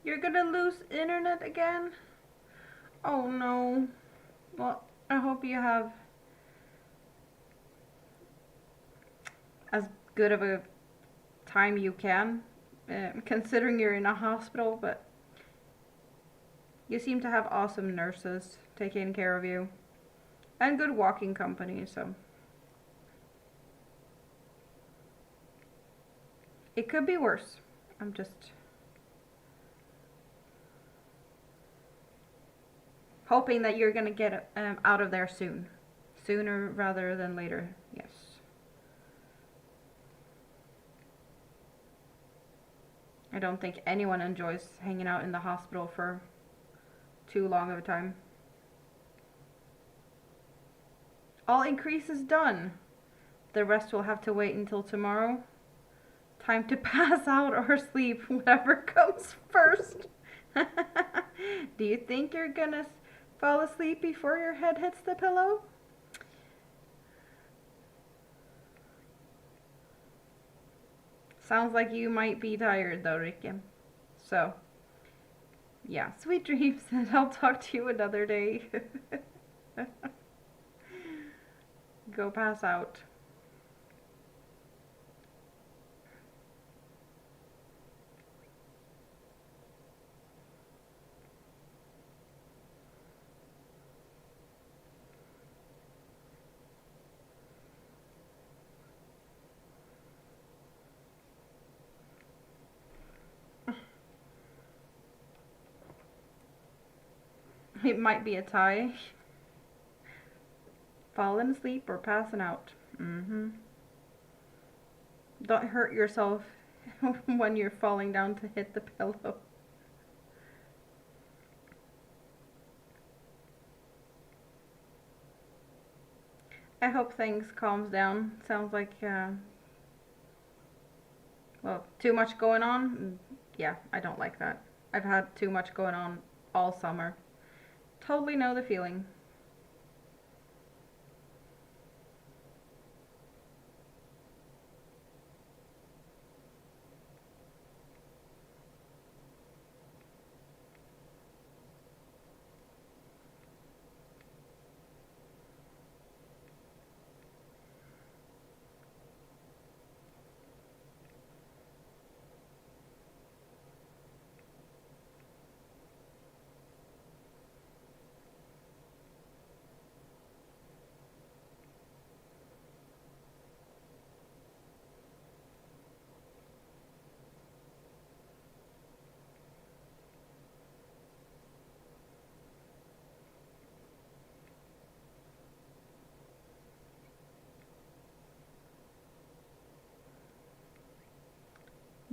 You're gonna lose internet again? Oh no. Well, I hope you have as good of a time you can, considering you're in a hospital, but you seem to have awesome nurses taking care of you and good walking company, so it could be worse. I'm just hoping that you're gonna get out of there soon. Sooner rather than later, yes. I don't think anyone enjoys hanging out in the hospital for too long of a time. All increase is done. The rest will have to wait until tomorrow. Time to pass out or sleep, whatever comes first. Do you think you're gonna fall asleep before your head hits the pillow? Sounds like you might be tired though, Ricky. So, yeah, sweet dreams, and I'll talk to you another day. Go pass out. It might be a tie. Falling asleep or passing out. Don't hurt yourself when you're falling down to hit the pillow. I hope things calms down. Sounds like, well, too much going on. Yeah, I don't like that. I've had too much going on all summer. Totally know the feeling.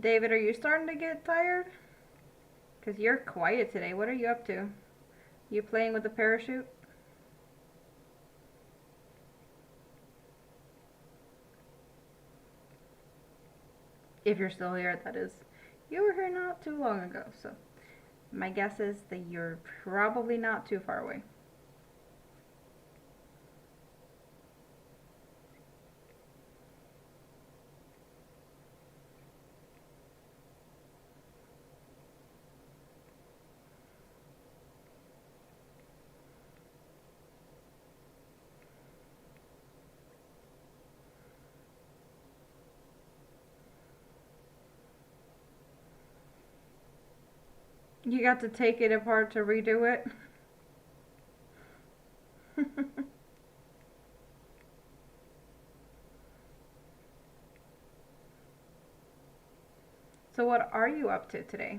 David, are you starting to get tired? Because you're quiet today. What are you up to? You playing with the parachute? If you're still here, that is. You were here not too long ago, so my guess is that you're probably not too far away. You got to take it apart to redo it? So what are you up to today?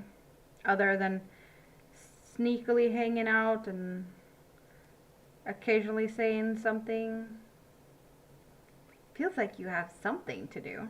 Other than sneakily hanging out and occasionally saying something? Feels like you have something to do.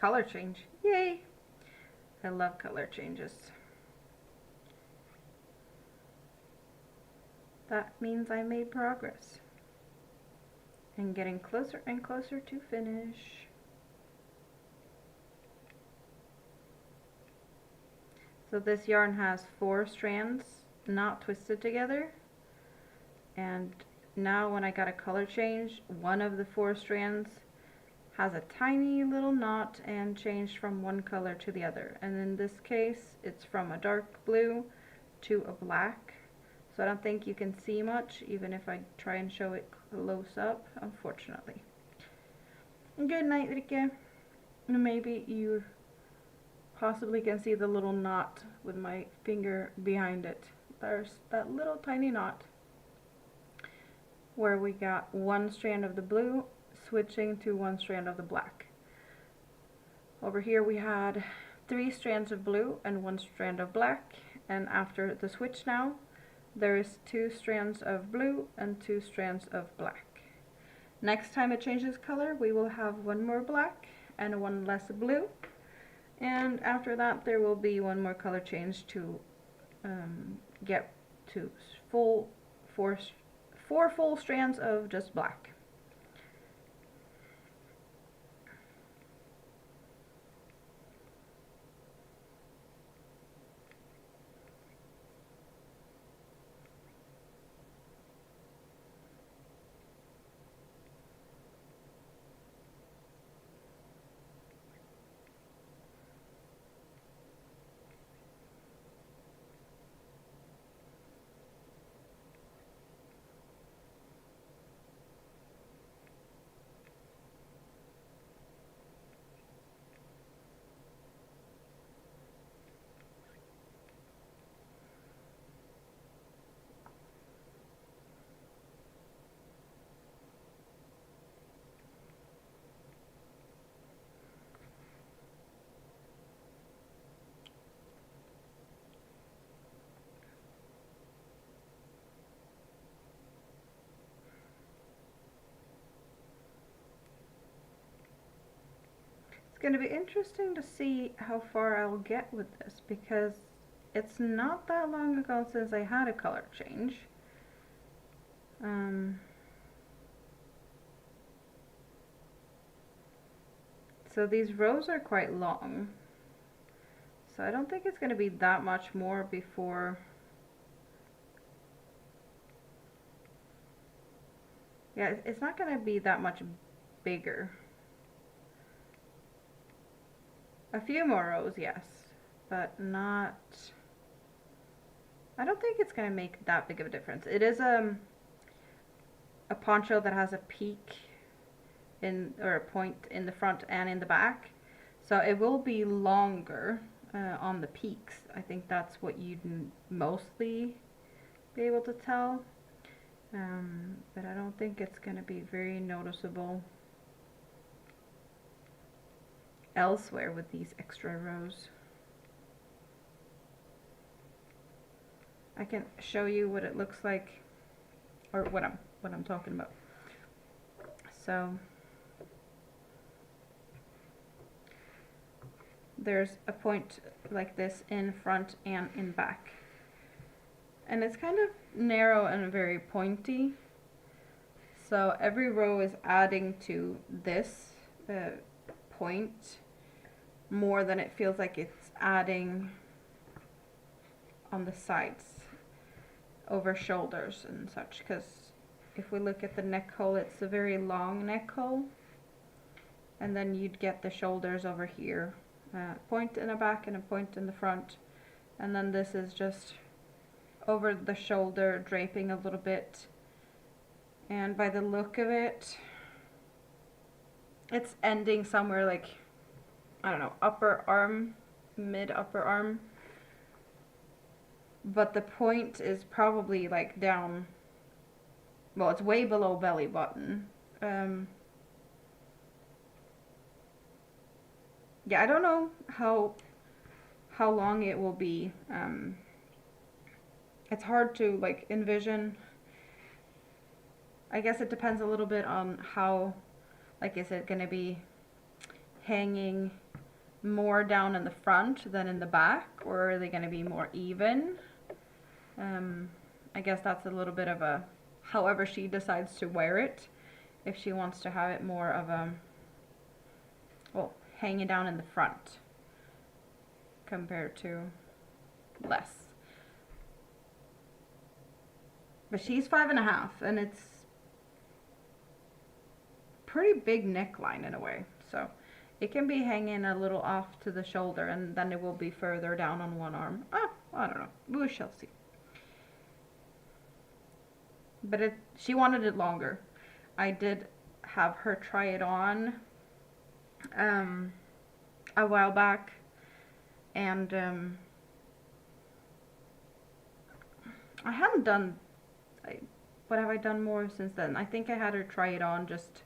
Color change. Yay! I love color changes. That means I made progress. And getting closer and closer to finish. So this yarn has 4 strands not twisted together. And now when I got a color change, one of the 4 strands has a tiny little knot and changed from one color to the other. And in this case, it's from a dark blue to a black. So I don't think you can see much, even if I try and show it close up, unfortunately. Good night, Rike. Maybe you possibly can see the little knot with my finger behind it. There's that little tiny knot where we got 1 strand of the blue switching to 1 strand of the black. Over here we had 3 strands of blue and 1 strand of black, and after the switch now there is 2 strands of blue and 2 strands of black. Next time it changes color, we will have 1 more black and 1 less blue, and after that there will be 1 more color change to get to 4 full strands of just black. It's going to be interesting to see how far I'll get with this, because it's not that long ago since I had a color change. So these rows are quite long, so I don't think it's going to be that much more before, yeah, it's not going to be that much bigger. A few more rows, yes, but not, I don't think it's going to make that big of a difference. It is a poncho that has a peak in, or a point in the front and in the back, so it will be longer on the peaks. I think that's what you'd mostly be able to tell. But I don't think it's going to be very noticeable elsewhere with these extra rows. I can show you what it looks like, or what I'm talking about. So there's a point like this in front and in back, and it's kind of narrow and very pointy, so every row is adding to this point more than it feels like it's adding on the sides over shoulders and such, because if we look at the neck hole, it's a very long neck hole, and then you'd get the shoulders over here, point in the back and a point in the front, and then this is just over the shoulder draping a little bit, and by the look of it, it's ending somewhere like, I don't know, upper arm, mid upper arm, but the point is probably like down, well, it's way below belly button. Yeah, I don't know how long it will be. It's hard to like envision. I guess it depends a little bit on how, like, is it going to be hanging more down in the front than in the back, or are they going to be more even? I guess that's a little bit of a, however she decides to wear it. If she wants to have it more of a, well, hanging down in the front compared to less. But she's 5.5, and it's pretty big neckline in a way, so it can be hanging a little off to the shoulder, and then it will be further down on one arm. I don't know, we shall see. But she wanted it longer. I did have her try it on a while back, and I haven't done, what have I done more since then? I think I had her try it on just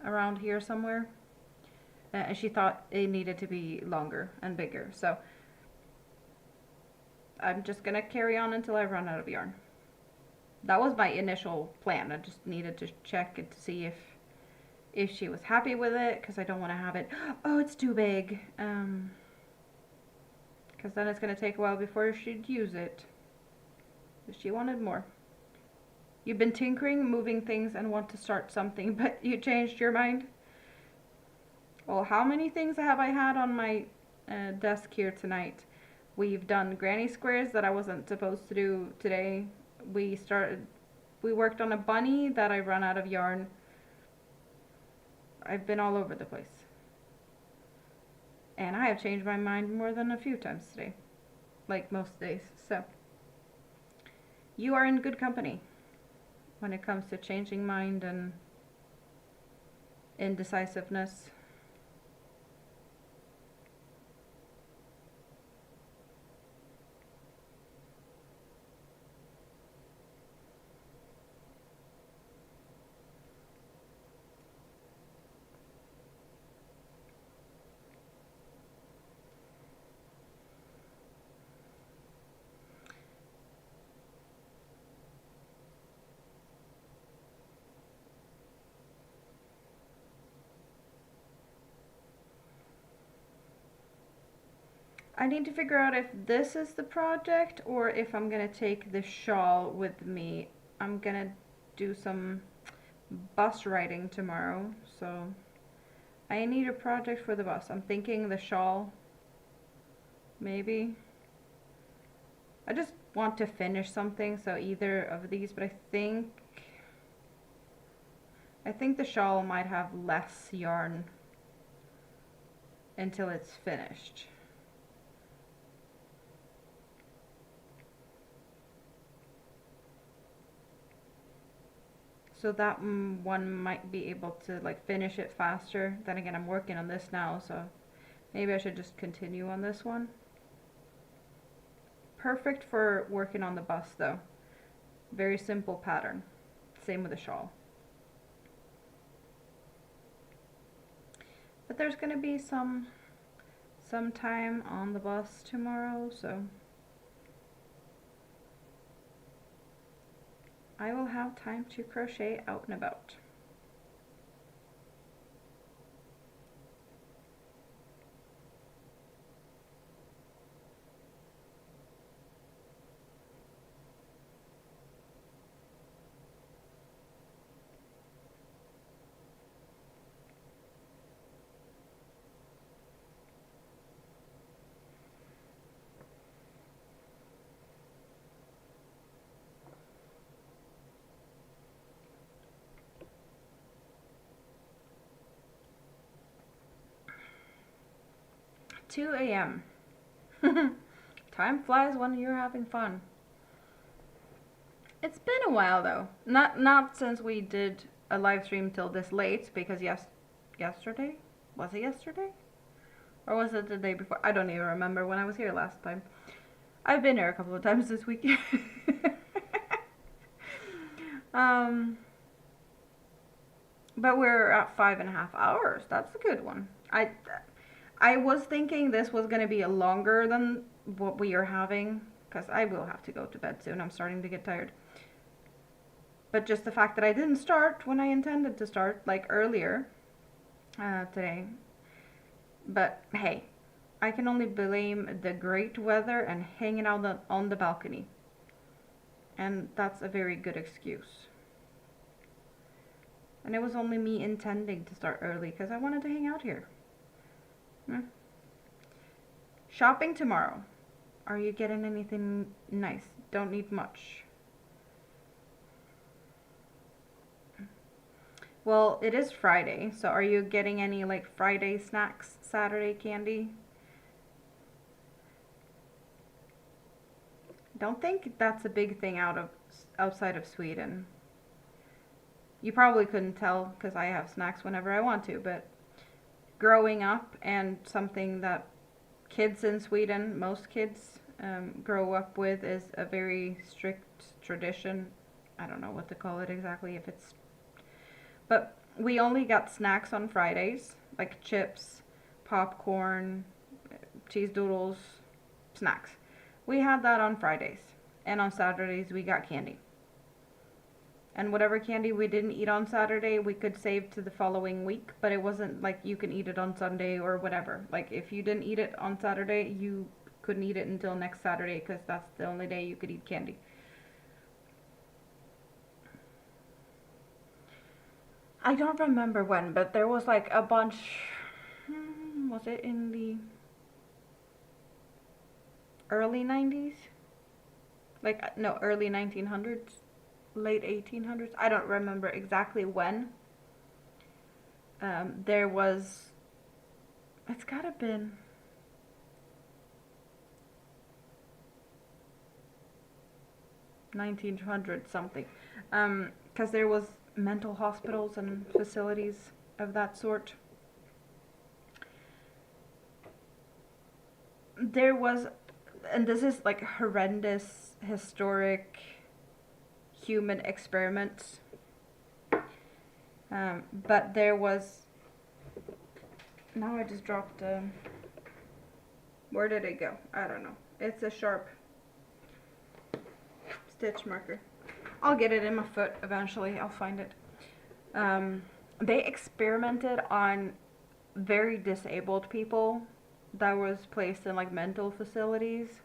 around here somewhere, and she thought it needed to be longer and bigger, so I'm just gonna carry on until I run out of yarn. That was my initial plan. I just needed to check it to see if she was happy with it, because I don't want to have it, oh, it's too big, because then it's going to take a while before she'd use it. She wanted more. You've been tinkering, moving things, and want to start something, but you changed your mind? Well, how many things have I had on my desk here tonight? We've done granny squares that I wasn't supposed to do today. We worked on a bunny that I ran out of yarn. I've been all over the place. And I have changed my mind more than a few times today, like most days. So you are in good company when it comes to changing mind and indecisiveness. I need to figure out if this is the project or if I'm gonna take the shawl with me. I'm gonna do some bus riding tomorrow, so I need a project for the bus. I'm thinking the shawl, maybe. I just want to finish something, so either of these, but I think the shawl might have less yarn until it's finished. So that one might be able to like finish it faster. Then again, I'm working on this now, so maybe I should just continue on this one. Perfect for working on the bus though. Very simple pattern. Same with the shawl. But there's gonna be some time on the bus tomorrow, so I will have time to crochet out and about. (2 a.m.) Time flies when you're having fun. It's been a while though. Not since we did a live stream till this late, because yesterday? Was it yesterday? Or was it the day before? I don't even remember when I was here last time. I've been here a couple of times this week. But we're at 5.5 hours. That's a good one. I was thinking this was going to be longer than what we are having, because I will have to go to bed soon. I'm starting to get tired. But just the fact that I didn't start when I intended to start, like earlier today. But hey, I can only blame the great weather and hanging out on the balcony. And that's a very good excuse. And it was only me intending to start early because I wanted to hang out here. Shopping tomorrow. Are you getting anything nice? Don't need much. Well, it is Friday, so are you getting any like Friday snacks, Saturday candy? Don't think that's a big thing outside of Sweden. You probably couldn't tell because I have snacks whenever I want to, but growing up, and something that kids in Sweden, most kids, grow up with, is a very strict tradition. I don't know what to call it exactly, but we only got snacks on Fridays, like chips, popcorn, cheese doodles, snacks. We had that on Fridays, and on Saturdays we got candy. And whatever candy we didn't eat on Saturday, we could save to the following week, but it wasn't like you can eat it on Sunday or whatever. Like if you didn't eat it on Saturday, you couldn't eat it until next Saturday, because that's the only day you could eat candy. I don't remember when, but there was like a bunch, was it in the early 90s? Like, no, early 1900s? Late 1800s. I don't remember exactly when. There was, it's gotta been 1900 something, because there was mental hospitals and facilities of that sort. There was, and this is like horrendous historic human experiments, but there was, now I just dropped where did it go? I don't know. It's a sharp stitch marker. I'll get it in my foot eventually. I'll find it. They experimented on very disabled people that was placed in like mental facilities,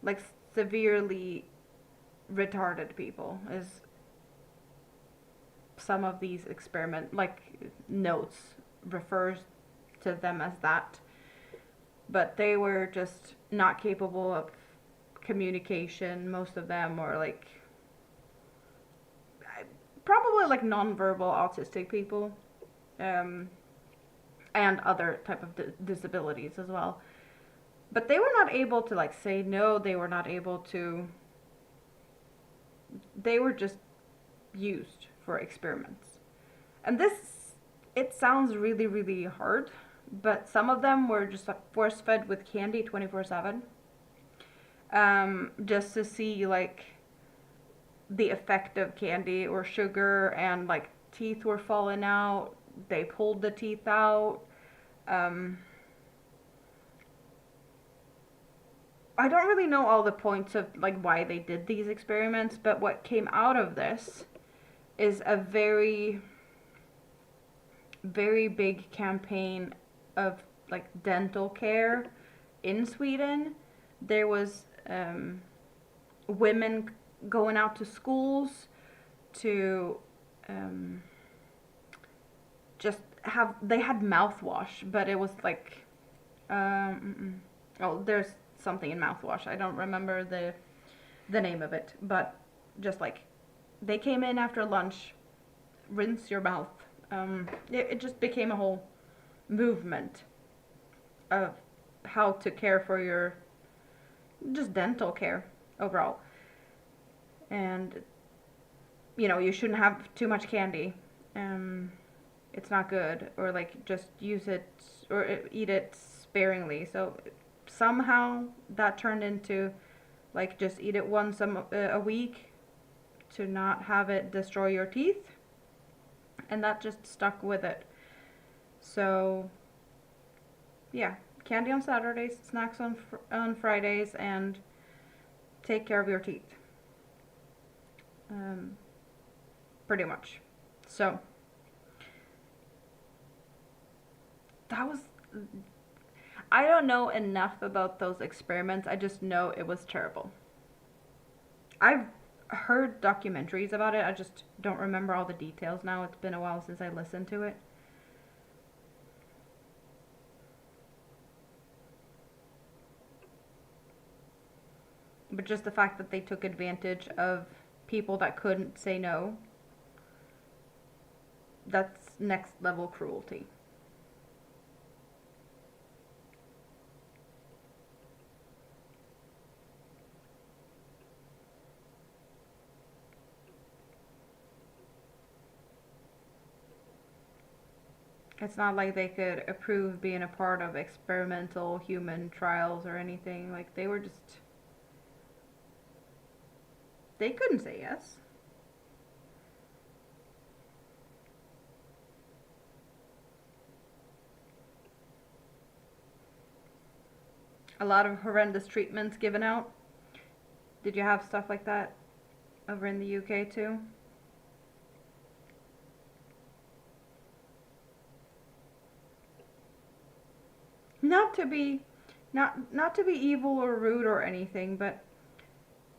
like severely retarded people is some of these like notes refers to them as that, but they were just not capable of communication, most of them, or like probably like non-verbal autistic people, and other type of disabilities as well. But they were not able to like say no, they were not able to, they were just used for experiments. And this, it sounds really, really hard, but some of them were just like force-fed with candy 24/7, just to see like the effect of candy or sugar, and like teeth were falling out. They pulled the teeth out. Um, I don't really know all the points of like why they did these experiments, but what came out of this is a very, very big campaign of like dental care in Sweden. There was women going out to schools to just have, they had mouthwash, but it was like oh, there's something in mouthwash. I don't remember the name of it, but just like they came in after lunch, rinse your mouth. It just became a whole movement of how to care for your just dental care overall. And you know, you shouldn't have too much candy. It's not good, or like just use it or eat it sparingly. So somehow that turned into like just eat it once a week to not have it destroy your teeth, and that just stuck with it. So yeah, candy on Saturdays, snacks on Fridays, and take care of your teeth. Pretty much. So that was, I don't know enough about those experiments. I just know it was terrible. I've heard documentaries about it. I just don't remember all the details now. It's been a while since I listened to it. But just the fact that they took advantage of people that couldn't say no, that's next level cruelty. It's not like they could approve being a part of experimental human trials or anything. Like they were just, they couldn't say yes. A lot of horrendous treatments given out. Did you have stuff like that over in the UK too? Not to be not to be evil or rude or anything, but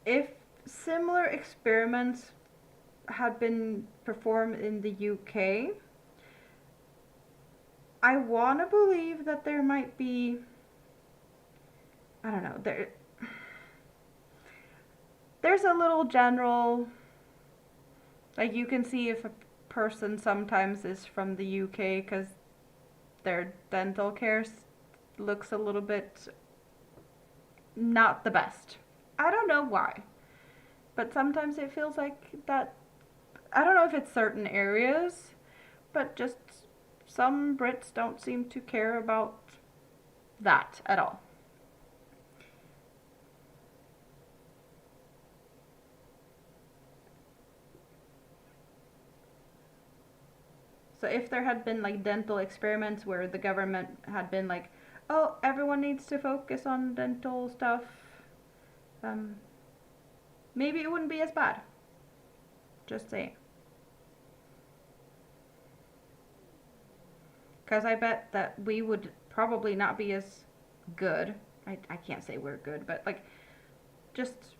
if similar experiments had been performed in the UK, I want to believe that there might be, I don't know, there's a little general, like you can see if a person sometimes is from the UK because their dental care looks a little bit not the best. I don't know why, but sometimes it feels like that. I don't know if it's certain areas, but just some Brits don't seem to care about that at all. So if there had been like dental experiments where the government had been like, oh, everyone needs to focus on dental stuff, um, maybe it wouldn't be as bad. Just saying. Because I bet that we would probably not be as good. I can't say we're good, but like, just,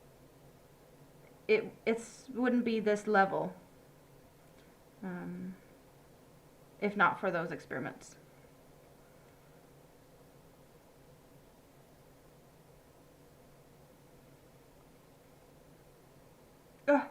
it's wouldn't be this level um, if not for those experiments. Ugh.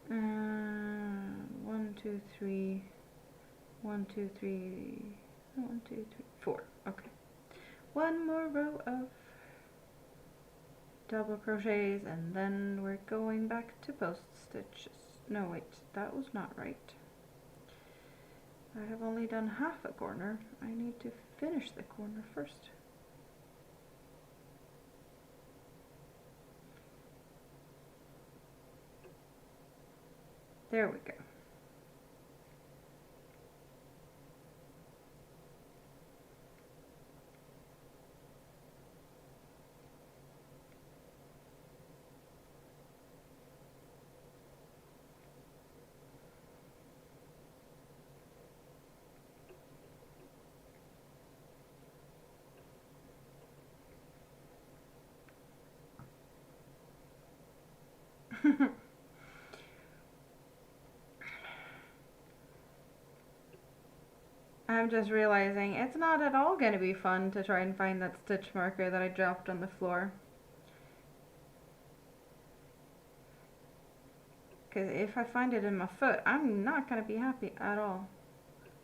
1, 2, 3, 1, 2, 3, 1, 2, 3, 4. Okay. One more row of double crochets, and then we're going back to post stitches. No, wait, that was not right. I have only done half a corner. I need to finish the corner first. There we go. I'm just realizing it's not at all going to be fun to try and find that stitch marker that I dropped on the floor. Because if I find it in my foot, I'm not going to be happy at all.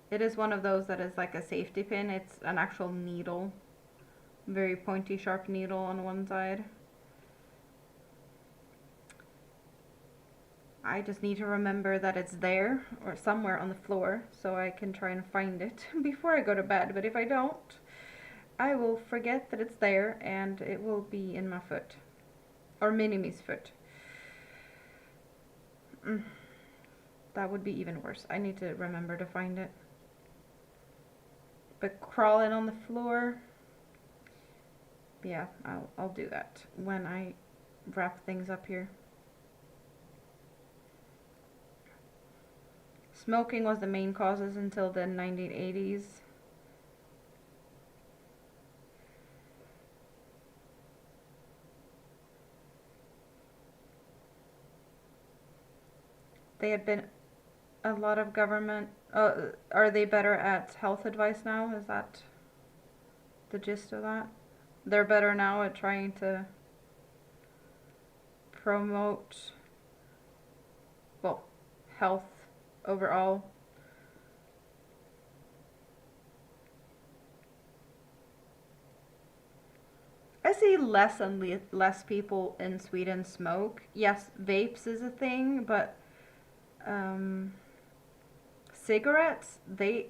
It is one of those that is like a safety pin. It's an actual needle. Very pointy, sharp needle on one side. I just need to remember that it's there or somewhere on the floor so I can try and find it before I go to bed. But if I don't, I will forget that it's there and it will be in my foot. Or Minime's foot. That would be even worse. I need to remember to find it. But crawling on the floor, yeah, I'll do that when I wrap things up here. Smoking was the main causes until the 1980s. They had been a lot of government. Are they better at health advice now? Is that the gist of that? They're better now at trying to promote, well, health overall. I see less and less people in Sweden smoke. Yes, vapes is a thing, but cigarettes, they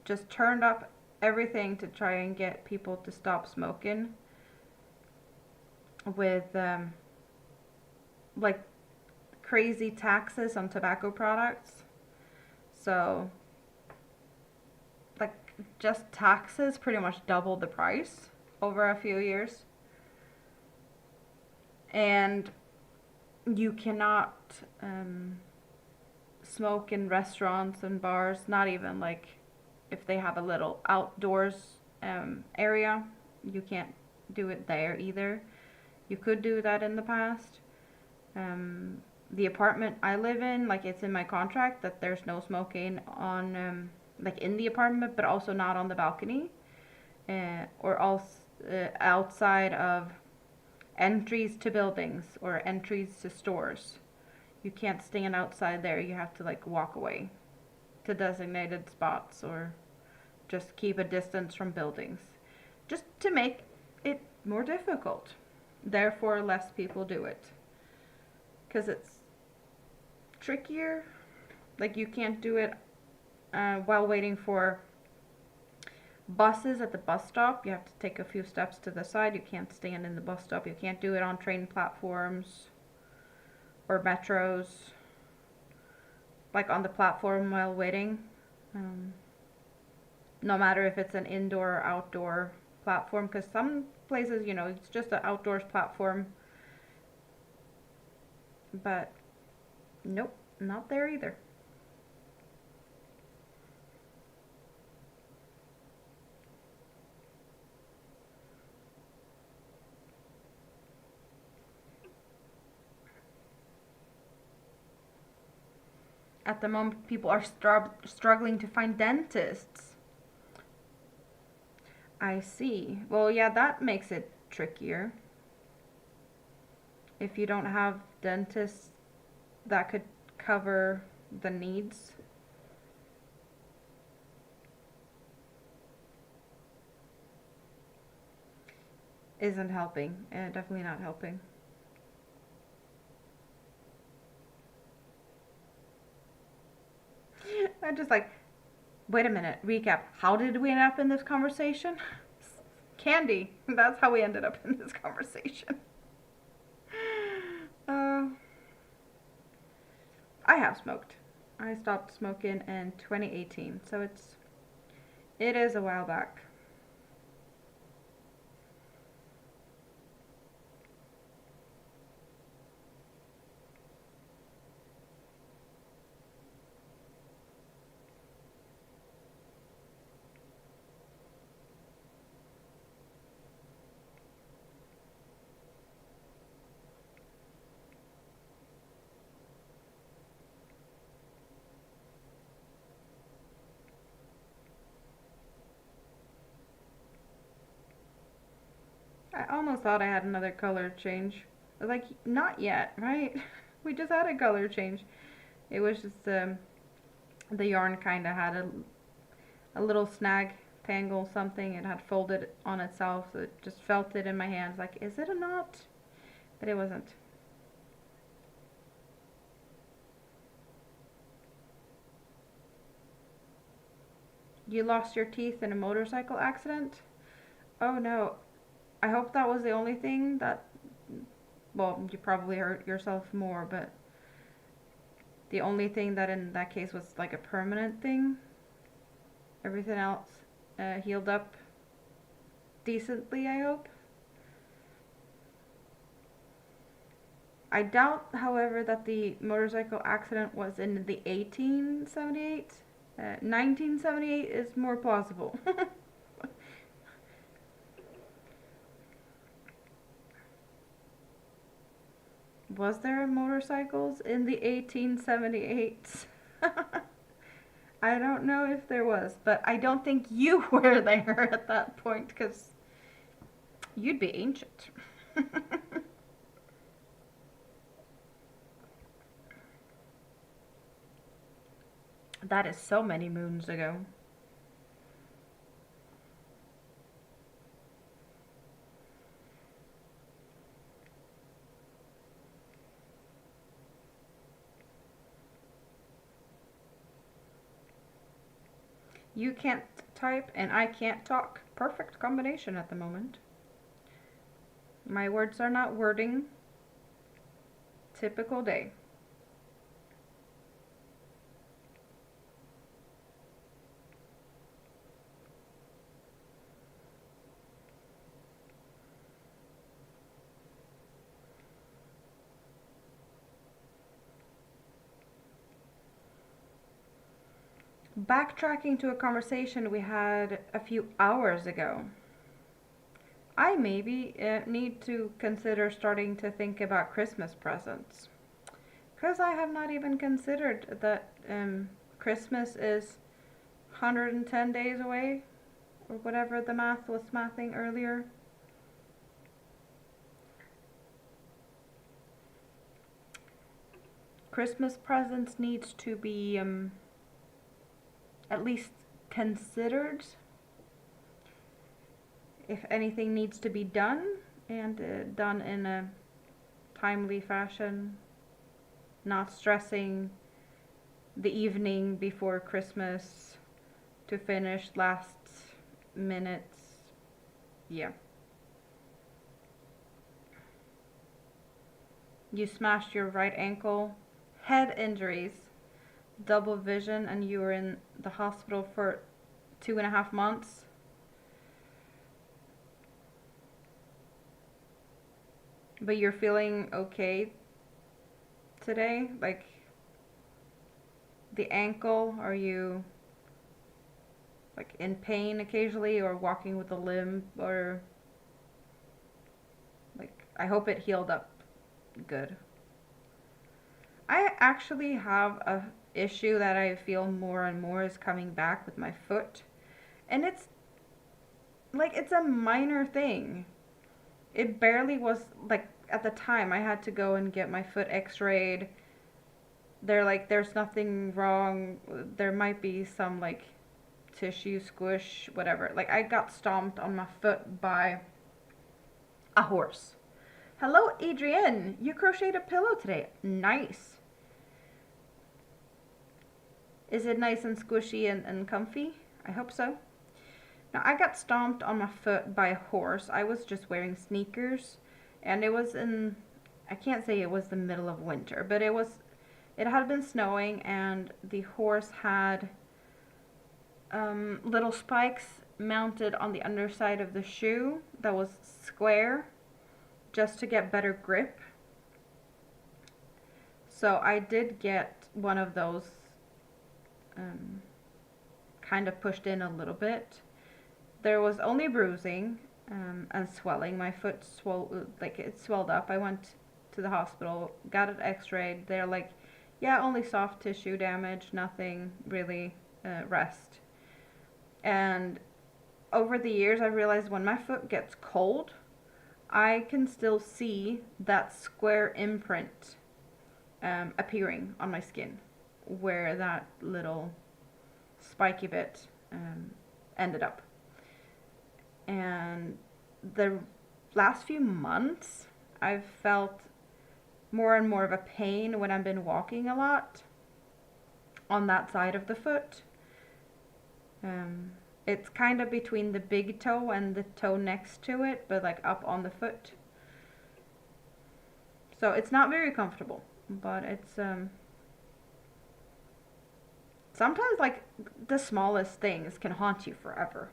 just turned up everything to try and get people to stop smoking with like crazy taxes on tobacco products. So like just taxes pretty much doubled the price over a few years. And you cannot smoke in restaurants and bars, not even like if they have a little outdoors area. You can't do it there either. You could do that in the past. The apartment I live in, like it's in my contract that there's no smoking on like in the apartment, but also not on the balcony or also outside of entries to buildings or entries to stores. You can't stand outside there. You have to like walk away to designated spots or just keep a distance from buildings, just to make it more difficult. Therefore, less people do it because it's trickier. Like you can't do it while waiting for buses at the bus stop. You have to take a few steps to the side. You can't stand in the bus stop. You can't do it on train platforms or metros, like on the platform while waiting. No matter if it's an indoor or outdoor platform, because some places, you know, it's just an outdoors platform. But nope, not there either. At the moment, people are struggling to find dentists. I see. Well, yeah, that makes it trickier. If you don't have dentists that could cover the needs. isn't helping. Definitely not helping. I'm just like, wait a minute, recap. How did we end up in this conversation? Candy. That's how we ended up in this conversation. Uh, I have smoked. I stopped smoking in 2018, so it is a while back. I almost thought I had another color change. I was like, not yet, right? We just had a color change. It was just the yarn kind of had a little snag, tangle, something. It had folded on itself, so it just felt it in my hands. Like, is it a knot? But it wasn't. You lost your teeth in a motorcycle accident? Oh no. I hope that was the only thing that, well, you probably hurt yourself more, but the only thing that in that case was like a permanent thing. Everything else healed up decently, I hope. I doubt, however, that the motorcycle accident was in the 1878. 1978 is more plausible. Was there motorcycles in the 1878s? I don't know if there was, but I don't think you were there at that point because you'd be ancient. That is so many moons ago. You can't type and I can't talk. Perfect combination at the moment. My words are not wording. Typical day. Backtracking to a conversation we had a few hours ago. I maybe need to consider starting to think about Christmas presents. Because I have not even considered that Christmas is 110 days away, or whatever the math was mathing earlier. Christmas presents needs to be at least considered. If anything needs to be done, and done in a timely fashion, not stressing the evening before Christmas to finish last minute. Yeah. You smashed your right ankle, head injuries, double vision, and you were in the hospital for 2.5 months. But you're feeling okay today? Like the ankle, are you like in pain occasionally or walking with a limp, or like I hope it healed up good. I actually have a issue that I feel more and more is coming back with my foot. And it's like it's a minor thing. It barely was like at the time I had to go and get my foot x-rayed. They're like there's nothing wrong. There might be some like tissue squish whatever. Like I got stomped on my foot by A horse. Hello, Adrienne. You crocheted a pillow today. Nice. Is it nice and squishy and comfy? I hope so. Now, I got stomped on my foot by a horse. I was just wearing sneakers, and it was in, I can't say it was the middle of winter, but it had been snowing, and the horse had little spikes mounted on the underside of the shoe that was square just to get better grip. So I did get one of those kind of pushed in a little bit. There was only bruising and swelling. My foot it swelled up. I went to the hospital, got it x-rayed. They're like, yeah, only soft tissue damage, nothing really, rest. And over the years, I realized when my foot gets cold, I can still see that square imprint appearing on my skin where that little spiky bit ended up. And the last few months, I've felt more and more of a pain when I've been walking a lot on that side of the foot. It's kind of between the big toe and the toe next to it, but like up on the foot. So it's not very comfortable, but it's sometimes like the smallest things can haunt you forever.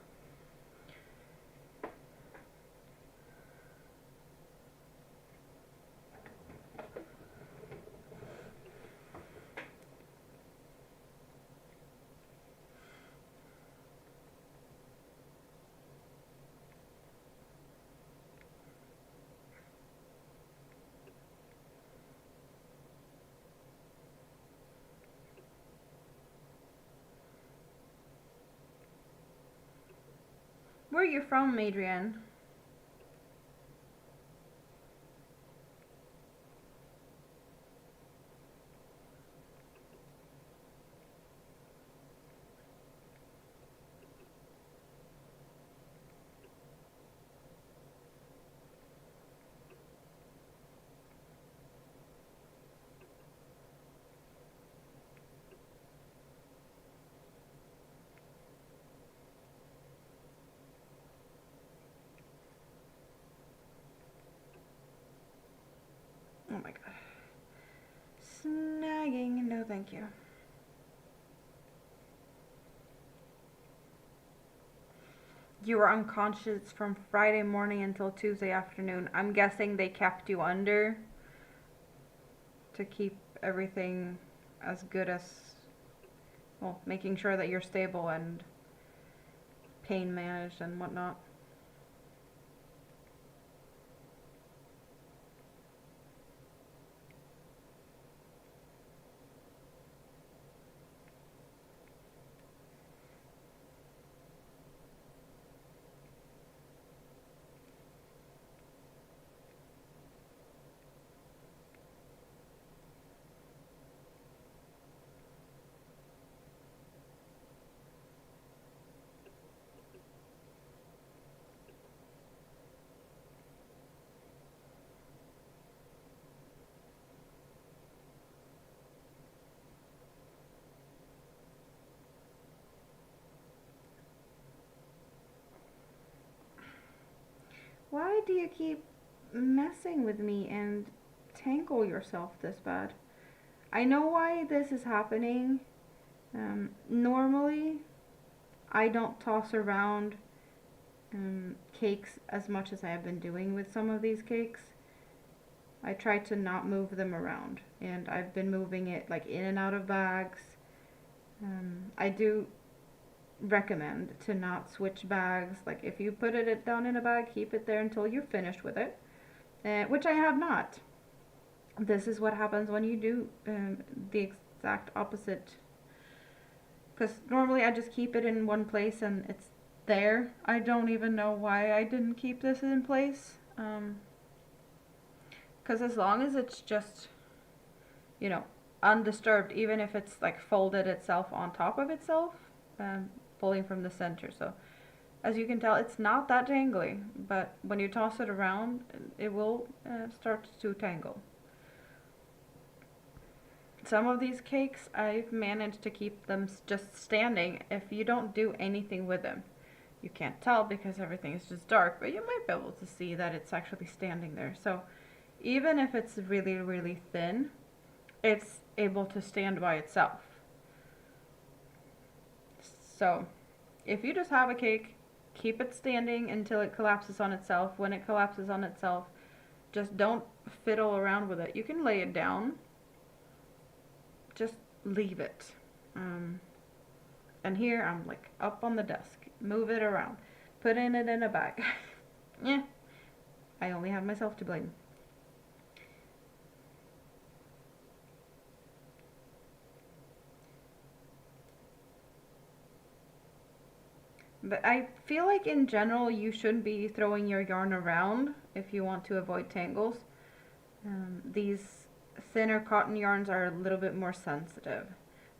Where are you from, Adrienne? Oh my god. Snagging, no thank you. You were unconscious from Friday morning until Tuesday afternoon. I'm guessing they kept you under to keep everything as good as, well, making sure that you're stable and pain managed and whatnot. Why do you keep messing with me and tangle yourself this bad? I know why this is happening. Normally, I don't toss around cakes as much as I have been doing with some of these cakes. I try to not move them around, and I've been moving it like in and out of bags. I do recommend to not switch bags. Like if you put it down in a bag, keep it there until you're finished with it, which I have not. This is what happens when you do the exact opposite. Because normally I just keep it in one place and it's there. I don't even know why I didn't keep this in place. Because as long as it's just, you know, undisturbed, even if it's like folded itself on top of itself, pulling from the center. So As you can tell, it's not that tangly, but when you toss it around, it will start to tangle. Some of these cakes, I've managed to keep them just standing if you don't do anything with them. You can't tell because everything is just dark, but you might be able to see that it's actually standing there. So even if it's really, really thin, it's able to stand by itself. So if you just have a cake, keep it standing until it collapses on itself. When it collapses on itself, just don't fiddle around with it. You can lay it down. Just leave it. And here I'm like up on the desk. Move it around. Put it in a bag. Yeah. I only have myself to blame. But I feel like in general you shouldn't be throwing your yarn around if you want to avoid tangles. These thinner cotton yarns are a little bit more sensitive.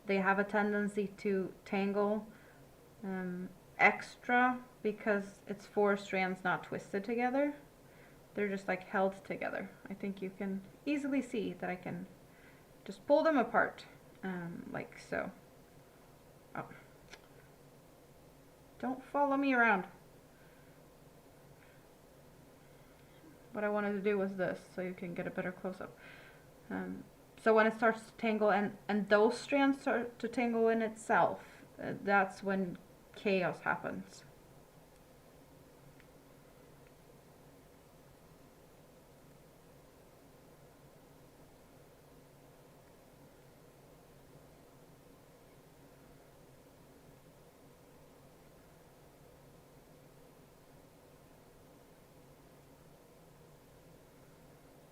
They have a tendency to tangle extra because it's 4 strands not twisted together. They're just like held together. I think you can easily see that I can just pull them apart like so. Oh. Don't follow me around. What I wanted to do was this, so you can get a better close-up. So when it starts to tangle and those strands start to tangle in itself, that's when chaos happens.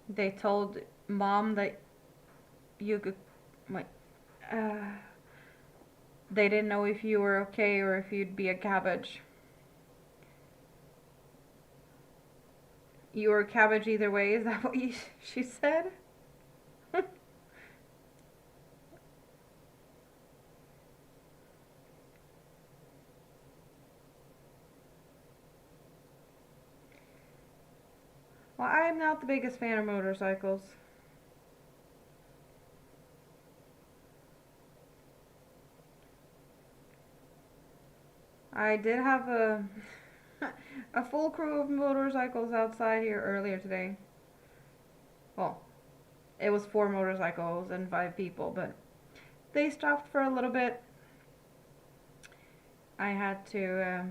They told Mom that you could, like, they didn't know if you were okay or if you'd be a cabbage. You were a cabbage either way, is that what she said? Well, I'm not the biggest fan of motorcycles. I did have a full crew of motorcycles outside here earlier today. Well, it was 4 motorcycles and 5 people, but they stopped for a little bit. I had to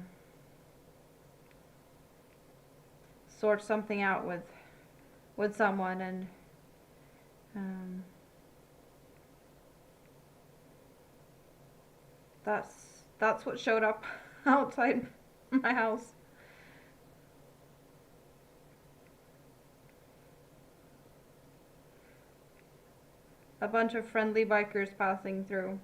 sort something out with someone, and that's what showed up outside my house. A bunch of friendly bikers passing through.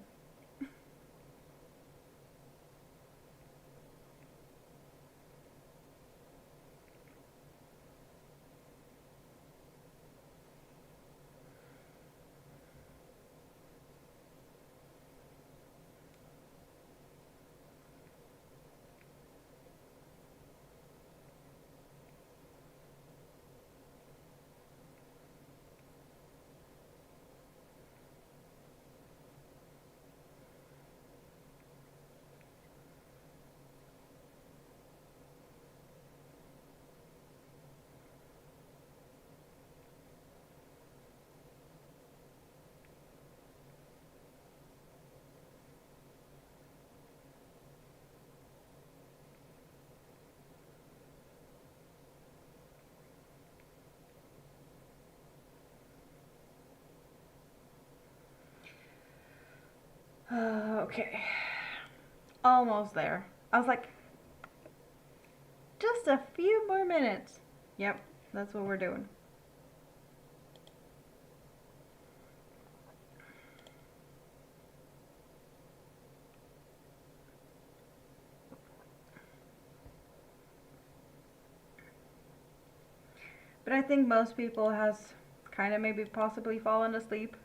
Okay. Almost there. I was like, just a few more minutes. Yep, that's what we're doing. But I think most people has kind of maybe possibly fallen asleep.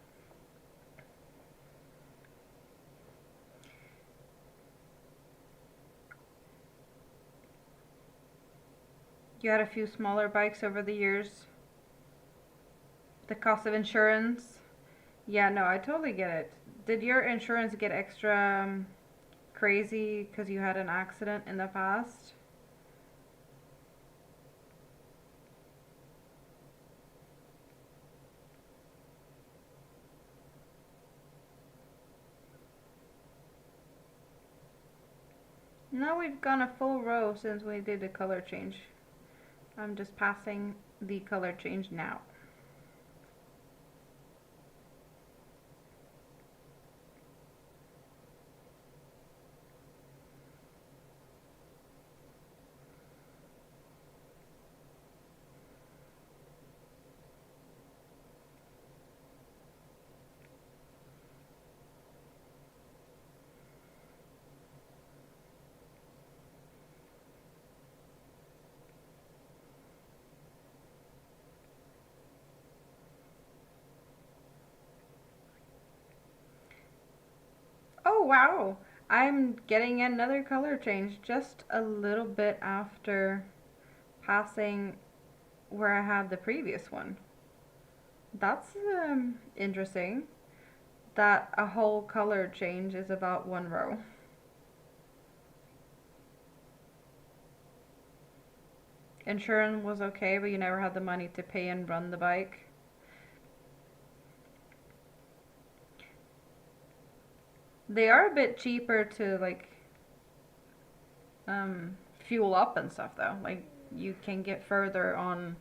You had a few smaller bikes over the years. The cost of insurance. Yeah, no, I totally get it. Did your insurance get extra crazy because you had an accident in the past? No, we've gone a full row since we did the color change. I'm just passing the color change now. Oh wow! I'm getting another color change just a little bit after passing where I had the previous one. That's interesting that a whole color change is about one row. Insurance was okay, but you never had the money to pay and run the bike. They are a bit cheaper to like fuel up and stuff though. Like you can get further on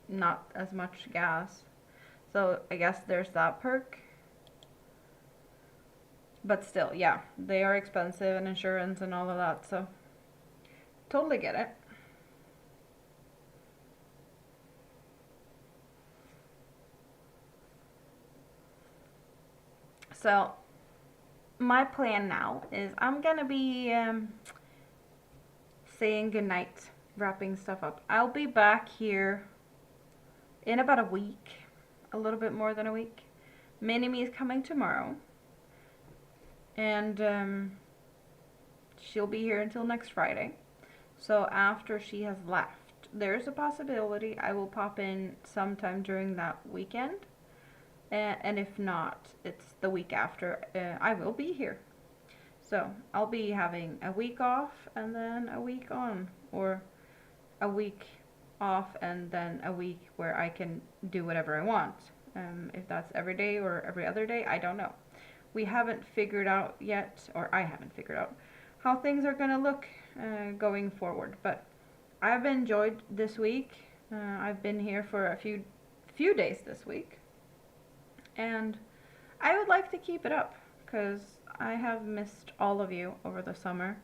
not as much gas. So I guess there's that perk. But still, yeah, they are expensive and insurance and all of that, so totally get it. So my plan now is I'm gonna be saying goodnight, wrapping stuff up. I'll be back here in about a week, a little bit more than a week. Mini-Me is coming tomorrow, and she'll be here until next Friday. So after she has left, there's a possibility I will pop in sometime during that weekend. And if not, it's the week after. I will be here. So I'll be having a week off and then a week on, or a week off and then a week where I can do whatever I want. If that's every day or every other day, I don't know. We haven't figured out yet, or I haven't figured out, how things are going to look going forward. But I've enjoyed this week. I've been here for a few days this week. And I would like to keep it up because I have missed all of you over the summer.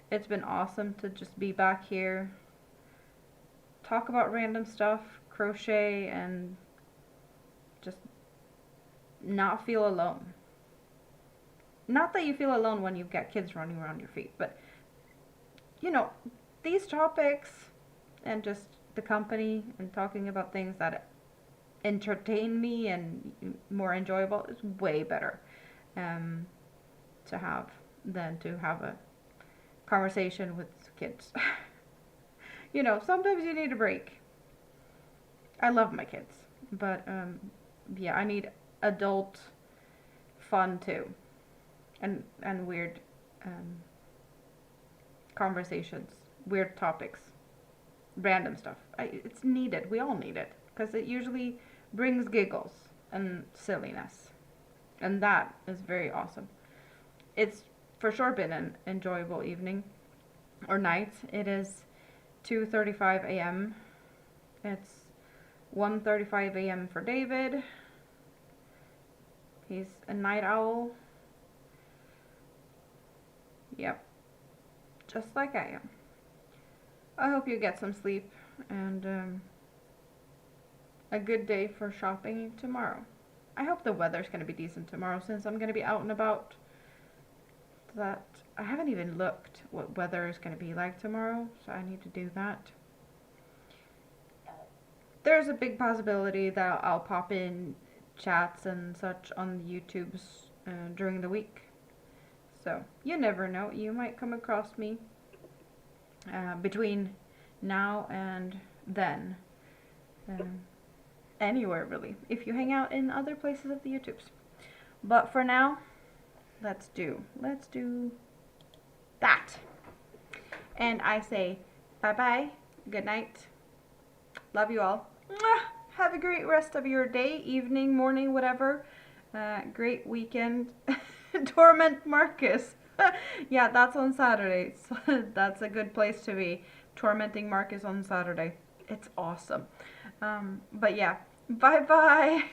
It's been awesome to just be back here, talk about random stuff, crochet, and just not feel alone. Not that you feel alone when you've got kids running around your feet, but you know, these topics and just the company and talking about things that entertain me and more enjoyable is way better to have than to have a conversation with kids. You know, sometimes you need a break. I love my kids, but yeah, I need adult fun too, and weird conversations, weird topics, random stuff. It's needed. We all need it because it usually brings giggles and silliness, and that is very awesome. It's for sure been an enjoyable evening or night. It is 2:35 a.m. It's 1:35 a.m. for David. He's a night owl. Yep, just like I am. I hope you get some sleep and a good day for shopping tomorrow. I hope the weather's going to be decent tomorrow since I'm going to be out and about. That I haven't even looked what weather is going to be like tomorrow, so I need to do that. There's a big possibility that I'll pop in chats and such on the YouTubes during the week. So you never know, you might come across me between now and then. Anywhere really, if you hang out in other places of the YouTubes. But for now, let's do that. And I say bye-bye, good night, love you all. Have a great rest of your day, evening, morning, whatever. Great weekend. Torment Marcus. Yeah, that's on Saturday. So that's a good place to be. Tormenting Marcus on Saturday. It's awesome. But yeah, bye-bye.